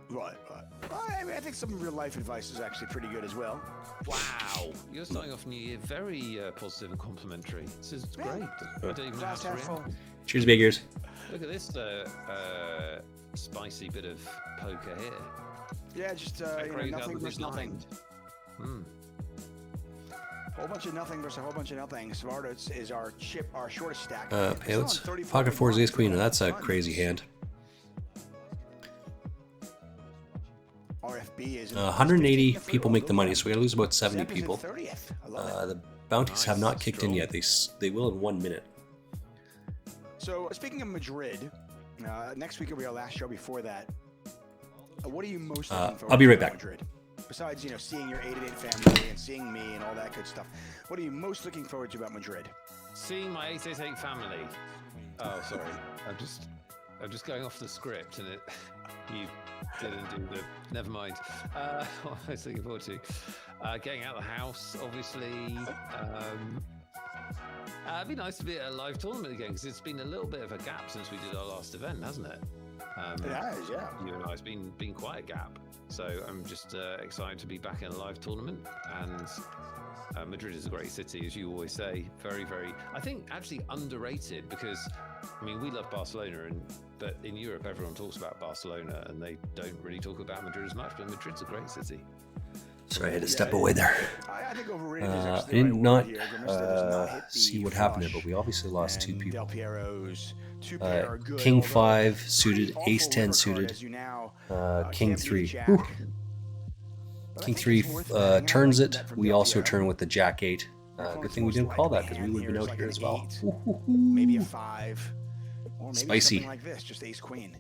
Right. Well, I think some real life advice is actually pretty good as well. Wow, you're starting off New Year very positive and complimentary. This is great. I don't even know how Glass to half react. full. Cheers, big ears. Look at this spicy bit of poker here. Yeah, just Craig out nothing with versus his nothing. mind. Hmm. Whole bunch of nothing versus a whole bunch of nothing. Svardo is our shortest stack. Payouts. Still on 34 Pocket fours, ace queen. runs. That's a crazy hand. RFB is 180 15th people make the money, so overall. we gotta lose about 70 Zep is in people. 30th. I love it. The bounties have not Nice, kicked in strong. yet. They will in 1 minute. So speaking of Madrid, next week will be our last show before that. What are you most looking forward I'll be to right about back. Madrid? Besides, seeing your 888 family and seeing me and all that good stuff. What are you most looking forward to about Madrid? Seeing my 888 family. Oh, sorry. I'm just going off the script, and you didn't do the. Never mind. What I was looking forward to getting out of the house, obviously. It'd be nice to be at a live tournament again, because it's been a little bit of a gap since we did our last event, hasn't it? It has, yeah. You and I, it's been quite a gap. So I'm just excited to be back in a live tournament. And Madrid is a great city, as you always say. Very, very, I think, actually underrated, because, I mean, we love Barcelona, but in Europe, everyone talks about Barcelona, and they don't really talk about Madrid as much. But Madrid's a great city. Sorry, I had to step away there. I think overrated is I actually the did right not word here. Grimista does not hit the see what happened there, flush. but we obviously lost 2 And people. Del Piero's 2 pair are good, King although 5 pretty suited, awful ace 10 river card suited, as you now, King can't beat 3. Jack. Whew. But I King think 3 it's worth betting. I turns like it. that from We Del also Piero. turn with the Jack 8. Good thing we didn't call that, because we would have been out here as well. Maybe a 5, or maybe Spicy. something like this, just ace queen.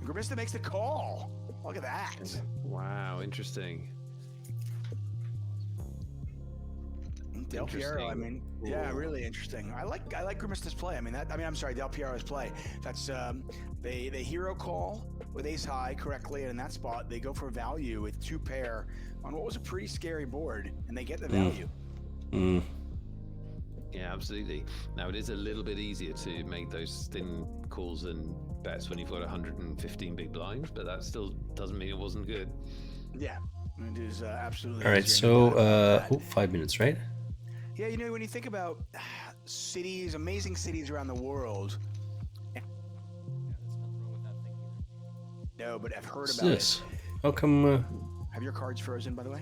Grimista makes the call. Look at that. Wow, interesting. Del Piero, I mean, yeah, really interesting. I like Grimista's play. I'm sorry, Del Piero's play. That's they hero call with ace high correctly, and in that spot they go for value with 2 pair on what was a pretty scary board, and they get the value. Yeah, absolutely. Now, it is a little bit easier to make those thin calls and bets when you've got 115 big blinds, but that still doesn't mean it wasn't good. Yeah, it is absolutely. All right, easier than so 5 minutes, right? Yeah, when you think about cities, amazing cities around the world. No, but I've heard What's about this? How come Have your cards frozen, by the way?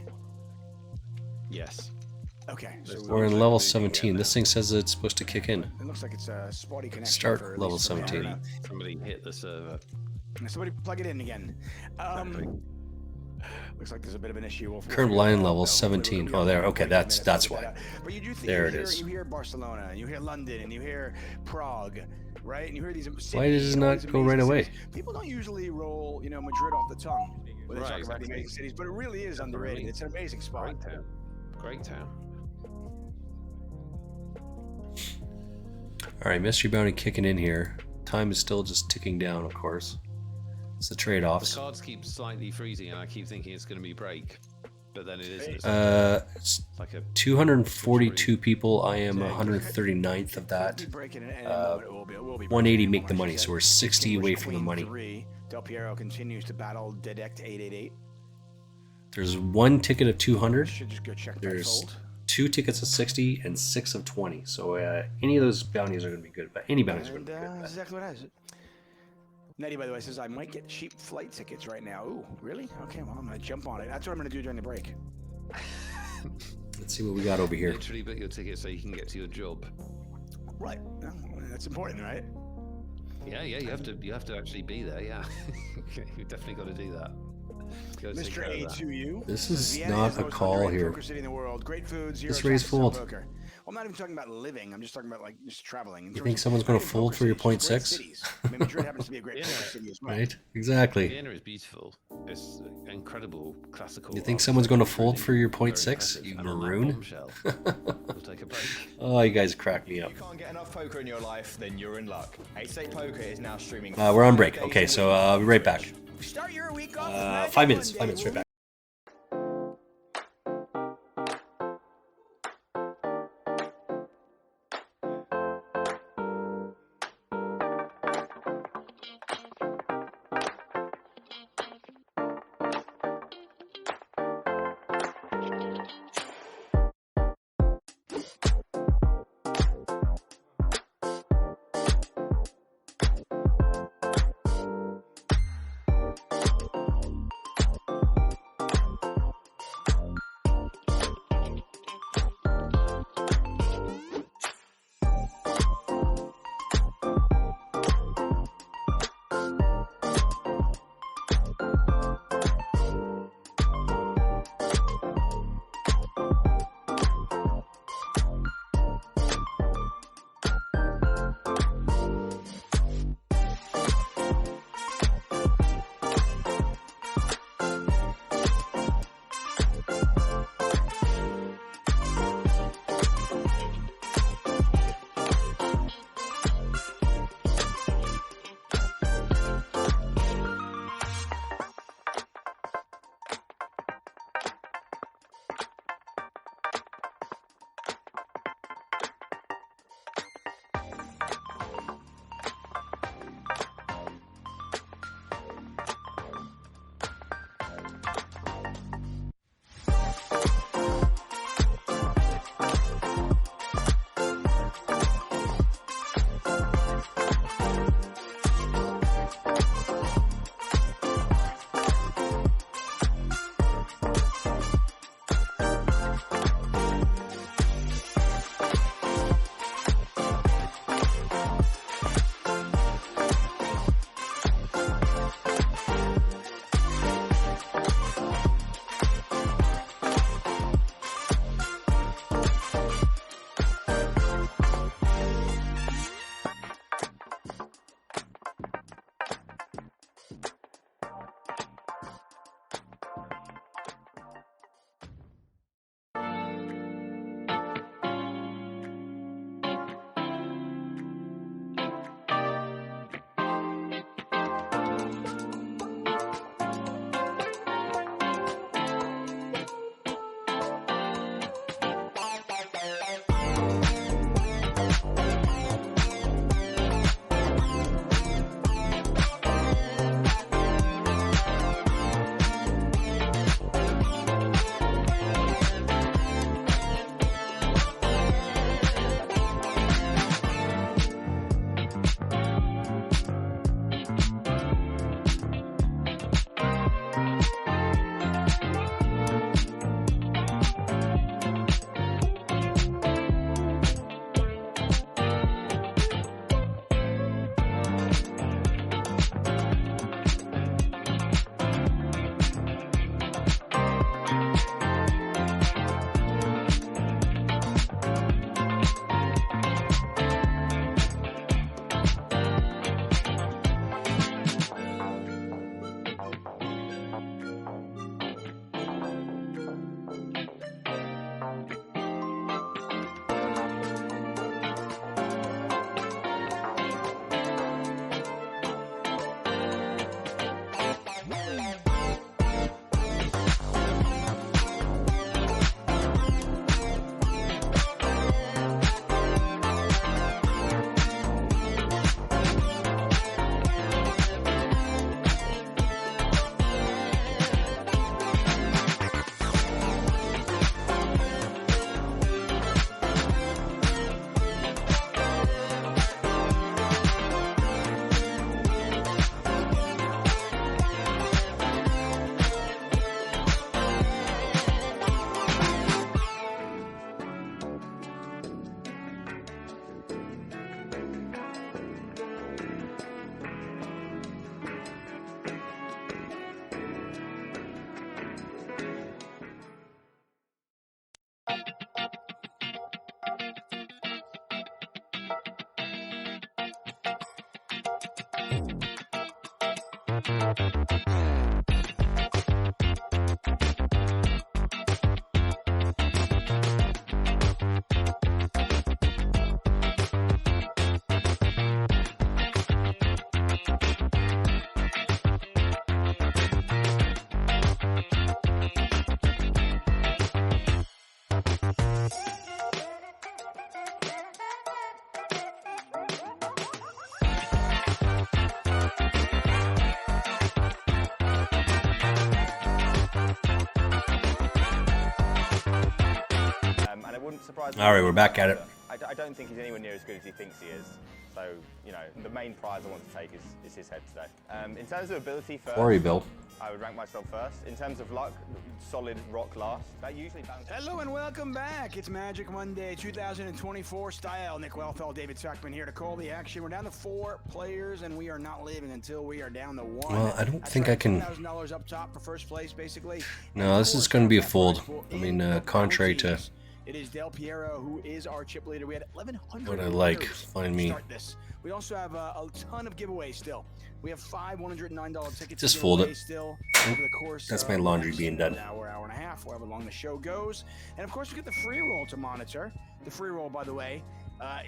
Yes. Okay, so we're in level 17? This thing says it's supposed to kick in. it looks like it's a spotty connection. Start for at level least the man. 17. Somebody hit the server. Somebody plug it in again. Looks like there's a bit of an issue. We'll Current figure line that out, level though. 17. We'll Oh, there. take Okay, a that's minute to figure why. that out. But you do think There you it is. You hear Barcelona, and you hear London, and you hear Prague, right? And you hear these cities. Why does it all not these go right amazing away? cities. People don't usually roll, Madrid off the tongue when they Right, talk about the exactly. amazing cities, but it really is underrated. It's an amazing spot. Great town. Great town. All right, Mystery Bounty kicking in here. Time is still just ticking down, of course. It's the The trade-offs. cards keep slightly freezing, and I keep thinking it's going to be break, but then it isn't. It's It's like a 242 people. I am 139th of that. Keep breaking it, and in a moment it will be 180 breaking. make the money, so we're 60 away from the money. 3. Del Piero continues to battle Dedect 888. There's one ticket of 200. Should just go check that There's fold. 2 tickets of 60 and 6 of 20. So any of those bounties are going to be good. But any bounties are going to be good. That's exactly what I said. Nettie, by the way, says I might get cheap flight tickets right now. Ooh, really? Okay, well, I'm going to jump on it. That's what I'm going to do during the break. Let's see what we got over here. Literally book your ticket so you can get to your job. Right. Well, that's important, right? Yeah, you have to actually be there. Yeah, you've definitely got to do that. Gotta take Mr. care of that. A2U. This is Vienna not is the a most call underrated here. Poker city in the world. Great food, zero This raise taxes on fold. poker. Well, I'm not even talking about living. I'm just talking about like just traveling. You think someone's going to fold for your point 0.6? I mean, Madrid happens to be a great poker city as well. Right? Exactly. Vienna is beautiful. It's incredible classical. You think someone's going to fold for your Very 0.6? impressive. You And on that maroon? bombshell, we'll take a break. Oh, you guys crack me up. If you can't get enough poker in your life, then you're in luck. 8 Poker is now streaming. We're on break. 5 days Okay, a so week on I'll be right back. Start your week off with Magic 5 minutes. Monday. 5 minutes. Right back. And it wouldn't surprise me. All right, we're back at it. I don't think he's anywhere near as good as he thinks he is. So, you know, the main prize I want to take is his head today. In terms of ability first, Sorry, Bill. I would rank myself first. In terms of luck, solid rock last. That usually bounces. Hello and welcome back. It's Magic Monday 2024 style. Nick Wellfeld, David Tuckman here to call the action. We're down to 4 players, and we are not leaving until we are down to 1. Well, I don't That's think right, I can. $10,000 up top for first place, basically. No, this is going to be a fold. I mean, contrary to It is Del Piero who is our chip leader. We had 1,100 what I like. players Find me. start this. We also have a ton of giveaways still. We have 5 $109 tickets. Just to fold give away it. Still over the course. That's of my laundry the being next done. Hour and a half, however long the show goes. And of course, we get the free roll to monitor. The free roll, by the way,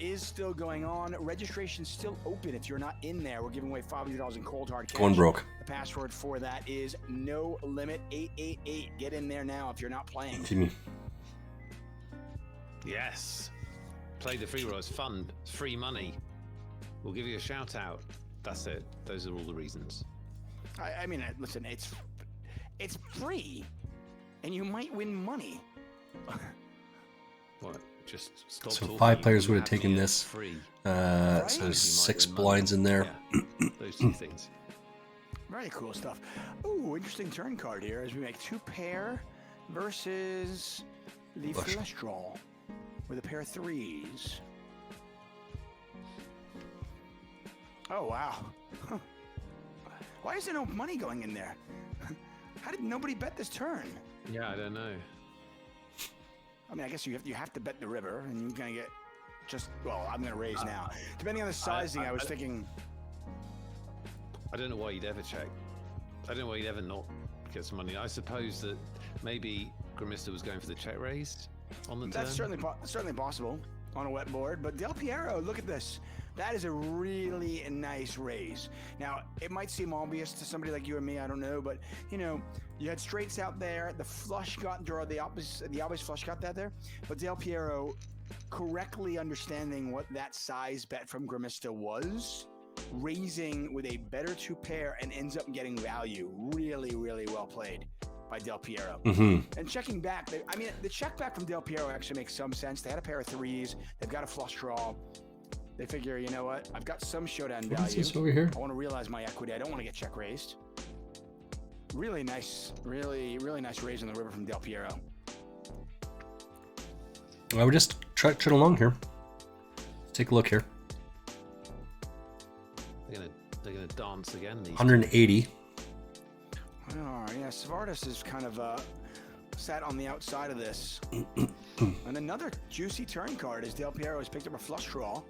is still going on. Registration's still open. If you're not in there, we're giving away $500 in cold hard cash. Going broke. The password for that is no limit 888. Get in there now if you're not playing. Jimmy. Yes. Play the free roll. It's fun. It's free money. We'll give you a shout out. That's it. Those are all the reasons. I mean, listen, it's free, and you might win money. What? Just stop So talking. 5 players You would have have taken me at this. free. So there's 6 blinds in there. Yeah, those 2 things. Very cool stuff. Ooh, interesting turn card here as we make 2 pair versus the Flush. flush draw with a pair of 3s. Oh, wow. Huh. Why is there no money going in there? How did nobody bet this turn? Yeah, I don't know. I mean, I guess you have to bet the river, and you're going to get just, well, I'm going to raise now. Depending on the sizing, I was thinking... I don't know why you'd ever check. I don't know why you'd ever not get some money. I suppose that maybe Grimista was going for the check raise on the That's turn. certainly possible on a wet board. But Del Piero, look at this. That is a really nice raise. Now, it might seem obvious to somebody like you or me, I don't know, but you know, you had straights out there. The flush got draw, the obvious flush got that there. But Del Piero, correctly understanding what that size bet from Grimista was, raising with a better 2 pair and ends up getting value. Really, really well played by Del Piero. Mm-hmm. And checking back, I mean, the check back from Del Piero actually makes some sense. They had a pair of 3s. They've got a flush draw. They figure, you know what? I've got some showdown What value. is this over here? I want to realize my equity. I don't want to get check raised. Really nice, really nice raise on the river from Del Piero. I would just trudge it along here. Let's take a look here. They're gonna dance again. These 180. Oh, yeah, Savardis is kind of sat on the outside of this. And another juicy turn card as Del Piero has picked up a flush draw.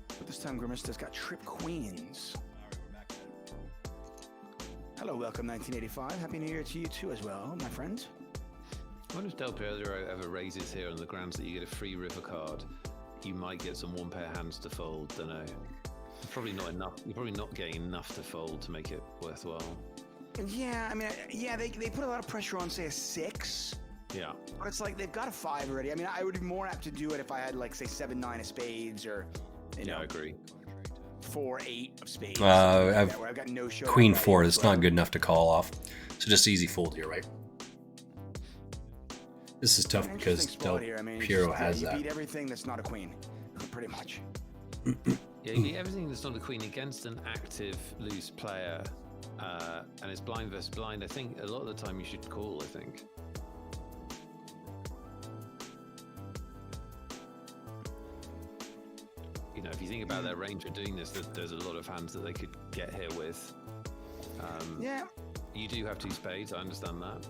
But this time Grimista's got trip queens. Hello, welcome 1985. Happy New Year to you too as well, my friend. I wonder if Del Piero ever raises here on the grounds that you get a free river card. You might get some 1 pair hands to fold. Don't know. Probably not enough. You're probably not getting enough to fold to make it worthwhile. Yeah, I mean, yeah, they put a lot of pressure on, say, a 6. Yeah. But it's like they've got a 5 already. I mean, I would be more apt to do it if I had, like, say, 7-9 of spades or, you know, I agree. 4-8 of spades. I've where I've got no show. Queen 4. It's not good enough to call off. So just easy fold here, right? This is tough because Del Piero has you that. beat everything that's not a queen, pretty much. Yeah, you beat everything that's not a queen against an active loose player, and it's blind versus blind. I think a lot of the time you should call. I think. You know, if you think about their range of doing this, there's a lot of hands that they could get here with. Yeah. You do have 2 spades. I understand that.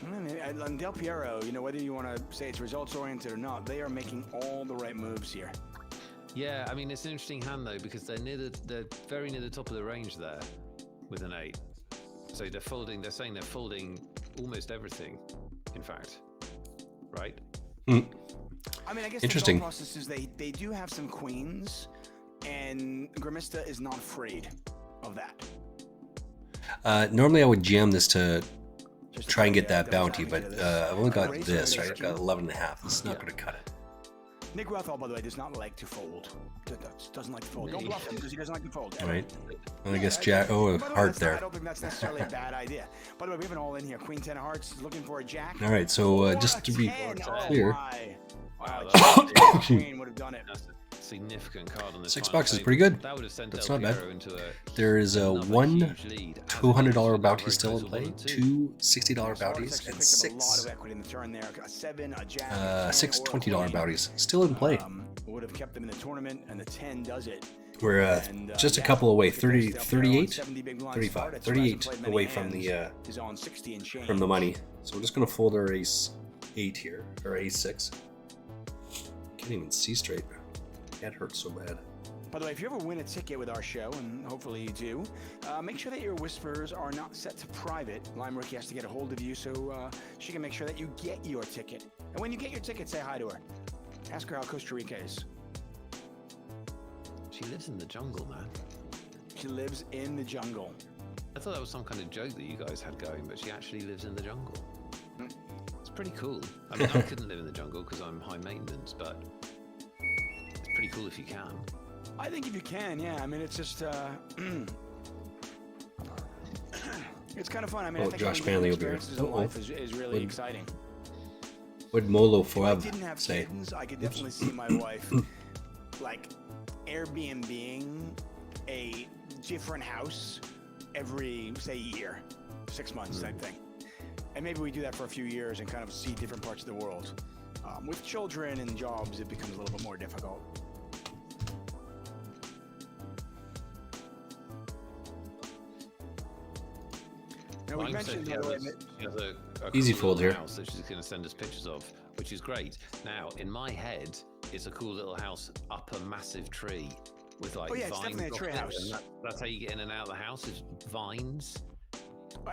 I mean, on Del Piero, you know, whether you want to say it's results oriented or not, they are making all the right moves here. Yeah, I mean it's an interesting hand though because they're very near the top of the range there with an 8. So they're folding. They're saying they're folding almost everything. In fact, right? I mean, I guess Interesting. the thought process is they do have some queens, and Grimista is not afraid of that. Normally I would jam this to try and get that bounty, but I've only got this, right? I've got 11.5. This is not going to cut it. Nick Rothall, by the way, does not like to fold. Doesn't like to fold. Don't bluff him because he doesn't like to fold. All right. And I guess Jack. Oh, By the way, heart I there. don't think that's necessarily a bad idea. By the way, we have an all in here. Queen 10 of hearts looking for a jack. All right. So just to be 10. clear, Wow, Queen would have done it. That's a significant card on the $6 is pretty good. That would have sent That's Del not bad. Piero into a there is a another one huge lead. $200 bounty Very still in close play, to 1 and 2. two $60 Suarez bounties, actually and picked up a lot six of equity in the turn there. A 7, a jack, a six or a $20 queen. bounties still in play. Would have kept them in the tournament, and the 10 does it. We're And, just a yeah, couple away, if it goes 30, down 38, 70 big blinds 35, start, it's 38 played many away from the hands, is on 60 and change. from the money. So we're just gonna fold our ace 8 here, or ace 6. Can't even see straight. That hurts so bad. By the way, if you ever win a ticket with our show, and hopefully you do, make sure that your whispers are not set to private. Lime Rookie has to get a hold of you so she can make sure that you get your ticket. And when you get your ticket, say hi to her. Ask her how Costa Rica is. She lives in the jungle, man. She lives in the jungle. I thought that was some kind of joke that you guys had going, but she actually lives in the jungle. It's pretty cool. I mean, I couldn't live in the jungle because I'm high maintenance, but it's pretty cool if you can. I think if you can, yeah. I mean, it's just, it's kind of fun. I mean, I think Josh having Manley different will be here. experiences in life is really exciting. What would Molo If I Forever didn't have say? kittens, I could definitely see my wife like Airbnb-ing a different house every, say, year, 6 months type thing. And maybe we do that for a few years and kind of see different parts of the world. With children and jobs, it becomes a little bit more difficult. Now, we Mine mentioned said the other way she has a Easy cool fold little here. house that she's going to send us pictures of, which is great. Now, in my head, it's a cool little house up a massive tree with like Oh, yeah, it's vines definitely a off tree it, house. and that's how you get in and out of the house is vines.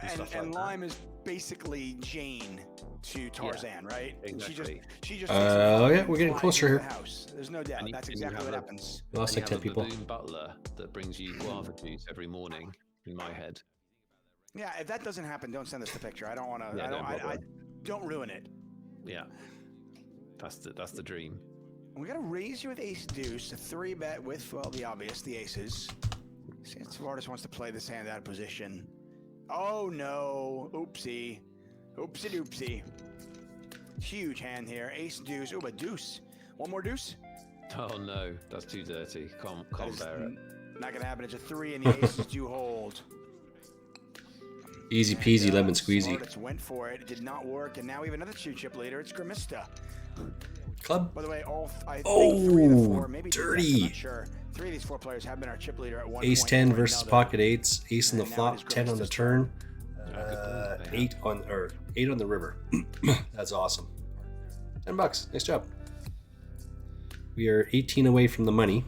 And, stuff and like that. Lime is basically Jane to Tarzan, right? exactly. She just Yeah, we're getting flies closer into here. the house. There's no doubt. And you- That's and you exactly have what a- happens. We lost And like you 10 have the people. baboon butler that brings you guava juice every morning. In my head, Yeah, if that doesn't happen, don't send us the picture. I don't want to. Yeah, don't I bother. don't ruin it. yeah, that's the dream. We got to raise you with ace deuce, a 3-bet with, well, the obvious, the aces. See if Tavares wants to play this hand out of position. Oh no, oopsie. Oopsie doopsie. Huge hand here, ace deuce. Oh, but deuce. One more deuce? Oh no, that's too dirty. That Can't is bear it. not going to happen. It's a 3 and the aces do hold. Easy peasy, lemon squeezy. Smartest went for it. It did not work, and now we have another 2-chip leader. It's Grimista. Club. By the way, I think Oh, 3 of the 4, maybe dirty. I'm not sure. 3 of these 4 players have been our chip leader at one Ace point 10 or versus another. pocket 8s. Ace on the And now flop, it is 10 on the Grimista's turn. Yeah. 8 on the river. That's awesome. $10. Nice job. We are 18 away from the money.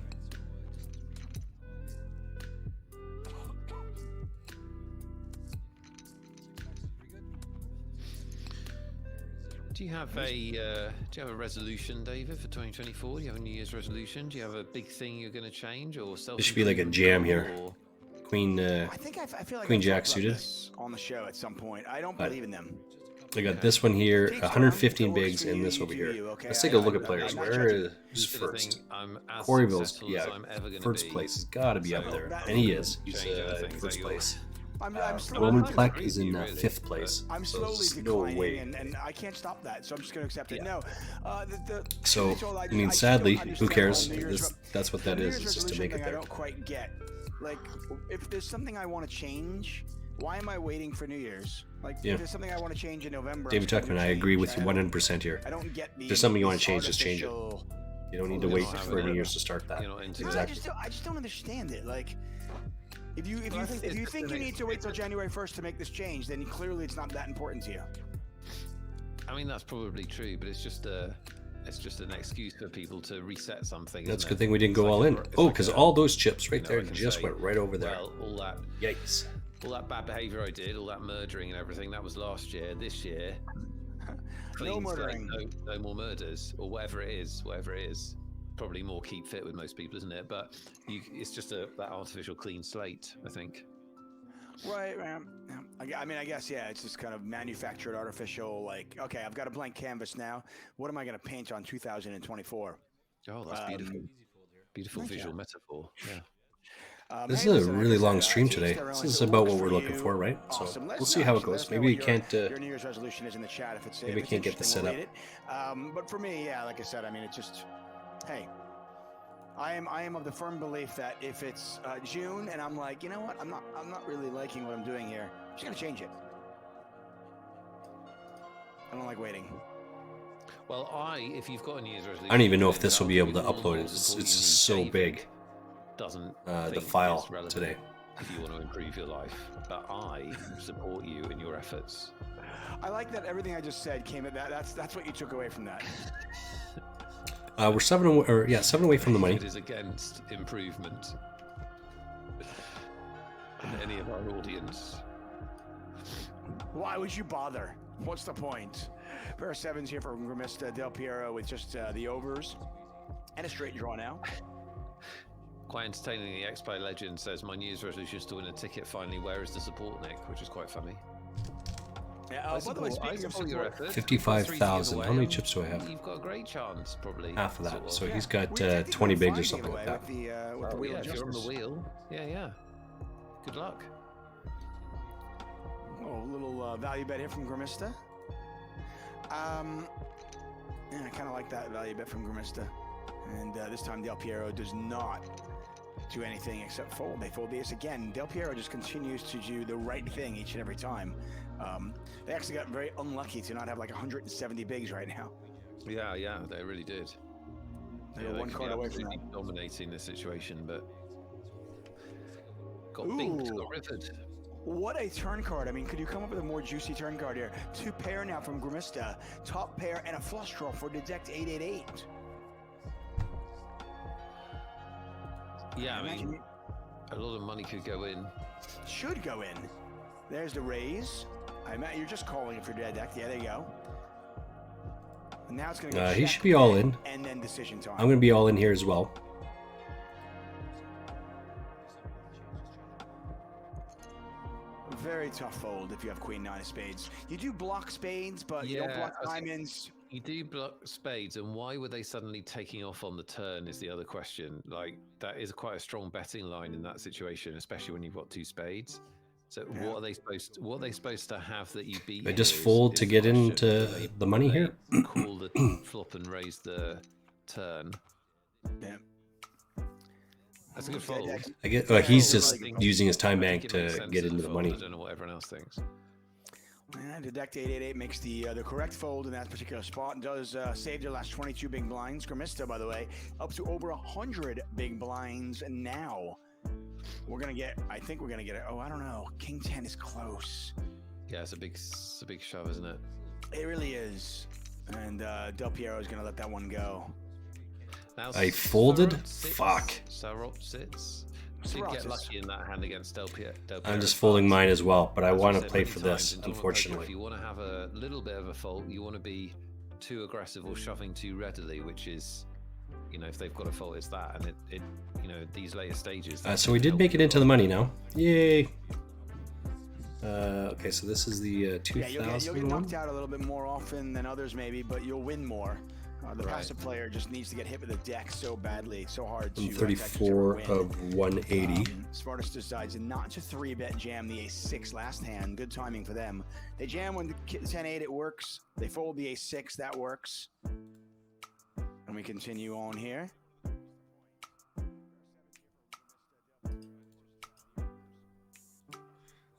Do you have a resolution, David, for 2024? Do you have a New Year's resolution? Do you have a big thing you're going to change, or This should be like a jam here. Or- Queen, I think I feel like Queen I've Jack talked about suited. this on the show at some point. I don't But- believe in them. I got this one here, Takes 115 time. If it works bigs, for and you, this you over do here. you, okay? Let's take a look at I'm players. not Where judging. is who's Here's the first? thing, I'm as Coreyville's, successful yeah, as I'm ever gonna first be. place. He's got to be up So there, that and he will is. He's change everything, first so place. I'm slowly, Roman I'm Plek agree is with in you, really, fifth but place. I'm So slowly there's no declining, way. and I can't stop that, so I'm just going to accept it. Yeah. No, So, I I mean, just sadly, don't who understand cares? the New Year's That's what the that New is. Year's It's just to resolution make it thing I there. don't quite get. Like, if there's something I want to change, why am I waiting for New Year's? Like, Yeah. if there's something I want to change in November. David I'm just Tuckman, gonna I agree change. with you 100% here. I don't get the. If there's something you want this to change, just change it. artificial- You don't need to You're wait not for having New it. Year's to start that. You're not into No, it. Exactly. I just don't understand it. Like, if you Well, I think it's just think an you need to wait till January 1st to make this change, then clearly it's not that important to you. I mean, that's probably true, but it's just It's just an excuse for people to reset something. That's a isn't good it? thing we didn't It's go like all a- in. it's Oh, like because a- all those chips right you know, there I can just say, went right over there. Well, all that Yikes. bad behaviour I did, all that murdering and everything, that was last year. This year, clean slate, murdering. no more murders, or whatever it is. Probably more keep fit with most people, isn't it? But it's just that artificial clean slate, I think. Right, man. I mean, I guess, yeah, it's just kind of manufactured, artificial, like, okay, I've got a blank canvas now. What am I going to paint on 2024? Oh, that's beautiful. Beautiful thank you. visual metaphor. Yeah. This hey, is listen, a like really I said, long to stream each today. their own. This If is it about works what for we're looking you, for, right? awesome. So Let we'll us see know, how it actually. Let goes. us know Maybe what we can't. Your New Year's resolution is in the chat. If it's Maybe we can't get the interesting, we'll setup. read it. But for me, yeah, like I said, I mean, it's just, hey, I am of the firm belief that if it's June and I'm like, you know what, I'm not really liking what I'm doing here, I'm just gonna change it. I don't like waiting. Well, if you've got a New Year's resolution, I don't even know if then this will I'll be give able to you all the upload more it. It's support you just need. so David big. Doesn't The think file it's relevant today. if you want to improve your life, but I support you in your efforts. I like that everything I just said came at that. That's what you took away from that. We're 7 away from the money. It is against improvement in any of our audience. Why would you bother? What's the point? Pair of sevens here for Grimista Del Piero with just the overs and a straight draw now. Quite entertaining. The Expo Legend says, my New Year's resolution is to win a ticket finally. Where is the support, Nick? Which is quite funny. Yeah, by the way, speaking of support your support, effort. 55,000. How many Away, chips do I have? You've got a great chance, probably. Half of that. sort of. So yeah, he's got we technically 20 bigs or fine something like giveaway that. with the Oh, wheel yeah, of if you're on the justice. wheel. Yeah. Good luck. Oh, a little value bet here from Grimista. Yeah, I kind of like that value bet from Grimista. And this time Del Piero does not do anything except fold. They fold the ace again. Del Piero just continues to do the right thing each and every time. They actually got very unlucky to not have like 170 bigs right now. Yeah, they really did. They were one could card be away from absolutely that. dominating the situation, but got Ooh. binked, got rivered. What a turn card. I mean, could you come up with a more juicy turn card here? Two pair now from Grimista. Top pair and a flush draw for Detect 888. Yeah, I Imagine mean, a lot of money could go in. should go in. There's the raise. You're just calling it for Detect. Yeah, there you go. And now it's going to go He check, should be all in. and then decision time. I'm going to be all in here as well. Very tough fold if you have Queen 9 of spades. You do block spades, but you don't block I think diamonds. You do block spades, and why were they suddenly taking off on the turn is the other question. Like, that is quite a strong betting line in that situation, especially when you've got two spades. So what are they supposed to have that you beat? I just here fold is to the get question. into Do they- the money do here? they call the flop and raise the turn. Yeah. That's a good fold. I get. He's just I think- using his time I bank think it makes to sense get as a into the fold. money. I don't know what everyone else thinks. And Detect 888 makes the correct fold in that particular spot and does save their last 22 big blinds. Grimista, by the way, up to over 100 big blinds now. I think we're going to get it. Oh, I don't know. King 10 is close. Yeah, it's a big shove, isn't it? It really is. And Del Piero is going to let that one go. Now, I folded? Sarot sits. Fuck. Sarot sits. Did Sarot get sits. lucky in that hand against Del Piero. I'm just folding mine as well, but I As want I've to said play many for times this, in Tournament Poker, unfortunately. If you want to have a little bit of a fault, you want to be too aggressive or shoving too readily, which is, if they've got a fault, it's that. And it these later stages. So we did make it into the money now. Yay! Okay, so this is the Yeah, you'll 2,000 get one. knocked out a little bit more often than others maybe, but you'll win more. The Right. passive player just needs to get hit with the deck so badly, so hard to 34 win. of 180. Smartest decides not to 3-bet jam the ace-6 last hand. Good timing for them. They jam when the 10-8, it works. They fold the ace-6, that works. And we continue on here.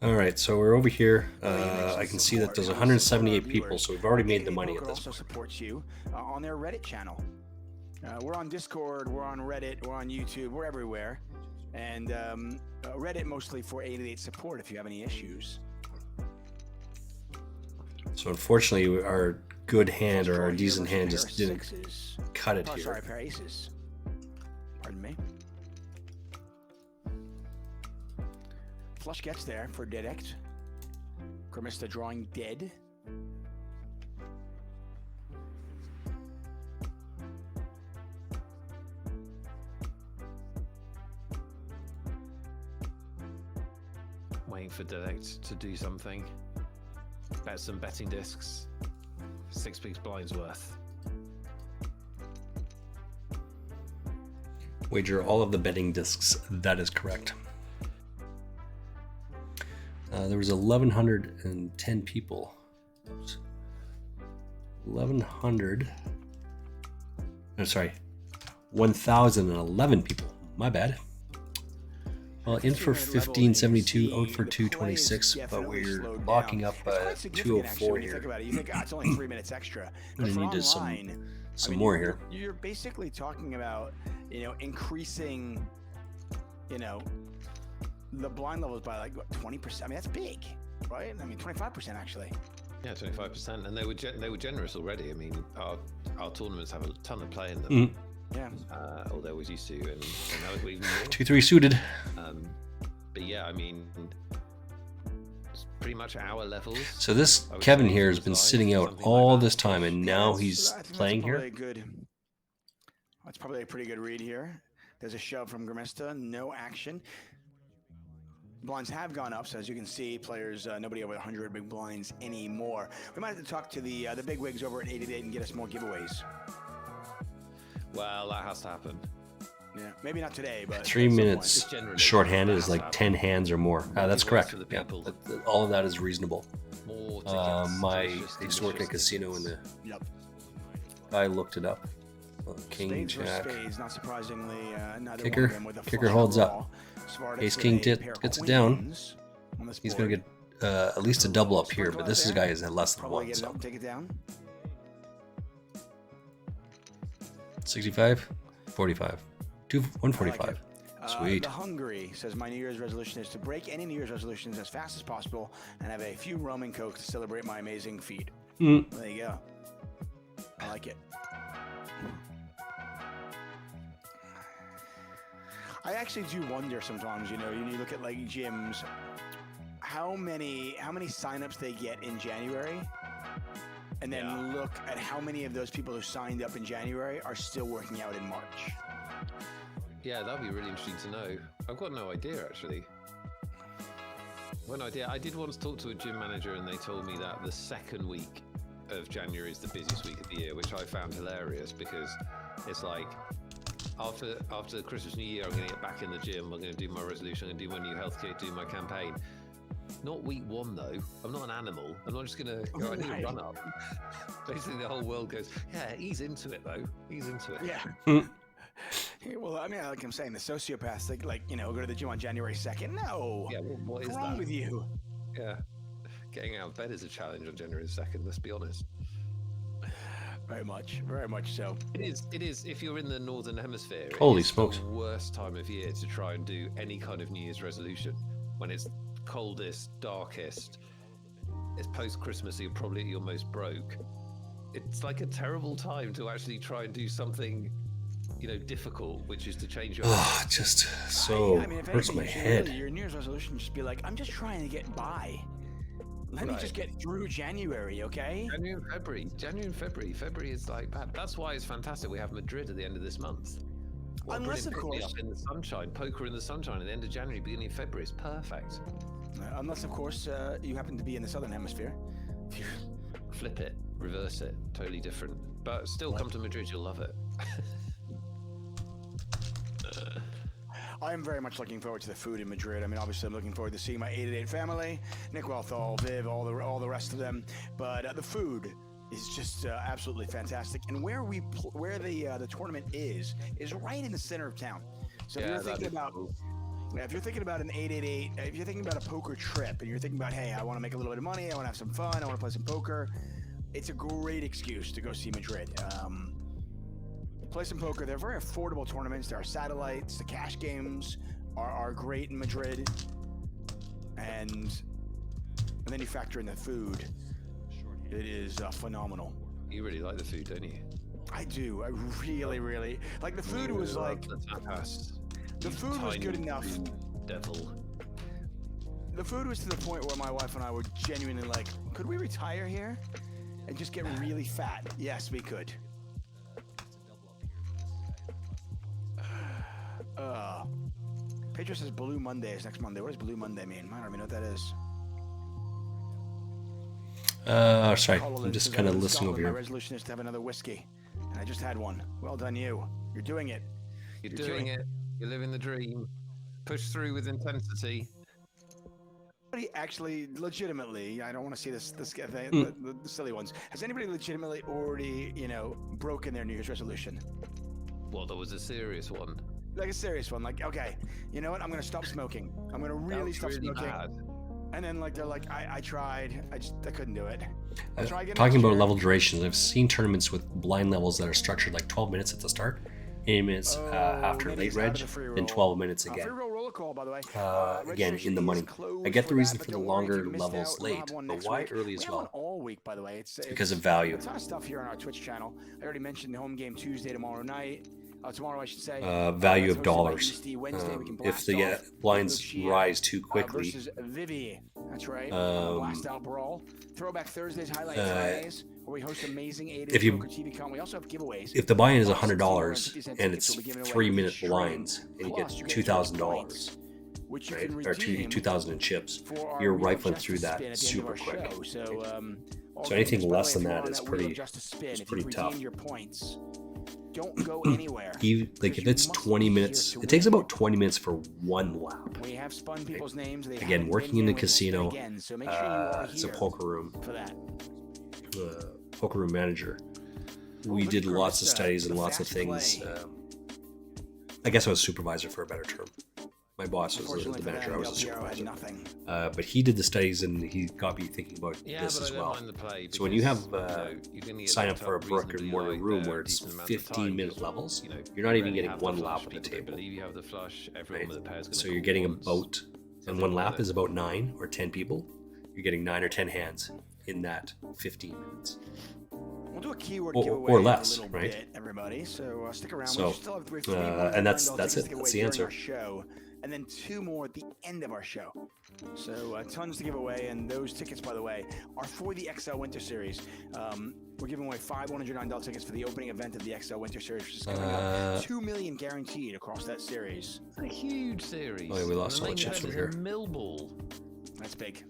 All right, so we're over here. I can see that there's 178 people, so we've already made the money at this also point. supports you on their Reddit channel. We're on Discord, we're on Reddit, we're on YouTube, we're everywhere. And Reddit mostly for 888 support if you have any issues. So unfortunately, our good hand or a Draw here decent versus hand pair just of didn't sixes. cut it Oh, here. sorry, pair of aces. Pardon me. Flush gets there for Direct. Grimista drawing dead. Waiting for Direct to do something. Bet some betting discs. 6 big blinds worth. Wager all of the betting discs. That is correct. There was 1,110 people. 1,100. No, sorry. 1,011 people. My bad. Well, in for 1572, out for 226, but we're locking up 204 You think here. about it. You think, it's only 3 minutes extra. I'm But gonna for need online, some more you're- here. You're basically talking about, increasing, the blind levels by like what, 20%. I mean, that's big, right? I mean, 25% actually. Yeah, 25%, and they were generous already. I mean, our tournaments have a ton of play in them. Mhm. Yeah. Or they always used to, and now it's even more. 2-3 suited. But yeah, I mean, it's pretty much our levels. So this I would Kevin say here on has the been side, sitting out something all like that. this time, and now he's I think playing that's here. probably that's probably a pretty good read here. There's a shove from Grimista, no action. Blinds have gone up, so as you can see, players, nobody over 100 big blinds anymore. We might have to talk to the big wigs over at 88 and get us more giveaways. Well, that has to happen. Yeah, maybe not today, but 3 at some minutes point. generally, shorthanded is that's like how- 10 hands or more. That's It correct. works for the Yeah, people. all of that is reasonable. More tickets. I delicious, used to work in a delicious casino and the Yep. guy looked it up. King, Spades versus Jack. spades, not surprisingly, neither Kicker. one of them with a Kicker flush holds up. draw. Svartic Ace with King a pair of gets it down. queens on this He's board. going to get at least a double up here, but this There. guy is at less than Probably one. get it So up and take it down. 65, 45, 145. Sweet. The Hungry says, my New Year's resolution is to break any New Year's resolutions as fast as possible and have a few rum and coke to celebrate my amazing feat. Mm. There you go. I like it. I actually do wonder sometimes, you look at like gyms, how many signups they get in January, and then look at how many of those people who signed up in January are still working out in March. Yeah, that'd be really interesting to know. I've got no idea actually. One idea. I did once talk to a gym manager, and they told me that the second week of January is the busiest week of the year, which I found hilarious because it's like after Christmas New Year, I'm going to get back in the gym. I'm going to do my resolution. I'm going to do my new health kit, do my campaign. Not week one though. I'm not an animal. I'm not just going to go. I need to run up. Basically, the whole world goes, yeah, ease into it though. Ease into it. Yeah. Well, I mean, like I'm saying, the sociopaths, go to the gym on January 2nd. No. Yeah, what is What's wrong that? with you? Yeah. Getting out of bed is a challenge on January 2nd, let's be honest. Very much so. It is. If you're in the Northern Hemisphere, Holy it's smokes. the worst time of year to try and do any kind of New Year's resolution. When it's coldest, darkest, it's post-Christmas, so you're probably at your most broke. It's like a terrible time to actually try and do something, difficult, which is to change your Oh, just so I mean, if hurts anything, my you should head. really- your New Year's resolution just be like, I'm just trying to get by. Let me Right. just get through January, okay? January and February. February is like bad. That's why it's fantastic. We have Madrid at the end of this month. What a Unless, of brilliant course- pick me up in the sunshine, poker in the sunshine at the end of January, beginning of February is perfect. Unless, of course, you happen to be in the Southern Hemisphere. Flip it, reverse it, totally different. But still, come to Madrid, you'll love it. I am very much looking forward to the food in Madrid. I mean, obviously, I'm looking forward to seeing my 888 family, Nick Welthall, Viv, all the rest of them. But the food is just absolutely fantastic. And where the tournament is right in the center of town. So if you're thinking about if you're thinking about an 888, if you're thinking about a poker trip, and you're thinking about, hey, I want to make a little bit of money, I want to have some fun, I want to play some poker, it's a great excuse to go see Madrid. Play some poker. They're very affordable tournaments. There are satellites. The cash games are great in Madrid, and then you factor in the food. It is phenomenal. You really like the food, don't you? I do. I really like the food was like the tapas. the food was good enough. Devil. The food was to the point where my wife and I were genuinely like, could we retire here and just get really fat? Yes, we could. Pedro says Blue Monday is next Monday. What does Blue Monday mean? I don't even know what that is. Sorry, I'm just kind of listening over My here. resolution is to have another whiskey, and I just had one. Well done, you. You're doing it. You're doing it. You're living the dream. Push through with intensity. Anybody actually, legitimately, I don't want to see this the silly ones. Has anybody legitimately already, broken their New Year's resolution? Well, there was a serious one. Like a serious one. Like, okay, you know what? I'm going to stop smoking. I'm going to really stop smoking. Bad. And then, they're like, I tried. I couldn't do it. I'll try again Talking next about year. level durations, I've seen tournaments with blind levels that are structured like 12 minutes at the start, 8 minutes after maybe late it's out reg, of the free and roll. 12 minutes Free again. roll roller call, by the way. Again, in the money. I get the reason for the longer levels late, but why early as well? All week, by the way. It's because of value. A ton of stuff here on our Twitch channel. I already mentioned the home game Tuesday tomorrow night. Tomorrow, I should say. Value of That's hosted by dollars. EST Wednesday. We can If blast the off blinds Lucia, rise too quickly, versus Vivi. That's right. Blast out brawl. Throwback Thursdays, highlight Fridays, where we host amazing 8 if you- Poker TV con. We also have giveaways. if the buy-in is Plus, $100 $250 and it's tickets will be given away 3-minute each blinds, stream. and you Plus, get you get $2,000, which you right, can or redeem 2,000 in chips, for our you're Wheel of rifling Justice through spin that at the end of super our quick. show. So, all So anything games, by the less way, than if you're that on is Wheel of pretty- Justice spin, it's if pretty you've tough. redeemed your points, don't go anywhere. Like if it's 20 minutes, it takes about 20 minutes for one lap. We have spun people's names. They Again, haven't working been in here a with us casino, again, so make sure you are it's a here poker room, for that. poker room manager. We look did at lots of Carissa, studies and the lots of fast things. play. I guess I was supervisor for a better term. My boss was Unfortunately the for manager. them, I was a Del Piero had supervisor. nothing. But he did the studies and he got me thinking about Yeah, this but as I don't well. mind the play So when you have you're gonna get sign up locked for a brick and reasonably mortar light room there where a it's decent amount of time, 15-minute because, levels, you know, you're not you even rarely getting have the one flush, lap at the people don't table. believe you have the flush. Everyone with a pair is gonna So you're call getting once. about, and one lap is about 9 or 10 people. You're getting 9 or 10 hands in that 15 minutes. We'll do a keyword Or- giveaway or in less, a little right? bit, everybody. So stick around. So, we still have three and that's $100 it. tickets to give That's away the during answer. Our show, and then 2 more at the end of our show. So tons to give away, and those tickets, by the way, are for the XL Winter Series. We're giving away 5 $109 tickets for the opening event of the XL Winter Series, which is coming up. 2 million guaranteed across that series. It's a huge series. Oh, yeah, we lost And all the main chips event over is a here. Millball. That's big.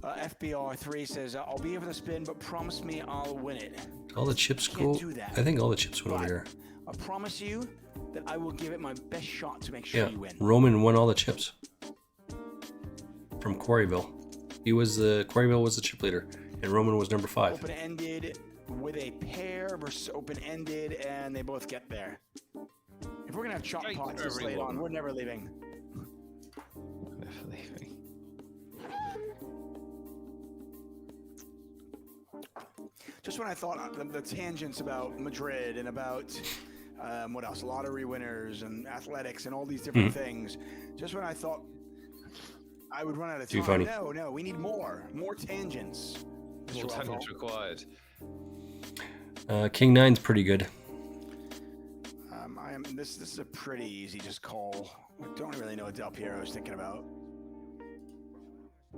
FBR3 says, I'll be here for the spin, but promise me I'll win it. All the chips Can't go. do that. I think all the chips went over But here. I promise you that I will give it my best shot to make sure Yeah, you win. Roman won all the chips from Quarryville. Quarryville was the chip leader, and Roman was number 5. Open-ended with a pair versus open-ended, and they both get there. If we're gonna have chop Great pots for this late everyone. on, we're never leaving. Definitely. Just when I thought the tangents about Madrid and about what else, lottery winners and athletics and all these different things, just when I thought I would run out of Too time. funny. No, we need more tangents. More Mr. tangents Ruffalo. required. King 9's pretty good. This is a pretty easy just call. I don't really know what Del Piero is thinking about. I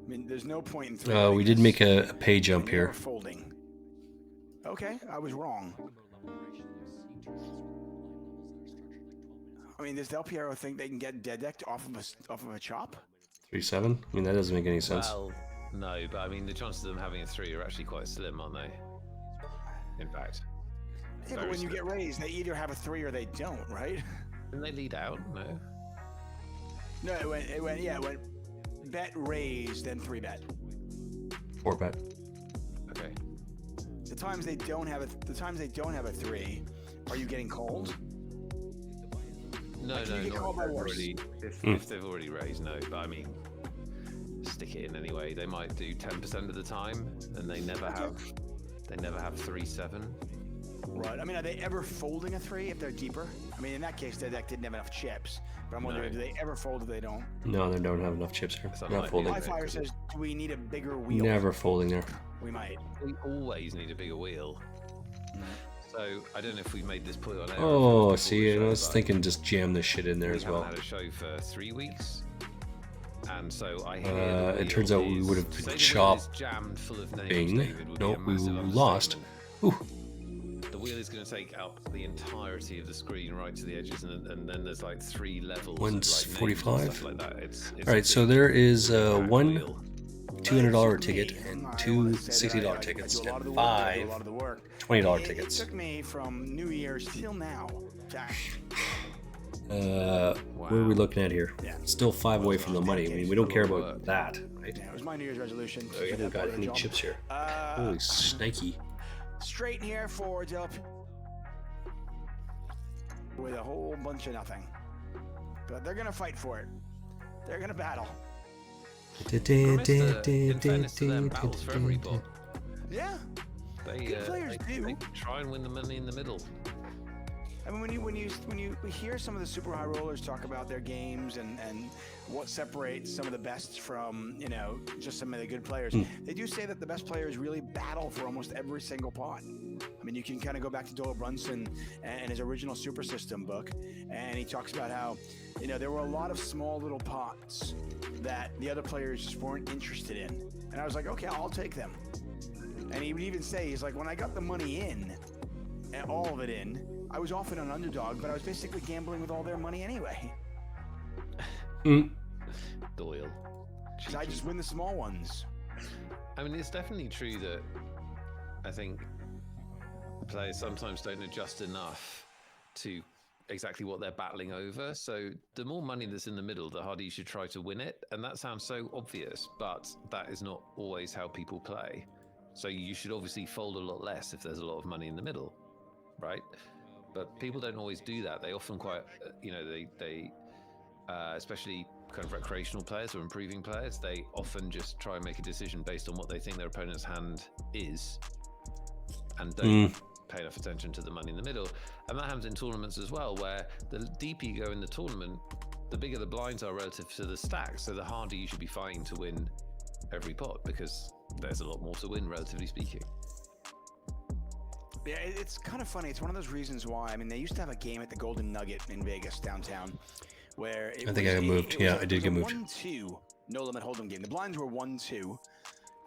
mean, there's no point in three. We did make a pay jump and you're here. Folding. Okay, I was wrong. I mean, does Del Piero think they can get dead decked off of a chop? 3-7. I mean, that doesn't make any sense. Well, no, but I mean, the chances of them having a 3 are actually quite slim, aren't they? In fact. Yeah, but Very when you slim. get raised, they either have a 3 or they don't, right? Didn't they lead out? No. No, it went bet raised then 3 bet. 4 bet. Okay. The times they don't have a 3, are you getting called? No, Like, can no, you get not called by if they've worse? already, if they've already raised, no. But I mean, stick it in anyway. They might do 10% of the time, and they never have 3-7. Right. I mean, are they ever folding a 3 if they're deeper? I mean, in that case, their deck didn't have enough chips. But I'm wondering, do they ever fold if they don't? No, they don't have enough chips here. It's Not unlikely, folding. isn't it? Fire says, do we need a bigger wheel? Never folding there. We might. We always need a bigger wheel. So I don't know if we made this point on air. Oh, see, I was thinking just jam this shit in there we as well. haven't had a show for 3 weeks. And so I hear It turns out we would have been jammed full of names, chopping. David, would be Nope, a we massive lost. Ooh. The wheel is going to take up the entirety of the screen right to the edges, and then there's like 3 levels. One's of, like, names and 45. stuff like that. It's All right, so there is one wheel. $200 ticket and 2 $60 tickets and 5 $20 It tickets. took me from New Year's till now to What are we looking at here? Still 5 away from the money. I mean, we don't care about that, right? Yeah, it was my New Year's resolution. We haven't got any chips here. Holy snaky. Straight in here for Del with a whole bunch of nothing. But they're gonna fight for it. They're gonna battle. In fairness to them, battles for every pot. Yeah. They, Good players do. they try and win the money in the middle. I mean, when you hear some of the super high rollers talk about their games and what separates some of the best from, you know, just some of the good players, they do say that the best players really battle for almost every single pot. I mean, you can kind of go back to Doyle Brunson and his original Super System book, and he talks about how, you know, there were a lot of small little pots that the other players just weren't interested in. And I was like, okay, I'll take them. And he would even say, he's like, when I got the money in, and all of it in, I was often an underdog, but I was basically gambling with all their money anyway. Doyle. So I just win the small ones. I mean, it's definitely true that I think players sometimes don't adjust enough to exactly what they're battling over. So the more money that's in the middle, the harder you should try to win it. And that sounds so obvious, but that is not always how people play. So you should obviously fold a lot less if there's a lot of money in the middle, right? But people don't always do that. They often quite, you know, they especially kind of recreational players or improving players, they often just try and make a decision based on what they think their opponent's hand is and don't pay enough attention to the money in the middle. And that happens in tournaments as well, where the deeper you go in the tournament, the bigger the blinds are relative to the stack. So the harder you should be fighting to win every pot, because there's a lot more to win, relatively speaking. Yeah, it's kind of funny. It's one of those reasons why. I mean, they used to have a game at the Golden Nugget in Vegas downtown, where I think I got moved. Yeah, I did get moved. 1-2 no limit hold'em game. The blinds were 1-2,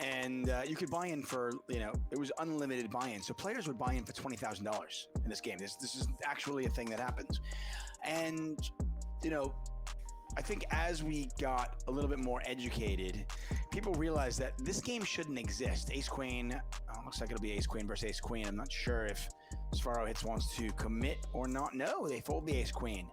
and you could buy in for, you know, it was unlimited buy-in. So players would buy in for $20,000 in this game. This is actually a thing that happens, and you know, I think as we got a little bit more educated, people realized that this game shouldn't exist. Ace Queen, looks like it'll be Ace Queen versus Ace Queen. I'm not sure if Sfaro Hits wants to commit or not. No, they fold the Ace Queen.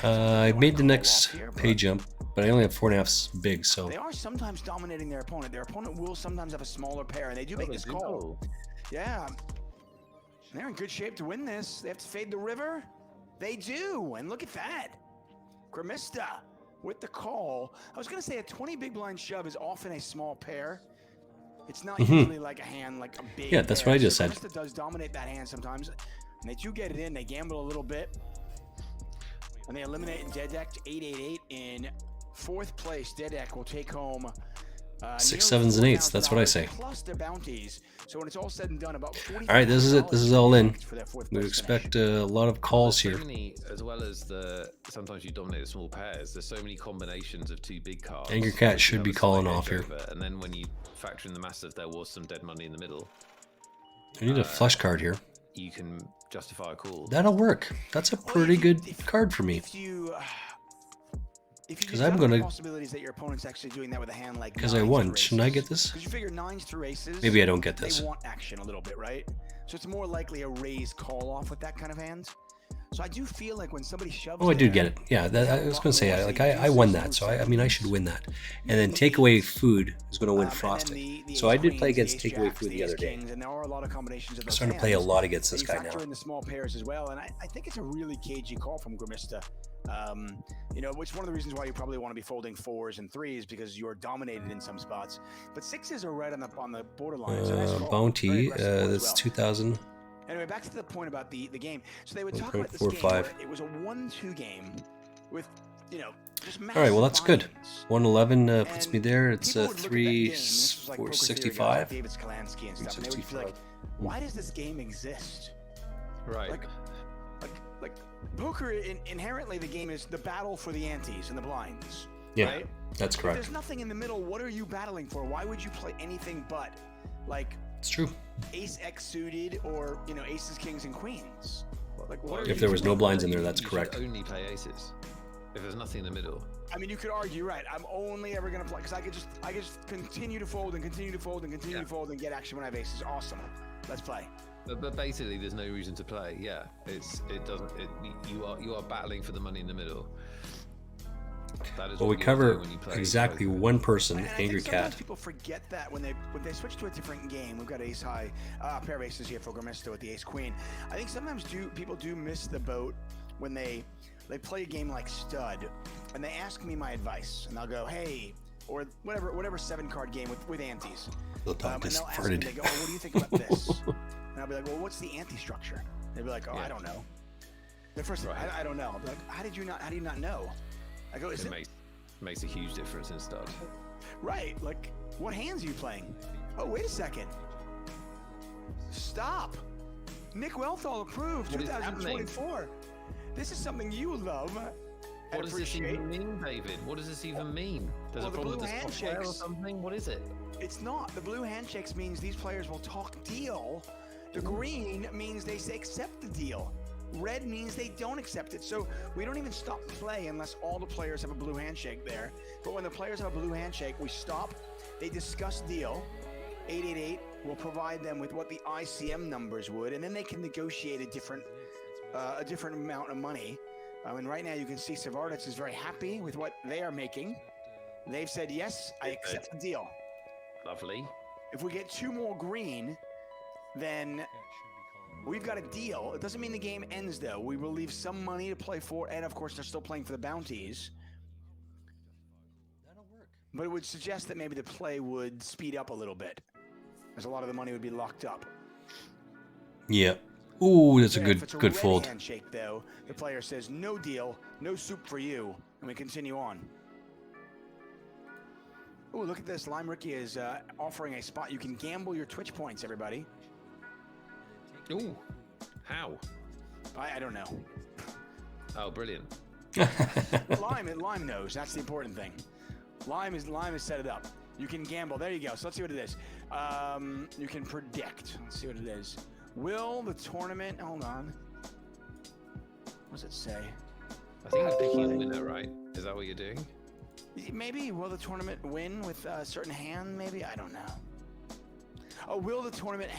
I made the next pay jump, but I only have 4.5 big, so. They are sometimes dominating their opponent. Their opponent will sometimes have a smaller pair, and they do make this call. Yeah. They're in good shape to win this. They have to fade the river. They do, and look at that. Grimista with the call. I was going to say a 20 big blind shove is often a small pair. It's not usually like a hand, like a big Yeah, that's pair. what I just So said. Grimista does dominate that hand sometimes. And they do get it in. They gamble a little bit. And they eliminate in Dead Deck 888 in 4th place. Dead Deck will take home 6, 7s, and 8s. That's what I say. plus their bounties. So when it's all said and done, about $40,000 All right, this is it. This is all in. for their 4th We place expect a lot of calls There's here. so many, as well as sometimes you dominate the small pairs, there's so many combinations of 2 big cards. Angry Cat You should have be a calling slight off edge here. over, and then when you factor in the massive, there was some dead money in the middle. I need a flush card here. You can justify a call. That'll work. That's a pretty good card for me. Because I'm gonna. possibilities that your opponent's actually doing that with a hand like Because I nines won. through Shouldn't I aces. get this? Because you figure 9s through aces. Maybe I don't get this. They want action a little bit, right? So it's more likely a raise call off with that kind of hand. So I do feel like when somebody shoves. Oh, I do there, get it. Yeah, that, I was going to say, I won that, so I mean, I should win that. And then takeaway food is going to win frosting. So I did play against takeaway food the other day. And there are a lot of combinations of I'm starting to play a lot against this guy now. Factor in the small pairs as well, and I think it's a really cagey call from Grimista. You know, which is one of the reasons why you probably want to be folding 4s and 3s because you're dominated in some spots. But 6s are right on the borderline. Bounty, that's 2,000. Anyway, back to the point about the game. So they would talk about this game where it was a 1-2 game with, you know, just massive. All right, well that's good. 111 puts me there. It's people would look at that game, and this was like Poker Theory guys 365. like David Skalansky and stuff, and they would feel like, why does this game exist? Right. Like poker, inherently the game is the battle for the antes and the blinds. Yeah, right? that's If correct. there's nothing in the middle. What are you battling for? Why would you play anything but, like, It's true. Ace X suited or, you know, aces, kings, and queens? Like, what are If you there was no doing? blinds in there, that's You correct. should only play aces. If there's nothing in the middle. I mean, you could argue, right? I'm only ever gonna play because I could just continue to fold and continue to fold and continue to fold and get action when I have aces. Awesome. Let's play. But basically, there's no reason to play. Yeah, you are battling for the money in the middle. That is Well, what we you're cover doing when you play exactly poker. one person, And I Angry think sometimes Cat. people forget that when they switch to a different game. We've got ace high, a pair of aces here for Grimista with the ace queen. I think sometimes people do miss the boat when they play a game like stud, and they ask me my advice, and I'll go, hey, or whatever 7-card game with antes. The dog And just they'll ask me, farted. they go, oh, what do you think about this? And I'll be like, well, what's the ante structure? They'll be like, oh, I don't know. The first, I don't know. I'll be like, how do you not know? I go, is it? Makes a huge difference in stud. Right, like, what hands are you playing? Oh, wait a second. Stop. Nick Wealthall approved, What is 2024. This is something you love. What does this even mean, David? What does this even mean? There's Well, a the problem blue with the software or handshakes. something? What is it? It's not. The blue handshakes means these players will talk deal. The green means they say accept the deal. Red means they don't accept it. So we don't even stop play unless all the players have a blue handshake there. But when the players have a blue handshake, we stop. They discuss deal. 888 will provide them with what the ICM numbers would, and then they can negotiate a different amount of money. And right now you can see Savardis is very happy with what they are making. They've said, yes, I accept the deal. Lovely. If we get 2 more green, then we've got a deal. It doesn't mean the game ends, though. We will leave some money to play for, and of course, they're still playing for the bounties. That'll work. But it would suggest that maybe the play would speed up a little bit, as a lot of the money would be locked up. Yeah. Ooh, that's a If it's good red fold. handshake, though, the player says, no deal, no soup for you, and we continue on. Ooh, look at this. Lime Ricky is offering a spot. You can gamble your Twitch points, everybody. Ooh, how? I don't know. Oh, brilliant. Lime knows. That's the important thing. Lime has set it up. You can gamble. There you go. So let's see what it is. You can predict. Let's see what it is. Will the tournament? Hold on. What does it say? I think you're picking a winner, right? Is that what you're doing? Maybe. Will the tournament win with a certain hand? Maybe. I don't know. Oh, will the tournament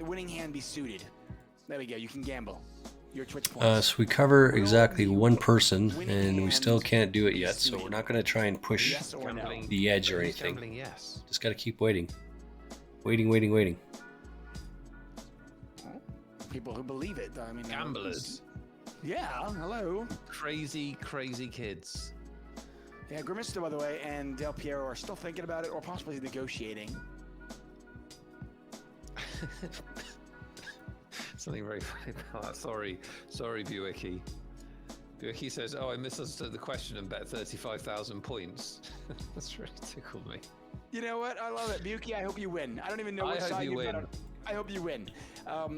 winning hand be suited? There we go. You can gamble your Twitch points. So we cover exactly one person, and we still can't do it yet. So we're not going to try and push Yes or no? the edge or anything. Gambling, yes. Just got to keep waiting. Waiting. People who believe it. I mean, Gamblers. Yeah. Hello. Crazy kids. Yeah, Grimista, by the way, and Del Piero are still thinking about it or possibly negotiating. Something very funny about that. Sorry, Buicky. Buicky says, oh, I misunderstood the question and bet 35,000 points. That's really tickled me. You know what? I love it. Buki, I hope you win. I don't even know I what hope side you you win. bet on. I hope you win.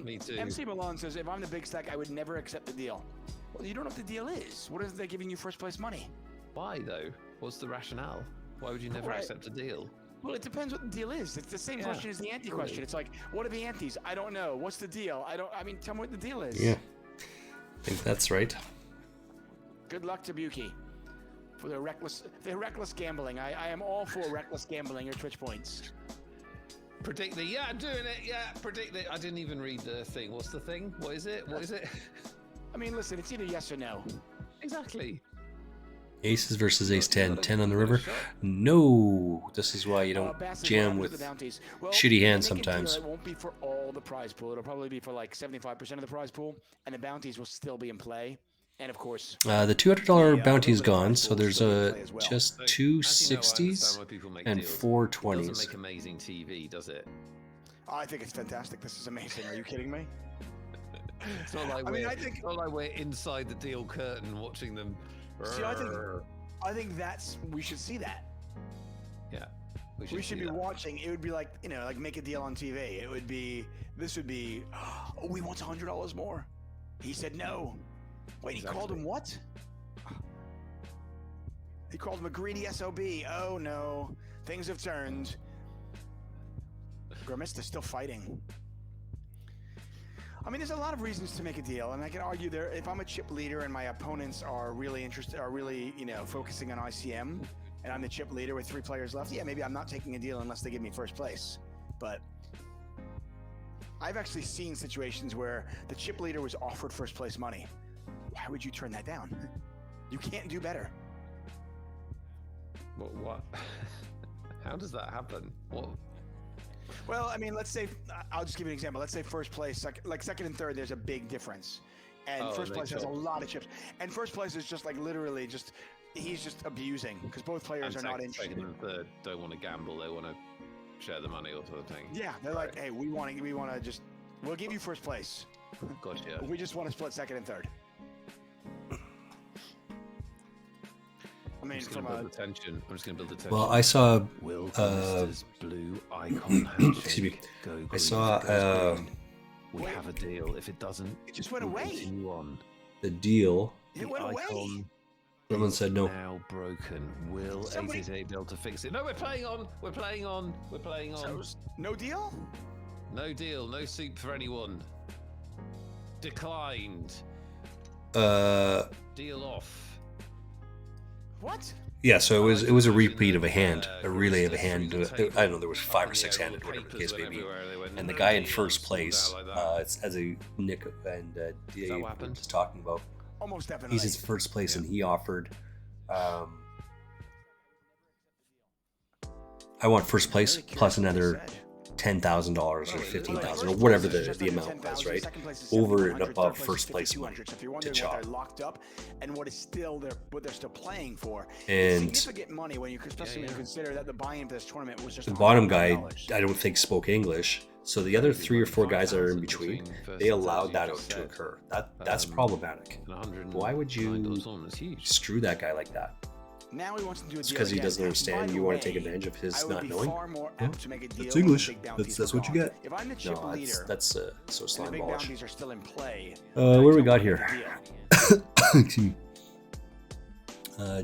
Me too. MC Malone says, if I'm the big stack, I would never accept the deal. Well, you don't know what the deal is. What is they giving you first place money? Why, though? What's the rationale? Why would you never Right. accept a deal? Well, it depends what the deal is. It's the same question as the ante question. It's like, what are the antes? I don't know. What's the deal? I mean, tell me what the deal is. Yeah. I think that's right. Good luck to Buki for the reckless gambling. I am all for reckless gambling or Twitch points. Predict the, yeah, I'm doing it, yeah, predict it. I didn't even read the thing. What's the thing? What is it? I mean, listen, it's either yes or no. Exactly. Aces versus ace 10. 10 on the river. No. This is why you don't jam with shitty hands sometimes. It won't be for all the prize pool. It'll probably be for like 75% of the prize pool, and the bounties will still be in play. And of course, The $200 bounty is gone, so there's just two Actually, no, I understand 60s why people make and deals. four It doesn't 20s. make amazing TV, does it? I think it's fantastic. This is amazing. Are you kidding me? It's not like it's not like we're inside the deal curtain watching them. See, I think we should see that. Yeah. We should be watching. It would be like, like make a deal on TV. This would be, oh, we want $100 more. He said no. Wait, he called him what? He called him a greedy SOB. Oh no, things have turned. Grimace, they're still fighting. I mean, there's a lot of reasons to make a deal, and I can argue there. If I'm a chip leader and my opponents are really focusing on ICM, and I'm the chip leader with 3 players left, yeah, maybe I'm not taking a deal unless they give me first place. But I've actually seen situations where the chip leader was offered first place money. Why would you turn that down? You can't do better. What? How does that happen? What? Well, I mean, let's say, I'll just give you an example. Let's say first place, second and third, there's a big difference. And first place has a lot of chips. And first place is just like literally he's just abusing because both players are not interested. Second and third don't want to gamble. They want to share the money or sort of thing. Yeah, they're like, hey, we'll give you first place. Gotcha. We just want to split second and third. I mean, I'm just going to build the tension. Well, I saw. Will Mr. Blue icon handshake excuse me. go I saw. we have a deal. If it doesn't, it just went away. Continue on. The deal. It went away. Someone said no. Now broken. Will 888 Delta fix it? No, we're playing on. So, no deal? No deal. No soup for anyone. Declined. Deal off. What? Yeah, so it was a repeat of a hand, a relay of a hand. I don't know, there was 5 or 6 handed, whatever the case may be. And the guy in first place, it's as a Nick and DA was talking about. Almost definitely. He's in first place, and he offered. I want first place plus another $10,000 or $15,000 or whatever the amount was, right? Over and above first place money to chop. Locked up, and what they're still playing for. And Significant money especially when you consider that the buy-in for this tournament was just the bottom guy, I don't think spoke English. So the other 3 or 4 guys that are in between, they allowed that to occur. That's problematic. Why would you screw that guy like that? Now he wants to do a It's deal because he again. doesn't understand. You want to take advantage of his I would not be knowing. far more apt to make a deal That's when the English. big bounties That's are what you gone. get. If I'm the chip No, leader, that's so and the slime big ballish. bounties are still in play. What do we got here? Excuse me.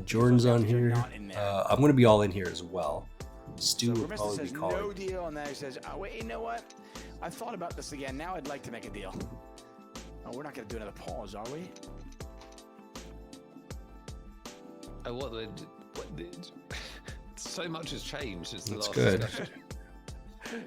Jordan's on here. I'm going to be all in here as well. Stu will Mr. probably says be calling. no deal, and then he says, oh, wait, you know what? I thought about this again. Now I'd like to make a deal. Oh, we're not going to do another pause, are we? Oh, so much has changed since the That's last good. discussion.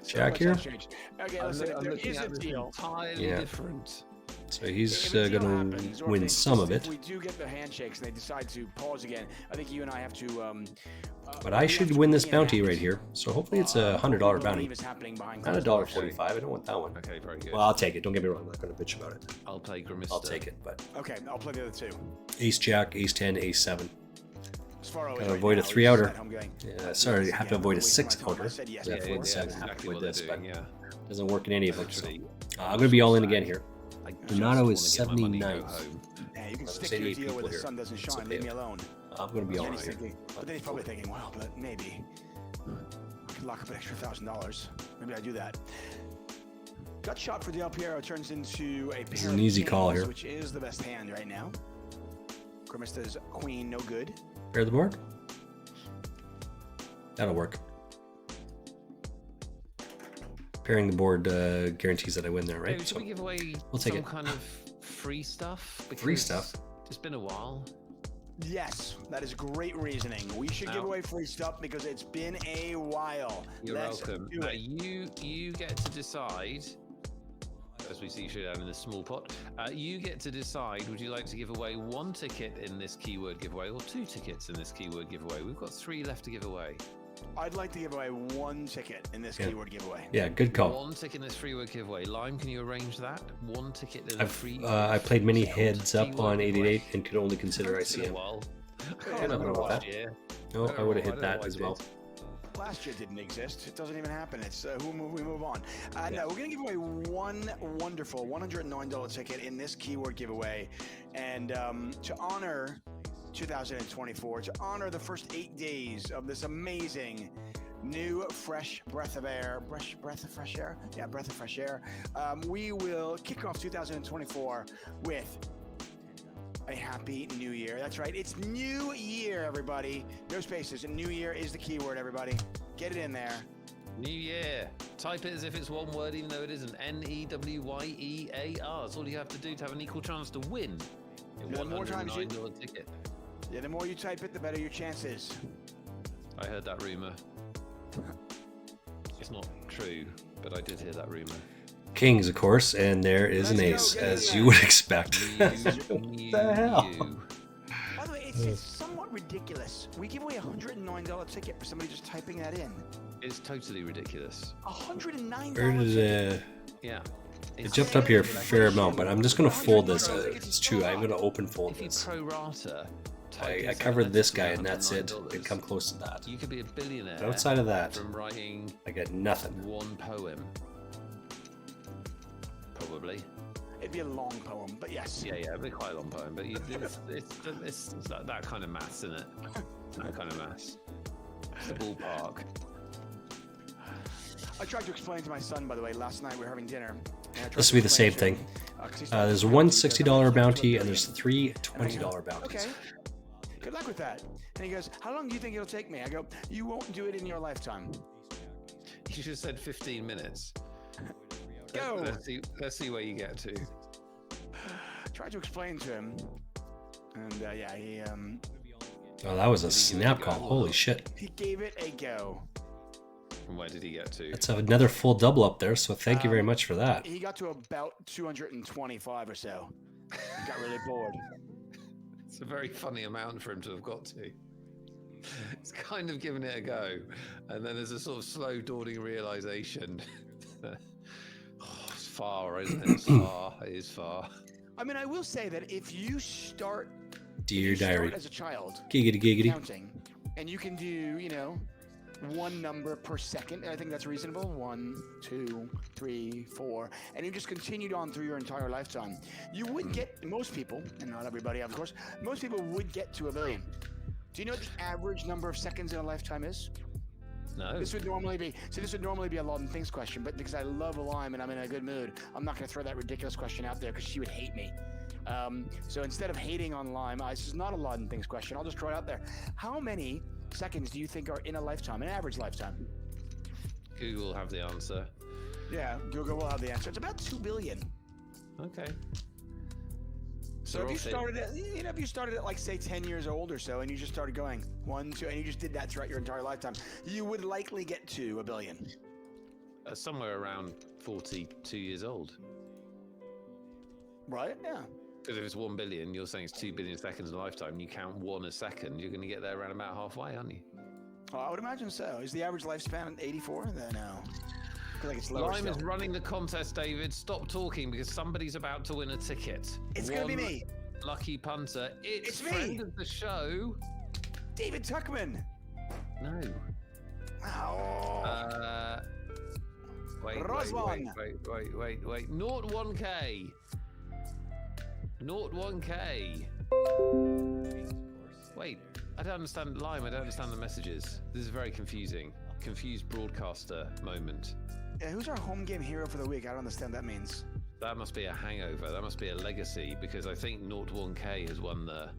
Jack here? Okay, I'm listen, if there looking is a at this deal. entirely Yeah. different. So he's If a deal going happens, to or if win they some of just- it. If we do get the handshakes and they decide to pause again, I think you and I have to. But I should win this bounty right here. So hopefully it's a $100 bounty. Is happening behind Not closed doors. $1.45. I don't want that one. Okay, very good. Well, I'll take it. Don't get me wrong. I'm not going to bitch about it. I'll play Grimace. I'll take it. But Okay, I'll play the other two. Ace Jack, Ace 10, Ace 7. As far as Gotta right avoid now, a he's 3-outer. at home going, Yeah, sorry, I have to avoid a 6 wasting my time. I counter. said yes I have to avoid before. 7 exactly with what they're this, doing, but yeah. doesn't work in any of them. So. Actually, I'm going to be all in again here. I just Renato wanna is get my money, go 79. home. Yeah, you can There's stick your 88 deal where people the here. sun doesn't It's shine. okay. Leave me alone. I'm going to be all Then right he's here. thinking, but then he's probably thinking, well, but maybe I could lock up an extra $1,000. Maybe I do that. Gut shot for Del Piero turns into a This is pair an of easy call kings, here. which is the best hand right now. Grimace does queen, no good. Pair the board? That'll work. Pairing the board guarantees that I win there, right? Should So we give away we'll take some it. kind of free stuff? Free Because stuff? It's been a while. Yes, that is great reasoning. We should give Now- away free stuff because it's been a while. You're Let's welcome. do Now it. you get to decide as as we see showdown in this small pot. You get to decide, would you like to give away 1 ticket in this keyword giveaway or 2 tickets in this keyword giveaway? We've got 3 left to give away. I'd like to give away 1 ticket in this keyword giveaway. Yeah, good call. 1 ticket in this free word giveaway. Lime, can you arrange that? 1 ticket in a free. I played many heads up on 88 and could only consider ICM. I don't know about that. No, I would have hit that as well. Last year didn't exist. It doesn't even happen. It's we move on. No, we're gonna give away 1 wonderful $109 ticket in this keyword giveaway, and to honor 2024, to honor the first 8 days of this amazing new fresh breath of air, breath of fresh air. Yeah, breath of fresh air. We will kick off 2024 with a happy new year. That's right. It's new year, everybody. No spaces. And new year is the keyword, everybody. Get it in there. New year. Type it as if it's one word, even though it isn't. N-E-W-Y-E-A-R. That's all you have to do to have an equal chance to win a $109 ticket. Yeah, the more you type it, the better your chances. I heard that rumor. It's not true, but I did hear that rumor. Kings, of course, and there is an ace, as you would expect. What the hell? By the way, it's somewhat ridiculous. We give away a $109 ticket for somebody just typing that in. It's totally ridiculous. $109. Where did it? Yeah. It jumped up here a fair amount, but I'm just going to fold this. It's true. I'm going to open fold If you this. pro rata, I covered this guy, and that's it. It come close to that. you could be a billionaire. But outside of that, from writing I get nothing. 1 poem. Probably. It'd be a long poem, but yes. Yeah, it'd be quite a long poem, but it's that kind of maths, isn't it? That kind of maths. It's the ballpark. I tried to explain to my son, by the way, last night we were having dinner. This will be the same thing. There's one $60 bounty, and there's 3 $20 bounties. Okay. Good luck with that. And he goes, how long do you think it'll take me? I go, you won't do it in your lifetime. You should have said 15 minutes. Go. Let's see where you get to. Tried to explain to him, and yeah, he Oh, that was a snap call. Holy shit. he gave it a go. And where did he get to? That's another full double up there, so thank you very much for that. He got to about 225 or so. He got really bored. It's a very funny amount for him to have got to. It's kind of giving it a go, and then there's a sort of slow dawning realization. Oh, it's far, isn't it? It's far. It is far. I mean, I will say that if you start, Dear diary. as a child, Giggity giggity. counting, and you can do, 1 number per second, and I think that's reasonable. 1, 2, 3, 4, and you just continued on through your entire lifetime. You would get, most people, and not everybody, of course, most people would get to 1 billion. Do you know what the average number of seconds in a lifetime is? No. This would normally be a lot of things question, but because I love Lime and I'm in a good mood, I'm not going to throw that ridiculous question out there because she would hate me. So instead of hating on Lime, this is not a lot of things question. I'll just throw it out there. How many seconds do you think are in a lifetime, an average lifetime? Google will have the answer. Yeah, Google will have the answer. It's about 2 billion. Okay. So if you started at like say 10 years old or so, and you just started going 1, 2, and you just did that throughout your entire lifetime, you would likely get to 1 billion. Somewhere around 42 years old. Right? Yeah. Because if it's 1 billion, you're saying it's 2 billion seconds in a lifetime. You count 1 a second, you're going to get there around about halfway, aren't you? Oh, I would imagine so. Is the average lifespan 84? Then no. I feel like it's lower. Lime is running the contest, David. Stop talking because somebody's about to win a ticket. It's going to be me. Lucky punter. It's me. Friend of the show. David Tuckman. No. Oh. Wait. Roswan. Wait. Naught 1K. Naught 1K. Wait. I don't understand Lime. I don't understand the messages. This is very confusing. Confused broadcaster moment. Yeah, who's our home game hero for the week? I don't understand what that means. That must be a hangover. That must be a legacy because I think Naught 1K has won the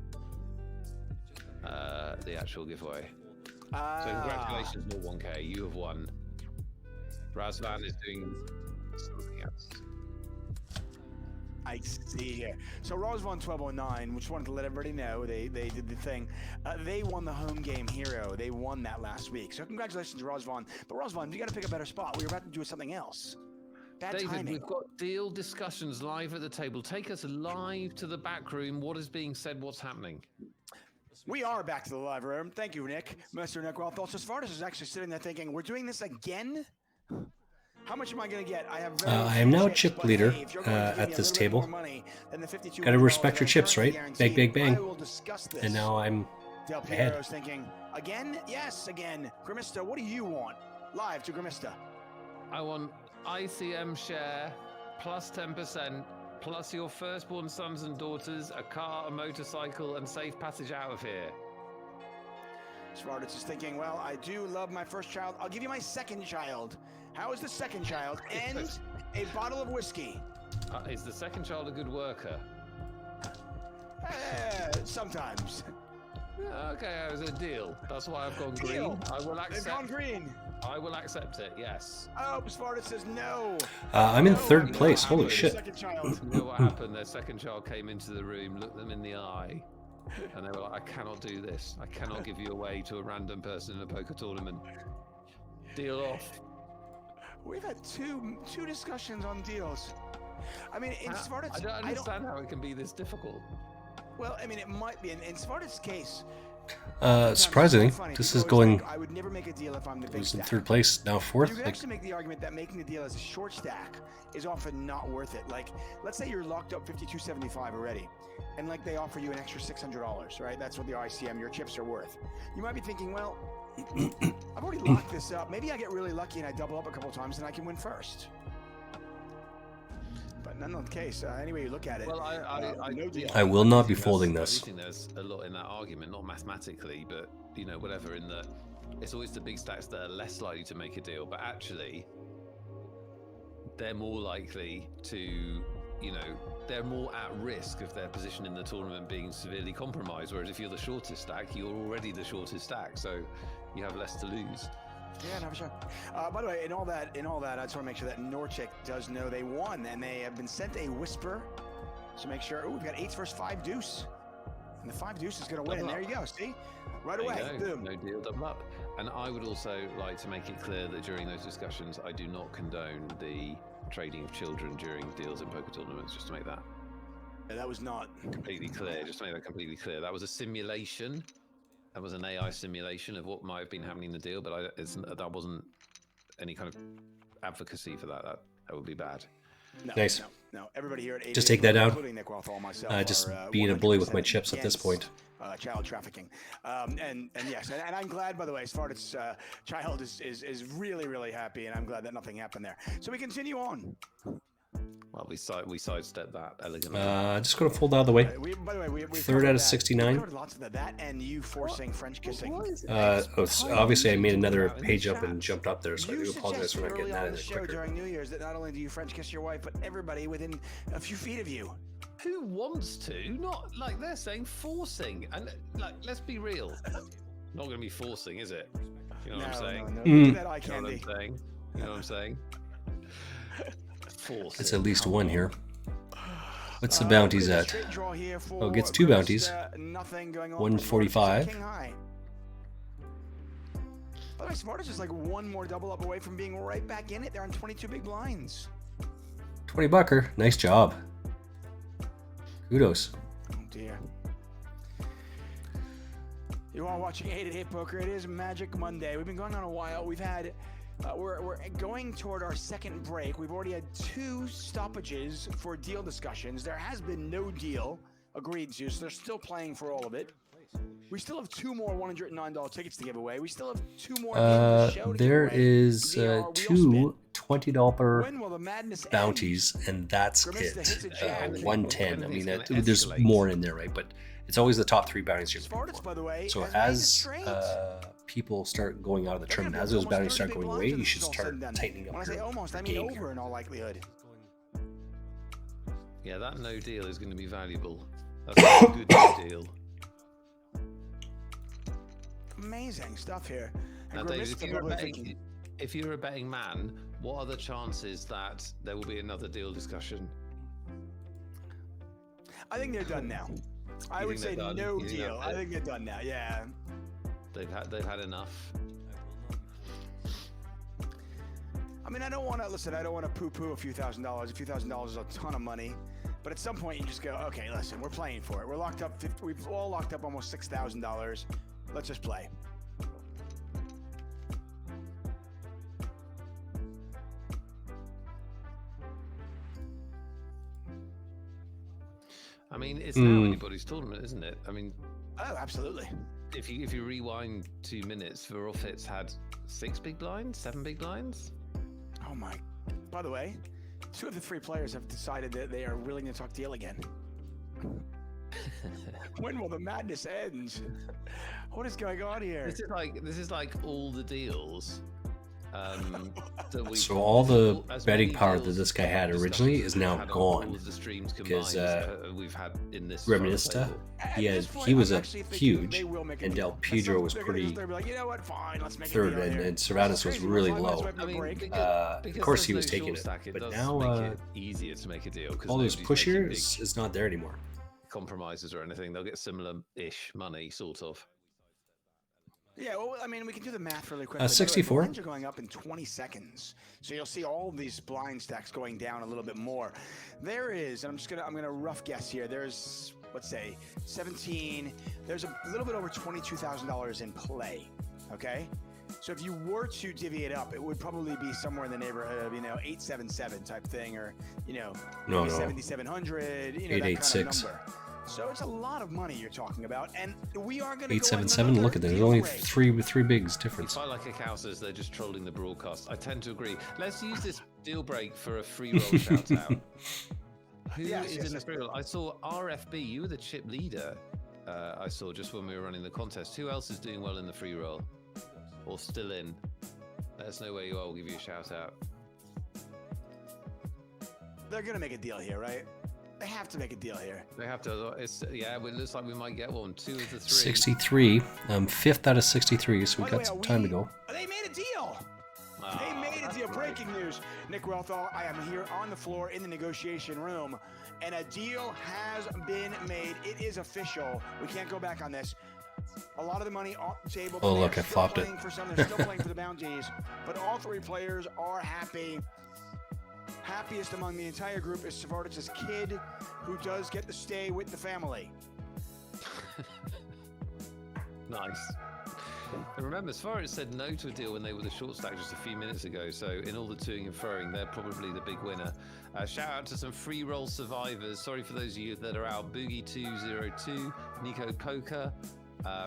actual giveaway. So congratulations, Naught 1K. You have won. Razvan is doing something else. I see here. So Rosvan 1209, which wanted to let everybody know they did the thing. They won the home game hero. They won that last week. So congratulations, Rosvan. But Rosvan, you got to pick a better spot. We were about to do something else. Bad David, timing. we've got deal discussions live at the table. Take us live to the back room. What is being said? What's happening? We are back to the live room. Thank you, Nick. Mr. Nick Rothwell. So Svartis is actually sitting there thinking, we're doing this again? How much am I going to get? I have I am now chip leader at this table. Gotta respect your chips, right? Bang, bang, bang. And now I'm Del ahead. Piero's thinking, again? Yes, again. Grimista, what do you want? Live to Grimista. I want ICM share plus 10%, plus your firstborn sons and daughters, a car, a motorcycle, and safe passage out of here. Svartis is thinking, well, I do love my first child. I'll give you my second child. How is the second child? And a bottle of whiskey. Is the second child a good worker? Sometimes. Okay, it was a deal. That's why I've gone Deal. green. I will They've accept. gone green. I will accept it. Yes. Oh, Svartis says no. I'm in No, third I'm place. not. Holy I'm the shit. second child. You know what happened? Their second child came into the room, looked them in the eye, and they were like, I cannot do this. I cannot give you away to a random person in a poker tournament. Deal off. We've had two discussions on deals. I mean, in Svartis, I don't understand how it can be this difficult. Well, I mean, it might be. In Svartis' case, Surprisingly, this is going. I would never make a deal if I'm the I big was in stack. third place, now fourth. You could Like, actually make the argument that making the deal as a short stack is often not worth it. Like, let's say you're locked up 52.75 already, and like they offer you an extra $600, right? That's what the ICM your chips are worth. You might be thinking, well, I've already locked this up. Maybe I get really lucky and I double up a couple times and I can win first. But none of the case. Anyway, you look at it. Well, no deal. I will not be think folding I this. do think there's a lot in that argument, not mathematically, but you know, whatever. In the, it's always the big stacks that are less likely to make a deal, but actually, they're more likely to, you know, they're more at risk of their position in the tournament being severely compromised. Whereas if you're the shortest stack, you're already the shortest stack, so you have less to lose. Yeah, no, for sure. By the way, in all that, I just want to make sure that Norchick does know they won, and they have been sent a whisper. So make sure. Oh, we've got 8s versus 5 deuce, and the 5 deuce is going to win. And there you go. See, right away, There you go. boom. No deal, double up. And I would also like to make it clear that during those discussions, I do not condone the trading of children during deals in poker tournaments. Just to make that Yeah, that was not completely clear. Just to make that completely clear. That was a simulation. That was an AI simulation of what might have been happening in the deal, but that wasn't any kind of advocacy for that. That would be bad. No, Nice. No, everybody here at Just take that down. including Nick Rothwell, myself, just are, being a bully with my 100% chips at this against, point. Child trafficking, and yes, and I'm glad, by the way, Svartis' child is really happy, and I'm glad that nothing happened there. So we continue on. Well, we sidestepped that elegantly. Just gonna fold out of the way. By the way, we Third out of 69. We covered lots of that and you forcing French kissing. Obviously, I made another page up and jumped up there, so I do apologize for not early getting on that in in the there show quicker. during New Year's that not only do you French kiss your wife, but everybody within a few feet of you. Who wants to? Not like they're saying forcing. And like, let's be real. Not going to be forcing, is it? You know what I'm saying? No. Mm. Look at that eye You know what candy. I'm saying? You know what I'm saying? Forcing. It's at least one here. What's the bounties at? Straight draw here for Oh, it gets 2 bounties. Nothing going on. 145. King high. By the way, Smartest is like one more double up away from being right back in it. They're on 22 big blinds. 20 bucker. Nice job. Kudos. Oh dear. You are watching 8-at-8 Poker. It is Magic Monday. We've been going on a while. We've had, we're going toward our second break. We've already had 2 stoppages for deal discussions. There has been no deal agreed to, so they're still playing for all of it. We still have 2 more $109 tickets to give away. We still have 2 more games to show to There give away. is VR, wheel 2 $20 When will the madness end? bounties, and that's Grimista hits it. a jack. 110. I mean, It's gonna there's escalate. more in there, right? But it's always the top 3 bounties you're looking Spartans, for. by the way, So has made it as straight. people start going out of the They're gonna tournament, as be those almost bounties 30 start big going blinds away, when you this should is all said start and done. tightening up When I say your almost, I mean game over here. in all likelihood. Yeah, that no deal is going to be valuable. That's a good no deal. Amazing stuff here. Now, And David, Grimista if you're, a probably betting, thinking, if you're a betting man, what are the chances that there will be another deal discussion? I think they're done now. I You would think say they're done? no You think deal. that's I it? think they're done now. Yeah. They've had enough. I mean, I don't want to listen. I don't want to poo-poo a few $1,000s. A few $1,000 is a ton of money, but at some point you just go, okay, listen, we're playing for it. We're locked up. We've all locked up almost $6,000. Let's just play. I mean, it's now anybody's tournament, isn't it? I mean, oh, absolutely. If you rewind 2 minutes, Verofitz had 6 big blinds, 7 big blinds. Oh my! By the way, 2 of the 3 players have decided that they are willing to talk deal again. When will the madness end? What is going on here? This is like all the deals. That So all the betting power that this guy had originally is now had on gone all of the streams because combined, we've had in this Reminista, he was a huge, and Del Pedro was pretty third, and Cervantes was really low. I mean, Of course he was taking it, but now easier to make a deal. all those push here is not there anymore. Compromises or anything, they'll get similar-ish money, sort of. Yeah, well, I mean, we can do the math really quickly. 64. The lines are going up in 20 seconds, so you'll see all these blind stacks going down a little bit more. There is, and I'm gonna rough guess here. There's, let's say, 17. There's a little bit over $22,000 in play. Okay, so if you were to divvy it up, it would probably be somewhere in the neighborhood of 877 type thing, or No. 7,700. That 886. kind of number. So it's a lot of money you're talking about, and we are going to 877. Look at that. There's only three bigs difference. If I like a cow says they're just trolling the broadcast, I tend to agree. Let's use this deal break for a free roll shout out. Who is in the free roll? I saw RFB. You were the chip leader. I saw just when we were running the contest. Who else is doing well in the free roll or still in? Let us know where you are. We'll give you a shout out. They're going to make a deal here, right? They have to make a deal here. They have to. It looks like we might get one. 2 of the 3. 63. 5th out of 63, so we got some time to go. They made a deal. They made a deal. Breaking news. Nick Wealthall, I am here on the floor in the negotiation room, and a deal has been made. It is official. We can't go back on this. A lot of the money off the table. Oh, look, I flopped it. They're still playing for the bounties, but all 3 players are happy. Happiest among the entire group is Savardis' kid, who does get to stay with the family. Nice. And remember, Savardis said no to a deal when they were the short stack just a few minutes ago, so in all the toing and throwing, they're probably the big winner. Shout out to some free roll survivors. Sorry for those of you that are out. Boogie202, Nico Poker,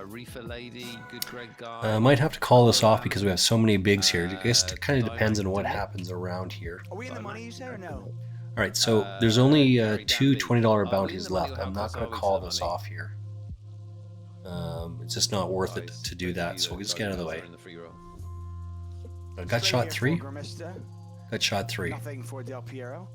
Reefer Lady, Good Greg Guy. Might have to call this off because we have so many bigs here. I guess it kind of depends on what happens around here. Are we in the money, you say, or no? All right, so there's only 2 $20 bounties left. I'm not going to call this off here. It's just not worth it to do that, so we'll just get out of the way. Gut shot 3. Gut shot 3. Nothing for Del Piero.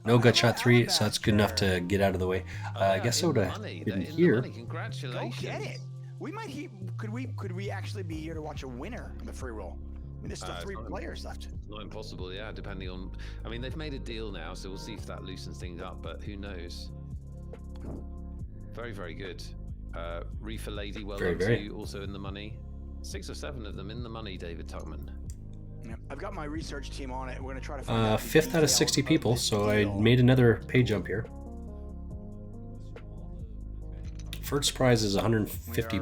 No gut shot 3, so that's good enough to get out of the way. I guess I would have been here. Congratulations. Go get it. We might. Could we actually be here to watch a winner in the free roll? I mean, there's still 3 players left. Not impossible, yeah. Depending on. I mean, they've made a deal now, so we'll see if that loosens things up. But who knows? Very, very good. Reefer Lady, well done to you. Also in the money. 6 or 7 of them in the money. David Tuckman. Yeah, I've got my research team on it. We're gonna try to find out 5th out of 60 people, so I made another pay jump here. First prize is $150,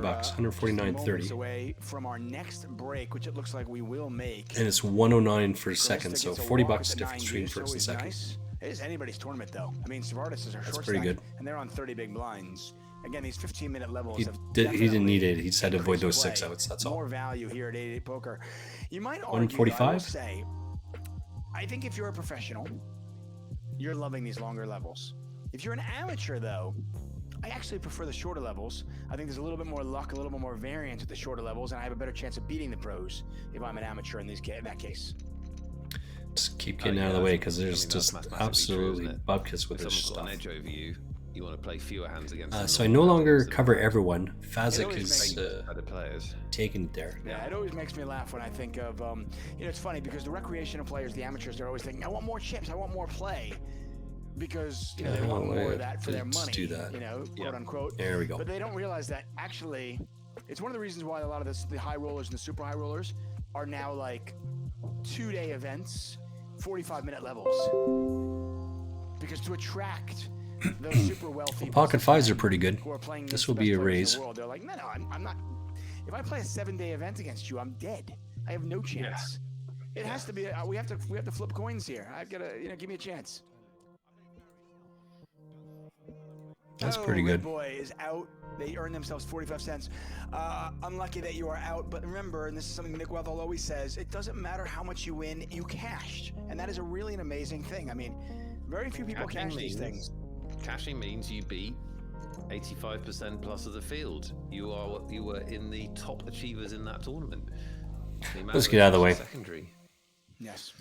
$149.30. Away from our next break, which it looks like we will make. And it's $109 for second, so $40 difference between first and second. Nice. It is anybody's tournament, though. I mean, Savardis is our short pretty stack, good. and they're on 30 big blinds. Again, these 15-minute levels. He didn't need it. He just had to avoid those 6 outs. That's all. More value here at 88 Poker. You might argue, 145. I will say, I think if you're a professional, you're loving these longer levels. If you're an amateur, though, I actually prefer the shorter levels. I think there's a little bit more luck, a little bit more variance at the shorter levels, and I have a better chance of beating the pros if I'm an amateur in that case. Just keep getting out of the way because there's just absolutely bupkis with this stuff. An edge over you. You want to play fewer hands against so I no longer cover everyone. Fazik is taking it there. Yeah, it always makes me laugh when I think of, it's funny because the recreational players, the amateurs, they're always thinking, I want more chips, I want more play. Because they want more of that for their money, do that. Quote unquote. There we go. But they don't realize that actually, it's one of the reasons why a lot of the high rollers and the super high rollers, are now like 2-day events, 45-minute levels. Because to attract those super wealthy Well, Pocket Fives are pretty good. who are playing This against will the be best a players in raise. the world, they're like, no, I'm not. If I play a 7-day event against you, I'm dead. I have no chance. It has to be. We have to flip coins here. I've got to, give me a chance. That's pretty Red good. Boy is out. They earn themselves 45 cents. Unlucky that you are out, but remember, and this is something Nick Weathall always says, it doesn't matter how much you win, you cashed. And that is really an amazing thing. I mean, very few people cash these things. Cashing means you beat 85% plus of the field. You were in the top achievers in that tournament. Let's get out of the way. Secondary. Yes.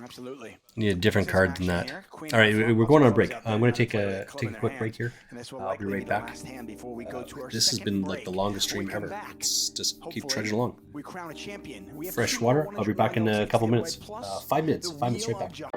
Absolutely. Need a different card than that. All right, we're going on a break. I'm going to take a quick break here. I'll be right back. This has been like the longest stream ever. Let's just keep trudging along. We crown a champion. Fresh water. I'll be back in a couple minutes. 5 minutes. 5 minutes right back.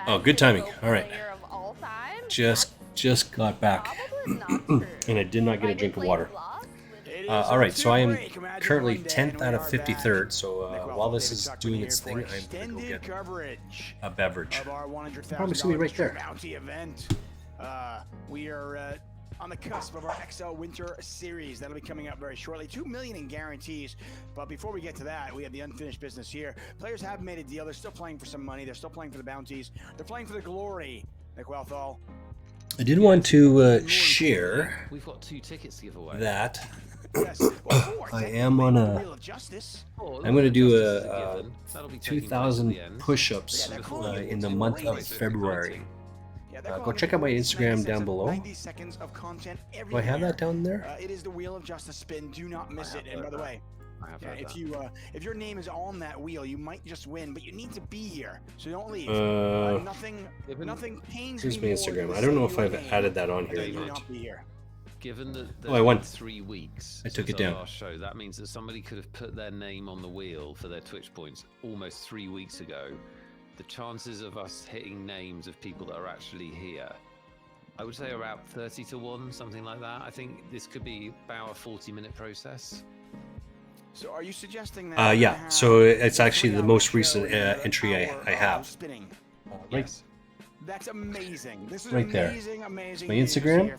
Oh, good timing. All right. Just got back, and I did not get a drink of water. All right, so I am currently 10th out of 53rd. So while this is doing its thing, I'm going to go get a beverage. Probably see me right there. We are on the cusp of our XL Winter Series. That'll be coming up very shortly. 2 million in guarantees. But before we get to that, we have the unfinished business here. Players have made a deal. They're still playing for some money. They're still playing for the bounties. They're playing for the glory. Nick Wealthall. I did want to share We've got 2 tickets to give away. that I am on a. I'm going to do a 2,000 push-ups in the month of February. Go check out my Instagram down below. Do I have that down there? It is the Wheel of Justice spin. Do not miss it. And by the way, if your name is on that wheel, you might just win, but you need to be here, so don't leave. Nothing pains me. Here's my Instagram. I don't know if I've added that on here or not. Given that I won. 3 weeks I took it since our down. last show, that means that somebody could have put their name on the wheel for their Twitch points almost 3 weeks ago. The chances of us hitting names of people that are actually here, I would say about 30 to 1, something like that. I think this could be about a 40-minute process. So are you suggesting that? Yeah, so it's actually the most recent entry I have. Yes. That's amazing. This is right there. amazing. My Instagram.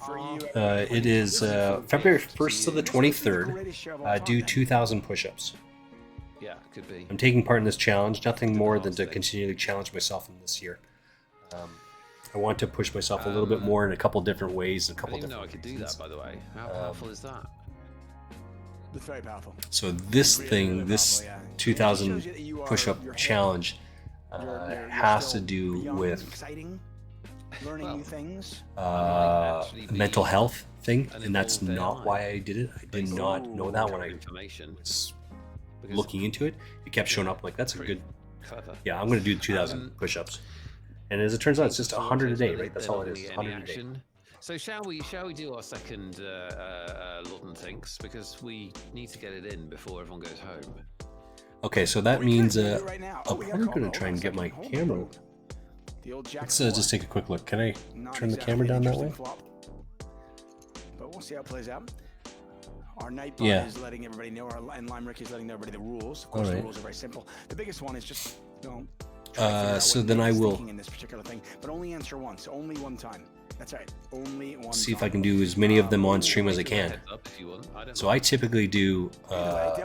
It is February 1st to the 23rd. Do 2,000 push-ups. Yeah, could be. I'm taking part in this challenge. Nothing more than to continually challenge myself in this year. I want to push myself a little bit more in a couple different ways. A couple I didn't different. know I could do that, by the way. How powerful is that? It's very powerful. So this thing, this 2,000 push-up challenge, has to do with learning new things, mental health thing, and that's not why I did it. I did not know that when I was looking into it. It kept showing up like that's a good. Yeah, I'm going to do 2,000 push-ups, and as it turns out, it's just 100 a day, right? That's all it is. 100 a day. So shall we do our second Lawton Thinks, because we need to get it in before everyone goes home. Okay, so that means I'm probably going to try and get my camera. Let's just take a quick look. Can I turn the camera down that way? But we'll see how it plays out. Our Nightbot is letting everybody know, and Limerick is letting everybody the rules. Of course, the rules are very simple. The biggest one is just, so then I will in this particular thing, but only answer once, only one time. That's right, only one. See if I can do as many of them on stream as I can. So I typically do like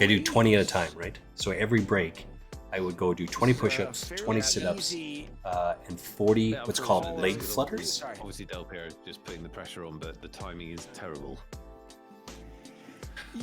I do 20 at a time, right? So every break, I would go do 20 push-ups, 20 sit-ups, and 40 what's called leg flutters. Obviously, Del Piero just putting the pressure on, but the timing is terrible.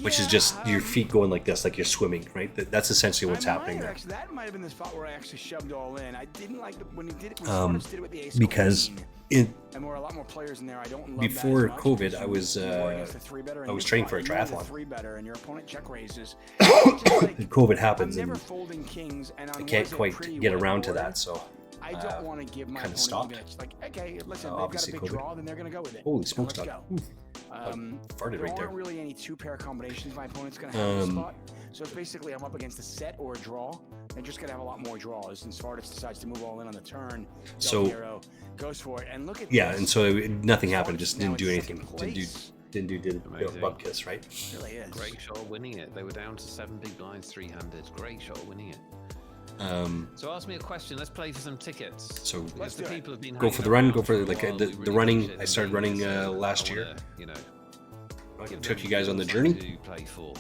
Which is just your feet going like this, like you're swimming, right? That's essentially what's happening there. That might have been the spot where I actually shoved all in. I didn't like when he did it. When did it with the ace because and there were a lot more players in there. I don't love before that COVID, I was training for a triathlon. And your opponent check raises. COVID happens, and I can't quite get around to that, so I don't want to give my kind of stopped. Like, okay, listen, they've got a big draw, then they're going to go with it. Holy smokes, let's dog. go. Farted right there. There aren't really any 2-pair combinations my opponent's going to have in the spot. So it's basically I'm up against a set or a draw. They're just going to have a lot more draws. And Svartis decides to move all in on the turn. So Del Piero goes for it. And look at yeah, this. and so nothing happened. Just didn't do anything. Didn't do bump kiss, right? It really is. Great shot winning it. They were down to 7 big blinds, 3-handed. Great shot winning it. So ask me a question. Let's play for some tickets. So Because the people have been go for the hanging run. Go around for a like while the who really running. appreciate I started the running meetings, so last I year. wanna, you know, I give took them you guys on the something journey. to play for.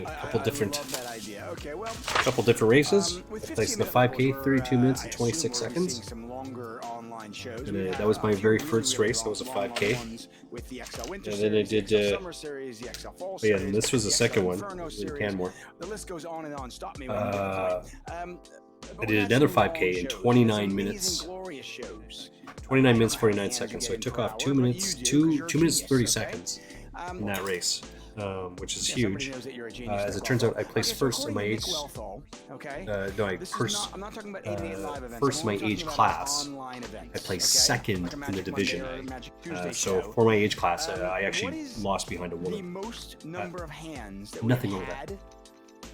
A couple different, I love that idea. Okay, well, couple different races. with I placed 15 the minute 5K, levels, 32 we're, minutes I and assume 26 we're gonna be seconds. seeing some longer online shows. And, We that have was a my few very really, first really race. That was a long 5K. ones with the XL Winter And then I Series, did, the XL Summer Series, the XL Fall Oh, yeah, Series, and this was the XL second one Inferno in Series. Canmore. The list goes on and on. Stop me when I'm getting I did another 5K in 29 minutes. 29 minutes 49 seconds. So I took off 2 minutes, 2 minutes 30 seconds in that race, which is huge. As it turns out, I placed first in my age. No, I first in my age class. I placed second in the division. So for my age class, I actually lost behind a the woman. most number of hands that Nothing we over that. had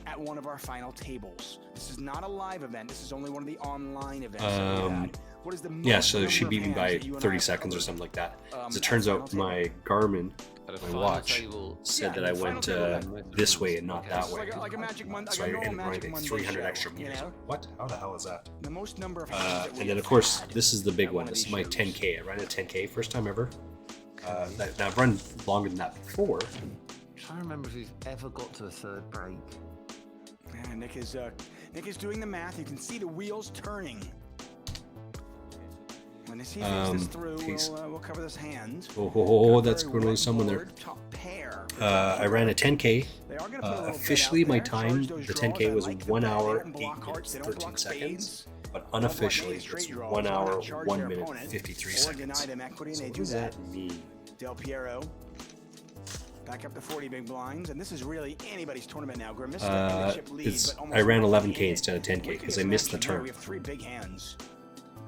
at one of our final tables. This is not a live event. This is only one of the online events that we had. What is the most Yeah, so she number beat of me by hands that you and I 30 have seconds or covered? something like that. As it at turns final out, table? my Garmin, At a my final watch, table. said Yeah, that I the final went table. this way and not that way. Like a Magic Monday, So like I a normal ended up Magic running Monday 300 show, extra you meters. know? What? How the hell is that? The most number of hands that we And then, have of course, had this is the big at one. of This is these my shows. 10K. I ran a 10K first time ever. Now, I've run longer than that before. I'm trying to remember if we've ever got to a third break. Yeah, Nick is doing the math. You can see the wheels turning. When he thinks this through, geez. we'll cover this hand. Oh, that's going to be someone there. Top pair. I ran a 10K. They are gonna put a little bit Officially, out my there, time, charge those the draws. 10K I was like the 1 bet. They hour, don't 8 block minutes, hearts, they don't 13 block seconds. spades. But Don't block unofficially, any straight it's draws. 1 They wanna hour, charge 1 their minute, opponent 53 or seconds. deny them equity, and So they what do does that. that mean? Del Piero. Back up to 40 big blinds, and this is really anybody's tournament now. Grimista in the chip lead, but almost I ran no 11K lead. instead of 10K We can because get I some missed the action here. turn. We have 3 big hands.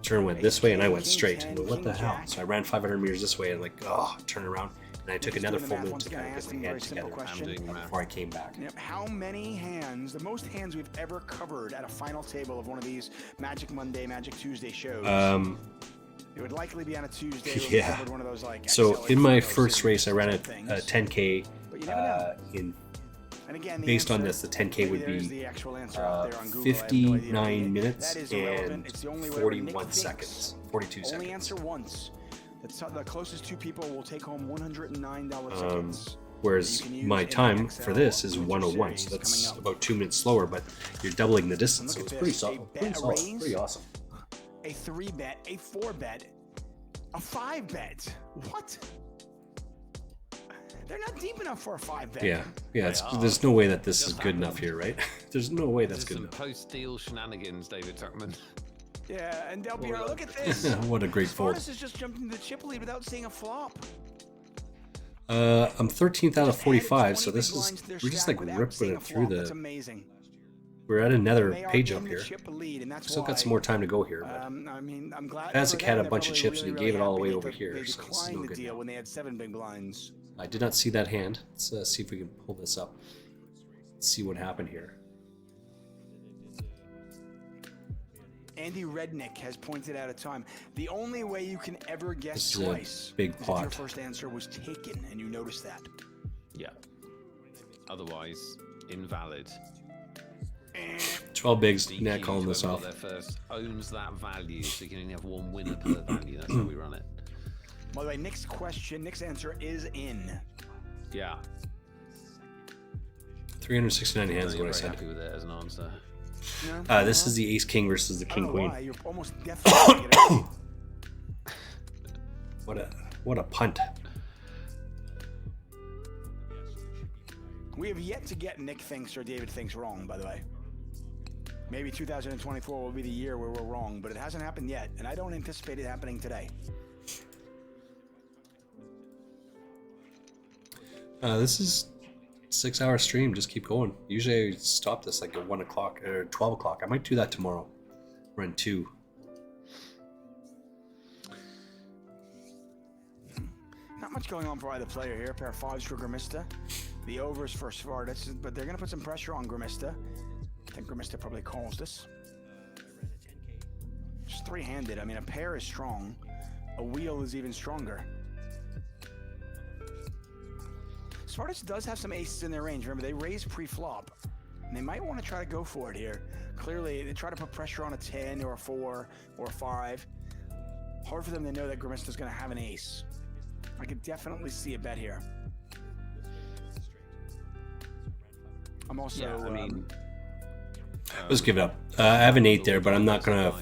Turn went this way and I went King straight. 10, I'm like, what the King hell? Jack. So I ran 500 meters this way and like, oh, turn around. And I took Just another doing the full math minute once to again. kind I of asked get him my a head very simple together question. doing the math. before I came back. Yep. How many hands, the most hands we've ever covered at a final table of one of these Magic Monday, Magic Tuesday shows? It would likely be on a Tuesday when we Yeah. covered one of those like So XL in my Inferno first race, I ran a things. 10K But you never know. in And again, the based on answer- this, the 10K maybe would there is be the actual answer out there on Google. I have no idea. 59 minutes That is irrelevant. and It's the only way 41 Nick seconds. thinks. 42 Only seconds. answer once. The closest 2 people will take home $109 tickets. Whereas You can use my in the time XL for this is Winter 101, so Series that's coming up. about 2 minutes slower, but you're doubling the distance, so Look it's at pretty this, solid. a Pretty bet solid. raise. Pretty awesome. A 3-bet, a 4-bet, a 5-bet. What? They're not deep enough for a 5-bet. Yeah, there's no way that this is good enough here, right? There's no way that's This is good some enough. post-deal shenanigans, David Tuckman. Yeah, and Del Piero, look at this. What a great fold. Spartus has just jumped into the chip lead without seeing a flop. I'm 13th out of 45, so this is blinds to their we're just stack like without ripping seeing a it through flop. That's the. amazing. We're at another They are page in up the here. chip lead, and that's Still why, got some more time to go here, but I mean, I'm glad. Fazzik for had them, a they're bunch of probably chips and he really, gave it all really away happy over they here, They so it's declined no the good deal now. when they had 7 big blinds. I did not see that hand. Let's see if we can pull this up. Let's see what happened here. Andy Rednick has pointed out a time. The only way you can ever guess This is a twice big is if your pot. first answer was taken and you noticed that. Yeah. Otherwise, invalid. 12 bigs. DQ, Nat calling this whoever got off. there first owns that value, so you can only have one winner per value. That's how we run it. By the way, Nick's answer is in. Yeah. 369 hands is You're what I very said. happy with it as an answer. No? This is the Ace King versus the I don't King know Queen. why, you're almost definitely gonna get What a punt. We have yet to get Nick thinks or David thinks wrong, by the way. Maybe 2024 will be the year where we're wrong, but it hasn't happened yet, and I don't anticipate it happening today. This is 6-hour stream. Just keep going. Usually I stop this like at 1 o'clock or 12 o'clock. I might do that tomorrow. Run 2. Not much going on for either player here. Pair of 5s for Grimista. The overs for Spartus, but they're going to put some pressure on Grimista. I think Grimista probably calls this. Just 3-handed. I mean, a pair is strong. A wheel is even stronger. Spartus does have some aces in their range. Remember, they raise pre-flop. And they might want to try to go for it here. Clearly, they try to put pressure on a 10 or a 4 or a 5. Hard for them to know that Grimista's going to have an ace. I could definitely see a bet here. I'm also. Yeah, I mean, Let's give it up. I have an 8 there, but I'm not gonna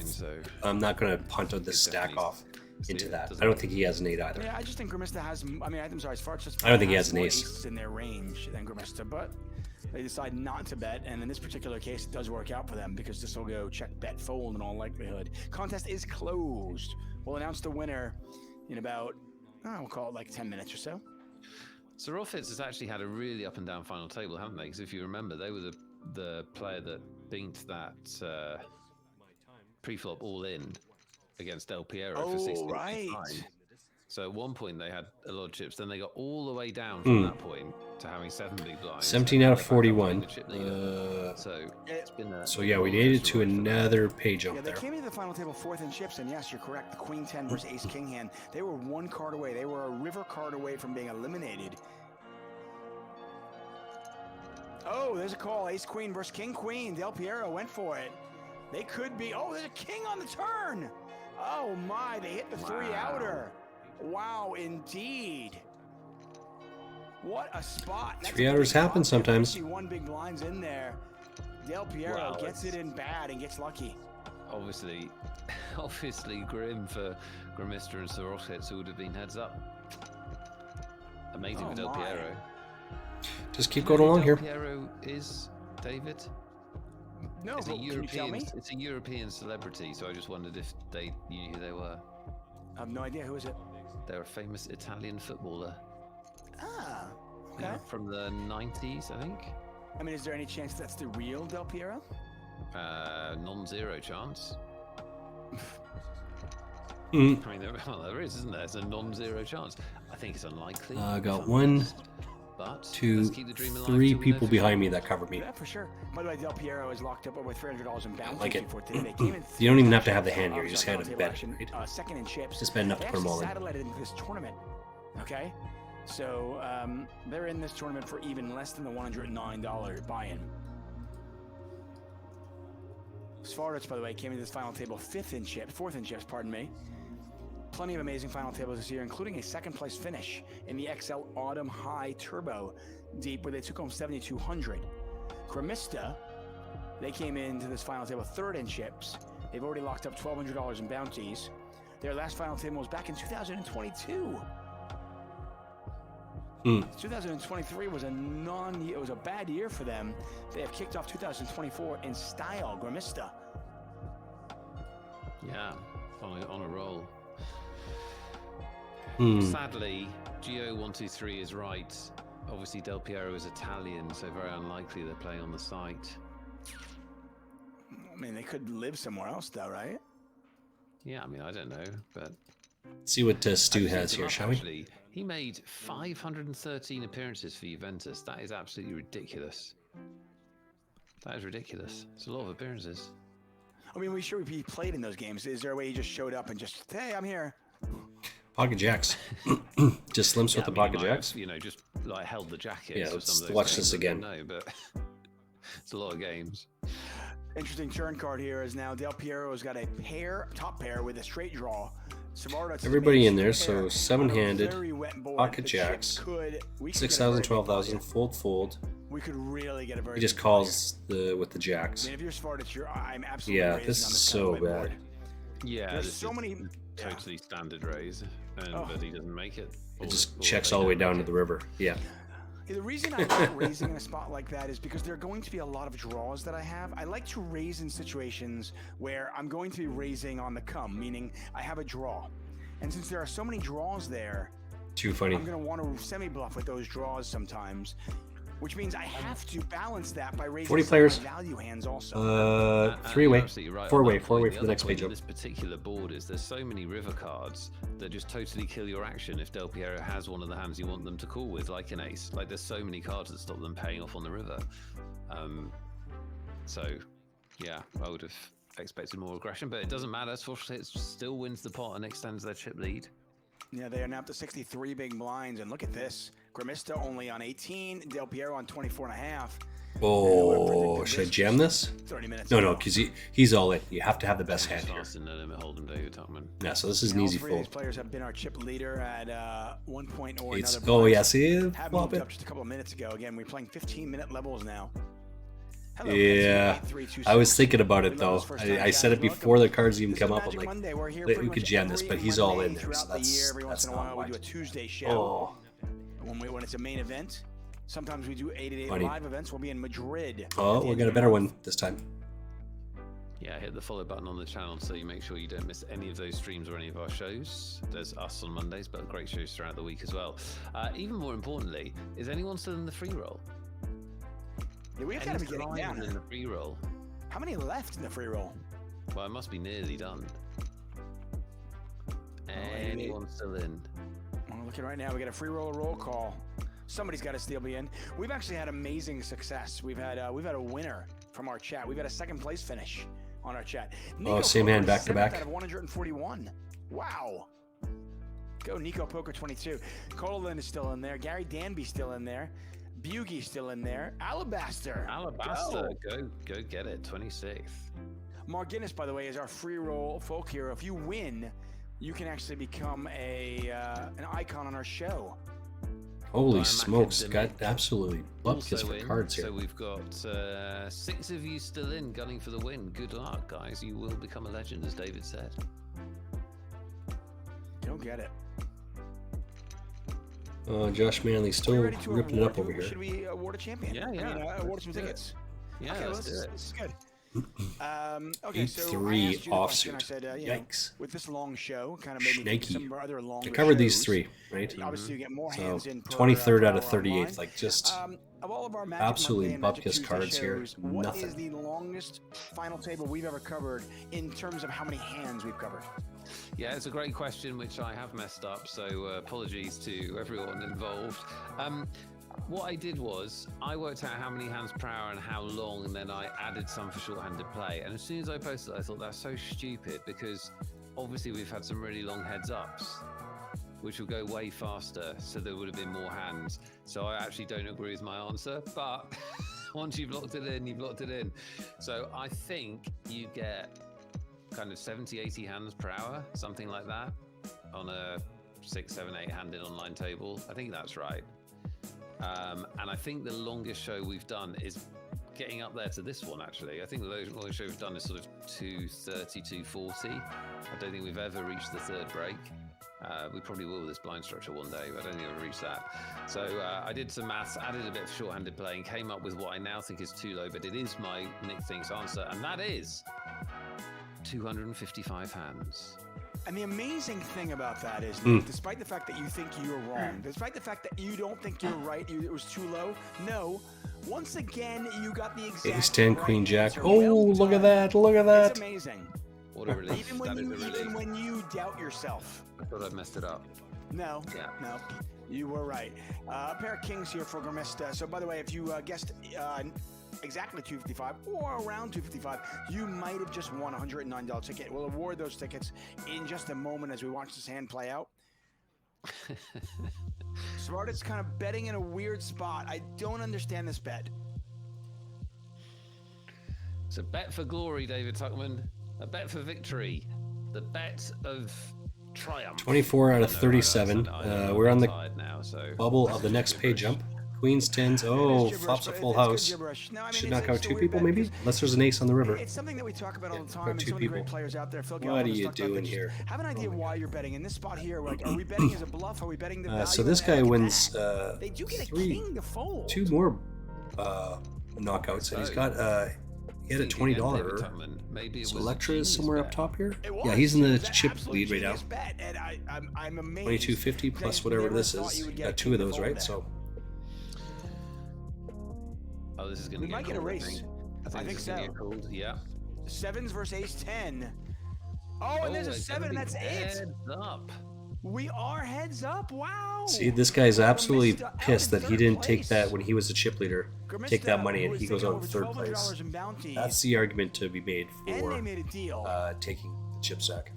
punt on this stack off into that. I don't think he has an 8 either. Yeah, I just think Grimista has. I mean, I'm sorry, Sparks just. I don't think he has has an more ace. aces in their range than Grimista, but they decide not to bet, and in this particular case, it does work out for them because this will go check, bet, fold in all likelihood. Contest is closed. We'll announce the winner in about, we'll call it like 10 minutes or so. Sorofits has actually had a really up and down final table, haven't they? Because if you remember, they were the player that binked that pre-flop all in against Del Piero for 60. Right. So at one point they had a lot of chips, then they got all the way down from that point to having 7 big blinds. 17 out of 41. So it's been a So yeah, we needed to another page up Yeah, they there. came into the final table 4th in chips, and yes, you're correct. The Queen 10 versus Ace King hand. They were 1 card away. They were a river card away from being eliminated. Oh, there's a call. Ace Queen versus King Queen. Del Piero went for it. They could be. Oh, there's a king on the turn. Oh my, they hit the 3-outer. Wow, indeed. What a spot. That's 3-outers happen sometimes. 1 big blinds in there. Del Piero gets it in bad and gets lucky. obviously grim for Grimista and Sorofits, who would have been heads up. Amazing for Del Piero. Just keep going along here. Del Piero is David. No, it's but can you tell me? It's a European celebrity, so I just wondered if they knew who they were. I have no idea. Who is it? They're a famous Italian footballer. Ah, okay. Yeah, from the 90s, I think. I mean, is there any chance that's the real Del Piero? Non-zero chance. Mm. I mean, there is, isn't there? It's a non-zero chance. I think it's unlikely. I got 1, but 2, 3 people behind me that cover me. Yeah, for sure. By the way, Del Piero is locked up over $300 in bounty like it. for today. They came in You don't even have to have the hand here. You just Obviously, had to on bet table it, right? action, second in chips. Just bet enough to They put them all in. actually satellited into this tournament. Okay, so they're in this tournament for even less than the $109 buy-in. Svartic, by the way, came into this final table 4th in chips, pardon me. Plenty of amazing final tables this year, including a 2nd place finish in the XL Autumn High Turbo Deep, where they took home 7,200. Grimista, they came into this final table 3rd in chips. They've already locked up $1,200 in bounties. Their last final table was back in 2022. 2023 was it was a bad year for them. They have kicked off 2024 in style. Grimista. Yeah, on a roll. Hmm. Sadly, Geo123 is right. Obviously, Del Piero is Italian, so very unlikely they're playing on the site. I mean, they could live somewhere else, though, right? Yeah, I mean, I don't know, but See what Stu has here, shall we? actually, he made 513 appearances for Juventus. That is absolutely ridiculous. That is ridiculous. It's a lot of appearances. I mean, we sure he played in those games. Is there a way he just showed up and just, hey, I'm here? Pocket jacks. Just slimps with the I mean, pocket he might have, jacks. just like held the jacket. Yeah, or let's some of those watch things, this I again. don't know, but it's a lot of games. Interesting turn card here is now Del Piero's got a top pair with a straight draw. Svartic Everybody in there, pair so on a 7-handed, very wet board. pocket The chips jacks, we could 6,000, get a very big 12,000, buy-in. fold. We could really get a very He just big calls with the buy-in. I jacks. mean, if you're Svartic, I'm absolutely Yeah, raising this on is this so kind of wet board. bad. Yeah, There's this so is many. totally standard raise, Oh. but he doesn't make it. It just checks all the way down to the river. Yeah. The reason I like raising in a spot like that is because there are going to be a lot of draws that I have. I like to raise in situations where I'm going to be raising on the come, meaning I have a draw. And since there are so many draws there, Too funny. I'm going to want to semi-bluff with those draws sometimes, which means I have to balance that by raising 40 some players. of my value hands also. 3-way. You're absolutely right on 4-way. that 4-way point. for The the other next point page of up. This particular board is there's so many river cards that just totally kill your action if Del Piero has one of the hands you want them to call with, like an ace. Like there's so many cards that stop them paying off on the river. So yeah, I would have expected more aggression, but it doesn't matter. It still wins the pot and extends their chip lead. Yeah, they are now up to 63 big blinds, and look at this. Grimista only on 18, Del Piero on 24.5. Oh, should I jam this? 30 minutes. No, because he's all in. You have to have the best hand here. Fast in the limit hold'em, David Tuckman. Yeah, so this is an All easy three of these fold. players have been our chip leader at one point or It's another. oh yeah, see, Haven't flop moved it. up just a couple of minutes ago. Again, we're playing 15-minute levels now. Hello, Yeah, I was thinking about it though. I said it before the cards even come up. I'm like, Monday. We're here we pretty could much jam this, every but he's all Monday in there, so throughout the year. Every once that's in a not while, we why. do a Tuesday show. Oh, When it's a main event, sometimes we do 8 Funny. live events. We'll be in Madrid. oh, we'll get a better one this time. Yeah, hit the follow button on the channel so you make sure you don't miss any of those streams or any of our shows. There's us on Mondays, but great shows throughout the week as well. Even more importantly, is anyone still in the free roll? Yeah, we've got to be getting down. in the free roll. How many left in the free roll? Well, it must be nearly done. Anyone still in? Well, looking right now, we got a free roll call. Somebody's got to still be in. We've actually had amazing success. We've had a winner from our chat. We've had a second place finish on our chat. Oh, same hand back to back. Out of 141. Wow. Go Nico Poker 22. Colin is still in there. Gary Danby's still in there. Bugey's still in there. Alabaster. Go get it. 26th. Mark Guinness, by the way, is our free roll folk hero. If you win, you can actually become an icon on our show. Holy smokes, got absolutely bupkis Also for in, cards here. So we've got 6 of you still in, gunning for the win. Good luck, guys. You will become a legend, as David said. Don't get it. Josh Manley still Ready to ripping it award- up over here. Should we award a champion? Yeah, I mean, yeah. award some Let's do it. tickets. Yeah, Okay, let's do it. this is good. Okay, so I 8-3 asked you the question. I offsuit. said, you know, Yikes. with this long show, kind of maybe Snaky. some of our other longer I covered these shows, 3, right? Obviously, you get more So hands in. Per, 23rd per out of hour 38, online. like just Of all of our Magic absolutely Monday and Magic bupkis Tuesday cards here. shows, what is Nothing. the longest final table we've ever covered in terms of how many hands we've covered? Yeah, it's a great question, which I have messed up, so apologies to everyone involved. What I did was, I worked out how many hands per hour and how long, and then I added some for short-handed play. And as soon as I posted it, I thought that's so stupid, because obviously we've had some really long heads-ups, which will go way faster, so there would have been more hands. So I actually don't agree with my answer, but once you've locked it in, you've locked it in. So I think you get kind of 70, 80 hands per hour, something like that, on a 6, 7, 8-handed online table. I think that's right. And I think the longest show we've done is getting up there to this one, actually. I think the longest show we've done is sort of 230, 240. I don't think we've ever reached the third break. We probably will with this blind structure one day, but I don't think we'll reach that. So I did some maths, added a bit of short-handed play, and came up with what I now think is too low, but it is my Nick Thinks answer, and that is 255 hands. And the amazing thing about that is, despite the fact that you think you're wrong, despite the fact that you don't think you're right, it was too low, no. Once again, you got the exact Ace 10, right Queen Jack. answer. Oh, Well look done. at that! Look at that! It's amazing. What a relief. Even when That is a relief. even when you doubt yourself. I thought I'd messed it up. No. Yeah. No. You were right. A pair of kings here for Grimista. So, by the way, if you guessed exactly 255 or around 255, you might have just won a $109 ticket. We'll award those tickets in just a moment as we watch this hand play out. Smartest kind of betting in a weird spot. I don't understand this bet. It's a bet for glory, David Tuckman. A bet for victory. The bet of triumph. 24 out of 37. We're on the now, so. bubble of the next pay jump. Queen's 10s. Oh, flops a full house. Should knock out 2 people, maybe? Unless there's an ace on the river. It's something that we talk about all the time. got And 2 some of the people. great players out there. Phil What Galvin are has you talked about doing this. here? Have an idea why you're betting in this spot here. Like, are we betting as a bluff? Are we betting the value? So this of guy the wins they do get a 3, king to fold. 2 more knockouts, and he's got he had a $20. Maybe it So was Electra is genius somewhere bet. up top here. It was. Yeah, he's in It the was an chip absolute lead right now. genius bet, and I'm amazed. 2250 that plus you whatever never this thought is. you would get Got a 2 king of to those, fold right? there. So Oh, this is going We to might get a called, race. I think this is gonna so. get called, yeah. Sevens versus ace 10. Oh, and there's a it's gonna 7, be and that's it. heads up. We are heads up. Wow. see, this guy's absolutely Grimista out pissed in that he third didn't take place. that when he was the chip leader. Take that money, who and was he goes taking out in over third $1,200 place. in bounty, That's the argument to be made and they for made a deal. taking the chip sack.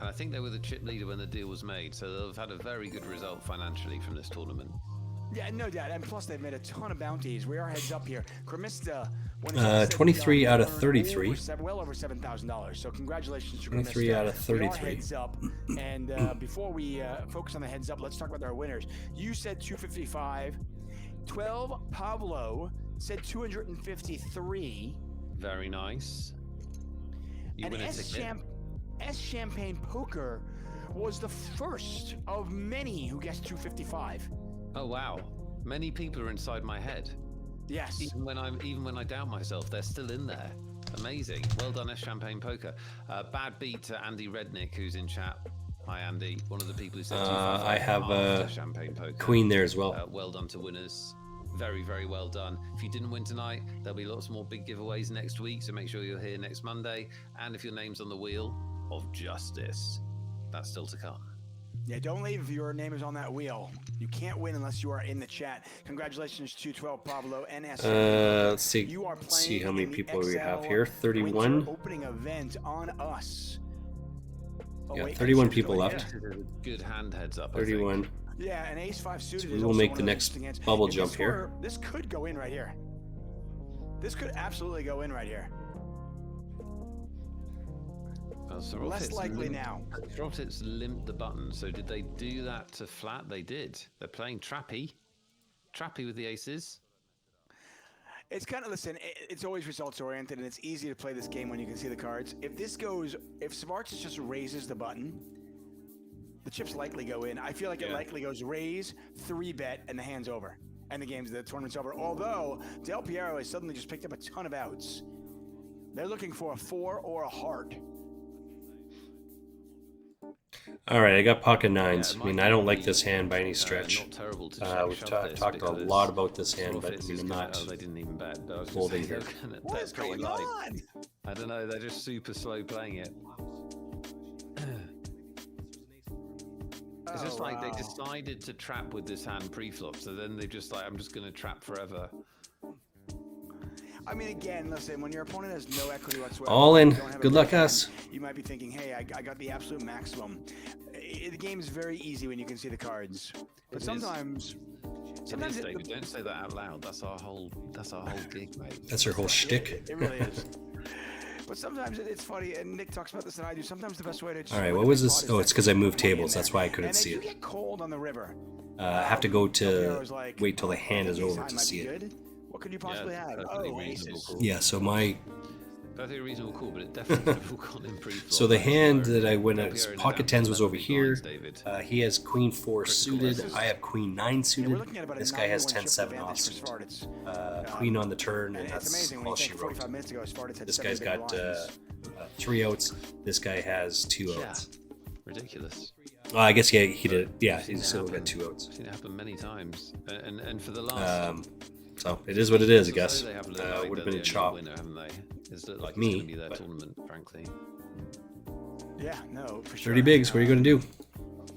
And I think they were the chip leader when the deal was made, so they've had a very good result financially from this tournament. Yeah, no doubt. And plus, they've made a ton of bounties. We are heads up here. Grimista, 23 out of 33. Well over $7,000. So congratulations to 23 Grimista. out of We are 33. heads up. And before we focus on the heads up, let's talk about our winners. You said 255. 12 Pablo said 253. Very nice. You And win a ticket. S Champagne Poker was the first of many who guessed 255. Oh wow. Many people are inside my head. Yes. Even when I doubt myself, they're still in there. Amazing. Well done, S Champagne Poker. Bad beat to Andy Rednick, who's in chat. Hi, Andy. One of the people who said I have after Champagne Poker. Queen there as well. Well done to winners. Very, very well done. If you didn't win tonight, there'll be lots more big giveaways next week, so make sure you're here next Monday. And if your name's on the wheel of justice, that's still to come. Yeah, don't leave if your name is on that wheel. You can't win unless you are in the chat. Congratulations to 12 Pablo and S. Let's see. You are Let's see how playing many in the people we have XL here. 31. Winter opening event on us. Oh, Yeah, wait, 31 chips people going left. in. Good hand heads up. 31. Yeah, an ace-5 suited So is we will also make one the of next interesting hands. bubble If this jump here. were- This could go in right here. This could absolutely go in right here. Less likely now. Sorotit's limped the button, so did they do that to flat? They did. They're playing Trappy. Trappy with the aces. It's kind of, listen, it's always results oriented, and it's easy to play this game when you can see the cards. If Smarts just raises the button, the chips likely go in. I feel like it likely goes raise, 3-bet, and the hand's over. And the tournament's over. Although, Del Piero has suddenly just picked up a ton of outs. They're looking for a 4 or a heart. All right, I got pocket nines. I mean, I don't like this hand by any stretch. Not terrible to We've talked a lot about this hand, but I mean, I'm not they didn't even bet. But I was holding gonna here. say, they're What is pretty going light. on? I don't know. They're just super slow playing it. It's just like they decided to trap with this hand pre-flop, so then they're just like, I'm just going to trap forever. I mean, again, listen, when your opponent has no equity whatsoever, All in. you don't have a Good luck, great hand, us. You might be thinking, hey, I got the absolute maximum. The game is very easy when you can see the cards. But sometimes It is, David. Don't say that out loud. That's our whole gig, mate. That's her whole shtick. It really is. But sometimes it's funny, and Nick talks about this and I do. Sometimes the best way to... All right, what was this? Oh, it's because I moved tables. That's why I couldn't and see if it. you get cold on the river, I have to go to Piero's like, wait till the hand is "Ace over high to might see be it. good. What could you possibly have? perfectly Oh, reasonable aces. call. Yeah, so my Perfectly reasonable call, but it definitely never got in pre-flop. so the hand that I went Del at Piero in pocket the tens was down over big here. blinds, David. He has queen 4 suited. aggressive. I have queen 9 Yeah, we're suited. looking at about a This guy has 91 chip 10-7 advantage for offsuit. Spartans. Queen on the turn, and It's that's amazing when all you she think wrote. 45 minutes ago, Spartans had This 7 guy's big got blinds. 3 outs. This guy has 2 Yeah. outs. Ridiculous. I guess he did. Yeah, I've seen he's it still got happen. 2 outs. I've seen it happen many times, and for the last. So it is what it is, I So guess. they have looked like Would have they're been a the chop. only winner, haven't they? It's looked like Me, it's going to be their but- tournament, frankly. Yeah, no, for sure. 30 bigs. What are you going to do?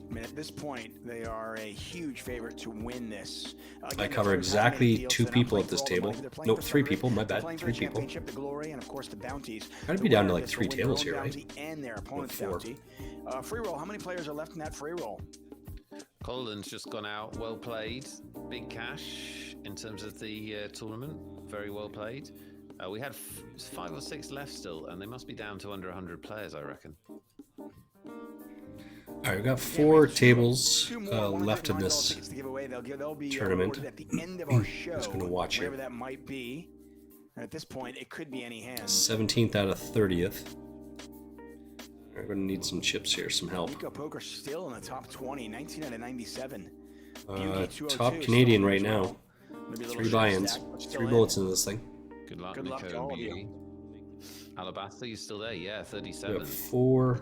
I mean, at this point, they are a huge favorite to win this. Again, I the cover players haven't made exactly deals, 2 they're not people playing at this for all the table. money, they're playing Nope, for 3 some people. My they're bad. playing for 3 the people. championship, the glory, and of course the bounties. I'd The be down winner to of like this 3 will win their tables own here, right? bounty and their opponent's 4. bounty. Free roll. How many players are left in that free roll? Colin's just gone out. Well played. Big cash in terms of the tournament. Very well played. We had 5 or 6 left still, and they must be down to under 100 players, I reckon. All right, we've got 4 tables Two more left in $109 this. tickets to give away. They'll be tournament. awarded at the end of our show. Just gonna watch whatever it. that might be. And at this point, it could be any hand. 17th out of 30th. We're going to need some chips here, some help. Nico Poker still in the top 20, 19 out of 97. Top Canadian right now. Maybe a little 3 short buy-ins. stack, but still 3 in. bullets into this thing. Good luck, Good luck Nico to all of Beauty. you. Alabaster, you still there? Yeah, We 37. got 4.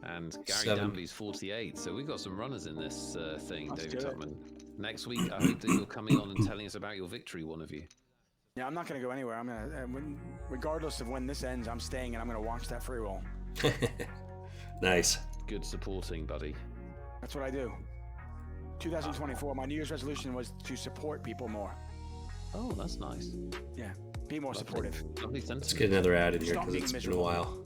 And Gary 7. Danby's 48. So we've got some runners in this thing, Let's David do it. Tubman. Next week, I hope that you're coming on and telling us about your victory, one of you. Yeah, I'm not going to go anywhere. I'm going to, regardless of when this ends, I'm staying and I'm going to watch that free roll. Nice. Good supporting, buddy. That's what I do. 2024, my New Year's resolution was to support people more. Oh, that's nice. Yeah, be more supportive. Lovely sentiment. Let's get another ad in here Stop because being it's been a miserable. while.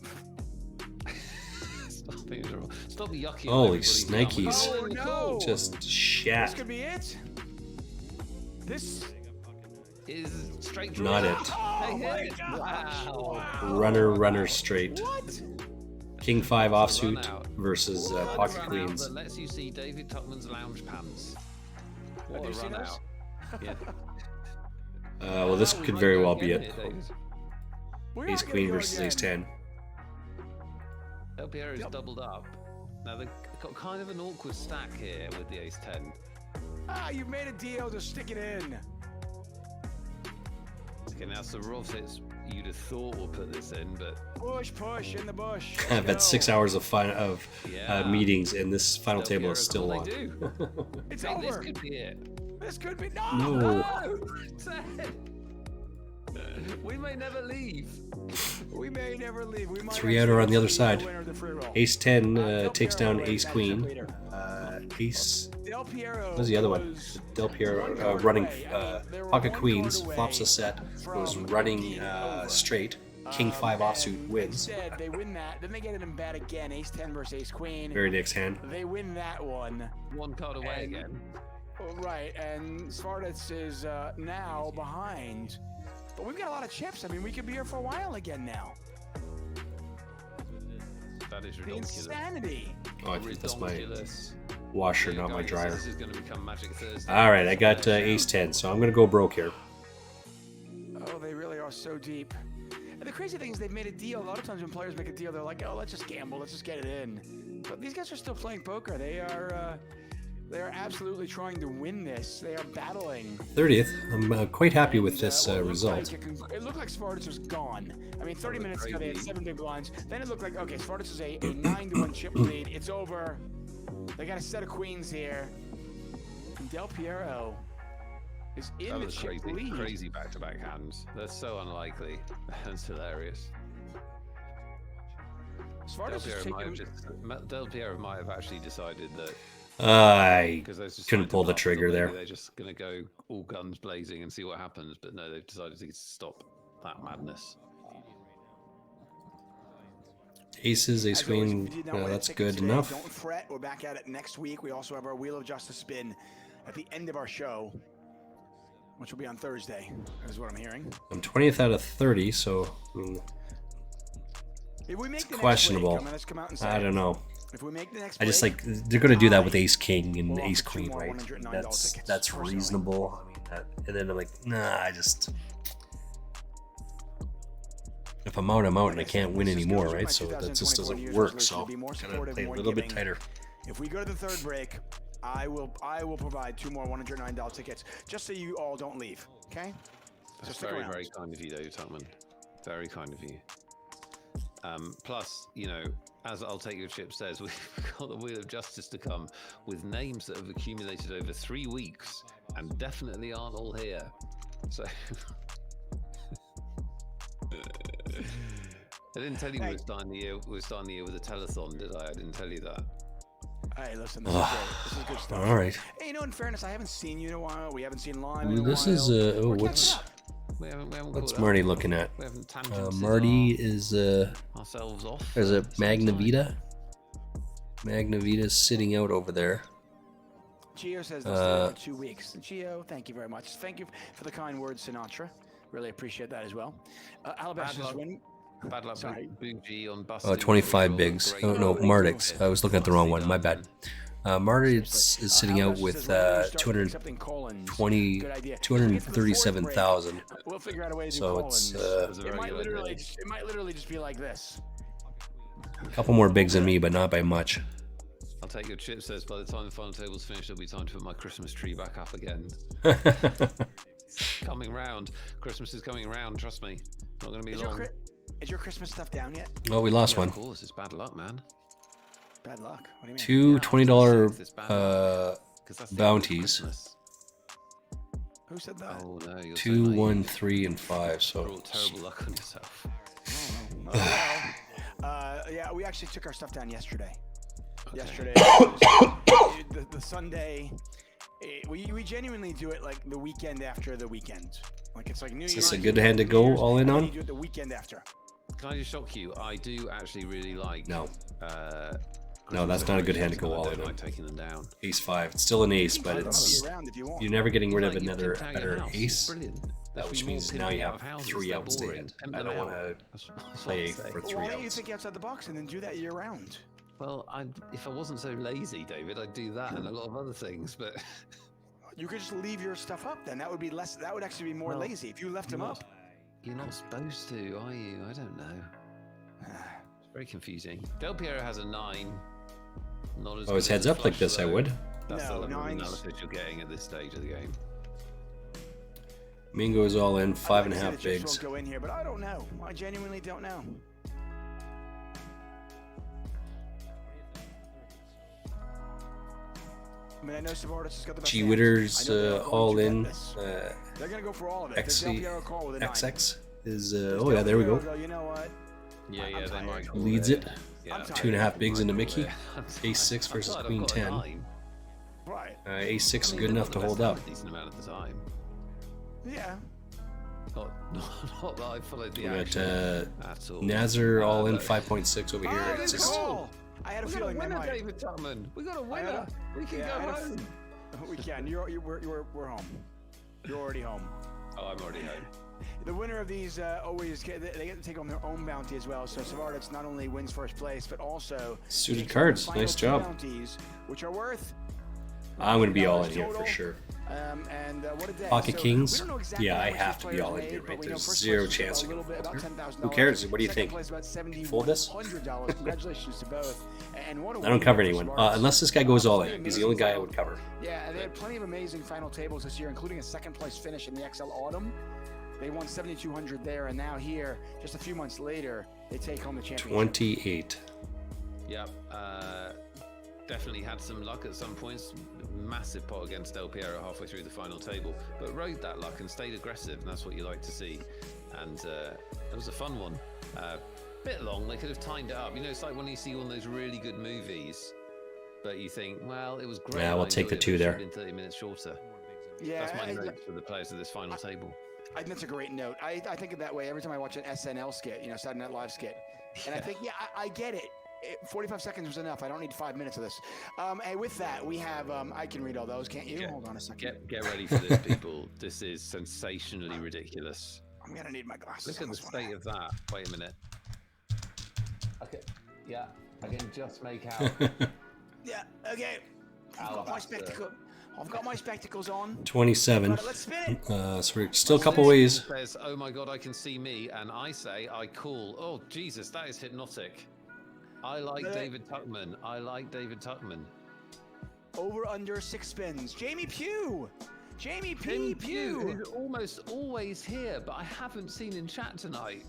Stop yucking. Stop yucking. Holy everybody down. snikes. Oh no! Just This shat. could be it. This is straight draw. Not it. Oh They my hit. gosh. Wow. Runner straight. What? King 5 offsuit Run out. versus What? pocket Run out queens. that lets you see David Tuckman's lounge pants. What Have you a seen run those? out. Yeah. Well, this Oh, we could might very go well again be it. here, David. We Ace are gonna queen go versus ace again. 10. El Piero is doubled up. Now they've got kind of an awkward stack here with the ace 10. Ah, you've made a deal. Just stick it in. Okay, now Sarovitz, you'd have thought will put this in, but Push in the bush. I've had 6 hours of Yeah. meetings, and this final Del table Piero is still call on. they do. It's Hey, this over. could be it. This could be No. We may never leave. We may never leave. We might 3 outer on the other side. winner of the free roll. Ace 10 Del takes Piero down is ace matchup queen. leader. Ace. Del Piero. What's the other one? was Del Piero one card running away. I mean, they were pocket one queens, card flops away a set, goes from running being over. straight. King 5 offsuit wins. Instead, they win that. Then they get it in bad again. Ace 10 versus ace queen. Very next hand. They win that one. One card away And- again. Right, and Svartitz is now behind. But we've got a lot of chips. I mean, we could be here for a while again now. That is The ridiculous. insanity. Oh, I think that's my Ridiculous. washer, There you not go, my guys. dryer. This is going to become Magic Thursday. All right, I got ace 10, so I'm going to go broke here. Oh, they really are so deep. And the crazy thing is they've made a deal. A lot of times when players make a deal, they're like, oh, let's just gamble. Let's just get it in. But these guys are still playing poker. They are absolutely trying to win this. They are battling. 30th. I'm quite happy with And, this well, it looked result. like it looked like Svartitz was gone. I mean, 30 minutes ago they had crazy. 7 big blinds. Then it looked like, okay, Svartitz is a 9-1 chip lead. It's over. They got a set of queens here. And Del Piero is in That the was chip crazy, lead. crazy back-to-back hands. They're so unlikely. That's hilarious. Svartitz is Del Piero might have actually decided that I because those just couldn't signed pull him the up, so trigger maybe there. They're just going to go all guns blazing and see what happens. But no, they've decided to stop that madness. Aces, ace As always, queen, if you did not win a that's ticket good today, enough. Don't fret. We're back at it next week. We also have our Wheel of Justice spin at the end of our show, which will be on Thursday, is what I'm hearing. I'm 20th out of 30, so I mean, If we make it's the questionable. Next break, let's come out and say I don't know. If we make the next I just break, like they're going to do that with ace king and we'll ace offer 2 queen, more right? $109 That's tickets, personally. reasonable. I mean, and then I'm like, nah, I just if I'm out, I'm out, and I can't win anymore, right? So that just doesn't work. So gotta play a little bit tighter. If we go to the third break, I will provide 2 more $109 tickets, just so you all don't leave. Okay? So That's stick very, around. very kind of you, David Tuckman. Very kind of you. Plus, you know, as I'll Take Your Chip says, we've got the Wheel of Justice to come with names that have accumulated over 3 weeks and definitely aren't all here. So I didn't tell you we were starting the year. We were starting the year with a telethon, did I? I didn't tell you that. Hey, listen, this is great. This is good stuff. All right. Hey, you know, in fairness, I haven't seen you in a while. We haven't seen Lime in a This while. is We're what's catching up. We haven't what's caught Marty up. looking at? We haven't tangented Marty is ourselves off. is it Magnavita? Magnavita's sitting out over there. Gio says they'll stay for 2 weeks. Gio, thank you very much. Thank you for the kind words, Sinatra. Really appreciate that as well. Alabaster says when. Bad luck, Sorry. Bougie on bus. 25 bigs. Oh no, Mardix. I was looking at the wrong one. My bad. Mardix is sitting out with 237,000. We'll figure out a way to do So it's call-ins. It might literally just be like this. a couple more bigs than me, but not by much. I'll Take Your Chip says by the time the final table's finished, it'll be time to put my Christmas tree back up again. Coming round. Christmas is coming round, trust me. Not going to be long. Is your Christmas stuff down yet? Oh, we lost Yeah, one. Of course, it's bad luck, man. Bad luck. What do you mean? Two $20 'Cause that's the bounties. Christmas. Who said that? Oh no, you're 2, so 1, 3, and 5. You're So all terrible luck on yourself. Yeah, we actually took our stuff down yesterday. Okay. Yesterday, the Sunday. We genuinely do it like the weekend after the weekend. Like it's like New Year's. is this a good hand to go all in and then on? You do it the weekend after. Can I just shock you? I do actually really like No. No, that's not a good hand to go all in. Like taking them down. Ace 5. It's still an ace, but it's you're never getting rid of another better ace. Which means now you have 3 outs to hit. I don't want to play for 3 Why don't you outs. think outside the box and then do that year round? Well, if I wasn't so lazy, David, I'd do that and a lot of other things. But You could just leave your stuff up. Then that would be less. That would actually be more Well, lazy if you left them up. you're not supposed to, are you? I don't know. It's very confusing. Del Piero has a 9. Not as Oh, his good heads as a up like flush, this, I though. would. That's No, the level of nines. analysis you're getting at this stage of the game. Mingo is all in, I'd 5 like and a to say half the chips bigs. won't go in here, but I don't know. I genuinely don't know. I mean, I know Savardis has got the best G hands. Witters I know they're going all to in. bet this. They're going to go for all of it. There's Del Piero call with a 9. XX is, There's oh yeah, Del there we Piero, go. though, you know what? Yeah, I'm they tired. might call Leads it. Yeah. I'm 2.5 bigs into Mickey. I'm Ace 6 I'm versus tired, I've Queen got a 10. 9. Right. Ace 6 is I mean, good they're enough not to the hold best up. a decent amount of the time. Yeah. Not that I followed the We got action at all. Nazar all in, look. 5.6 over here. Oh, It's good just call. I had a We got a feeling they winner, might. David Tuckman. We got a I had winner. We can yeah, I go had a home. We can. We're home. You're already home. Oh, I'm already home. The winner of these always they get to take on their own bounty as well. So Savardis not only wins first place, but also Suited takes home the cards. final Nice 2 job. Bounties, which are worth. I'm going to be all in $100 here for total. sure. And what a day. Pocket So, Kings? we don't know exactly Yeah, how I much have these to be players all in made, here, but right? we know There's first zero place is chance a to little go bit about over. $10,000. Who cares? What do you Second think? place about $70. Fold this? $100. Congratulations to both. And what a I don't win cover for anyone. Savardis. Unless this guy goes all Pretty in. He's the only amazing guy I final- would cover. Yeah, and they had plenty of amazing final tables this year, including a second place finish in the XL Autumn. They won 7,200 there, and now here, just a few months later, they take home the championship. 28. Yep. Definitely had some luck at some points. Massive pot against Del Piero halfway through the final table, but rode that luck and stayed aggressive, and that's what you like to see. And it was a fun one. Bit long. They could have timed it up. You know, it's like when you see one of those really good movies, but you think, well, it was great. Yeah, we'll I take the enjoyed it, 2 but it should there. have been 30 minutes shorter. Yeah, That's my I- note for the players of this final table. I think that's a great note. I think of that way every time I watch an SNL skit, Saturday Night Live skit. And I think, I get it. 45 seconds was enough. I don't need 5 minutes of this. And with that, we have, I can read all those, can't you? Hold on a second. Get ready for this, people. This is sensationally ridiculous. I'm going to need my glasses. Look at the state of that. Wait a minute. Okay. Yeah, I can just make out. Yeah, okay. I've got my spectacles on. 27. Let's spin it. So we're still a couple ways. Says, oh my god, I can see me, and I say, I call. Oh Jesus, that is hypnotic. I like David Tuckman. I like David Tuckman. Over under 6 spins. Jamie Pugh. Jamie Pugh, Pugh. who's almost always here, but I haven't seen in chat tonight.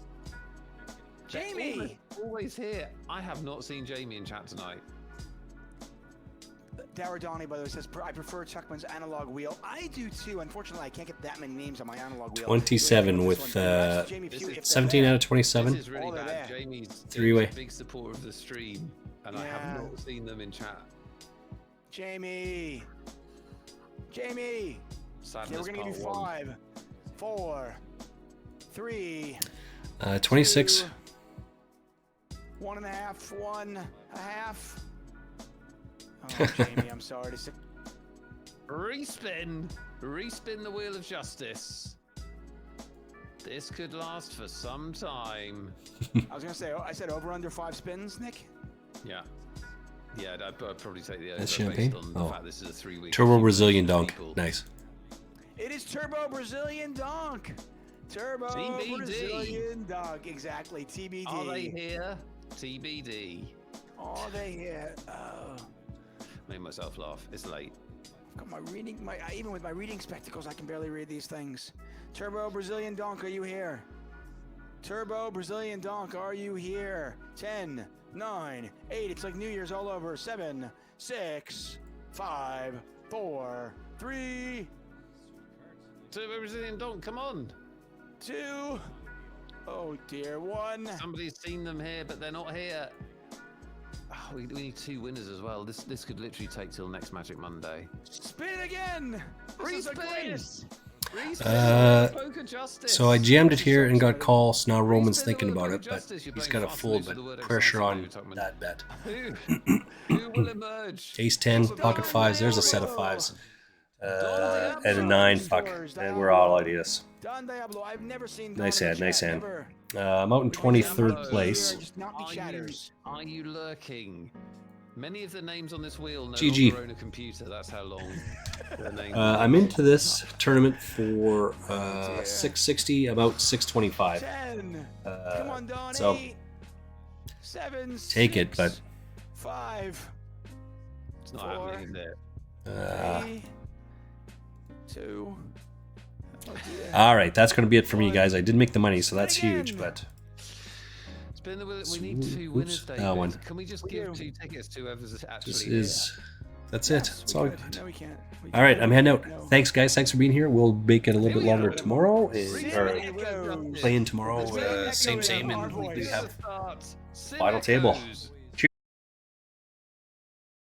Jamie. Always here. I have not seen Jamie in chat tonight. Daradani, by the way, says, I prefer Tuckman's analog wheel. I do too. Unfortunately, I can't get that many names on my analog wheel. 27 with 17 out of 27. This is really bad. Jamie's Three-way. a big supporter of the stream, and I have not seen them in chat. Jamie. Sadness Okay, we're going to give you part 5, 4, 3, 26. 1.5, 1.5. Oh, Jamie, I'm sorry to say. Respin the wheel of justice. This could last for some time. I was gonna say, I said over under 5 spins, Nick. Yeah, I'd probably take the over That's based champagne? on the Oh. fact this is a 3-week. Turbo Brazilian Donk. Nice. It is Turbo Brazilian Donk. Turbo TBD. Brazilian Donk, exactly. TBD. Are they here? TBD. Are they here? Oh. Made myself laugh. It's late. I've got my reading. Even with my reading spectacles, I can barely read these things. Turbo Brazilian Donk, are you here? Turbo Brazilian Donk, are you here? 10, 9, 8. It's like New Year's all over. 7, 6, 5, 4, 3. Turbo Brazilian Donk, come on. 2. Oh dear. 1. Somebody's seen them here, but they're not here. Oh, we need 2 winners as well. This could literally take till next Magic Monday. Spin it again. This is the greatest. Poker Justice. So I jammed it here and got calls. Now Roman's thinking about it, but he's got a full pressure on that bet. Who will emerge? Ace 10, pocket fives. There's a set of fives. And a 9, fuck. And we're all ideas. Don Diablo, I've never seen Nice Don in hand, the nice chat, hand. never. I'm out in 23rd place. Just not be chatters. Are you lurking? Many of the names on this wheel no GG. longer own a computer. That's how long the names I'm into this tournament for 660, about 625. 10. Come on, Don. So 8, 7, take it, but 5. It's not happening in there. 3, 2. Oh, dear. all right, that's going to be it for me, guys. I did make the money, so that's huge. But Spin the wheel. We need 2 winners, Oops, David. that one. Can we just give 2 tickets to whoever's actually this here? is that's it. That's all I got. No, we can't. All right, I'm heading out. Thanks, guys. Thanks for being here. We'll make it a little bit longer tomorrow, or playing tomorrow. Same, and we do have final table.